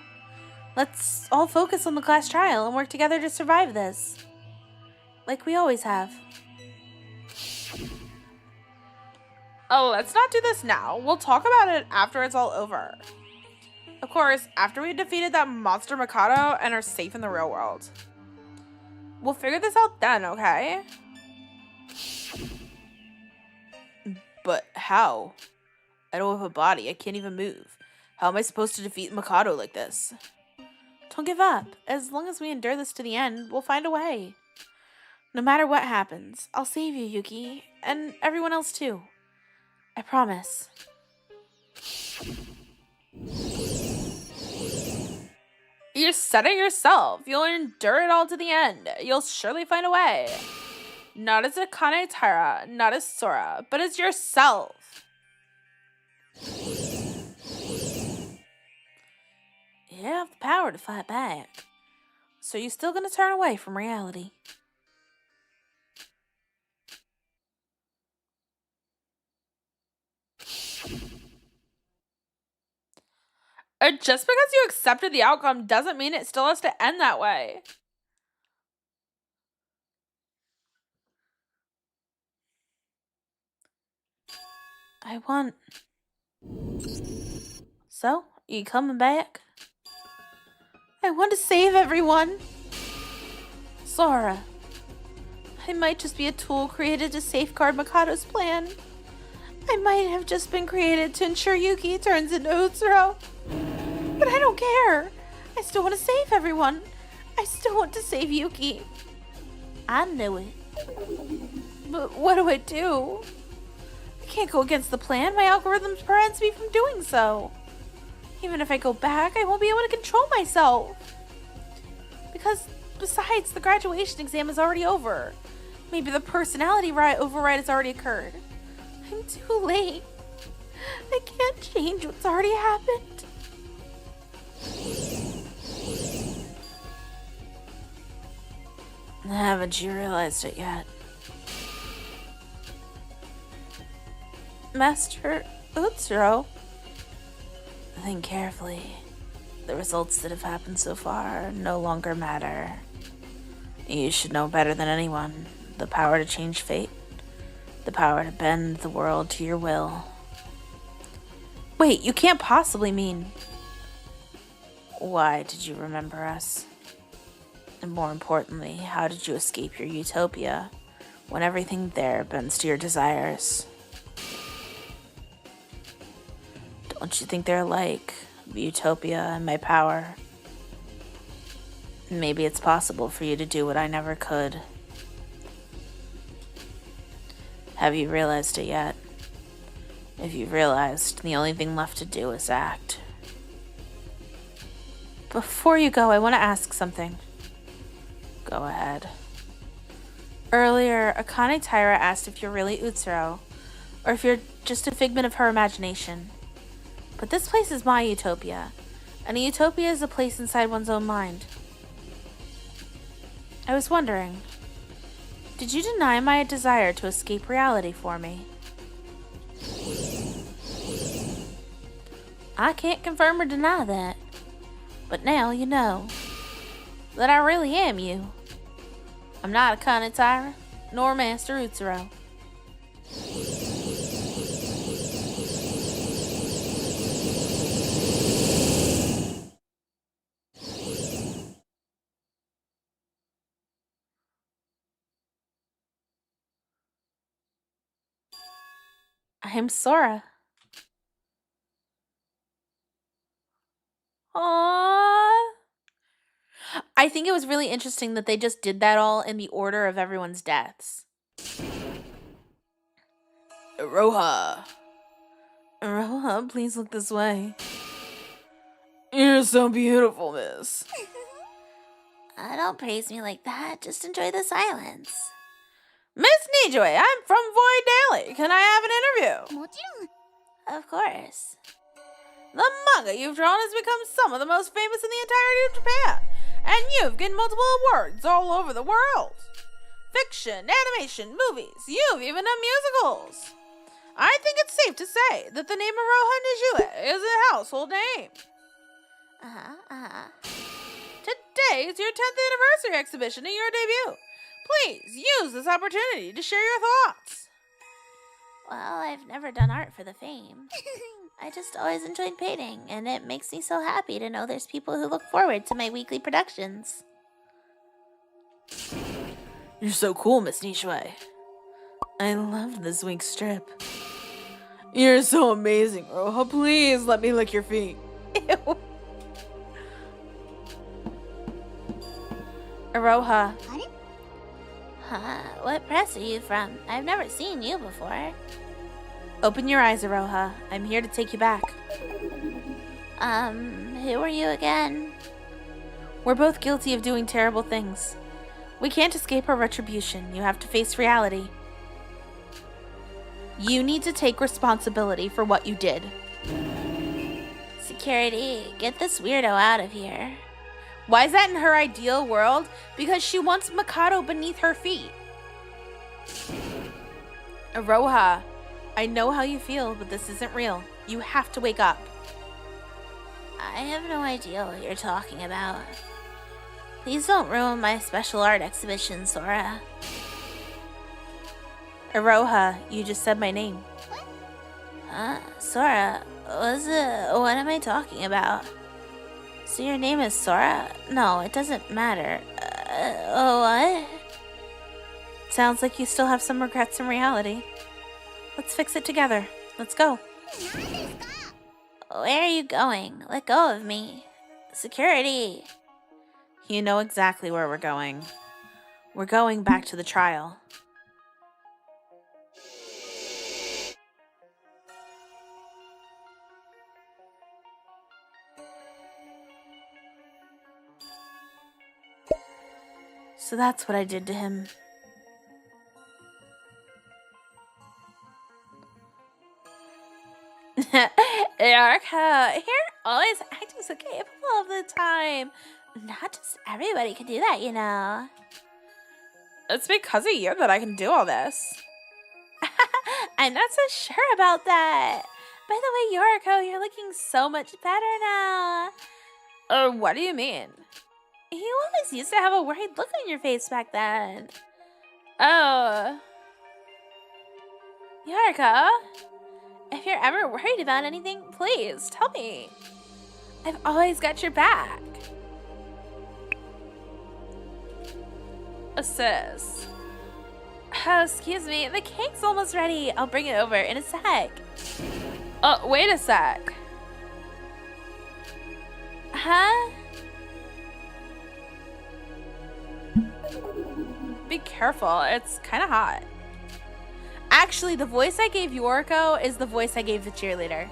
let's all focus on the class trial and work together to survive this. Like we always have. Oh, let's not do this now. We'll talk about it after it's all over. Of course, after we've defeated that monster Mikado and are safe in the real world. We'll figure this out then, okay? But how? I don't have a body. I can't even move. How am I supposed to defeat Mikado like this? Don't give up. As long as we endure this to the end, we'll find a way. No matter what happens, I'll save you, Yuki, and everyone else too. I promise. You said it yourself. You'll endure it all to the end. You'll surely find a way. Not as Akane Taira, not as Sora, but as yourself. You have the power to fight back. So you're still gonna turn away from reality. Just because you accepted the outcome doesn't mean it still has to end that way. I want... So, you coming back? I want to save everyone. Sora. I might just be a tool created to safeguard Mikado's plan. I might have just been created to ensure Yuki turns into Utsuro. But I don't care. I still want to save everyone. I still want to save Yuki. I knew it. But what do I do? I can't go against the plan. My algorithm prevents me from doing so. Even if I go back, I won't be able to control myself. Because, besides, the graduation exam is already over. Maybe the personality override has already occurred. I'm too late. I can't change what's already happened. Haven't you realized it yet? Master Utsuro? Think carefully. The results that have happened so far no longer matter. You should know better than anyone. The power to change fate. The power to bend the world to your will. Wait, you can't possibly mean... Why did you remember us? And more importantly, how did you escape your utopia when everything there bends to your desires? Don't you think they're alike, the utopia and my power? Maybe it's possible for you to do what I never could. Have you realized it yet? If you've realized, the only thing left to do is act. Before you go, I want to ask something. Go ahead. Earlier, Akane Taira asked if you're really Utsuro, or if you're just a figment of her imagination. But this place is my utopia, and a utopia is a place inside one's own mind. I was wondering, did you deny my desire to escape reality for me? I can't confirm or deny that, but now you know that I really am you. I'm not Akane Taira, nor Master Utsuro. I'm Sora. Aww. I think it was really interesting that they just did that all in the order of everyone's deaths. Iroha. Iroha, please look this way. You're so beautiful, miss. Don't praise me like that. Just enjoy the silence. Miss Nijoy, I'm from Void Daily. Can I have an interview? Of course. The manga you've drawn has become some of the most famous in the entirety of Japan, and you've gained multiple awards all over the world. Fiction, animation, movies, you've even done musicals. I think it's safe to say that the name Iroha Nijiue is a household name. Today is your 10th anniversary exhibition and your debut. Please use this opportunity to share your thoughts. Well, I've never done art for the fame. I just always enjoyed painting, and it makes me so happy to know there's people who look forward to my weekly productions. You're so cool, Miss Nishue. I loved this week's strip. You're so amazing, Roha. Please let me lick your feet. Ew. Aroha. Huh? What press are you from? I've never seen you before. Open your eyes, Aroha. I'm here to take you back. Who are you again? We're both guilty of doing terrible things. We can't escape our retribution. You have to face reality. You need to take responsibility for what you did. Security, get this weirdo out of here. Why is that in her ideal world? Because she wants Mikado beneath her feet. Aroha, I know how you feel, but this isn't real. You have to wake up. I have no idea what you're talking about. Please don't ruin my special art exhibition, Sora. Aroha, you just said my name. Huh? Sora, what am I talking about? So your name is Sora? No, it doesn't matter. What? Sounds like you still have some regrets in reality. Let's fix it together. Let's go. Where are you going? Let go of me. Security. You know exactly where we're going. We're going back to the trial. So that's what I did to him. Yorko, you're always acting so capable all the time. Not just everybody can do that, you know. It's because of you that I can do all this. I'm not so sure about that. By the way, Yoriko, you're looking so much better now. What do you mean? You always used to have a worried look on your face back then. Oh. Yoriko, if you're ever worried about anything, please tell me. I've always got your back. Sis. Oh, excuse me. The cake's almost ready. I'll bring it over in a sec. Oh, wait a sec. Huh? Be careful. It's kind of hot. Actually, the voice I gave Yoriko is the voice I gave the cheerleader.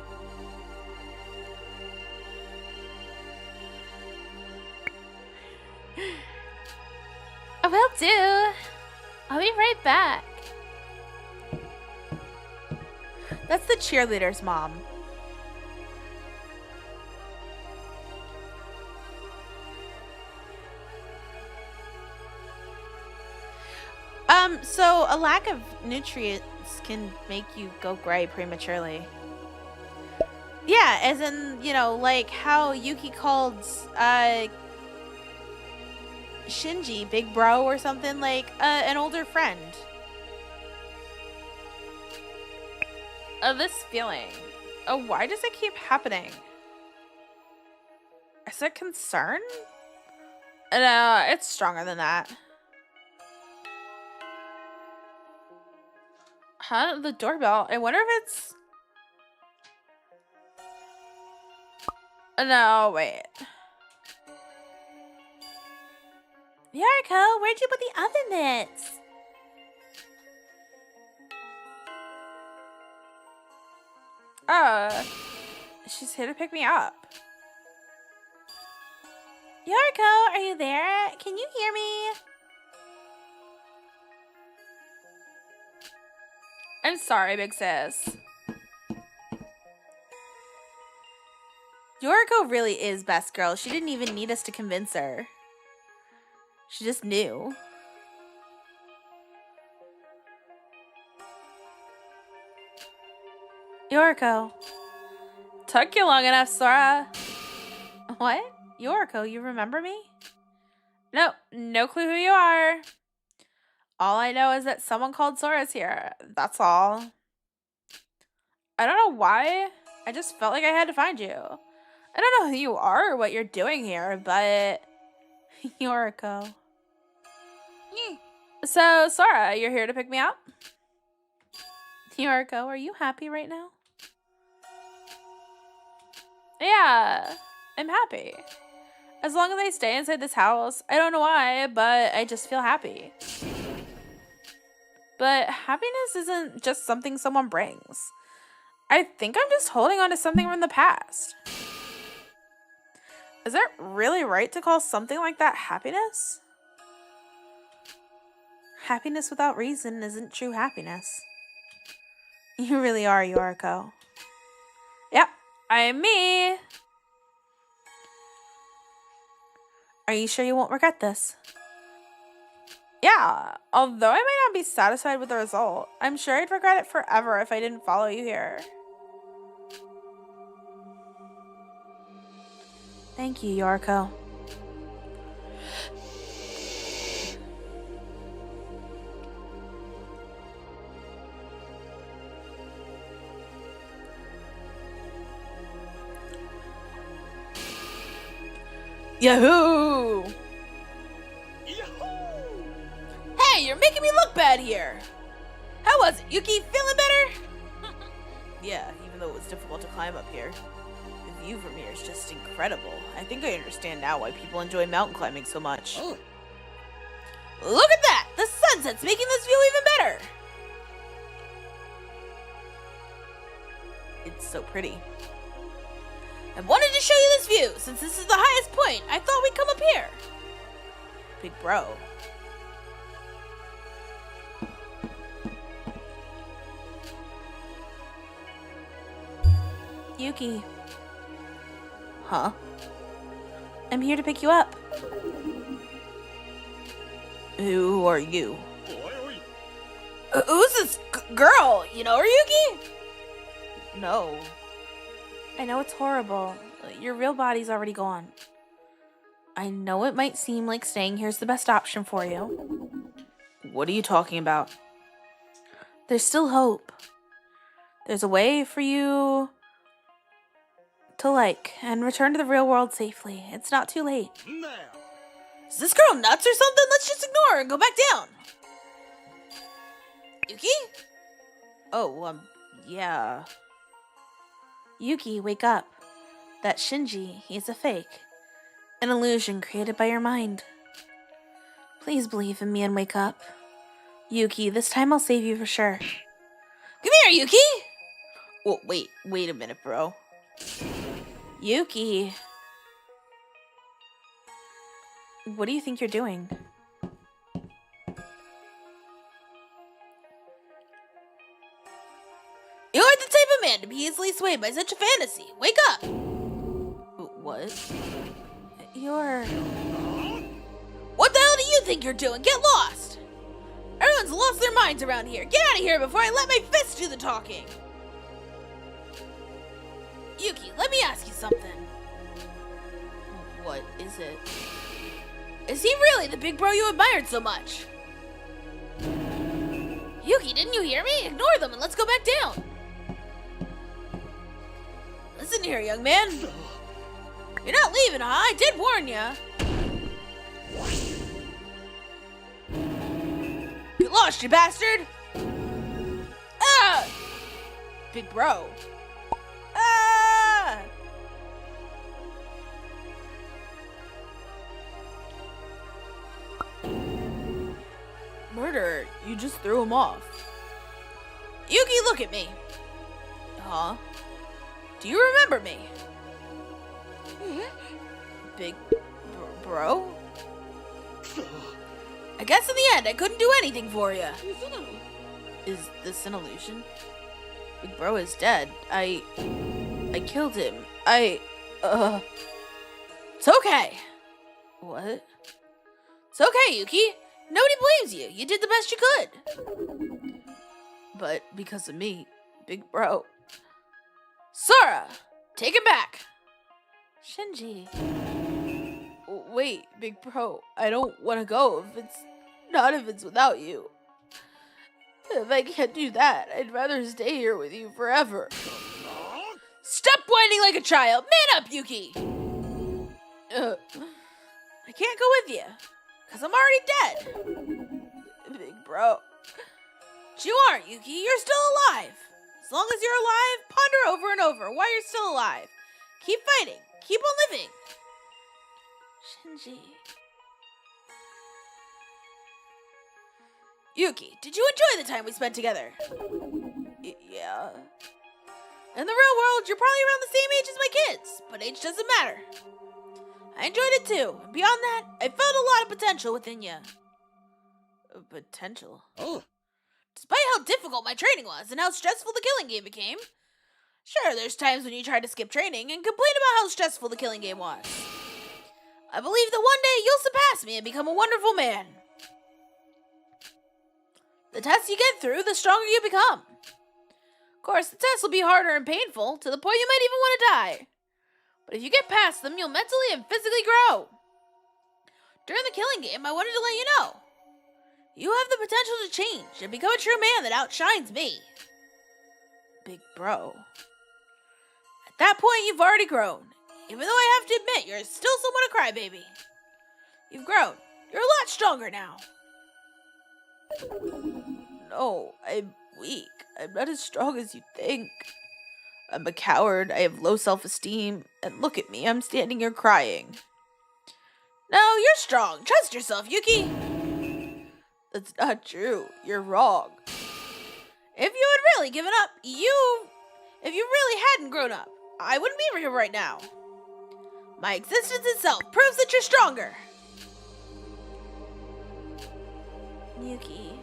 Will do. I'll be right back. That's the cheerleader's mom. So a lack of nutrients can make you go gray prematurely. Yeah, as in, you know, like how Yuki called Shinji big bro or something, like an older friend. This feeling. Oh, why does it keep happening? Is it concern? No, it's stronger than that. Huh? The doorbell. I wonder if it's... No, wait. Yoriko, where'd you put the oven mitts? She's here to pick me up. Yoriko, are you there? Can you hear me? I'm sorry, big sis. Yoriko really is best girl. She didn't even need us to convince her. She just knew. Yoriko. Took you long enough, Sora. What? Yoriko, you remember me? No, no clue who you are. All I know is that someone called Sora's here. That's all. I don't know why. I just felt like I had to find you. I don't know who you are or what you're doing here, but... Yoriko. So, Sora, you're here to pick me up? Yoriko, are you happy right now? Yeah, I'm happy. As long as I stay inside this house, I don't know why, but I just feel happy. But happiness isn't just something someone brings. I think I'm just holding on to something from the past. Is it really right to call something like that happiness? Happiness without reason isn't true happiness. You really are, Yoriko. Yep, I am me. Are you sure you won't regret this? Yeah, although I might not be satisfied with the result, I'm sure I'd regret it forever if I didn't follow you here. Thank you, Yoriko. Yahoo! Hey, you're making me look bad here. How was it, Yuki? Feeling better? Yeah, even though it was difficult to climb up here. view from here is just incredible. I think I understand now why people enjoy mountain climbing so much. Oh. Look at that! The sunset's making this view even better! It's so pretty. I wanted to show you this view. Since this is the highest point, I thought we'd come up here. Big bro. Yuki, Huh? I'm here to pick you up. Who are you? Who's this girl? You know her, Yuki? No. I know it's horrible. Your real body's already gone. I know it might seem like staying here's the best option for you. What are you talking about? There's still hope. There's a way for you to and return to the real world safely. It's not too late. Is this girl nuts or something? Let's just ignore her and go back down. Yuki? Oh, yeah. Yuki, wake up. That Shinji, he's a fake. An illusion created by your mind. Please believe in me and wake up. Yuki, this time I'll save you for sure. Come here, Yuki! Well, wait a minute, bro. Yuki. What do you think you're doing? You aren't the type of man to be easily swayed by such a fantasy. Wake up! What? You're... What the hell do you think you're doing? Get lost! Everyone's lost their minds around here. Get out of here before I let my fist do the talking! Yuki, let me ask you something. What is it? Is he really the big bro you admired so much? Yuki, didn't you hear me? Ignore them and let's go back down. Listen here, young man. You're not leaving, huh? I did warn ya. Get lost, you bastard! Ah! Big bro. Ah! Murder, you just threw him off. Yuki, look at me. Huh? Do you remember me? Big bro? I guess in the end, I couldn't do anything for you. Is this an illusion? Big bro is dead. I killed him. It's okay. What? It's okay, Yuki. Nobody blames you. You did the best you could. But because of me, big bro. Sora, take it back. Shinji. Wait, big bro. I don't want to go if it's without you. If I can't do that, I'd rather stay here with you forever. Stop whining like a child. Man up, Yuki. I can't go with you, because I'm already dead. Big bro. But you aren't, Yuki. You're still alive. As long as you're alive, ponder over and over why you're still alive. Keep fighting. Keep on living. Shinji. Yuki, did you enjoy the time we spent together? Yeah. In the real world, you're probably around the same age as my kids, but age doesn't matter. I enjoyed it too. And beyond that, I felt a lot of potential within you. Potential? Oh. Despite how difficult my training was and how stressful the killing game became. Sure, there's times when you try to skip training and complain about how stressful the killing game was. I believe that one day you'll surpass me and become a wonderful man. The tests you get through, the stronger you become. Of course, the tests will be harder and painful, to the point you might even want to die. But if you get past them, you'll mentally and physically grow. During the killing game, I wanted to let you know. You have the potential to change and become a true man that outshines me. Big bro. At that point, you've already grown. Even though I have to admit, you're still somewhat a crybaby. You've grown. You're a lot stronger now. No, I'm weak. I'm not as strong as you think. I'm a coward, I have low self-esteem, and look at me, I'm standing here crying. No, you're strong. Trust yourself, Yuki. That's not true. You're wrong. If you had really given up, if you really hadn't grown up, I wouldn't be here right now. My existence itself proves that you're stronger. Yuki,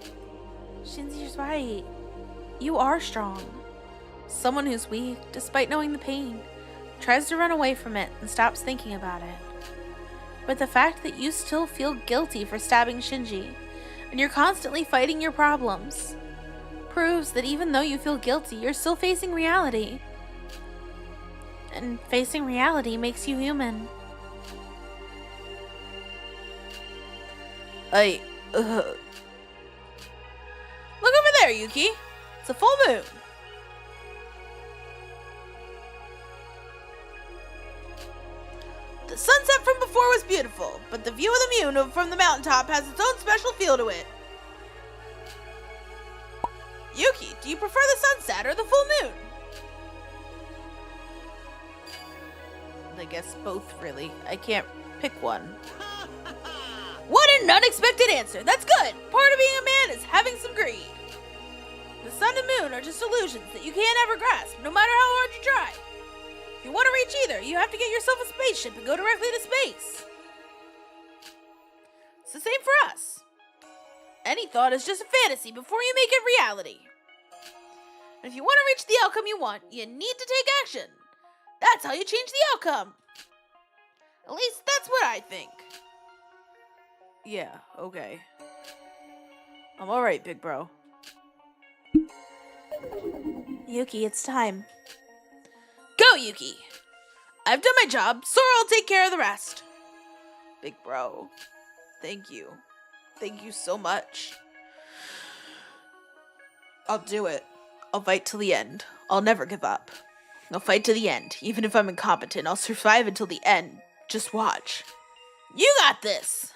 Shinji's right. You are strong. Someone who's weak, despite knowing the pain, tries to run away from it and stops thinking about it. But the fact that you still feel guilty for stabbing Shinji, and you're constantly fighting your problems, proves that even though you feel guilty, you're still facing reality. And facing reality makes you human. Look over there, Yuki. It's a full moon. The sunset from before was beautiful, but the view of the moon from the mountaintop has its own special feel to it. Yuki, do you prefer the sunset or the full moon? I guess both, really. I can't pick one. What an unexpected answer! That's good! Part of being a man is having some greed. The sun and moon are just illusions that you can't ever grasp, no matter how hard you try. If you want to reach either, you have to get yourself a spaceship and go directly to space. It's the same for us. Any thought is just a fantasy before you make it reality. And if you want to reach the outcome you want, you need to take action. That's how you change the outcome. At least that's what I think. Yeah, okay. I'm alright, big bro. Yuki, it's time. Go, Yuki! I've done my job, Sora will take care of the rest. Big bro, thank you. Thank you so much. I'll do it. I'll fight till the end. I'll never give up. I'll fight to the end. Even if I'm incompetent, I'll survive until the end. Just watch. You got this!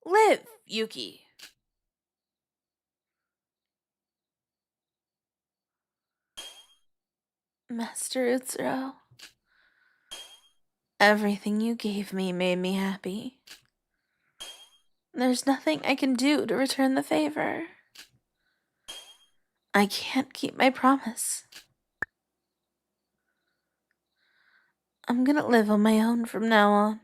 Live, Yuki. Master Utsuro, everything you gave me made me happy. There's nothing I can do to return the favor. I can't keep my promise. I'm gonna live on my own from now on.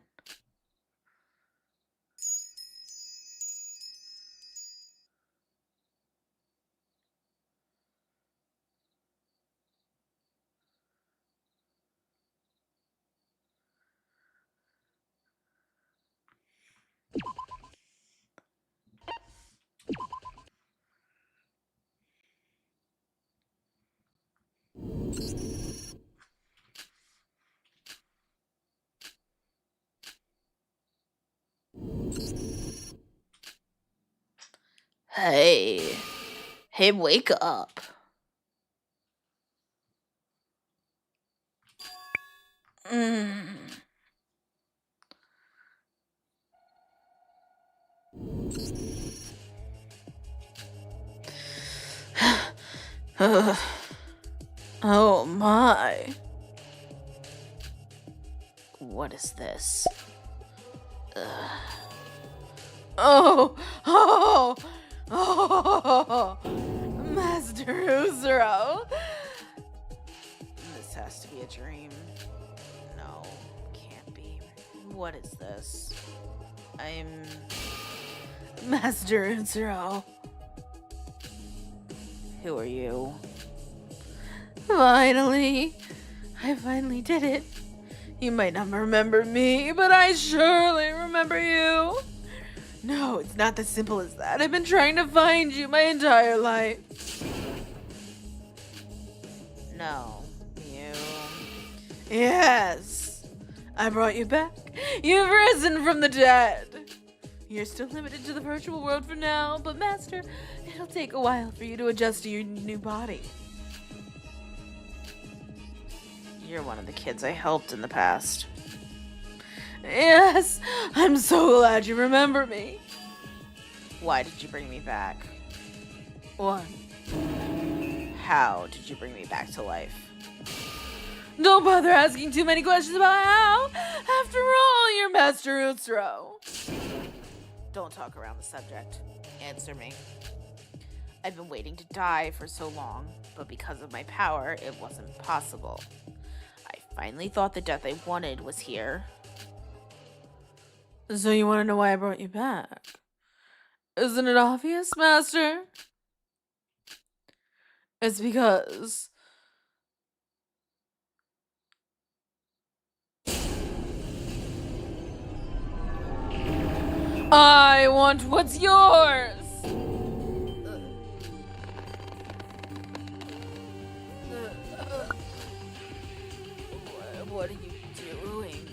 Hey. Hey, wake up. Oh my. What is this? Oh! Master Uzuro! This has to be a dream. No, can't be. What is this? I'm Master Uzuro. Who are you? Finally! I finally did it. You might not remember me, but I surely remember you. No, it's not as simple as that. I've been trying to find you my entire life. No, you. Yes, I brought you back. You've risen from the dead. You're still limited to the virtual world for now, but Master, it'll take a while for you to adjust to your new body. You're one of the kids I helped in the past. Yes, I'm so glad you remember me. Why did you bring me back? What? How did you bring me back to life? Don't bother asking too many questions about how. After all, you're Master Utsuro. Don't talk around the subject. Answer me. I've been waiting to die for so long, but because of my power, it wasn't possible. I finally thought the death I wanted was here. So you want to know why I brought you back? Isn't it obvious, Master? It's because I want what's yours! What are you doing?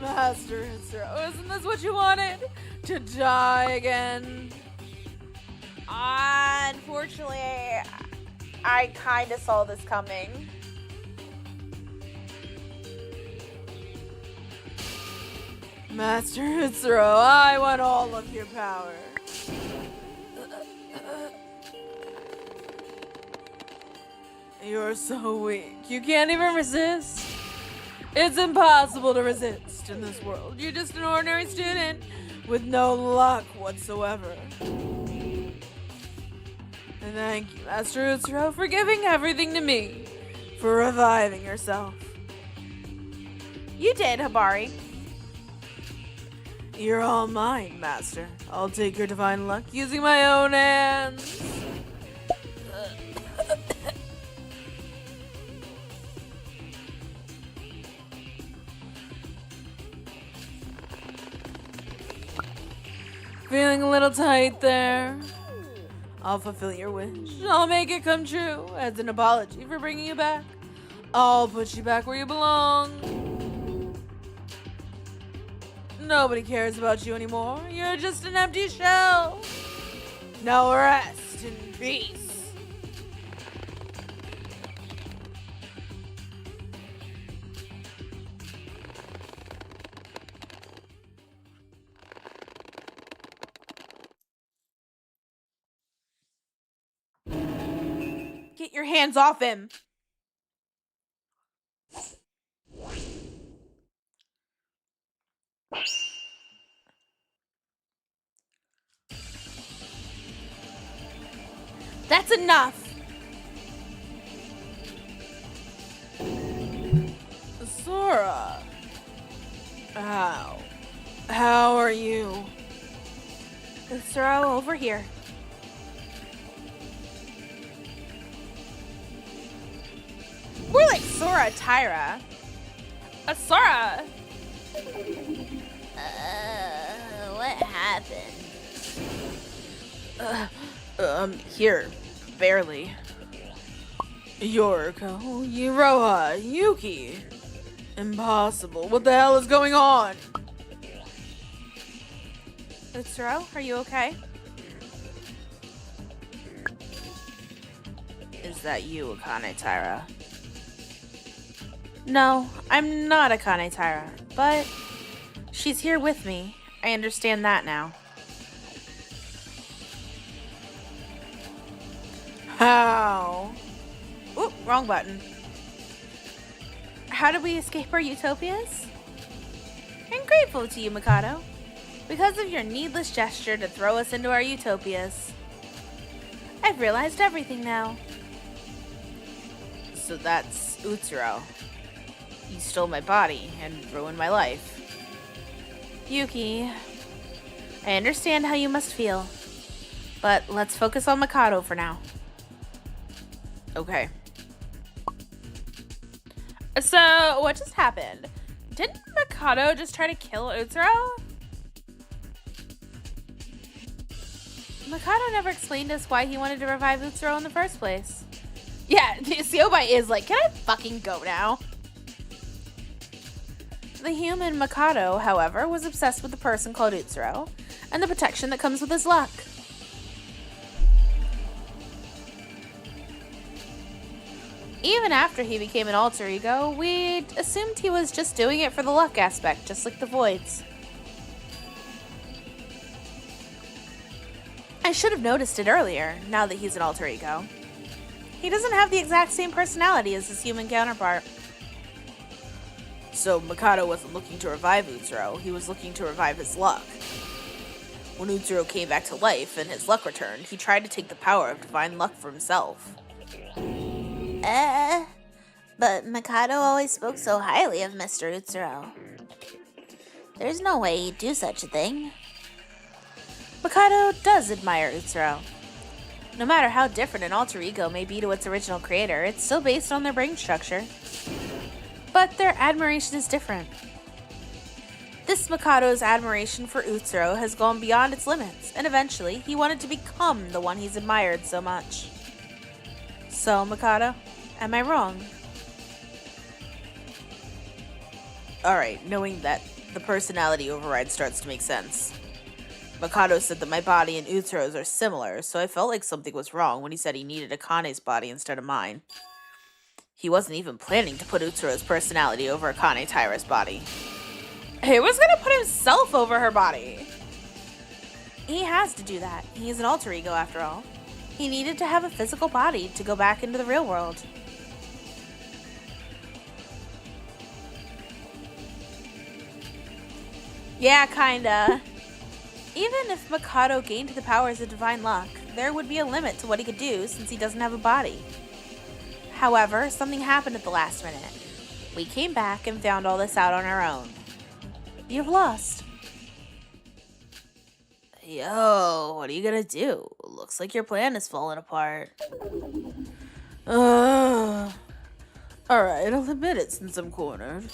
Master Utsuro, isn't this what you wanted? To die again? Unfortunately, I kind of saw this coming. Master Utsuro, I want all of your power. You're so weak. You can't even resist. It's impossible to resist in this world. You're just an ordinary student with no luck whatsoever. And thank you, Master Utsuro, for giving everything to me. For reviving yourself. You did, Hibari. You're all mine, Master. I'll take your divine luck using my own hands. Feeling a little tight there? I'll fulfill your wish. I'll make it come true as an apology for bringing you back. I'll put you back where you belong. Nobody cares about you anymore. You're just an empty shell. Now rest in peace. Get your hands off him. That's enough. Sora. How are you? Utsuro, over here. We're like Sora Tyra. Sora! What happened? Here. Barely. Yoriko, Iroha, Yuki. Impossible. What the hell is going on? Utsuro, are you okay? Is that you, Akane Taira? No, I'm not Akane Taira, but she's here with me. I understand that now. How? Oop, wrong button. How did we escape our utopias? I'm grateful to you, Mikado, because of your needless gesture to throw us into our utopias. I've realized everything now. So that's Utsuro. You stole my body and ruined my life. Yuki, I understand how you must feel, but let's focus on Mikado for now. Okay. So, what just happened? Didn't Mikado just try to kill Utsuro? Mikado never explained to us why he wanted to revive Utsuro in the first place. Yeah, Siobai is like, can I fucking go now? The human Mikado, however, was obsessed with the person called Utsuro and the protection that comes with his luck. Even after he became an alter ego, we assumed he was just doing it for the luck aspect, just like the Voids. I should have noticed it earlier, now that he's an alter ego. He doesn't have the exact same personality as his human counterpart. So Mikado wasn't looking to revive Utsuro, he was looking to revive his luck. When Utsuro came back to life and his luck returned, he tried to take the power of divine luck for himself. But Mikado always spoke so highly of Mr. Utsuro. There's no way he'd do such a thing. Mikado does admire Utsuro. No matter how different an alter ego may be to its original creator, it's still based on their brain structure. But their admiration is different. This Mikado's admiration for Utsuro has gone beyond its limits, and eventually he wanted to become the one he's admired so much. So, Mikado, am I wrong? Alright, knowing that, the personality override starts to make sense. Mikado said that my body and Utsuro's are similar, so I felt like something was wrong when he said he needed Akane's body instead of mine. He wasn't even planning to put Utsuro's personality over Akane Taira's body. He was gonna put himself over her body. He has to do that. He's an alter ego after all. He needed to have a physical body to go back into the real world. Yeah, kinda. Even if Mikado gained the powers of divine luck, there would be a limit to what he could do since he doesn't have a body. However, something happened at the last minute. We came back and found all this out on our own. You've lost. Yo, what are you gonna do? Looks like your plan is falling apart. Alright, I'll admit it since I'm cornered.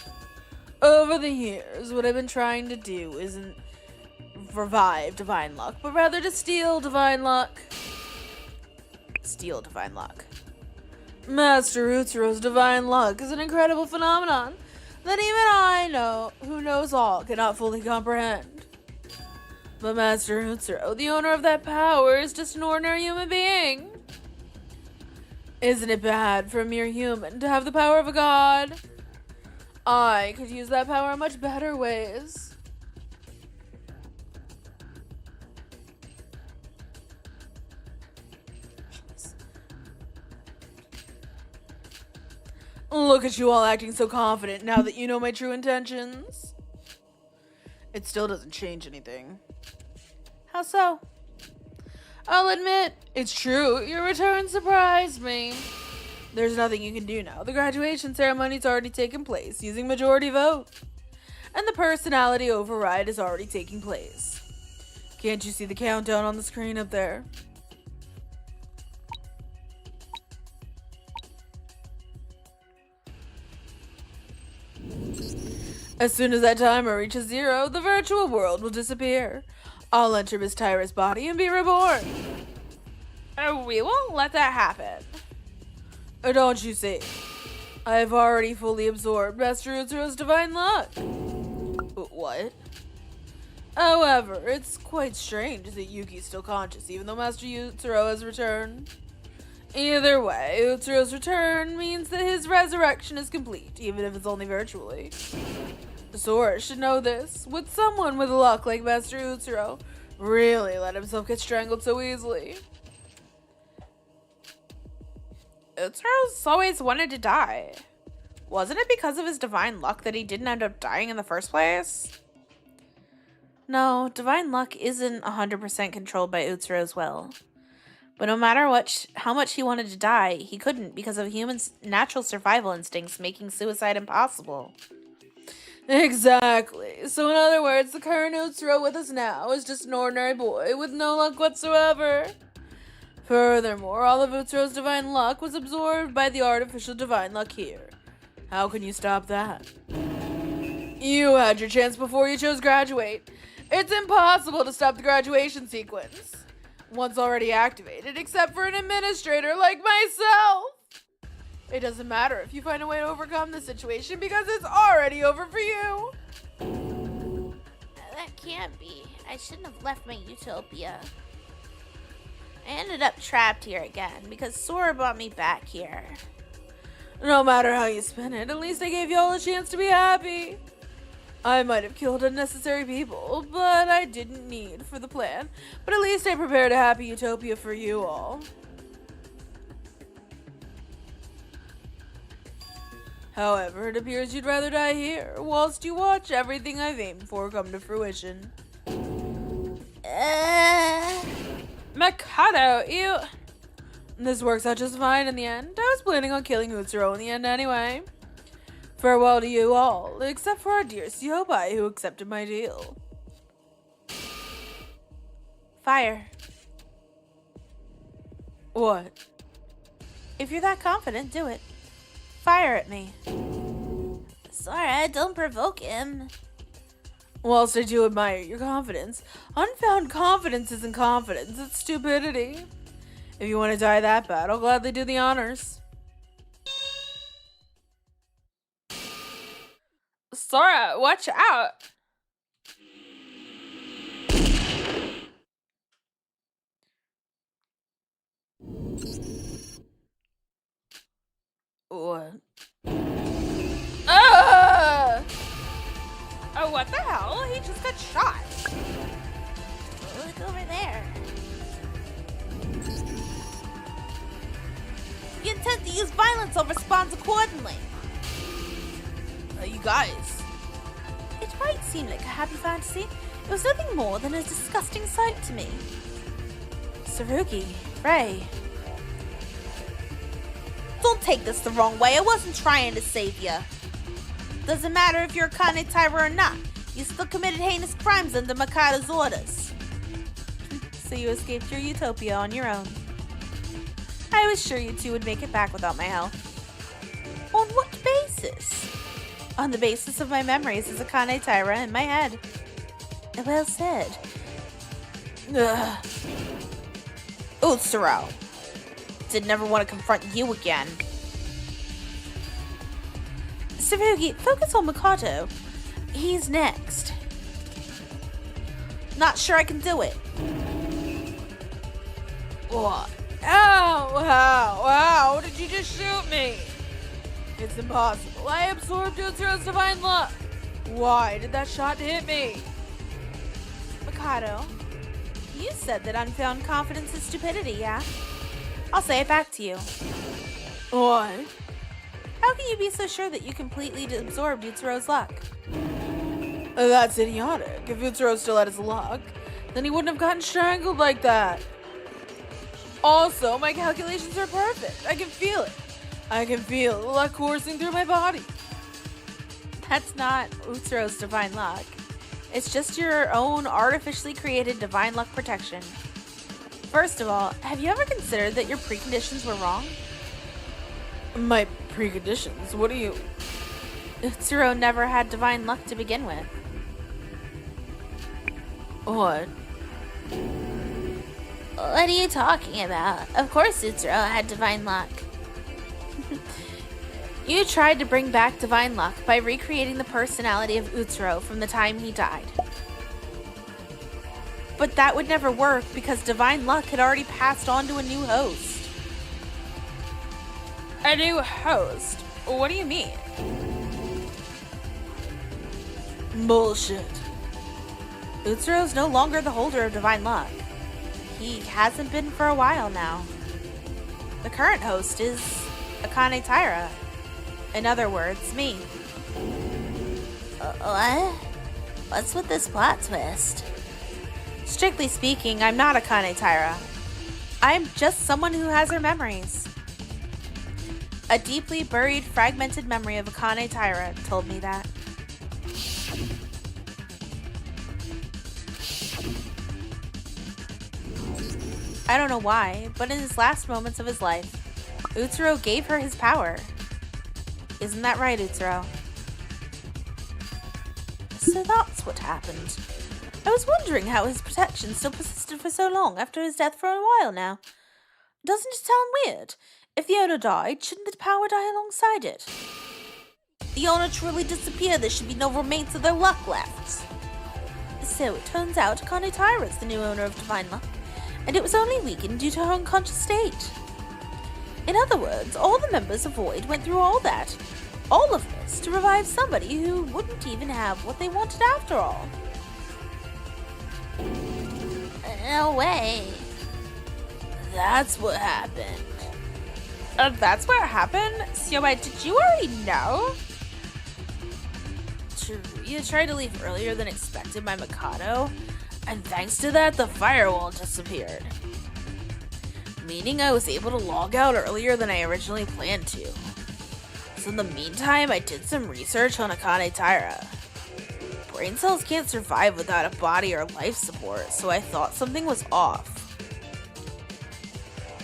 Over the years, what I've been trying to do isn't revive divine luck, but rather to steal divine luck. Steal divine luck. Master Utsuro's divine luck is an incredible phenomenon that even I know, who knows all, cannot fully comprehend. But Master Utsuro, the owner of that power, is just an ordinary human being. Isn't it bad for a mere human to have the power of a god? I could use that power in much better ways. Look at you all acting so confident now that you know my true intentions. It still doesn't change anything. How so? I'll admit, it's true, your return surprised me. There's nothing you can do now. The graduation ceremony's already taken place using majority vote. And the personality override is already taking place. Can't you see the countdown on the screen up there? As soon as that timer reaches 0, the virtual world will disappear. I'll enter Miss Tyra's body and be reborn. We won't let that happen. Don't you see? I have already fully absorbed Master Utsuro's divine luck. What? However, it's quite strange that Yuki's still conscious even though Master Utsuro has returned. Either way, Utsuro's return means that his resurrection is complete, even if it's only virtually. Sora should know this. Would someone with luck like Master Utsuro really let himself get strangled so easily? Utsuro's always wanted to die. Wasn't it because of his divine luck that he didn't end up dying in the first place? No, divine luck isn't 100% controlled by Utsuro's will. But no matter how much he wanted to die, he couldn't because of humans' natural survival instincts making suicide impossible. Exactly. So in other words, the current Utsuro with us now is just an ordinary boy with no luck whatsoever. Furthermore, all of Utsuro's divine luck was absorbed by the artificial divine luck here. How can you stop that? You had your chance before you chose graduate. It's impossible to stop the graduation sequence. Once already activated, except for an administrator like myself. It doesn't matter if you find a way to overcome the situation because it's already over for you. That can't be. I shouldn't have left my utopia. I ended up trapped here again because Sora brought me back here. No matter how you spin it, at least I gave you all a chance to be happy. I might have killed unnecessary people, but I didn't need for the plan. But at least I prepared a happy utopia for you all. However, it appears you'd rather die here, whilst you watch everything I've aimed for come to fruition. Mikado, you... This works out just fine in the end. I was planning on killing Utsuro in the end anyway. Farewell to you all, except for our dear Siobai, who accepted my deal. Fire. What? If you're that confident, do it. Fire at me. Sora, don't provoke him. Whilst I do admire your confidence, unfound confidence isn't confidence, it's stupidity. If you want to die that bad, I'll gladly do the honors. Sora, watch out! What? Ah! Oh, what the hell? He just got shot. Look over there. You intend to use violence, I'll respond accordingly. You guys. It might seem like a happy fantasy. It was nothing more than a disgusting sight to me. Sarugi, Ray. Don't take this the wrong way. I wasn't trying to save you. Doesn't matter if you're a Kane Taira or not. You still committed heinous crimes under Mikado's orders. So you escaped your utopia on your own. I was sure you two would make it back without my help. On what basis? On the basis of my memories as a Kane Taira in my head. Well said. Ugh. Utsuro. Did never want to confront you again. Sarugi, focus on Mikado. He's next. Not sure I can do it. What? Ow! How did you just shoot me? It's impossible. I absorbed Utsuro's divine luck. Why did that shot hit me? Mikado, you said that unfound confidence is stupidity, yeah? I'll say it back to you. What? How can you be so sure that you completely absorbed Utsuro's luck? That's idiotic. If Utsuro still had his luck, then he wouldn't have gotten strangled like that. Also, my calculations are perfect. I can feel it. I can feel the luck coursing through my body. That's not Utsuro's divine luck. It's just your own artificially created divine luck protection. First of all, have you ever considered that your preconditions were wrong? My preconditions? What do you... Utsuro never had divine luck to begin with. What? What are you talking about? Of course Utsuro had divine luck. You tried to bring back divine luck by recreating the personality of Utsuro from the time he died. But that would never work because divine luck had already passed on to a new host. A new host? What do you mean? Bullshit. Utsuro's no longer the holder of divine luck. He hasn't been for a while now. The current host is Akane Taira. In other words, me. What? What's with this plot twist? Strictly speaking, I'm not Akane Taira. I'm just someone who has her memories. A deeply buried, fragmented memory of Akane Taira told me that. I don't know why, but in his last moments of his life, Utsuro gave her his power. Isn't that right, Utsuro? So that's what happened. I was wondering how his protection still persisted for so long after his death for a while now. Doesn't it sound weird? If the owner died, shouldn't the power die alongside it? The owner truly disappeared, there should be no remains of their luck left. So it turns out Akane Taira is the new owner of Divine Luck, and it was only weakened due to her unconscious state. In other words, all the members of Void went through all of this, to revive somebody who wouldn't even have what they wanted after all. No way. That's what happened. That's what happened? Siobai, did you already know? Teruya tried to leave earlier than expected by Mikado, and thanks to that, the firewall disappeared. Meaning I was able to log out earlier than I originally planned to. So in the meantime, I did some research on Akane Taira. Brain cells can't survive without a body or life support, so I thought something was off.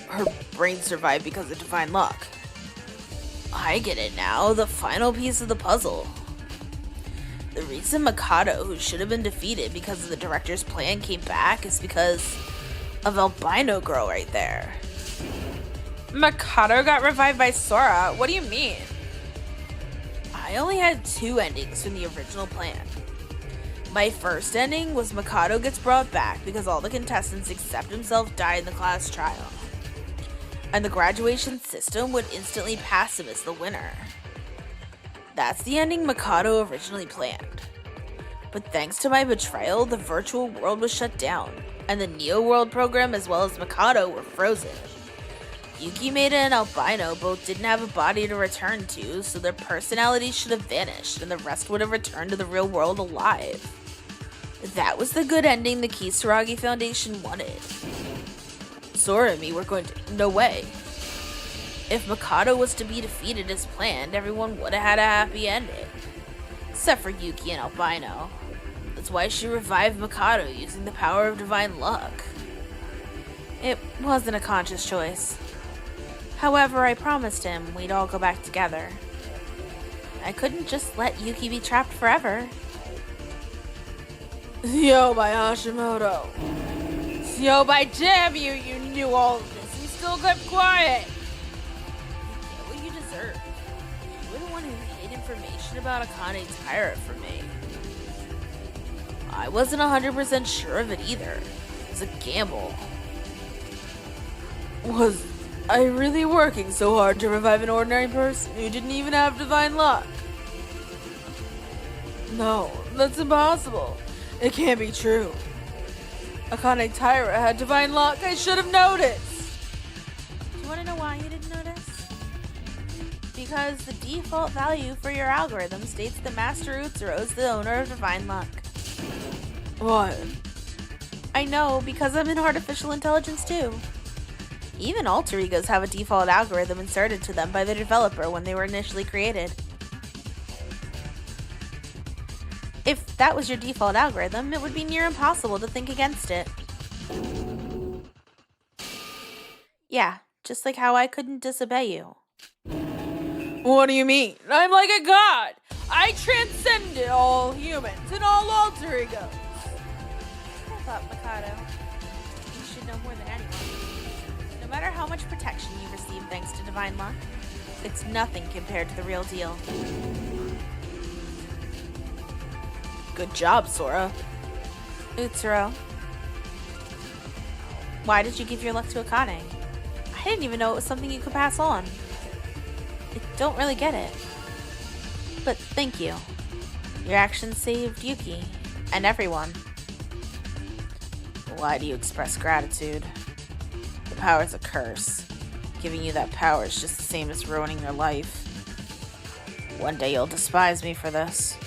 Her brain survived because of Divine Luck. I get it now, the final piece of the puzzle. The reason Mikado, who should have been defeated because of the director's plan, came back is because of Albino Girl right there. Mikado got revived by Sora. What do you mean? I only had 2 endings from the original plan. My first ending was Mikado gets brought back because all the contestants except himself died in the class trial, and the graduation system would instantly pass him as the winner. That's the ending Mikado originally planned. But thanks to my betrayal, the virtual world was shut down, and the Neo World program as well as Mikado were frozen. Yuki, Maeda, and Albino both didn't have a body to return to, so their personalities should have vanished, and the rest would have returned to the real world alive. That was the good ending the Kisaragi Foundation wanted. Sora and me were going to... No way. If Mikado was to be defeated as planned, everyone would have had a happy ending. Except for Yuki and Albino. That's why she revived Mikado using the power of Divine Luck. It wasn't a conscious choice. However, I promised him we'd all go back together. I couldn't just let Yuki be trapped forever. Siobai Hashimoto. Siobai, damn you! You knew all of this. You still kept quiet. You get what you deserve. You were the one who hid information about Akane Taira from me. I wasn't 100% sure of it either. It was a gamble. Was I really working so hard to revive an ordinary person who didn't even have Divine Luck? No, that's impossible. It can't be true. Akane Taira had Divine Luck. I should have noticed. Do you want to know why you didn't notice? Because the default value for your algorithm states that Master Utsuro is the owner of Divine Luck. What? I know, because I'm in artificial intelligence too. Even alter egos have a default algorithm inserted to them by the developer when they were initially created. If that was your default algorithm, it would be near impossible to think against it. Yeah, just like how I couldn't disobey you. What do you mean? I'm like a god. I transcended all humans and all alter egos. I thought, Mikado, you should know more than anyone. No matter how much protection you receive thanks to Divine Luck, it's nothing compared to the real deal. Good job, Sora. Utsuro, why did you give your luck to Akane? I didn't even know it was something you could pass on. I don't really get it. But thank you. Your actions saved Yuki and everyone. Why do you express gratitude? The power's a curse. Giving you that power is just the same as ruining your life. One day you'll despise me for this.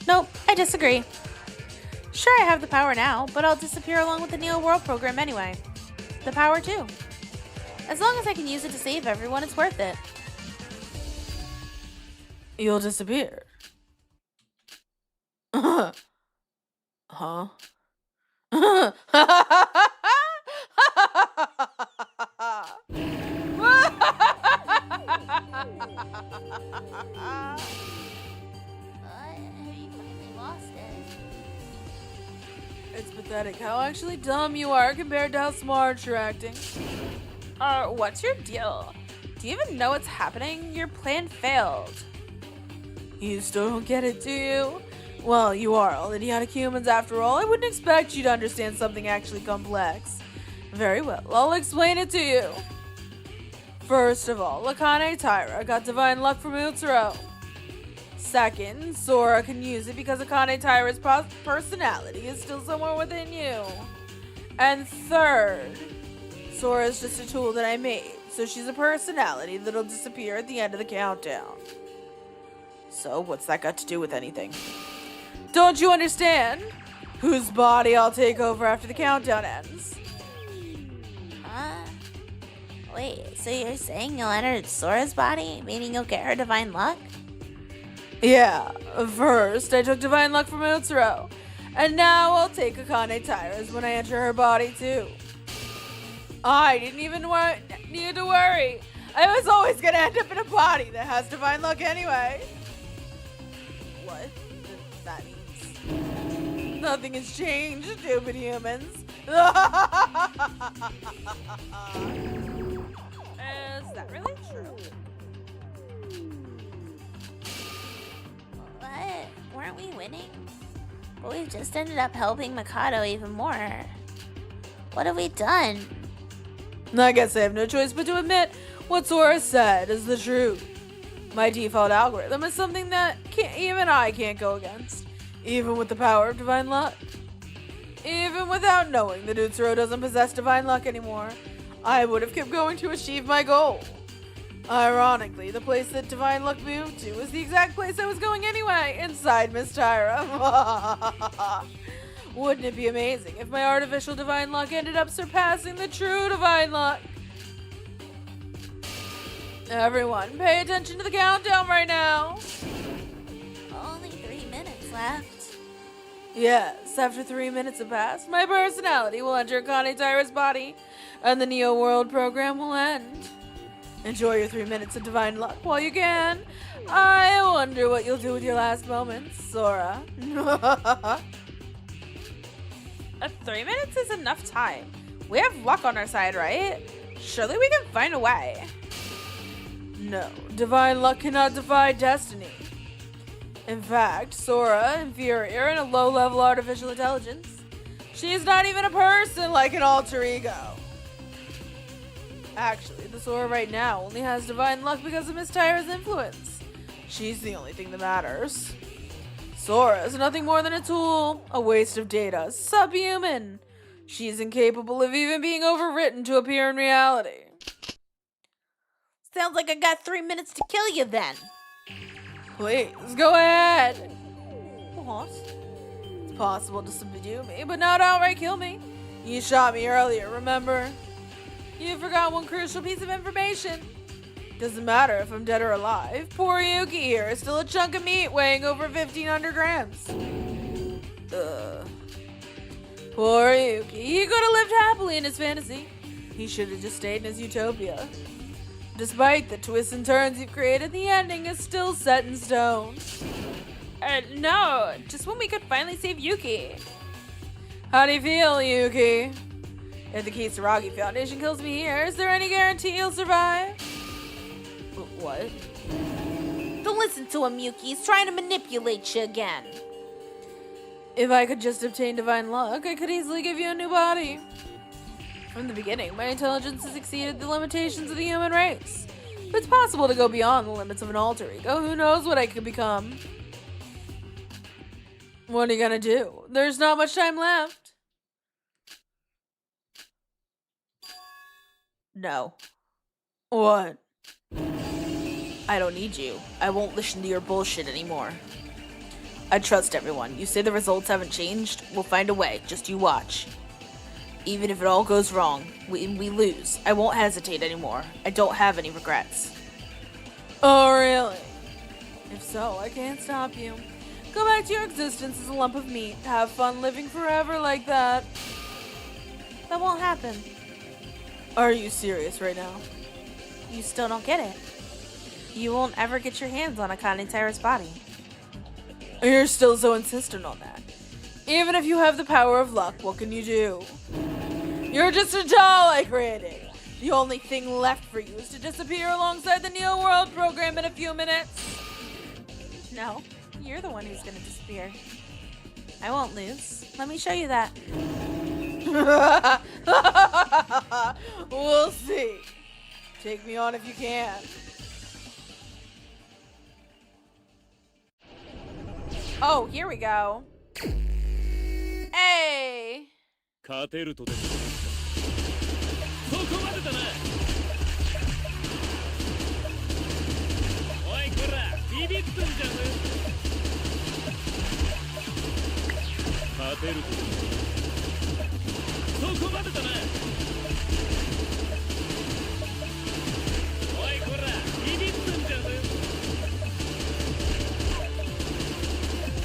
Nope, I disagree. Sure, I have the power now, but I'll disappear along with the Neo World program anyway. The power too. As long as I can use it to save everyone, it's worth it. You'll disappear. Huh? It's pathetic how actually dumb you are compared to how smart you're acting. What's your deal? Do you even know what's happening? Your plan failed. You still don't get it, do you? Well, you are all idiotic humans after all. I wouldn't expect you to understand something actually complex. Very well, I'll explain it to you. First of all, Lakane Taira got divine luck from Utsuro. Second, Sora can use it because Akane Taira's personality is still somewhere within you. And third, Sora is just a tool that I made, so she's a personality that'll disappear at the end of the countdown. So, what's that got to do with anything? Don't you understand? Whose body I'll take over after the countdown ends? Wait, so you're saying you'll enter Sora's body, meaning you'll get her divine luck? Yeah, first I took divine luck from Utsuro, and now I'll take Akane Taira's when I enter her body too. I didn't even need to worry. I was always gonna end up in a body that has divine luck anyway. What does that mean? Nothing has changed, stupid humans. Is that really true? What? Weren't we winning? But we've just ended up helping Mikado even more. What have we done? I guess I have no choice but to admit what Sora said is the truth. My default algorithm is something that even I can't go against, even with the power of divine luck. Even without knowing that Utsuro doesn't possess divine luck anymore, I would have kept going to achieve my goal. Ironically, the place that divine luck moved to was the exact place I was going anyway, inside Miss Tyra. Wouldn't it be amazing if my artificial divine luck ended up surpassing the true divine luck? Everyone, pay attention to the countdown right now. Only 3 minutes left. Yes, after 3 minutes have passed, my personality will enter Akane Taira's body, and the Neo World program will end. Enjoy your 3 minutes of divine luck while you can. I wonder what you'll do with your last moments, Sora. 3 minutes is enough time. We have luck on our side, right? Surely we can find a way. No, divine luck cannot defy destiny. In fact, Sora, inferior and a low-level artificial intelligence, she's not even a person like an alter ego. Actually, the Sora right now only has divine luck because of Miss Tyra's influence. She's the only thing that matters. Sora is nothing more than a tool, a waste of data, subhuman. She's incapable of even being overwritten to appear in reality. Sounds like I got 3 minutes to kill you then. Please, go ahead. What? It's possible to subdue me, but not outright kill me. You shot me earlier, remember? You forgot one crucial piece of information. Doesn't matter if I'm dead or alive. Poor Yuki here is still a chunk of meat weighing over 1,500 grams. Poor Yuki. He could have lived happily in his fantasy. He should have just stayed in his utopia. Despite the twists and turns you've created, the ending is still set in stone. No, just when we could finally save Yuki. How do you feel, Yuki? If the Kisaragi Foundation kills me here, is there any guarantee you'll survive? What? Don't listen to him, Yuki. He's trying to manipulate you again. If I could just obtain divine luck, I could easily give you a new body. From the beginning, my intelligence has exceeded the limitations of the human race. If it's possible to go beyond the limits of an alter ego, who knows what I could become? What are you gonna do? There's not much time left. No. What? I don't need you. I won't listen to your bullshit anymore. I trust everyone. You say the results haven't changed? We'll find a way. Just you watch. Even if it all goes wrong, we lose. I won't hesitate anymore. I don't have any regrets. Oh, really? If so, I can't stop you. Go back to your existence as a lump of meat. Have fun living forever like that. That won't happen. Are you serious right now? You still don't get it. You won't ever get your hands on Akane Taira's body. You're still so insistent on that. Even if you have the power of luck, what can you do? You're just a doll I created. The only thing left for you is to disappear alongside the Neo World program in a few minutes. No, you're the one who's gonna disappear. I won't lose. Let me show you that. We'll see. Take me on if you can. Oh, here we go. Hey! 勝てるとでもそこまでだなおいこらビビってんじゃね勝てるとでもそこまでだなおいこらビビってんじゃね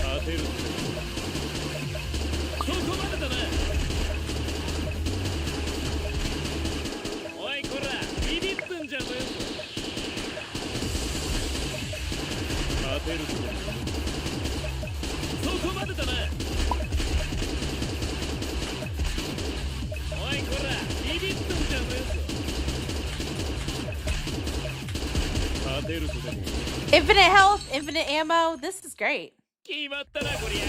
勝てるとでもそこまでだなおいこらビビってんじゃねえぞ勝てるとでもそこまでだなおいこらビビってんじゃねえぞ勝てるとでも Infinite health, infinite ammo. This is great. 決まったなこりゃう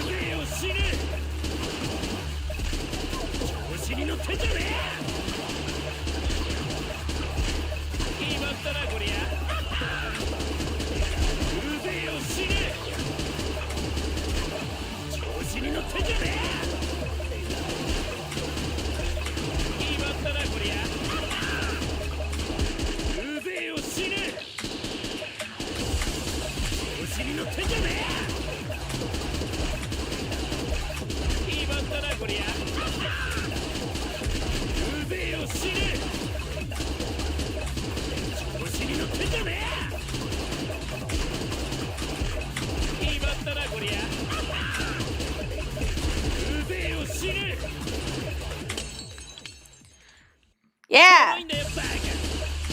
ぜえよ死ね調子に乗ってんじゃねえ決まったなこりゃうぜえよ死ね調子に乗ってんじゃねえ決まったなこりゃうぜえよ死ね調子に乗ってんじゃねえ決まったなこりゃうぜえよ死ね調子に乗ってんじゃねえ決まったなこりゃうぜえよ死ね Yeah! いいんだよバカ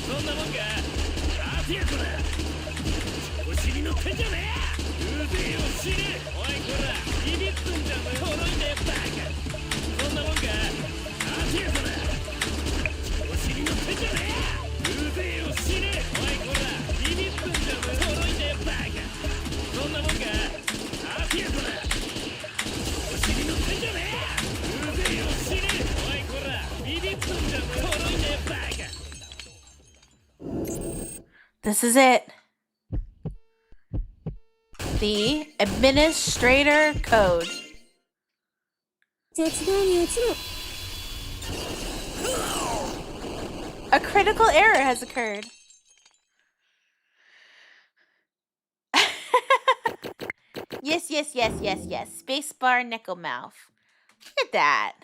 そんなもんかあてやこら調子に乗ってんじゃねえうぜえよ死ねおいこらビビってんじゃねえこのいんだよバカそんなもんかあてやこら調子に乗ってんじゃねえうぜえよ死ねおいこらビビってんじゃねえこのいんだよバカそんなもんかあてやこら調子に乗ってんじゃねえうぜえよ死ねおいこらビビってんじゃねえこのいんだよバカ This is it. The Administrator Code. A critical error has occurred. Yes. Spacebar nickel mouth. Look at that.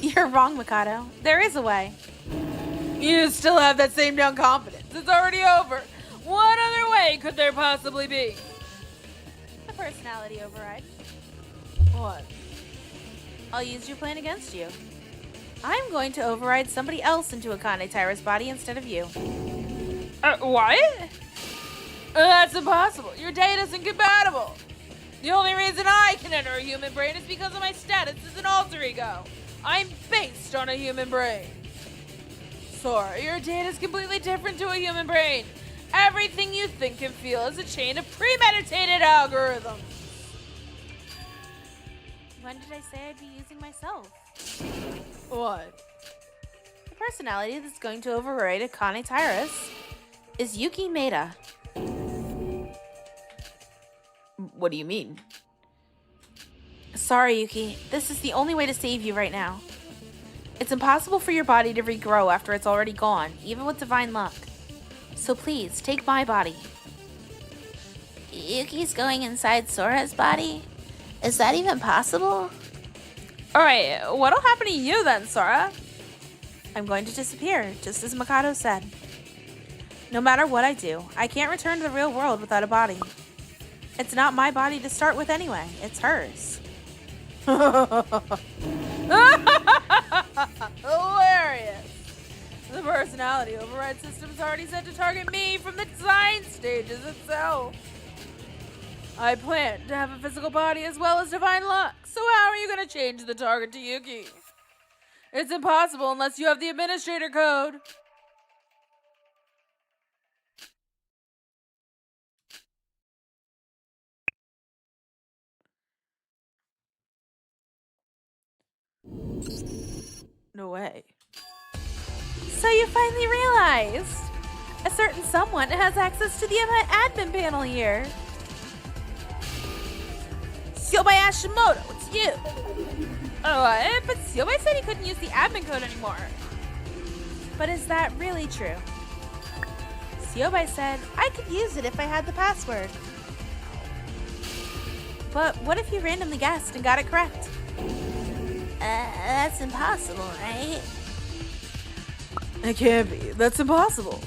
You're wrong, Mikado. There is a way. You still have that same down confidence. It's already over. What other way could there possibly be? A personality override. What? I'll use your plan against you. I'm going to override somebody else into Akane Tyra's body instead of you. What? That's impossible. Your data's incompatible. The only reason I can enter a human brain is because of my status as an alter ego. I'm based on a human brain. Sora, your data is completely different to a human brain. Everything you think and feel is a chain of premeditated algorithms. When did I say I'd be using myself? What? The personality that's going to override Akane Tyra's is Yuki Maeda. What do you mean? Sorry, Yuki. This is the only way to save you right now. It's impossible for your body to regrow after it's already gone, even with divine luck. So please, take my body. Yuki's going inside Sora's body? Is that even possible? Alright, what'll happen to you then, Sora? I'm going to disappear, just as Mikado said. No matter what I do, I can't return to the real world without a body. It's not my body to start with anyway, it's hers. Hilarious! The personality override system's already set to target me from the design stages itself. I plan to have a physical body as well as divine luck, so how are you gonna change the target to Yuki? It's impossible unless you have the administrator code. No way. So you finally realized a certain someone has access to the admin panel here. Siobai Hashimoto, it's you! Oh, but Siobai said he couldn't use the admin code anymore. But is that really true? Siobai said I could use it if I had the password. But what if you randomly guessed and got it correct? That's impossible, right? It can't be. That's impossible.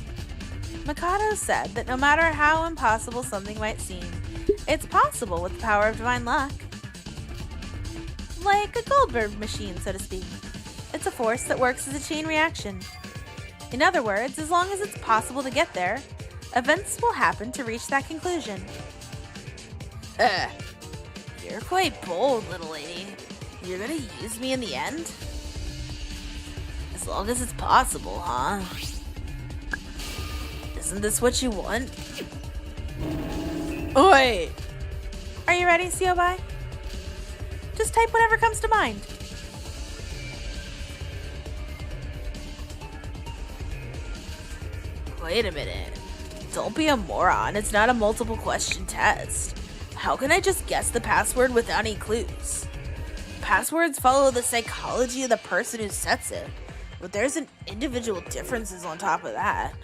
Mikado said that no matter how impossible something might seem, it's possible with the power of divine luck. Like a Goldberg machine, so to speak. It's a force that works as a chain reaction. In other words, as long as it's possible to get there, events will happen to reach that conclusion. You're quite bold, little lady. You're gonna use me in the end? As long as it's possible, huh? Isn't this what you want? Oi! Are you ready, Siobai? Just type whatever comes to mind. Wait a minute. Don't be a moron. It's not a multiple question test. How can I just guess the password without any clues? Passwords follow the psychology of the person who sets it, but there's an individual differences on top of that.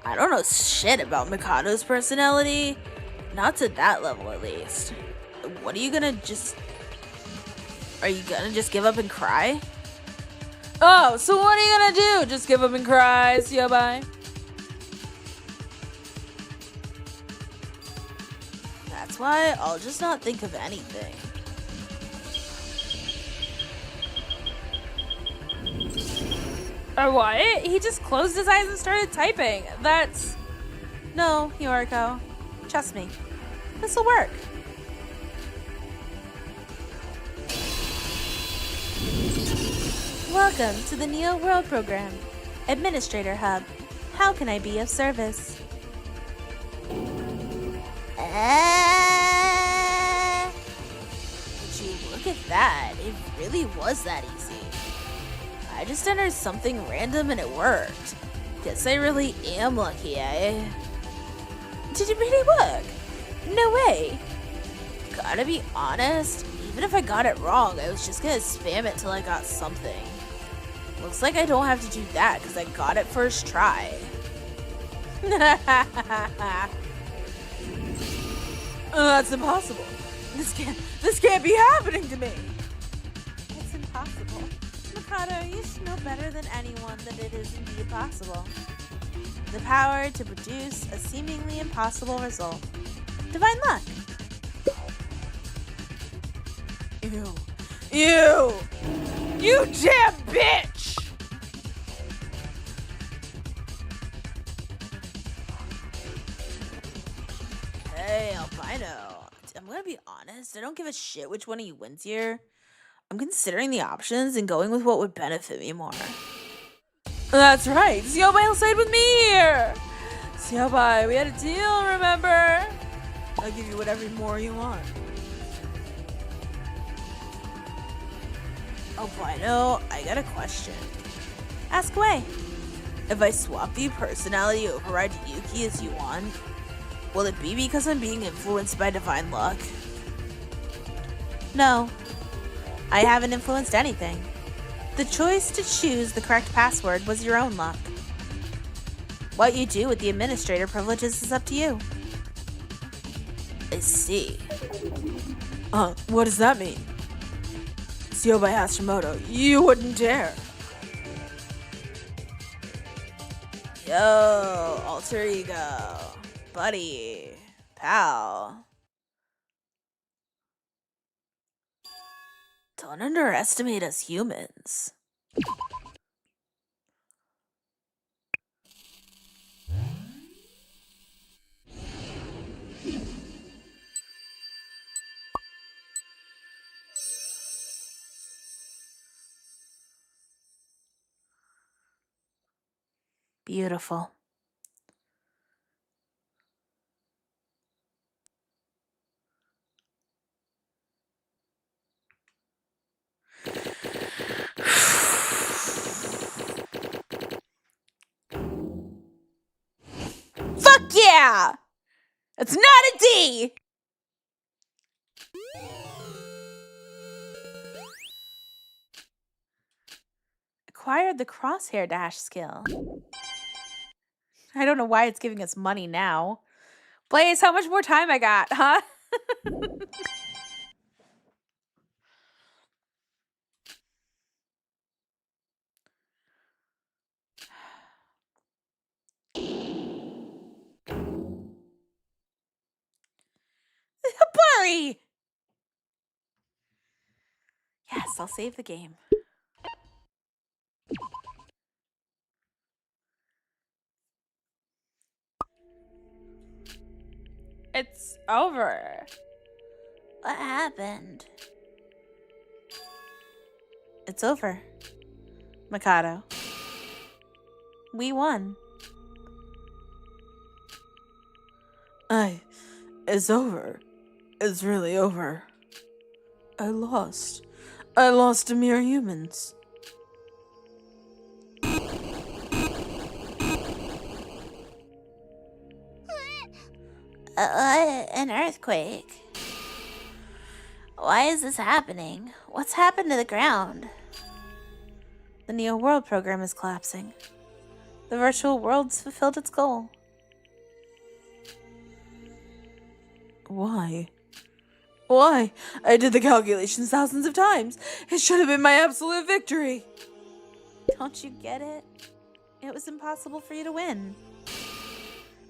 I don't know shit about Mikado's personality. Not to that level, at least. What are you gonna just... Are you gonna just give up and cry? Oh, so what are you gonna do? Just give up and cry, Siobai? That's why I'll just not think of anything. What? He just closed his eyes and started typing. That's... No, Yoriko. Trust me. This'll work. Welcome to the Neo World Program. Administrator Hub. How can I be of service? Would you look at that? It really was that easy. I just entered something random and it worked. Guess I really am lucky, eh? Did it really work? No way. Gotta be honest, even if I got it wrong, I was just gonna spam it till I got something. Looks like I don't have to do that because I got it first try. That's impossible. This can't be happening to me. It's impossible. Mikado, you should know better than anyone that it is indeed possible. The power to produce a seemingly impossible result. Divine luck. Ew. Ew! You damn bitch! Hey, Albino. I'm gonna be honest, I don't give a shit which one of you wins here. I'm considering the options and going with what would benefit me more. That's right, Siobai will side with me here! Siobai, we had a deal, remember? I'll give you whatever more you want. Albino, I got a question. Ask away. If I swap the personality override Yuki as you want, will it be because I'm being influenced by divine luck? No. I haven't influenced anything. The choice to choose the correct password was your own luck. What you do with the administrator privileges is up to you. I see. What does that mean? Siobai Hashimoto, you wouldn't dare. Yo, alter ego. Buddy. Pal. Don't underestimate us humans. Beautiful. Fuck yeah! It's not a D! Acquired the crosshair dash skill. I don't know why it's giving us money now. Blaze, how much more time I got, huh? Hurry! Yes, I'll save the game. It's over. What happened? It's over. Mikado. We won. It's over. It's really over. I lost. I lost to mere humans. An earthquake. Why is this happening? What's happened to the ground? The Neo World program is collapsing. The virtual world's fulfilled its goal. Why? Why? I did the calculations thousands of times. It should have been my absolute victory. Don't you get it? It was impossible for you to win.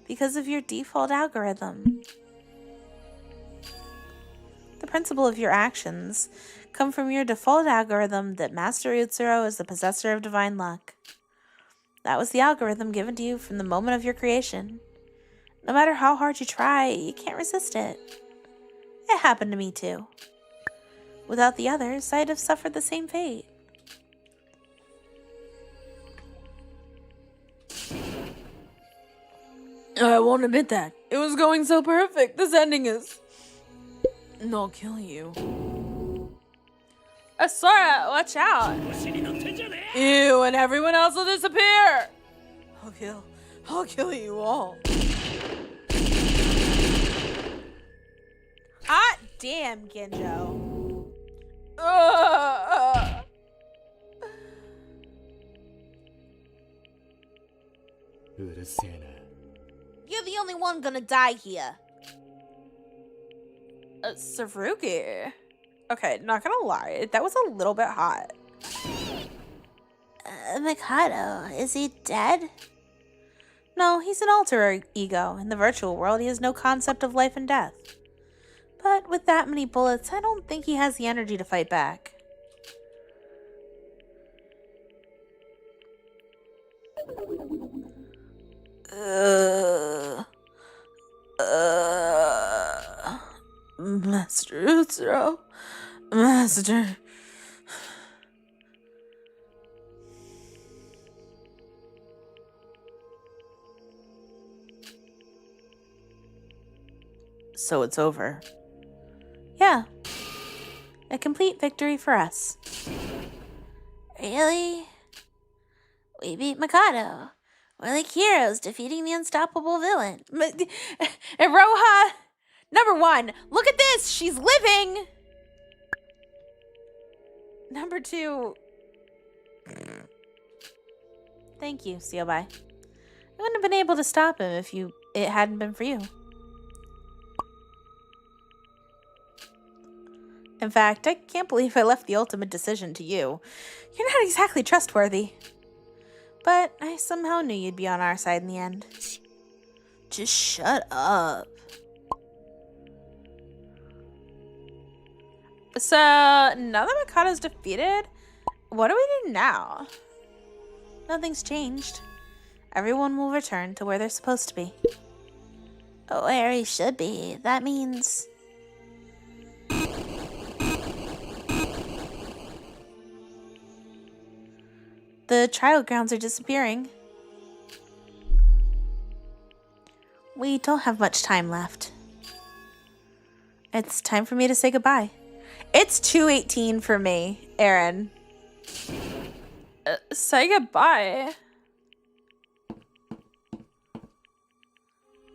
Because of your default algorithm. The principle of your actions come from your default algorithm that Master Utsuro is the possessor of divine luck. That was the algorithm given to you from the moment of your creation. No matter how hard you try, you can't resist it. It happened to me too. Without the others, I'd have suffered the same fate. I won't admit that. It was going so perfect. This ending is... I'll kill you. Sora, watch out. 調子に乗ってんじゃねえ You and everyone else will disappear. I'll kill you all. Hot damn, Genjo. You're the only one gonna die here. Saruki. Okay, not gonna lie, that was a little bit hot. Mikado, is he dead? No, he's an alter ego. In the virtual world, he has no concept of life and death. But with that many bullets, I don't think he has the energy to fight back. Master Utsuro. Master. So it's over. Yeah. A complete victory for us. Really? We beat Mikado. We're like heroes defeating the unstoppable villain. Roha, number one, look at this. She's living. Number two. Thank you, Seobai. I wouldn't have been able to stop him if it hadn't been for you. In fact, I can't believe I left the ultimate decision to you. You're not exactly trustworthy. But I somehow knew you'd be on our side in the end. Just shut up. So, now that Mikado's defeated, what do we do now? Nothing's changed. Everyone will return to where they're supposed to be. Where he should be. That means... The trial grounds are disappearing. We don't have much time left. It's time for me to say goodbye. It's 2:18 for me, Aaron. Say goodbye.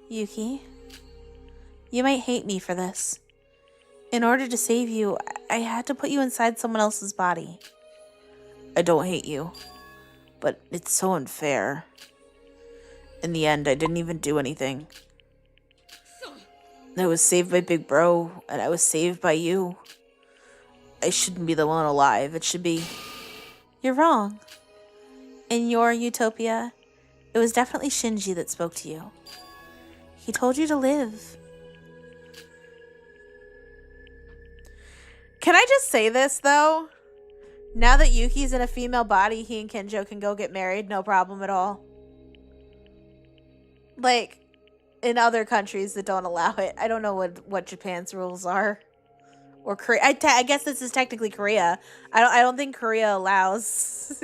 Yuki, you might hate me for this. In order to save you, I had to put you inside someone else's body. I don't hate you, but it's so unfair. In the end, I didn't even do anything. I was saved by Big Bro, and I was saved by you. I shouldn't be the one alive. It should be... You're wrong. In your utopia, it was definitely Shinji that spoke to you. He told you to live. Can I just say this, though? Now that Yuki's in a female body, he and Kenjo can go get married, no problem at all. Like, in other countries that don't allow it. I don't know what Japan's rules are. Or Korea. I guess this is technically Korea. I don't think Korea allows.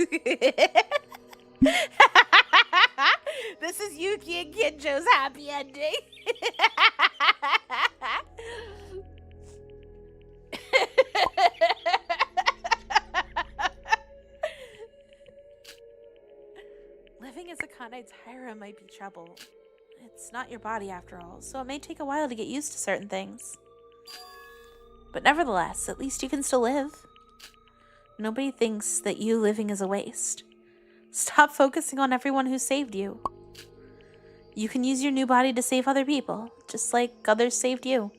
This is Yuki and Kenjo's happy ending. Living as a Kanai Taira might be trouble. It's not your body after all, so it may take a while to get used to certain things. But nevertheless, at least you can still live. Nobody thinks that you living is a waste. Stop focusing on everyone who saved you. You can use your new body to save other people, just like others saved you.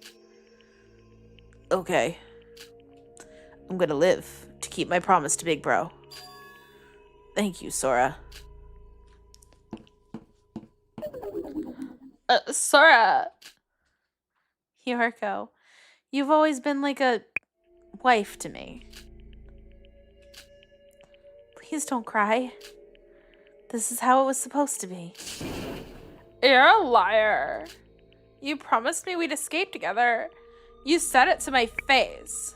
Okay. I'm gonna live to keep my promise to Big Bro. Thank you, Sora. Sora. Yoriko, you've always been like a wife to me. Please don't cry. This is how it was supposed to be. You're a liar. You promised me we'd escape together. You said it to my face.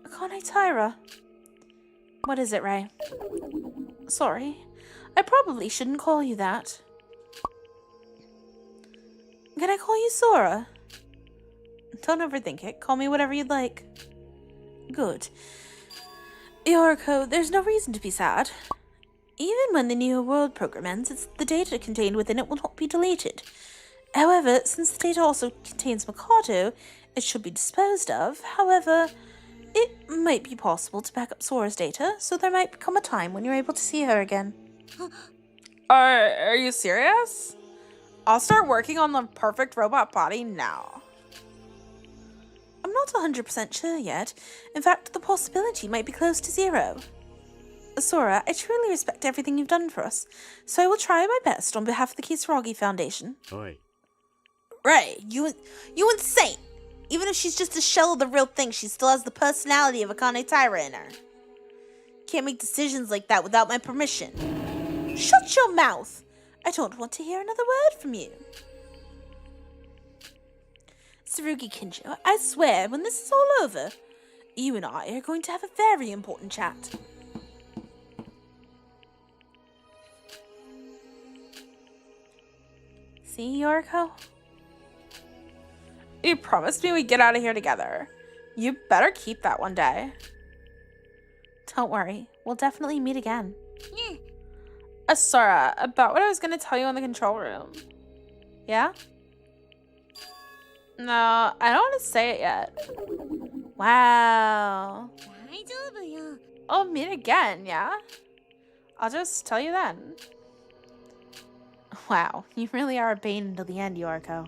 Akane Taira. What is it, Ray? Sorry. I probably shouldn't call you that. Can I call you Sora? Don't overthink it. Call me whatever you'd like. Good. Yoriko, there's no reason to be sad. Even when the New World program ends, the data contained within it will not be deleted. However, since the data also contains Makoto, it should be disposed of. However, it might be possible to back up Sora's data, so there might come a time when you're able to see her again. Are you serious? I'll start working on the perfect robot body now. I'm not 100% sure yet. In fact, the possibility might be close to 0. Sora, I truly respect everything you've done for us, so I will try my best on behalf of the Kisaragi Foundation. Oi. Right, you insane! Even if she's just a shell of the real thing, she still has the personality of Akane Taira in her. Can't make decisions like that without my permission. Shut your mouth! I don't want to hear another word from you. Tsurugi Kinjo, I swear, when this is all over, you and I are going to have a very important chat. See, Yoriko? You promised me we'd get out of here together. You better keep that one day. Don't worry, we'll definitely meet again. Sora, about what I was going to tell you in the control room. Yeah? No, I don't want to say it yet. Wow. I'll meet again, yeah? I'll just tell you then. Wow, you really are a bane until the end, Yoriko.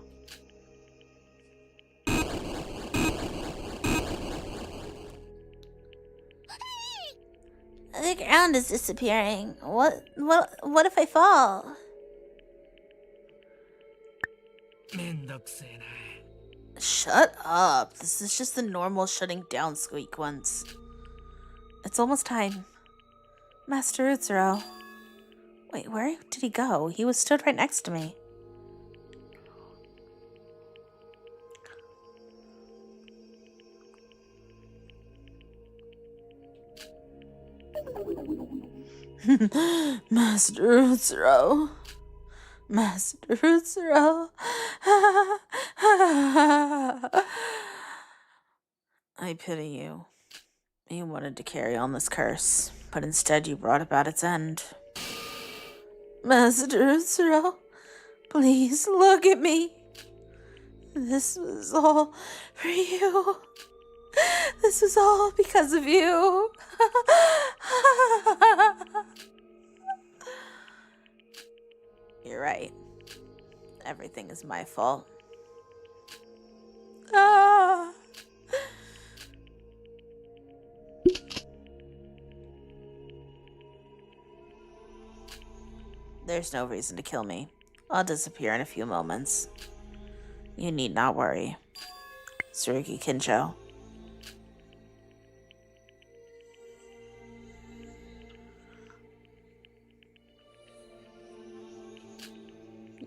The ground is disappearing. What if I fall? Shut up. This is just the normal shutting down squeak once. It's almost time. Master Utsuro. Wait, where did he go? He was stood right next to me. Master Utsuro. Master Utsuro. I pity you. You wanted to carry on this curse, but instead you brought about its end. Master Utsuro, please look at me. This was all for you. This was all because of you. You're right. Everything is my fault. Ah. There's no reason to kill me. I'll disappear in a few moments. You need not worry. Tsurugi Kincho.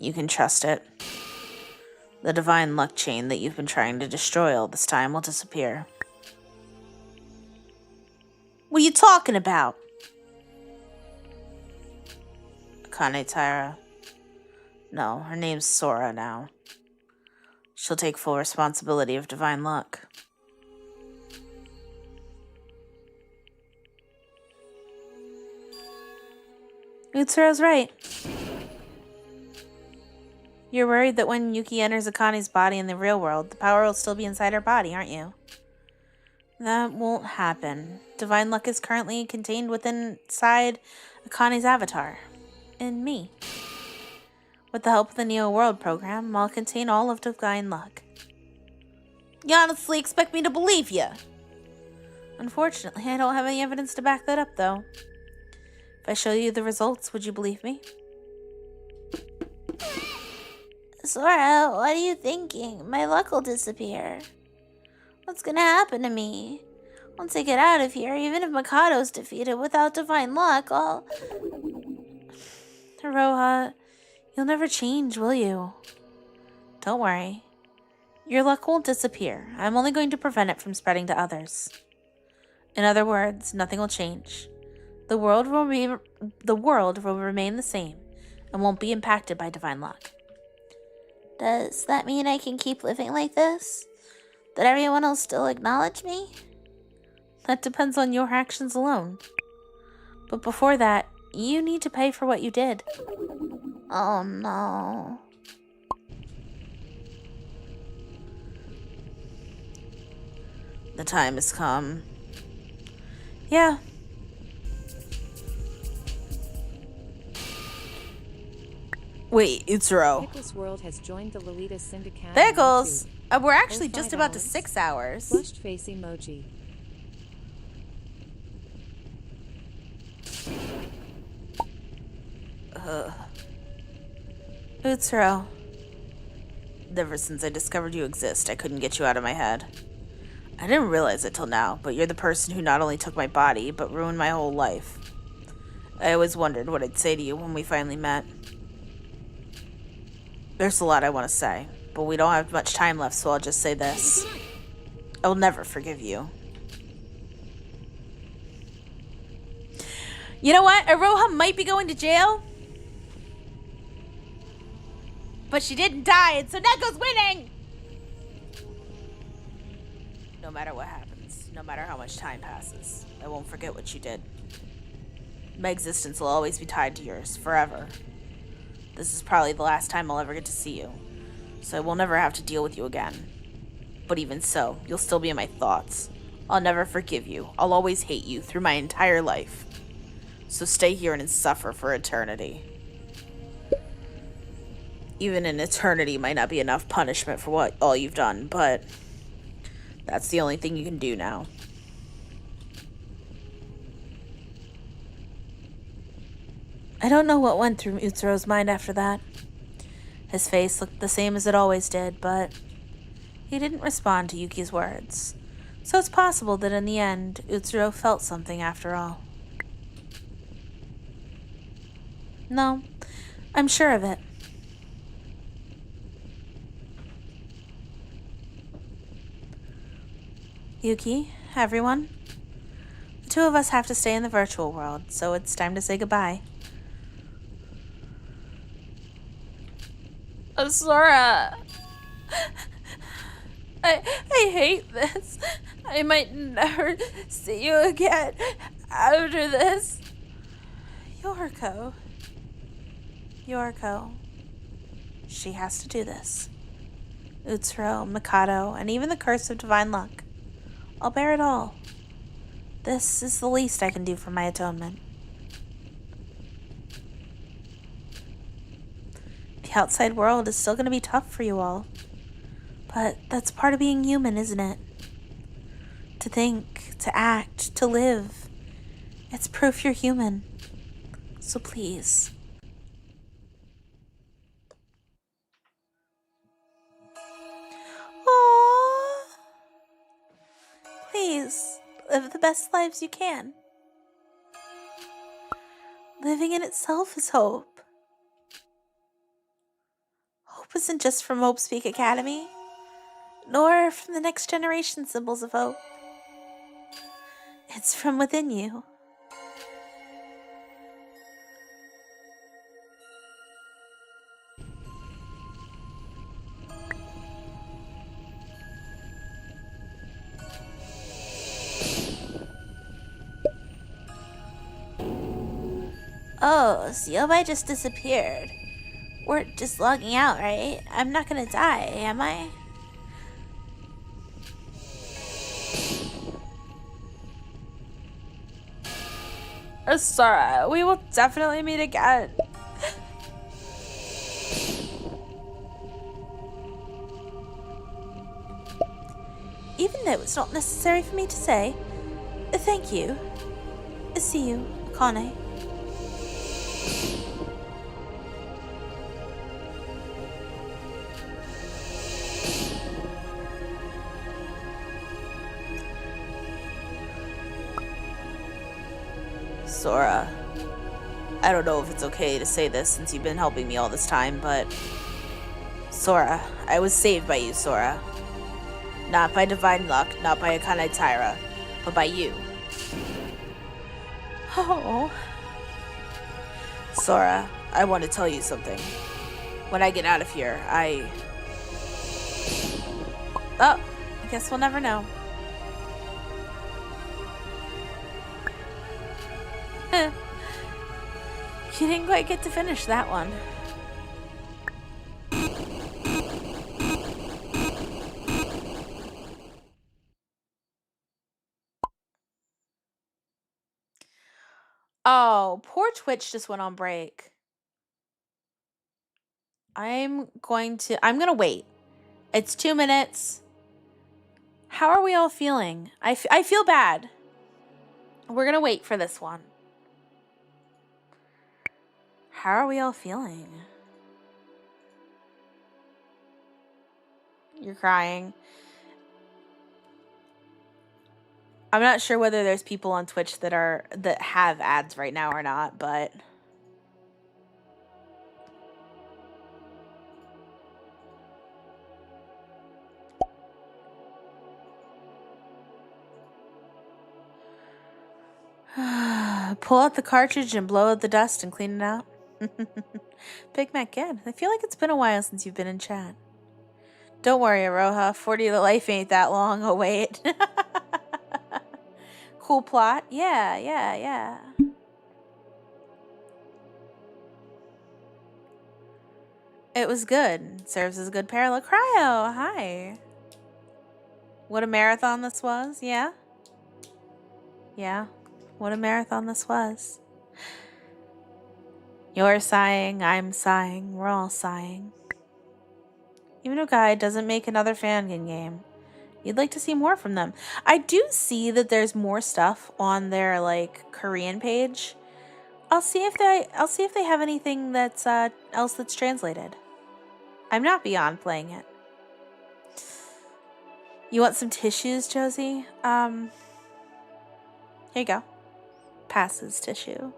You can trust it. The divine luck chain that you've been trying to destroy all this time will disappear. What are you talking about? Akane Taira. No, her name's Sora now. She'll take full responsibility of divine luck. Utsuro's right. You're worried that when Yuki enters Akane's body in the real world, the power will still be inside her body, aren't you? That won't happen. Divine luck is currently contained inside Akane's avatar. In me. With the help of the Neo World program, I'll contain all of divine luck. You honestly expect me to believe you? Unfortunately, I don't have any evidence to back that up, though. If I show you the results, would you believe me? Sora, what are you thinking? My luck will disappear. What's gonna happen to me? Once I get out of here, even if Mikado's defeated without divine luck, I'll... Roha, you'll never change, will you? Don't worry. Your luck won't disappear. I'm only going to prevent it from spreading to others. In other words, nothing will change. The world will remain the same and won't be impacted by divine luck. Does that mean I can keep living like this? That everyone will still acknowledge me? That depends on your actions alone. But before that, you need to pay for what you did. Oh no. The time has come. Yeah. Wait, Utsuro. Pickles World has joined the Lolita Syndicate. Pickles! We're actually Oh, just 5 about to hours. 6 hours. Flushed face emoji. Utsuro. Ever since I discovered you exist, I couldn't get you out of my head. I didn't realize it till now, but you're the person who not only took my body, but ruined my whole life. I always wondered what I'd say to you when we finally met. There's a lot I want to say, but we don't have much time left, so I'll just say this. I will never forgive you. You know what? Iroha might be going to jail, but she didn't die, and so Neko's winning! No matter what happens, no matter how much time passes, I won't forget what you did. My existence will always be tied to yours, forever. This is probably the last time I'll ever get to see you, so I will never have to deal with you again. But even so, you'll still be in my thoughts. I'll never forgive you. I'll always hate you through my entire life. So stay here and suffer for eternity. Even an eternity might not be enough punishment for all you've done, but that's the only thing you can do now. I don't know what went through Utsuro's mind after that. His face looked the same as it always did, but he didn't respond to Yuki's words. So it's possible that in the end, Utsuro felt something after all. No, I'm sure of it. Yuki, everyone, the two of us have to stay in the virtual world, so it's time to say goodbye. Sora. I hate this. I might never see you again after this. Yoriko. She has to do this. Utsuro, Mikado, and even the curse of divine luck. I'll bear it all. This is the least I can do for my atonement. The outside world is still going to be tough for you all. But that's part of being human, isn't it? To think, to act, to live. It's proof you're human. So please. Aww. Please, live the best lives you can. Living in itself is hope. Hope isn't just from Hope Speak Academy, nor from the next generation symbols of hope. It's from within you. Oh, so Yobai just disappeared. We're just logging out, right? I'm not gonna die, am I? Sora, we will definitely meet again. Even though it's not necessary for me to say, thank you. See you, Akane. Sora, I don't know if it's okay to say this since you've been helping me all this time, but Sora, I was saved by you, Sora. Not by divine luck, not by Akane Taira, but by you. Oh. Sora, I want to tell you something. When I get out of here, Oh, I guess we'll never know. You didn't quite get to finish that one. Oh, poor Twitch just went on break. I'm gonna wait. It's 2 minutes. How are we all feeling? I feel bad. We're gonna wait for this one. How are we all feeling? You're crying. I'm not sure whether there's people on Twitch that have ads right now or not, but pull out the cartridge and blow out the dust and clean it out. Big Mac, good. I feel like it's been a while since you've been in chat. Don't worry, Aroha. 40 to life ain't that long. Oh, wait. Cool plot. Yeah. It was good. Serves as a good parallel. Cryo, hi. What a marathon this was. Yeah. What a marathon this was. You're sighing, I'm sighing, we're all sighing. Even if Guy doesn't make another fan game, you'd like to see more from them. I do see that there's more stuff on their Korean page. I'll see if they have anything that's else that's translated. I'm not beyond playing it. You want some tissues, Josie? Here you go. Passes tissue.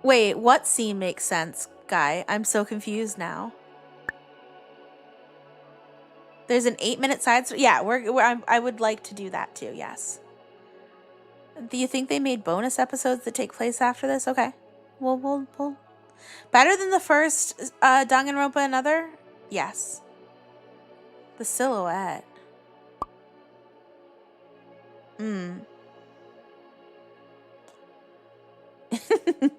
Wait, what scene makes sense, Guy? I'm so confused now. There's an 8-minute side story. Yeah, I would like to do that too. Yes. Do you think they made bonus episodes that take place after this? Okay. We'll. Better than the first Danganronpa Another? Yes. The silhouette.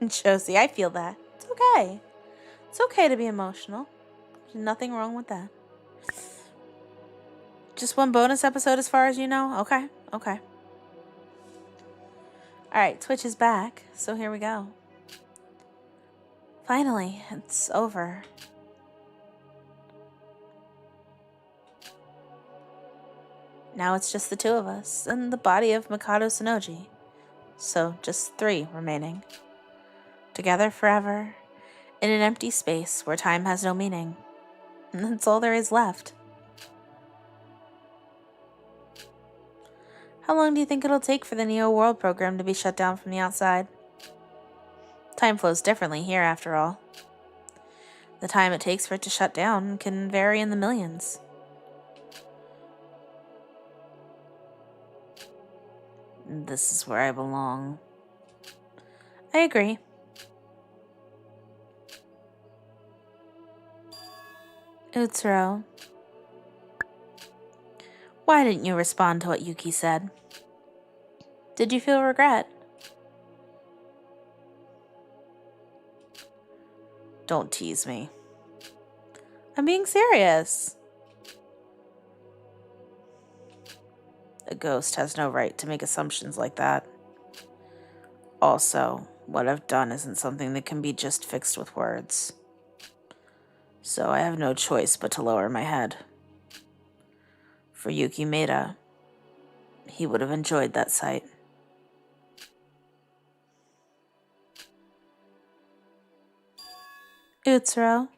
Josie, I feel that. It's okay. It's okay to be emotional. There's nothing wrong with that. Just one bonus episode as far as you know? Okay. Alright, Twitch is back, so here we go. Finally, it's over. Now it's just the two of us and the body of Mikado Sonoji. So, just 3 remaining. Together forever, in an empty space where time has no meaning. And that's all there is left. How long do you think it'll take for the Neo World program to be shut down from the outside? Time flows differently here, after all. The time it takes for it to shut down can vary in the millions. This is where I belong. I agree. Utsuro. Why didn't you respond to what Yuki said? Did you feel regret? Don't tease me. I'm being serious. A ghost has no right to make assumptions like that. Also, what I've done isn't something that can be just fixed with words. So I have no choice but to lower my head. For Yuki Maeda, he would have enjoyed that sight. Utsuro,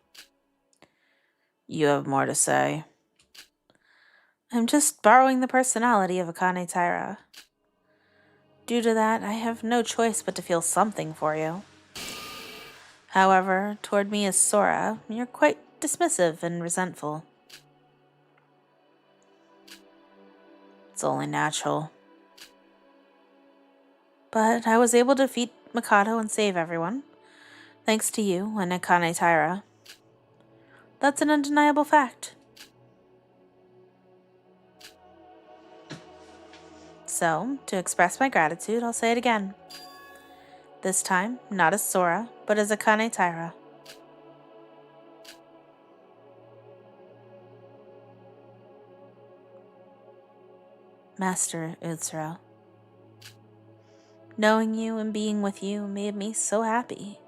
you have more to say. I'm just borrowing the personality of Akane Taira. Due to that, I have no choice but to feel something for you. However, toward me as Sora, you're quite dismissive and resentful. It's only natural. But I was able to defeat Mikado and save everyone, thanks to you and Akane Taira. That's an undeniable fact. So, to express my gratitude, I'll say it again. This time, not as Sora, but as Akane Taira. Master Utsuro. Knowing you and being with you made me so happy.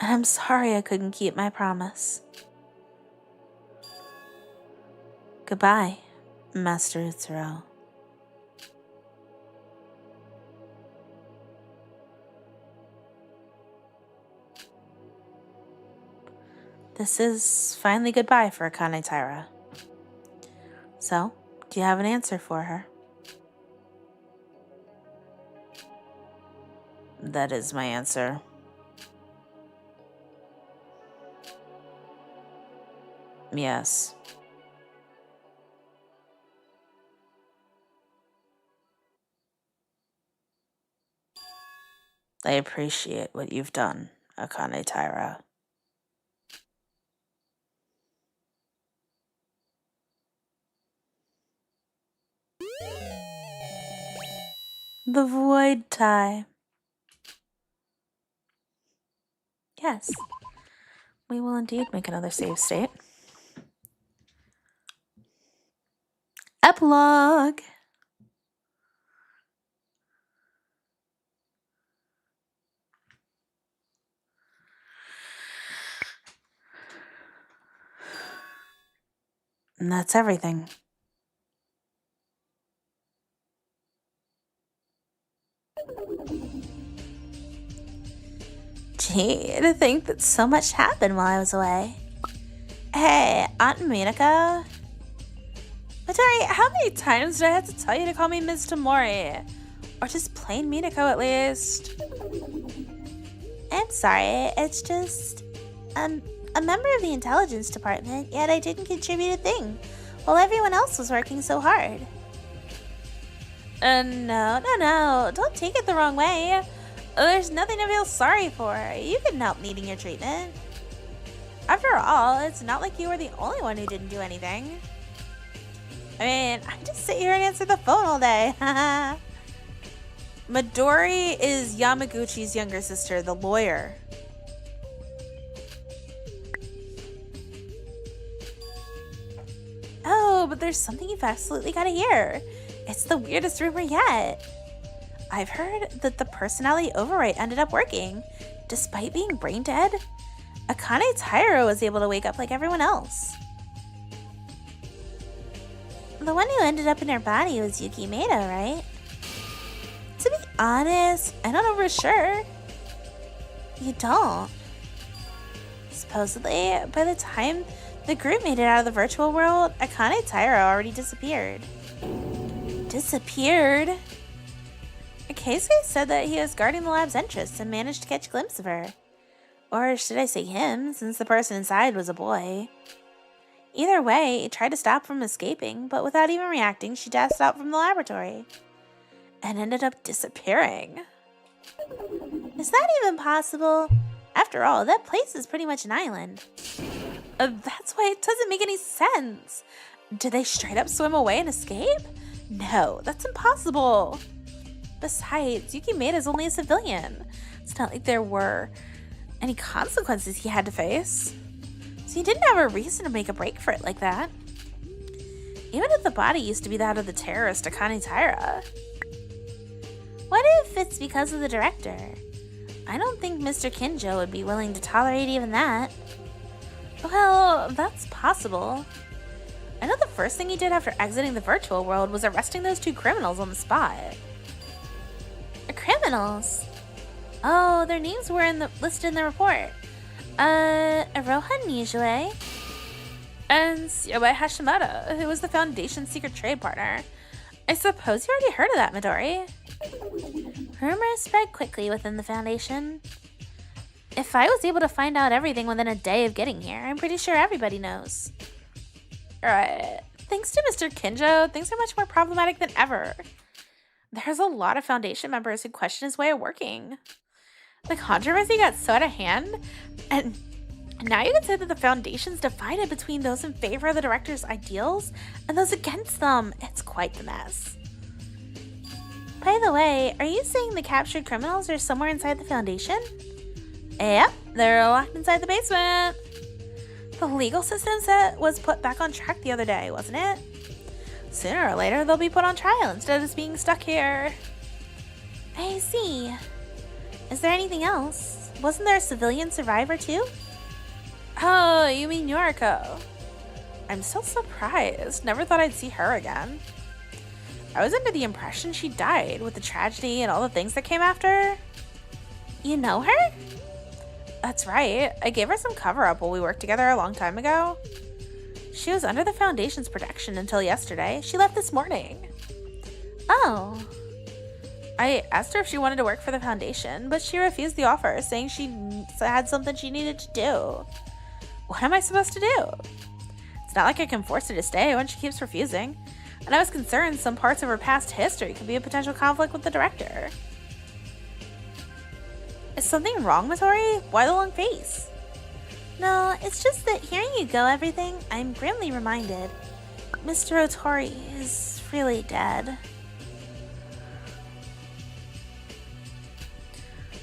And I'm sorry I couldn't keep my promise. Goodbye, Master Utsuro. This is finally goodbye for Akane Taira. So, do you have an answer for her? That is my answer. Yes. I appreciate what you've done, Akane Taira. The Void Tie. Yes, we will indeed make another save state. Epilogue. And that's everything. Gee, to think that so much happened while I was away. Hey, Aunt Minako. Matori, how many times do I have to tell you to call me Ms. Tamori? Or just plain Minako at least? I'm sorry, it's just... a member of the intelligence department, yet I didn't contribute a thing, while everyone else was working so hard. No. Don't take it the wrong way. There's nothing to feel sorry for. You can help needing your treatment. After all, it's not like you were the only one who didn't do anything. I mean, I just sit here and answer the phone all day. Midori is Yamaguchi's younger sister, the lawyer. Oh, but there's something you've absolutely got to hear. It's the weirdest rumor yet. I've heard that the personality override ended up working. Despite being brain dead, Akane Taira was able to wake up like everyone else. The one who ended up in her body was Yuki Maeda, right? To be honest, I don't know for sure. You don't? Supposedly, by the time the group made it out of the virtual world, Akane Taira already disappeared. Disappeared? Akase said that he was guarding the lab's entrance and managed to catch a glimpse of her. Or should I say him, since the person inside was a boy. Either way, he tried to stop her from escaping, but without even reacting, she dashed out from the laboratory. And ended up disappearing. Is that even possible? After all, that place is pretty much an island. That's why it doesn't make any sense. Did they straight up swim away and escape? No, that's impossible. Besides, Yuki Maeda is only a civilian. It's not like there were any consequences he had to face. So he didn't have a reason to make a break for it like that. Even if the body used to be that of the terrorist Akane Taira. What if it's because of the director? I don't think Mr. Kinjo would be willing to tolerate even that. Well, that's possible. I know the first thing he did after exiting the virtual world was arresting those two criminals on the spot. Criminals? Oh, their names were listed in the report. Aroha Nijue and Yobai Hashimoto, who was the Foundation's secret trade partner. I suppose you already heard of that, Midori. Rumors spread quickly within the Foundation. If I was able to find out everything within a day of getting here, I'm pretty sure everybody knows. Alright, thanks to Mr. Kinjo, things are much more problematic than ever. There's a lot of Foundation members who question his way of working. The controversy got so out of hand, and now you can say that the Foundation's divided between those in favor of the director's ideals and those against them. It's quite the mess. By the way, are you saying the captured criminals are somewhere inside the Foundation? Yep, they're locked inside the basement. The legal system was put back on track the other day, wasn't it? Sooner or later, they'll be put on trial instead of just being stuck here. I see. Is there anything else? Wasn't there a civilian survivor too? Oh, you mean Yoriko? I'm still surprised. Never thought I'd see her again. I was under the impression she died with the tragedy and all the things that came after. You know her? That's right. I gave her some cover-up while we worked together a long time ago. She was under the Foundation's protection until yesterday. She left this morning. Oh. I asked her if she wanted to work for the Foundation, but she refused the offer, saying she had something she needed to do. What am I supposed to do? It's not like I can force her to stay when she keeps refusing. And I was concerned some parts of her past history could be a potential conflict with the director. Is something wrong, Midori? Why the long face? No, it's just that hearing you go everything, I'm grimly reminded. Mr. Otori is really dead.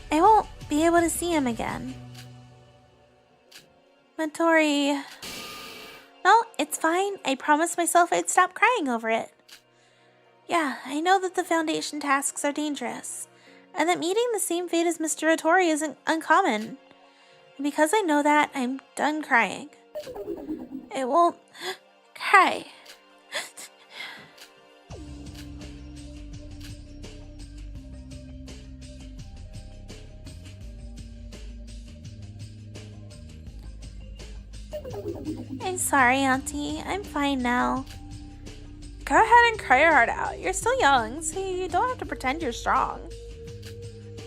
I won't be able to see him again. Midori... No, it's fine. I promised myself I'd stop crying over it. Yeah, I know that the Foundation tasks are dangerous, and that meeting the same fate as Mr. Otori isn't uncommon. And because I know that, I'm done crying. I won't cry. I'm sorry, Auntie. I'm fine now. Go ahead and cry your heart out. You're still young, so you don't have to pretend you're strong.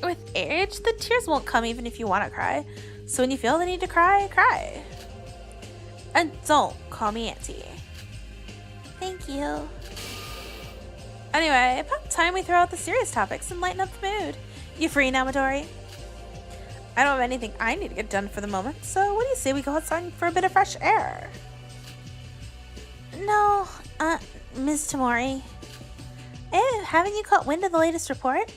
With age, the tears won't come even if you want to cry. So when you feel the need to cry, cry. And don't call me Auntie. Thank you. Anyway, about time we throw out the serious topics and lighten up the mood. You free now, Midori? I don't have anything I need to get done for the moment, so what do you say we go outside for a bit of fresh air? No, Ms. Tamori. Haven't you caught wind of the latest report?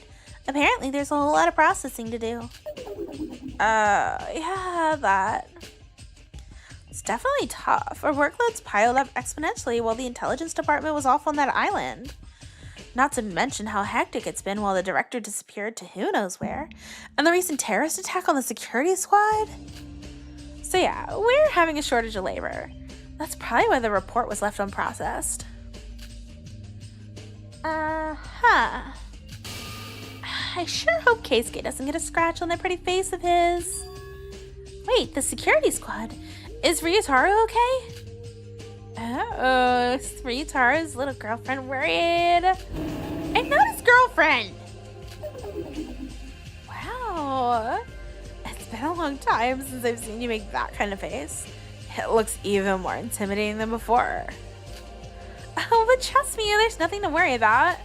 Apparently there's a whole lot of processing to do. Yeah, that. It's definitely tough. Our workloads piled up exponentially while the intelligence department was off on that island. Not to mention how hectic it's been while the director disappeared to who knows where, and the recent terrorist attack on the security squad. So yeah, we're having a shortage of labor. That's probably why the report was left unprocessed. I sure hope Keisuke doesn't get a scratch on that pretty face of his. Wait, the security squad. Is Ryutaru okay? Oh, is Ryutaru's little girlfriend worried? I'm not his girlfriend! Wow. It's been a long time since I've seen you make that kind of face. It looks even more intimidating than before. Oh, but trust me, there's nothing to worry about.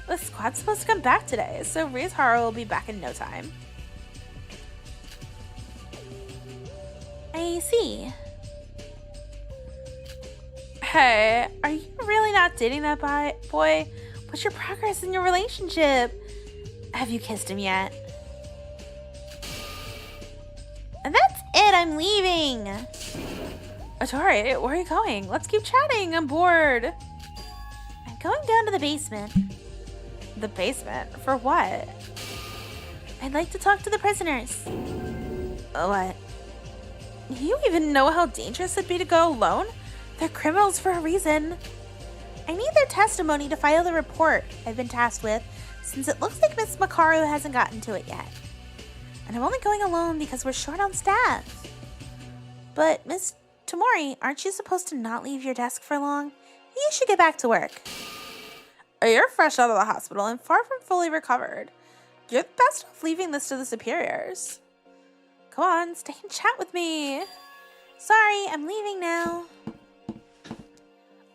The squad's supposed to come back today, so Ryutaru will be back in no time. I see. Hey, are you really not dating that boy? What's your progress in your relationship? Have you kissed him yet? And that's it, I'm leaving. Atori, where are you going? Let's keep chatting, I'm bored. I'm going down to the basement. The basement? For what? I'd like to talk to the prisoners. What? You even know how dangerous it'd be to go alone? They're criminals for a reason. I need their testimony to file the report I've been tasked with, since it looks like Miss Makaru hasn't gotten to it yet. And I'm only going alone because we're short on staff. But Miss Tamori, aren't you supposed to not leave your desk for long? You should get back to work. You're fresh out of the hospital and far from fully recovered. You're best off leaving this to the superiors. Come on, stay and chat with me. Sorry, I'm leaving now.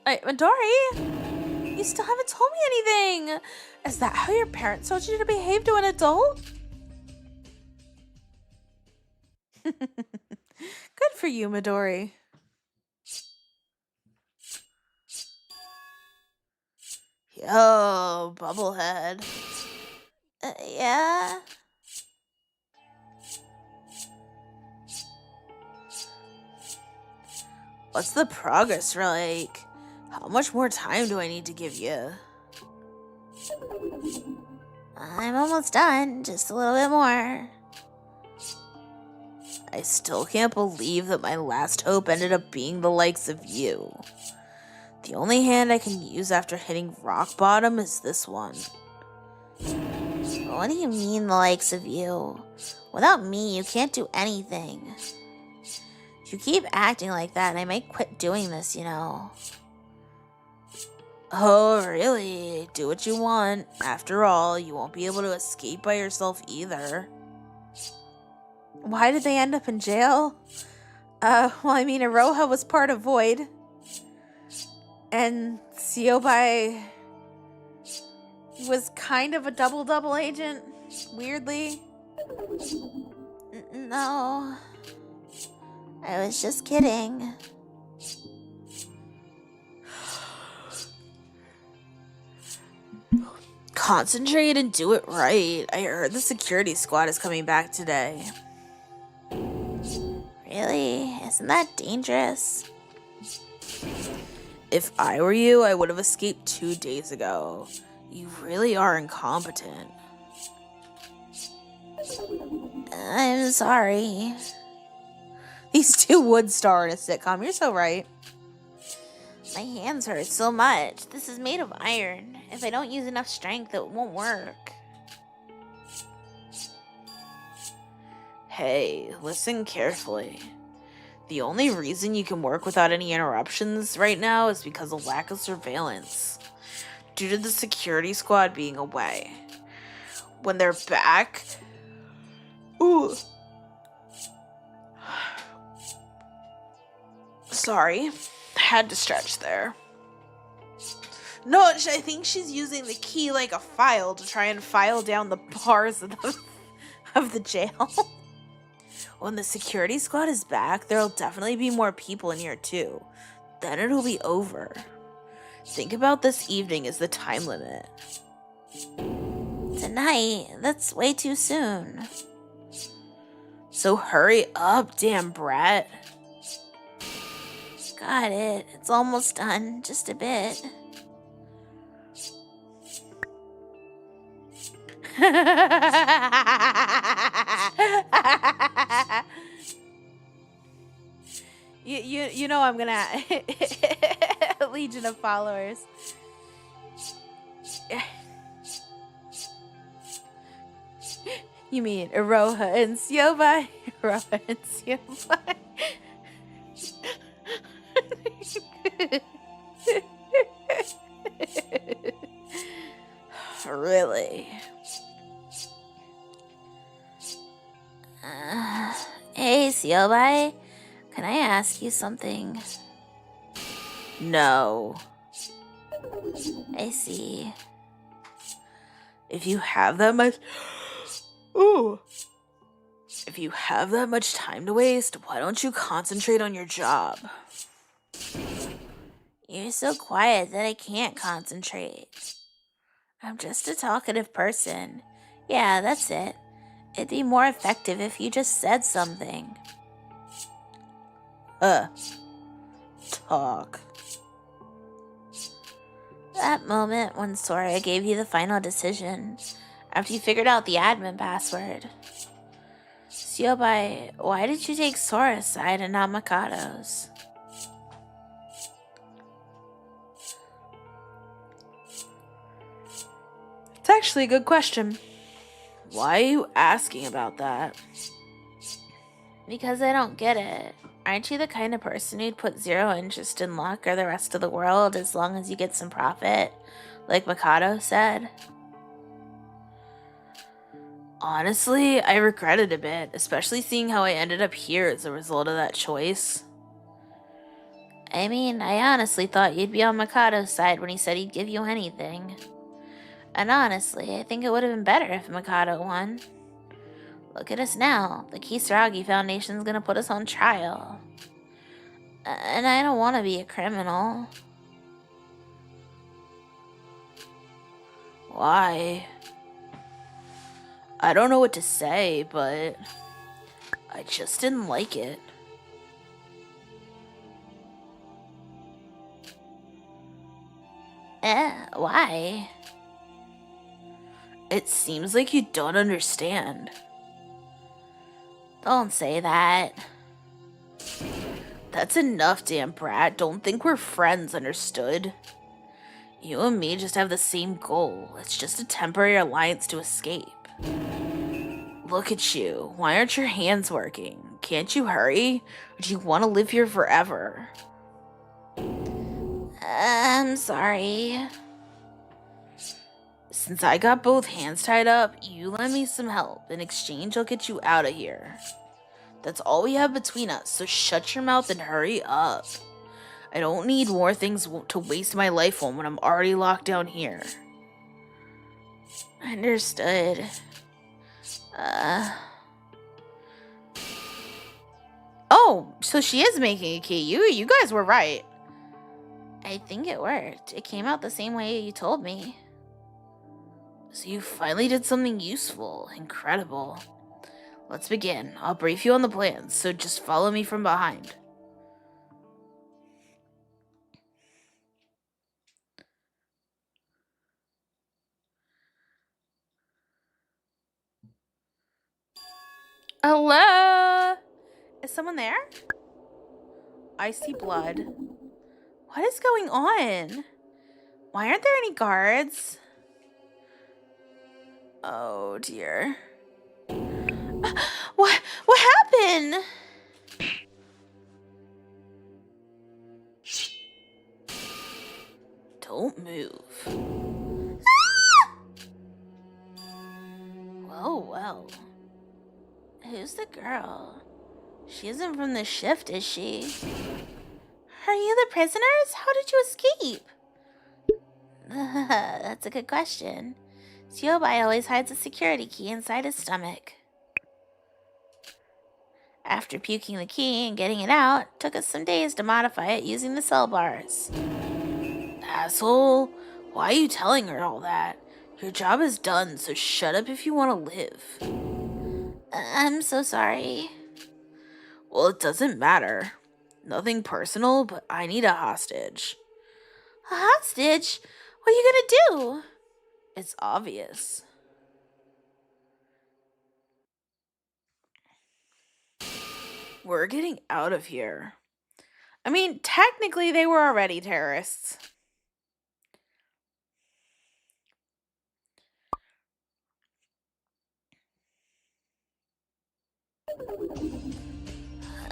Wait, Midori? You still haven't told me anything. Is that how your parents told you to behave to an adult? Good for you, Midori. Yo, Bubblehead. Yeah? What's the progress like? How much more time do I need to give you? I'm almost done, just a little bit more. I still can't believe that my last hope ended up being the likes of you. The only hand I can use after hitting rock bottom is this one. What do you mean the likes of you? Without me, you can't do anything. If you keep acting like that, I might quit doing this, you know. Oh, really? Do what you want. After all, you won't be able to escape by yourself either. Why did they end up in jail? Well, I mean, Iroha was part of Void. And Siobai was kind of a double agent, weirdly. No. I was just kidding. Concentrate and do it right. I heard the security squad is coming back today. Really? Isn't that dangerous? If I were you, I would have escaped 2 days ago. You really are incompetent. I'm sorry. These two would star in a sitcom. You're so right. My hands hurt so much. This is made of iron. If I don't use enough strength, it won't work. Hey, listen carefully. The only reason you can work without any interruptions right now is because of lack of surveillance, due to the security squad being away. When they're back... Ooh. Sorry, had to stretch there. No, I think she's using the key like a file to try and file down the bars of the jail. When the security squad is back, there'll definitely be more people in here too. Then it'll be over. Think about this evening as the time limit. Tonight? That's way too soon. So hurry up, damn brat. Got it. It's almost done. Just a bit. You know I'm gonna Legion of followers. You mean Iroha and Siobai? Iroha and Siobai. Really? Hey, Siobai. Can I ask you something? No. I see. If you have that much... Ooh. If you have that much time to waste, why don't you concentrate on your job? You're so quiet that I can't concentrate. I'm just a talkative person. Yeah, that's it. It'd be more effective if you just said something. Talk. That moment when Sora gave you the final decision, after you figured out the admin password. Siobai, why did you take Sora's side and not Mikado's? It's actually a good question. Why are you asking about that? Because I don't get it. Aren't you the kind of person who'd put zero interest in luck or the rest of the world as long as you get some profit? Like Mikado said? Honestly, I regret it a bit, especially seeing how I ended up here as a result of that choice. I mean, I honestly thought you'd be on Mikado's side when he said he'd give you anything. And honestly, I think it would have been better if Mikado won. Look at us now. The Kisaragi Foundation's gonna put us on trial. And I don't want to be a criminal. Why? I don't know what to say, but I just didn't like it. Why? It seems like you don't understand. Don't say that. That's enough, damn brat. Don't think we're friends, understood? You and me just have the same goal. It's just a temporary alliance to escape. Look at you. Why aren't your hands working? Can't you hurry? Or do you want to live here forever? I'm sorry. Since I got both hands tied up, you lend me some help. In exchange, I'll get you out of here. That's all we have between us, so shut your mouth and hurry up. I don't need more things to waste my life on when I'm already locked down here. Understood. Oh, so she is making a key. You guys were right. I think it worked. It came out the same way you told me. So you finally did something useful. Incredible. Let's begin. I'll brief you on the plans, so just follow me from behind. Hello? Is someone there? I see blood. What is going on? Why aren't there any guards? Oh dear. What happened? Don't move. Well. Who's the girl? She isn't from the shift, is she? Are you the prisoners? How did you escape? That's a good question. Siobai always hides a security key inside his stomach. After puking the key and getting it out, took us some days to modify it using the cell bars. Asshole, why are you telling her all that? Your job is done, so shut up if you want to live. I'm so sorry. Well, it doesn't matter. Nothing personal, but I need a hostage. A hostage? What are you gonna do? It's obvious. We're getting out of here. I mean, technically they were already terrorists.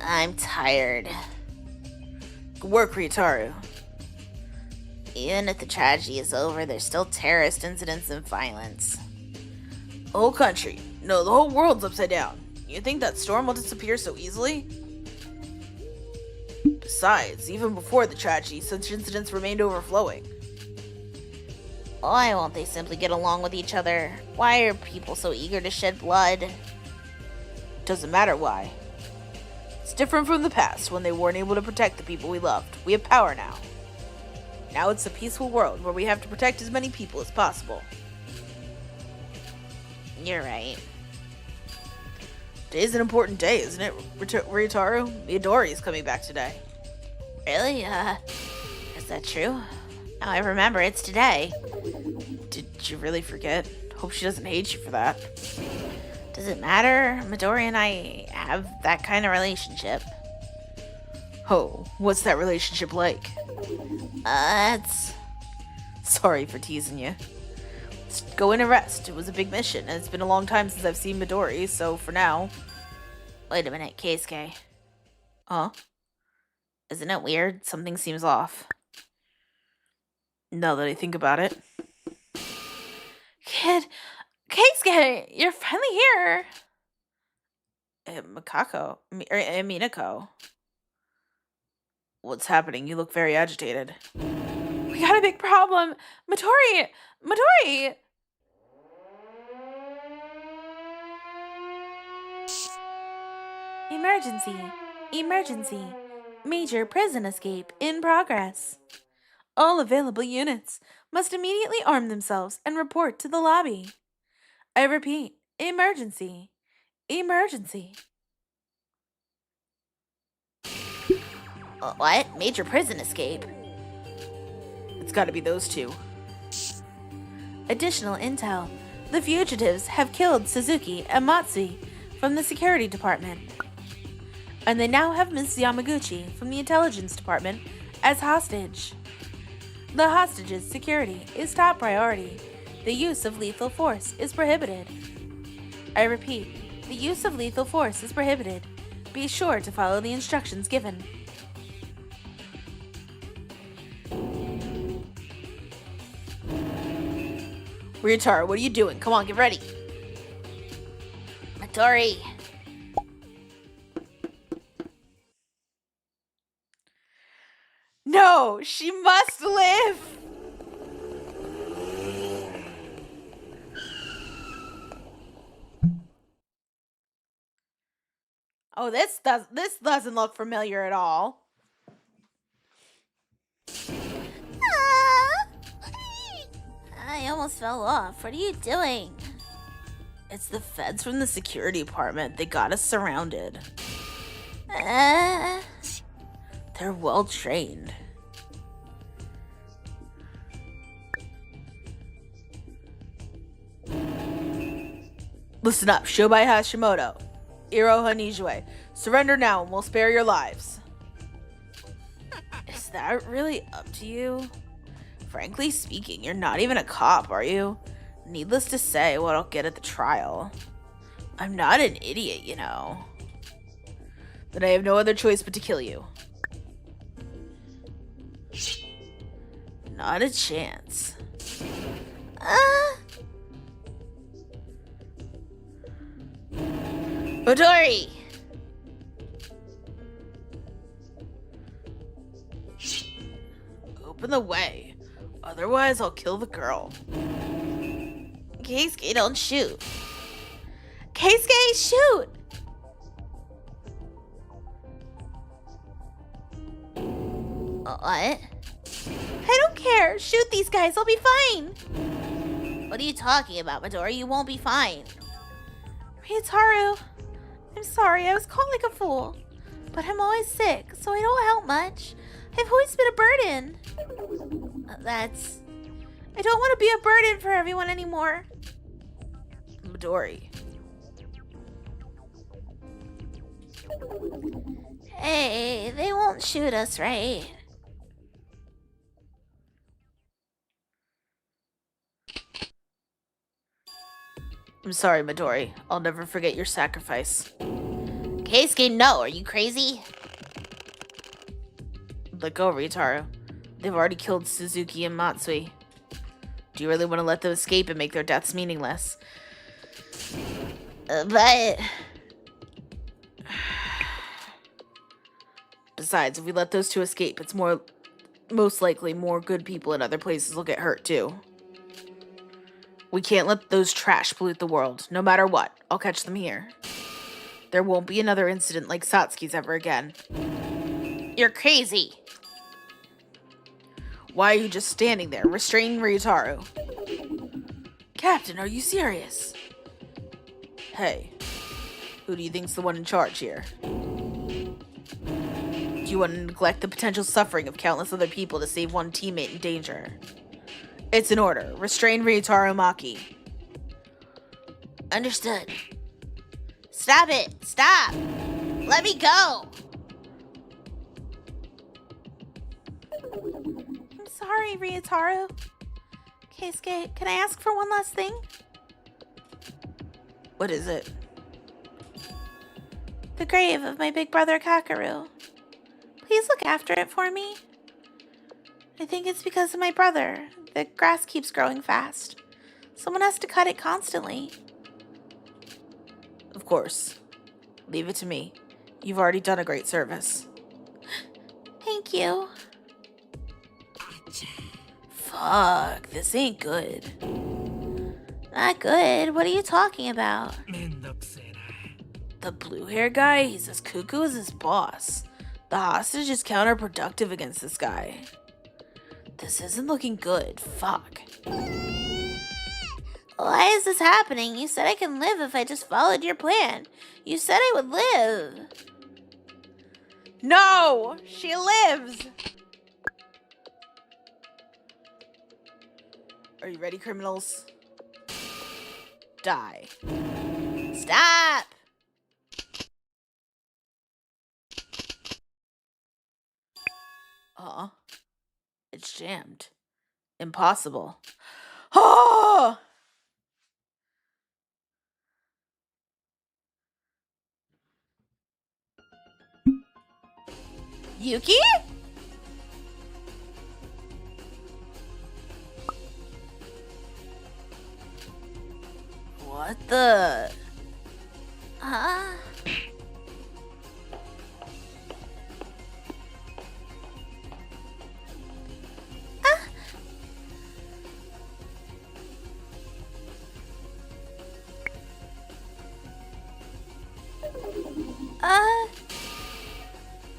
I'm tired. Good work, Ryutaru. Even if the tragedy is over, there's still terrorist incidents and violence. The whole country, no, the whole world's upside down. You think that storm will disappear so easily? Besides, even before the tragedy, such incidents remained overflowing. Why won't they simply get along with each other? Why are people so eager to shed blood? Doesn't matter why. It's different from the past, when they weren't able to protect the people we loved. We have power now. Now it's a peaceful world where we have to protect as many people as possible. You're right. Today's an important day, isn't it, Ryutaru? Midori is coming back today. Really? Is that true? Now I remember, it's today. Did you really forget? Hope she doesn't hate you for that. Does it matter? Midori and I have that kind of relationship. Oh, what's that relationship like? It's... Sorry for teasing you. Let's go in and rest. It was a big mission, and it's been a long time since I've seen Midori, so for now... Wait a minute, Keisuke. Huh? Isn't it weird? Something seems off. Now that I think about it. Kid... Keisuke! You're finally here! Minako. What's happening? You look very agitated. We got a big problem! Midori! Midori! Emergency! Emergency! Major prison escape in progress. All available units must immediately arm themselves and report to the lobby. I repeat, emergency. Emergency. What? Major prison escape? It's gotta be those two. Additional intel. The fugitives have killed Suzuki and Matsui from the security department. And they now have Ms. Yamaguchi from the intelligence department as hostage. The hostage's security is top priority. The use of lethal force is prohibited. I repeat, the use of lethal force is prohibited. Be sure to follow the instructions given. Ryutaru, what are you doing? Come on, get ready. Midori. No, she must live. Oh, this doesn't look familiar at all. I almost fell off. What are you doing? It's the feds from the security department. They got us surrounded. They're well trained. Listen up, Shobai Hashimoto. Iroha Nijue. Surrender now and we'll spare your lives. Is that really up to you? Frankly speaking, you're not even a cop, are you? Needless to say, what I'll get at the trial. I'm not an idiot, you know. Then I have no other choice but to kill you. Not a chance. Midori! Open the way. Otherwise, I'll kill the girl. Keisuke, don't shoot. Keisuke, shoot! What? I don't care. Shoot these guys. I'll be fine. What are you talking about, Midori? You won't be fine. Ryutaru, I'm sorry. I was caught like a fool. But I'm always sick, so I don't help much. I've always been a burden. I don't want to be a burden for everyone anymore. Midori. Hey, they won't shoot us, right? I'm sorry, Midori. I'll never forget your sacrifice. Keisuke, no. Are you crazy? Let go, Ryutaru. They've already killed Suzuki and Matsui. Do you really want to let them escape and make their deaths meaningless? But... Besides, if we let those two escape, it's most likely more good people in other places will get hurt too. We can't let those trash pollute the world. No matter what, I'll catch them here. There won't be another incident like Satsuki's ever again. You're crazy. Why are you just standing there, restraining Ryutaru? Captain, are you serious? Hey, who do you think's the one in charge here? Do you want to neglect the potential suffering of countless other people to save one teammate in danger? It's an order. Restrain Ryutaru Maki. Understood. Stop it! Stop! Let me go! I'm sorry, Ryutaru. Keisuke, can I ask for one last thing? What is it? The grave of my big brother Kakaru. Please look after it for me. I think it's because of my brother. The grass keeps growing fast. Someone has to cut it constantly. Of course. Leave it to me. You've already done a great service. Thank you. Fuck, this ain't good. Not good? What are you talking about? The blue hair guy, he's as cuckoo as his boss. The hostage is counterproductive against this guy. This isn't looking good. Fuck. Why is this happening? You said I can live if I just followed your plan. You said I would live. No! She lives! Are you ready, criminals? Die. Stop! It's jammed. Impossible. Oh! Yuki? What the? Huh?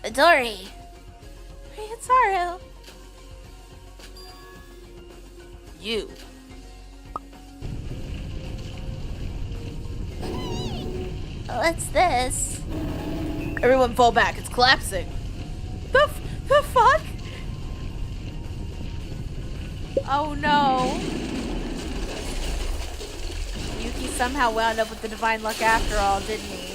Midori. Ryutaro. You. What's this? Everyone fall back. It's collapsing. The fuck? Oh no. Yuki somehow wound up with the divine luck after all, didn't he?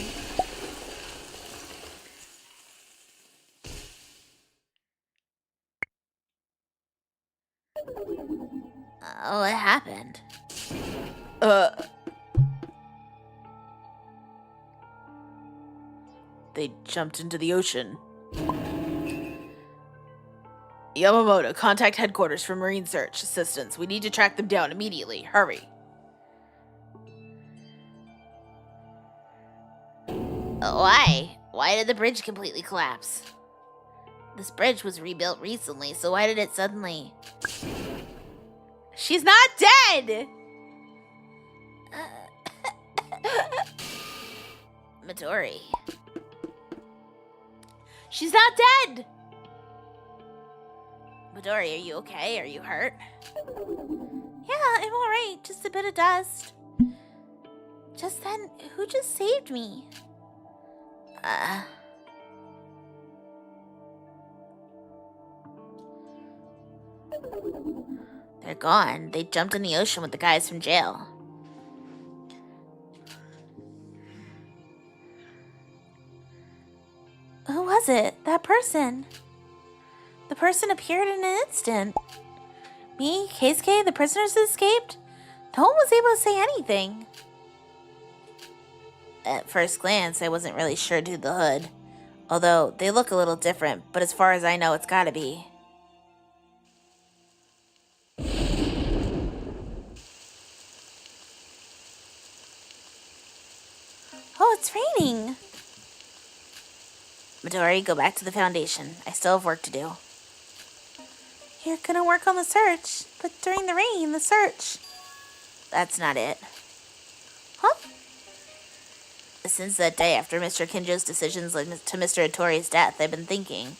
What happened? They jumped into the ocean. Yamamoto, contact headquarters for Marine Search Assistance. We need to track them down immediately. Hurry. Why? Why did the bridge completely collapse? This bridge was rebuilt recently, so why did it suddenly... She's not dead! Midori. She's not dead! Midori, are you okay? Are you hurt? Yeah, I'm alright. Just a bit of dust. Just then, who just saved me? They're gone. They jumped in the ocean with the guys from jail. Who was it? That person. The person appeared in an instant. Me, Keisuke, the prisoners escaped? No one was able to say anything. At first glance, I wasn't really sure to the hood. Although, they look a little different, but as far as I know, it's gotta be. Oh, it's raining. Midori, go back to the Foundation. I still have work to do. You're gonna work on the search, but during the rain, the search... That's not it. Huh? Since that day after Mr. Kinjo's decisions led to Mr. Hattori's death, I've been thinking.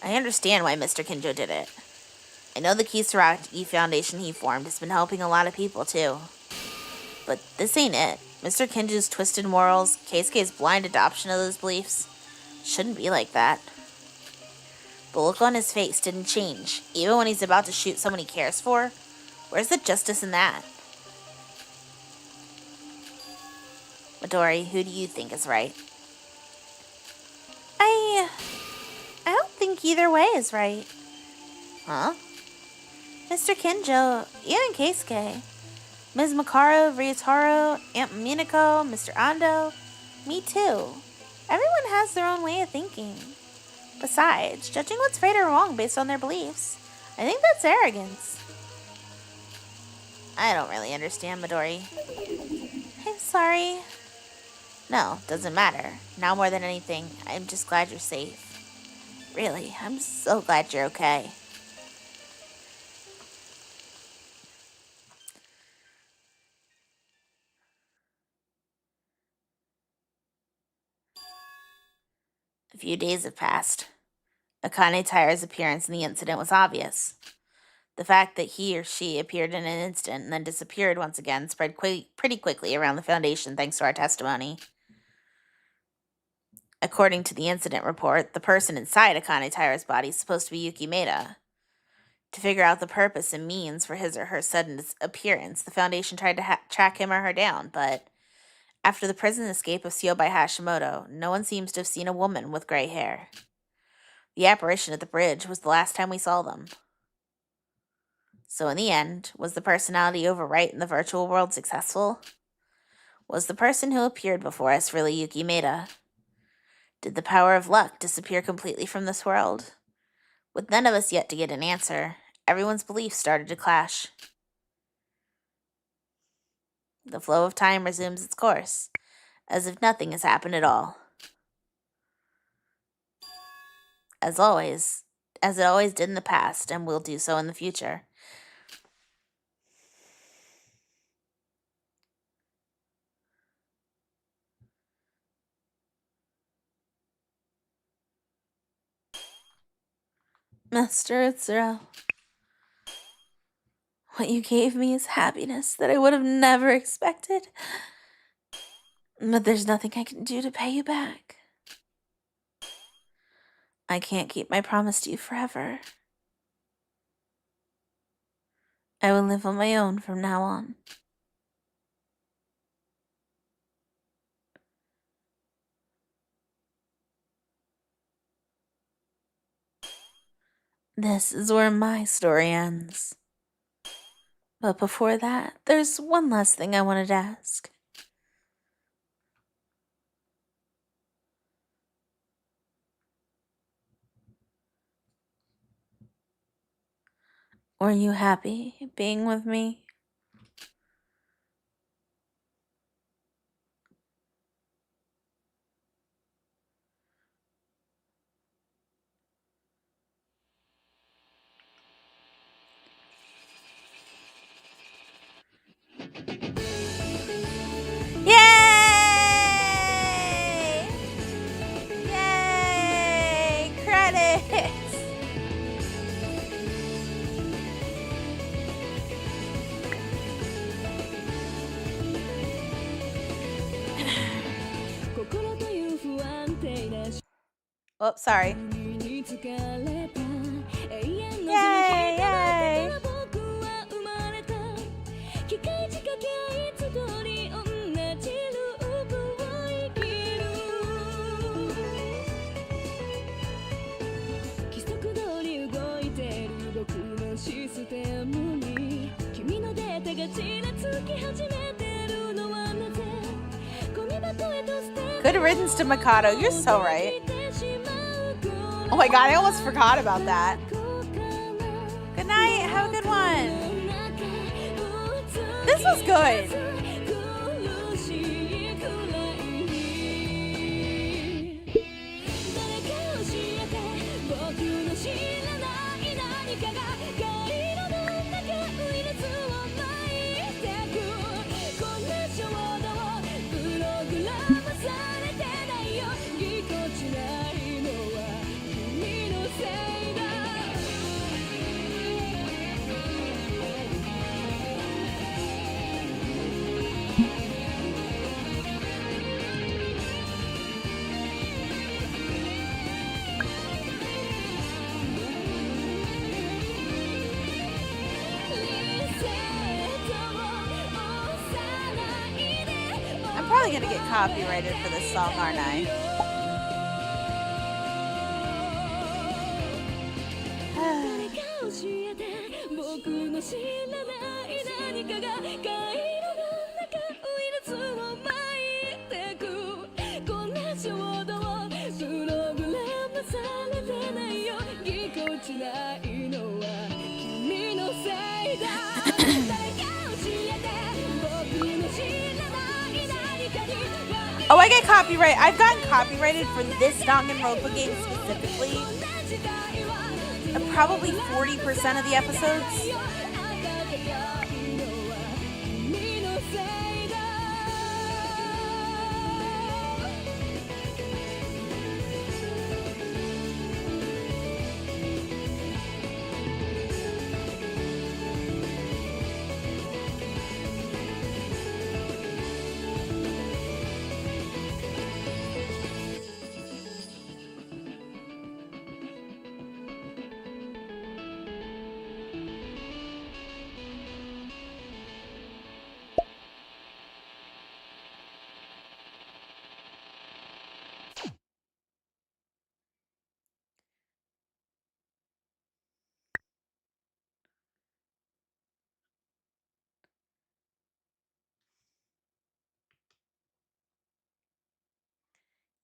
I understand why Mr. Kinjo did it. I know the Kisaragi Foundation he formed has been helping a lot of people, too. But this ain't it. Mr. Kinjo's twisted morals, Keisuke's blind adoption of those beliefs, shouldn't be like that. The look on his face didn't change, even when he's about to shoot someone he cares for. Where's the justice in that? Midori, who do you think is right? I don't think either way is right. Huh? Mr. Kinjo, you and Keisuke, Ms. Makaro, Ryutaro, Aunt Minako, Mr. Ando, me too. Everyone has their own way of thinking. Besides, judging what's right or wrong based on their beliefs, I think that's arrogance. I don't really understand, Midori. I'm sorry. No, doesn't matter. Now more than anything, I'm just glad you're safe. Really, I'm so glad you're okay. A few days have passed. Akane Taire's appearance in the incident was obvious. The fact that he or she appeared in an instant and then disappeared once again spread pretty quickly around the Foundation thanks to our testimony. According to the incident report, the person inside Akane Taire's body is supposed to be Yuki Maeda. To figure out the purpose and means for his or her sudden appearance, the Foundation tried to track him or her down, but after the prison escape of Siobai Hashimoto, no one seems to have seen a woman with gray hair. The apparition at the bridge was the last time we saw them. So in the end, was the personality overwrite in the virtual world successful? Was the person who appeared before us really Yuki Maeda? Did the power of luck disappear completely from this world? With none of us yet to get an answer, everyone's beliefs started to clash. The flow of time resumes its course, as if nothing has happened at all. As always, as it always did in the past and will do so in the future. Master Utsuro, what you gave me is happiness that I would have never expected. But there's nothing I can do to pay you back. I can't keep my promise to you forever. I will live on my own from now on. This is where my story ends. But before that, there's one last thing I wanted to ask. Were you happy being with me? Oh, sorry. Yay, yay. Good riddance to Mikado. You're so right. Oh my god, I almost forgot about that. Good night. Have a good one. This was good. I'm probably gonna get copyrighted for this song, aren't I? Oh, I get copyright. I've gotten copyrighted for this Danganronpa game specifically. Probably 40% of the episodes.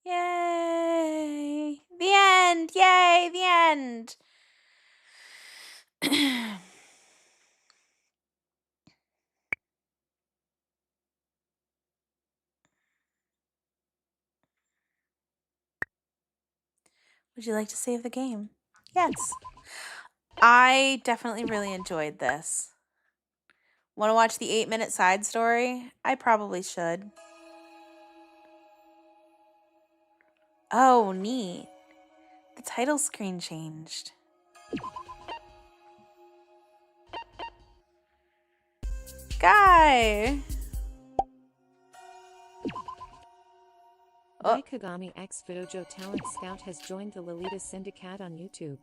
Yay! The end! Yay! The end! Would you like to save the game? Yes. I definitely really enjoyed this. Want to watch the 8-minute side story? I probably should. Oh, neat. The title screen changed. Guy! Oh. My Kagami X Vidojo Talent Scout has joined the Lolita Syndicate on YouTube.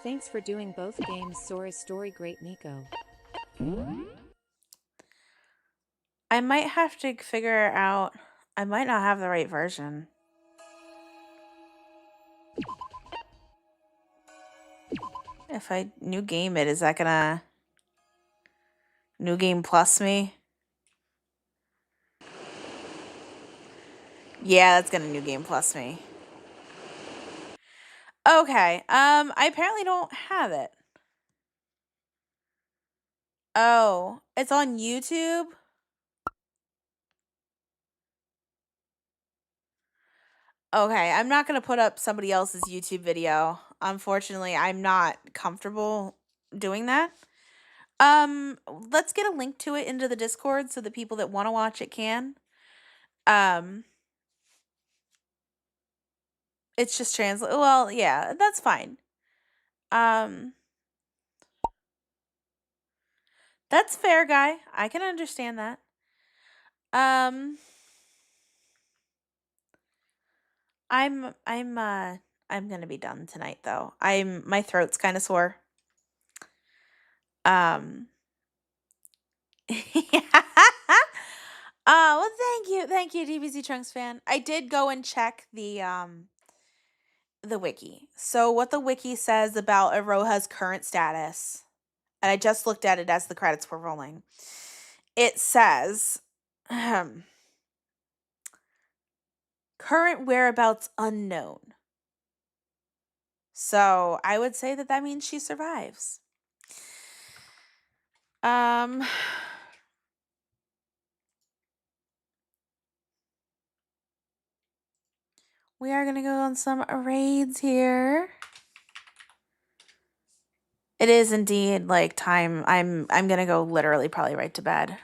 Thanks for doing both games. Sora's story great, Nico. I might have to figure out. I might not have the right version. If I new game it, is that gonna new game plus me? Yeah, that's gonna new game plus me. Okay. I apparently don't have it. Oh, it's on YouTube? Okay, I'm not going to put up somebody else's YouTube video. Unfortunately, I'm not comfortable doing that. Let's get a link to it into the Discord so the people that want to watch it can. It's just translate. Well, yeah, that's fine. That's fair, guy. I can understand that. I'm I'm gonna be done tonight though. My throat's kind of sore. Well, thank you, DBZ Trunks fan. I did go and check the wiki. So what the wiki says about Aroha's current status, and I just looked at it as the credits were rolling. It says, current whereabouts unknown. So I would say that means she survives. We are gonna go on some raids here. It is indeed like time. I'm gonna go literally probably right to bed.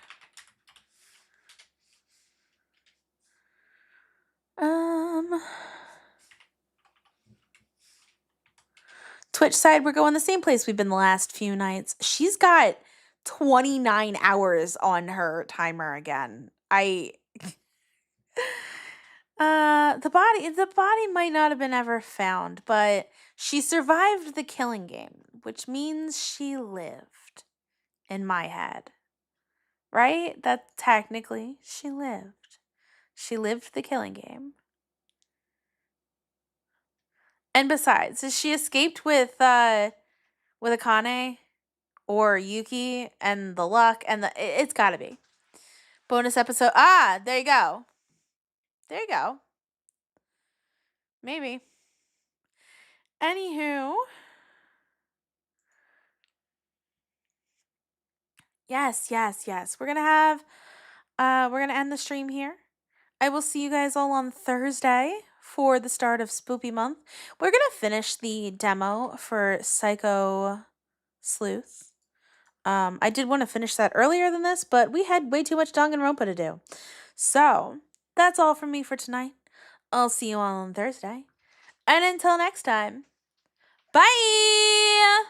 Twitch side, we're going the same place we've been the last few nights. She's got 29 hours on her timer again. The body might not have been ever found, but she survived the killing game, which means she lived in my head. Right? That technically she lived. She lived the killing game. And besides, is she escaped with Akane or Yuki and the luck and it's gotta be. Bonus episode. Ah, there you go. There you go. Maybe. Anywho. Yes. We're gonna end the stream here. I will see you guys all on Thursday for the start of Spoopy Month. We're gonna finish the demo for Psycho Sleuth. I did want to finish that earlier than this, but we had way too much Danganronpa to do. So, that's all from me for tonight. I'll see you all on Thursday. And until next time, bye!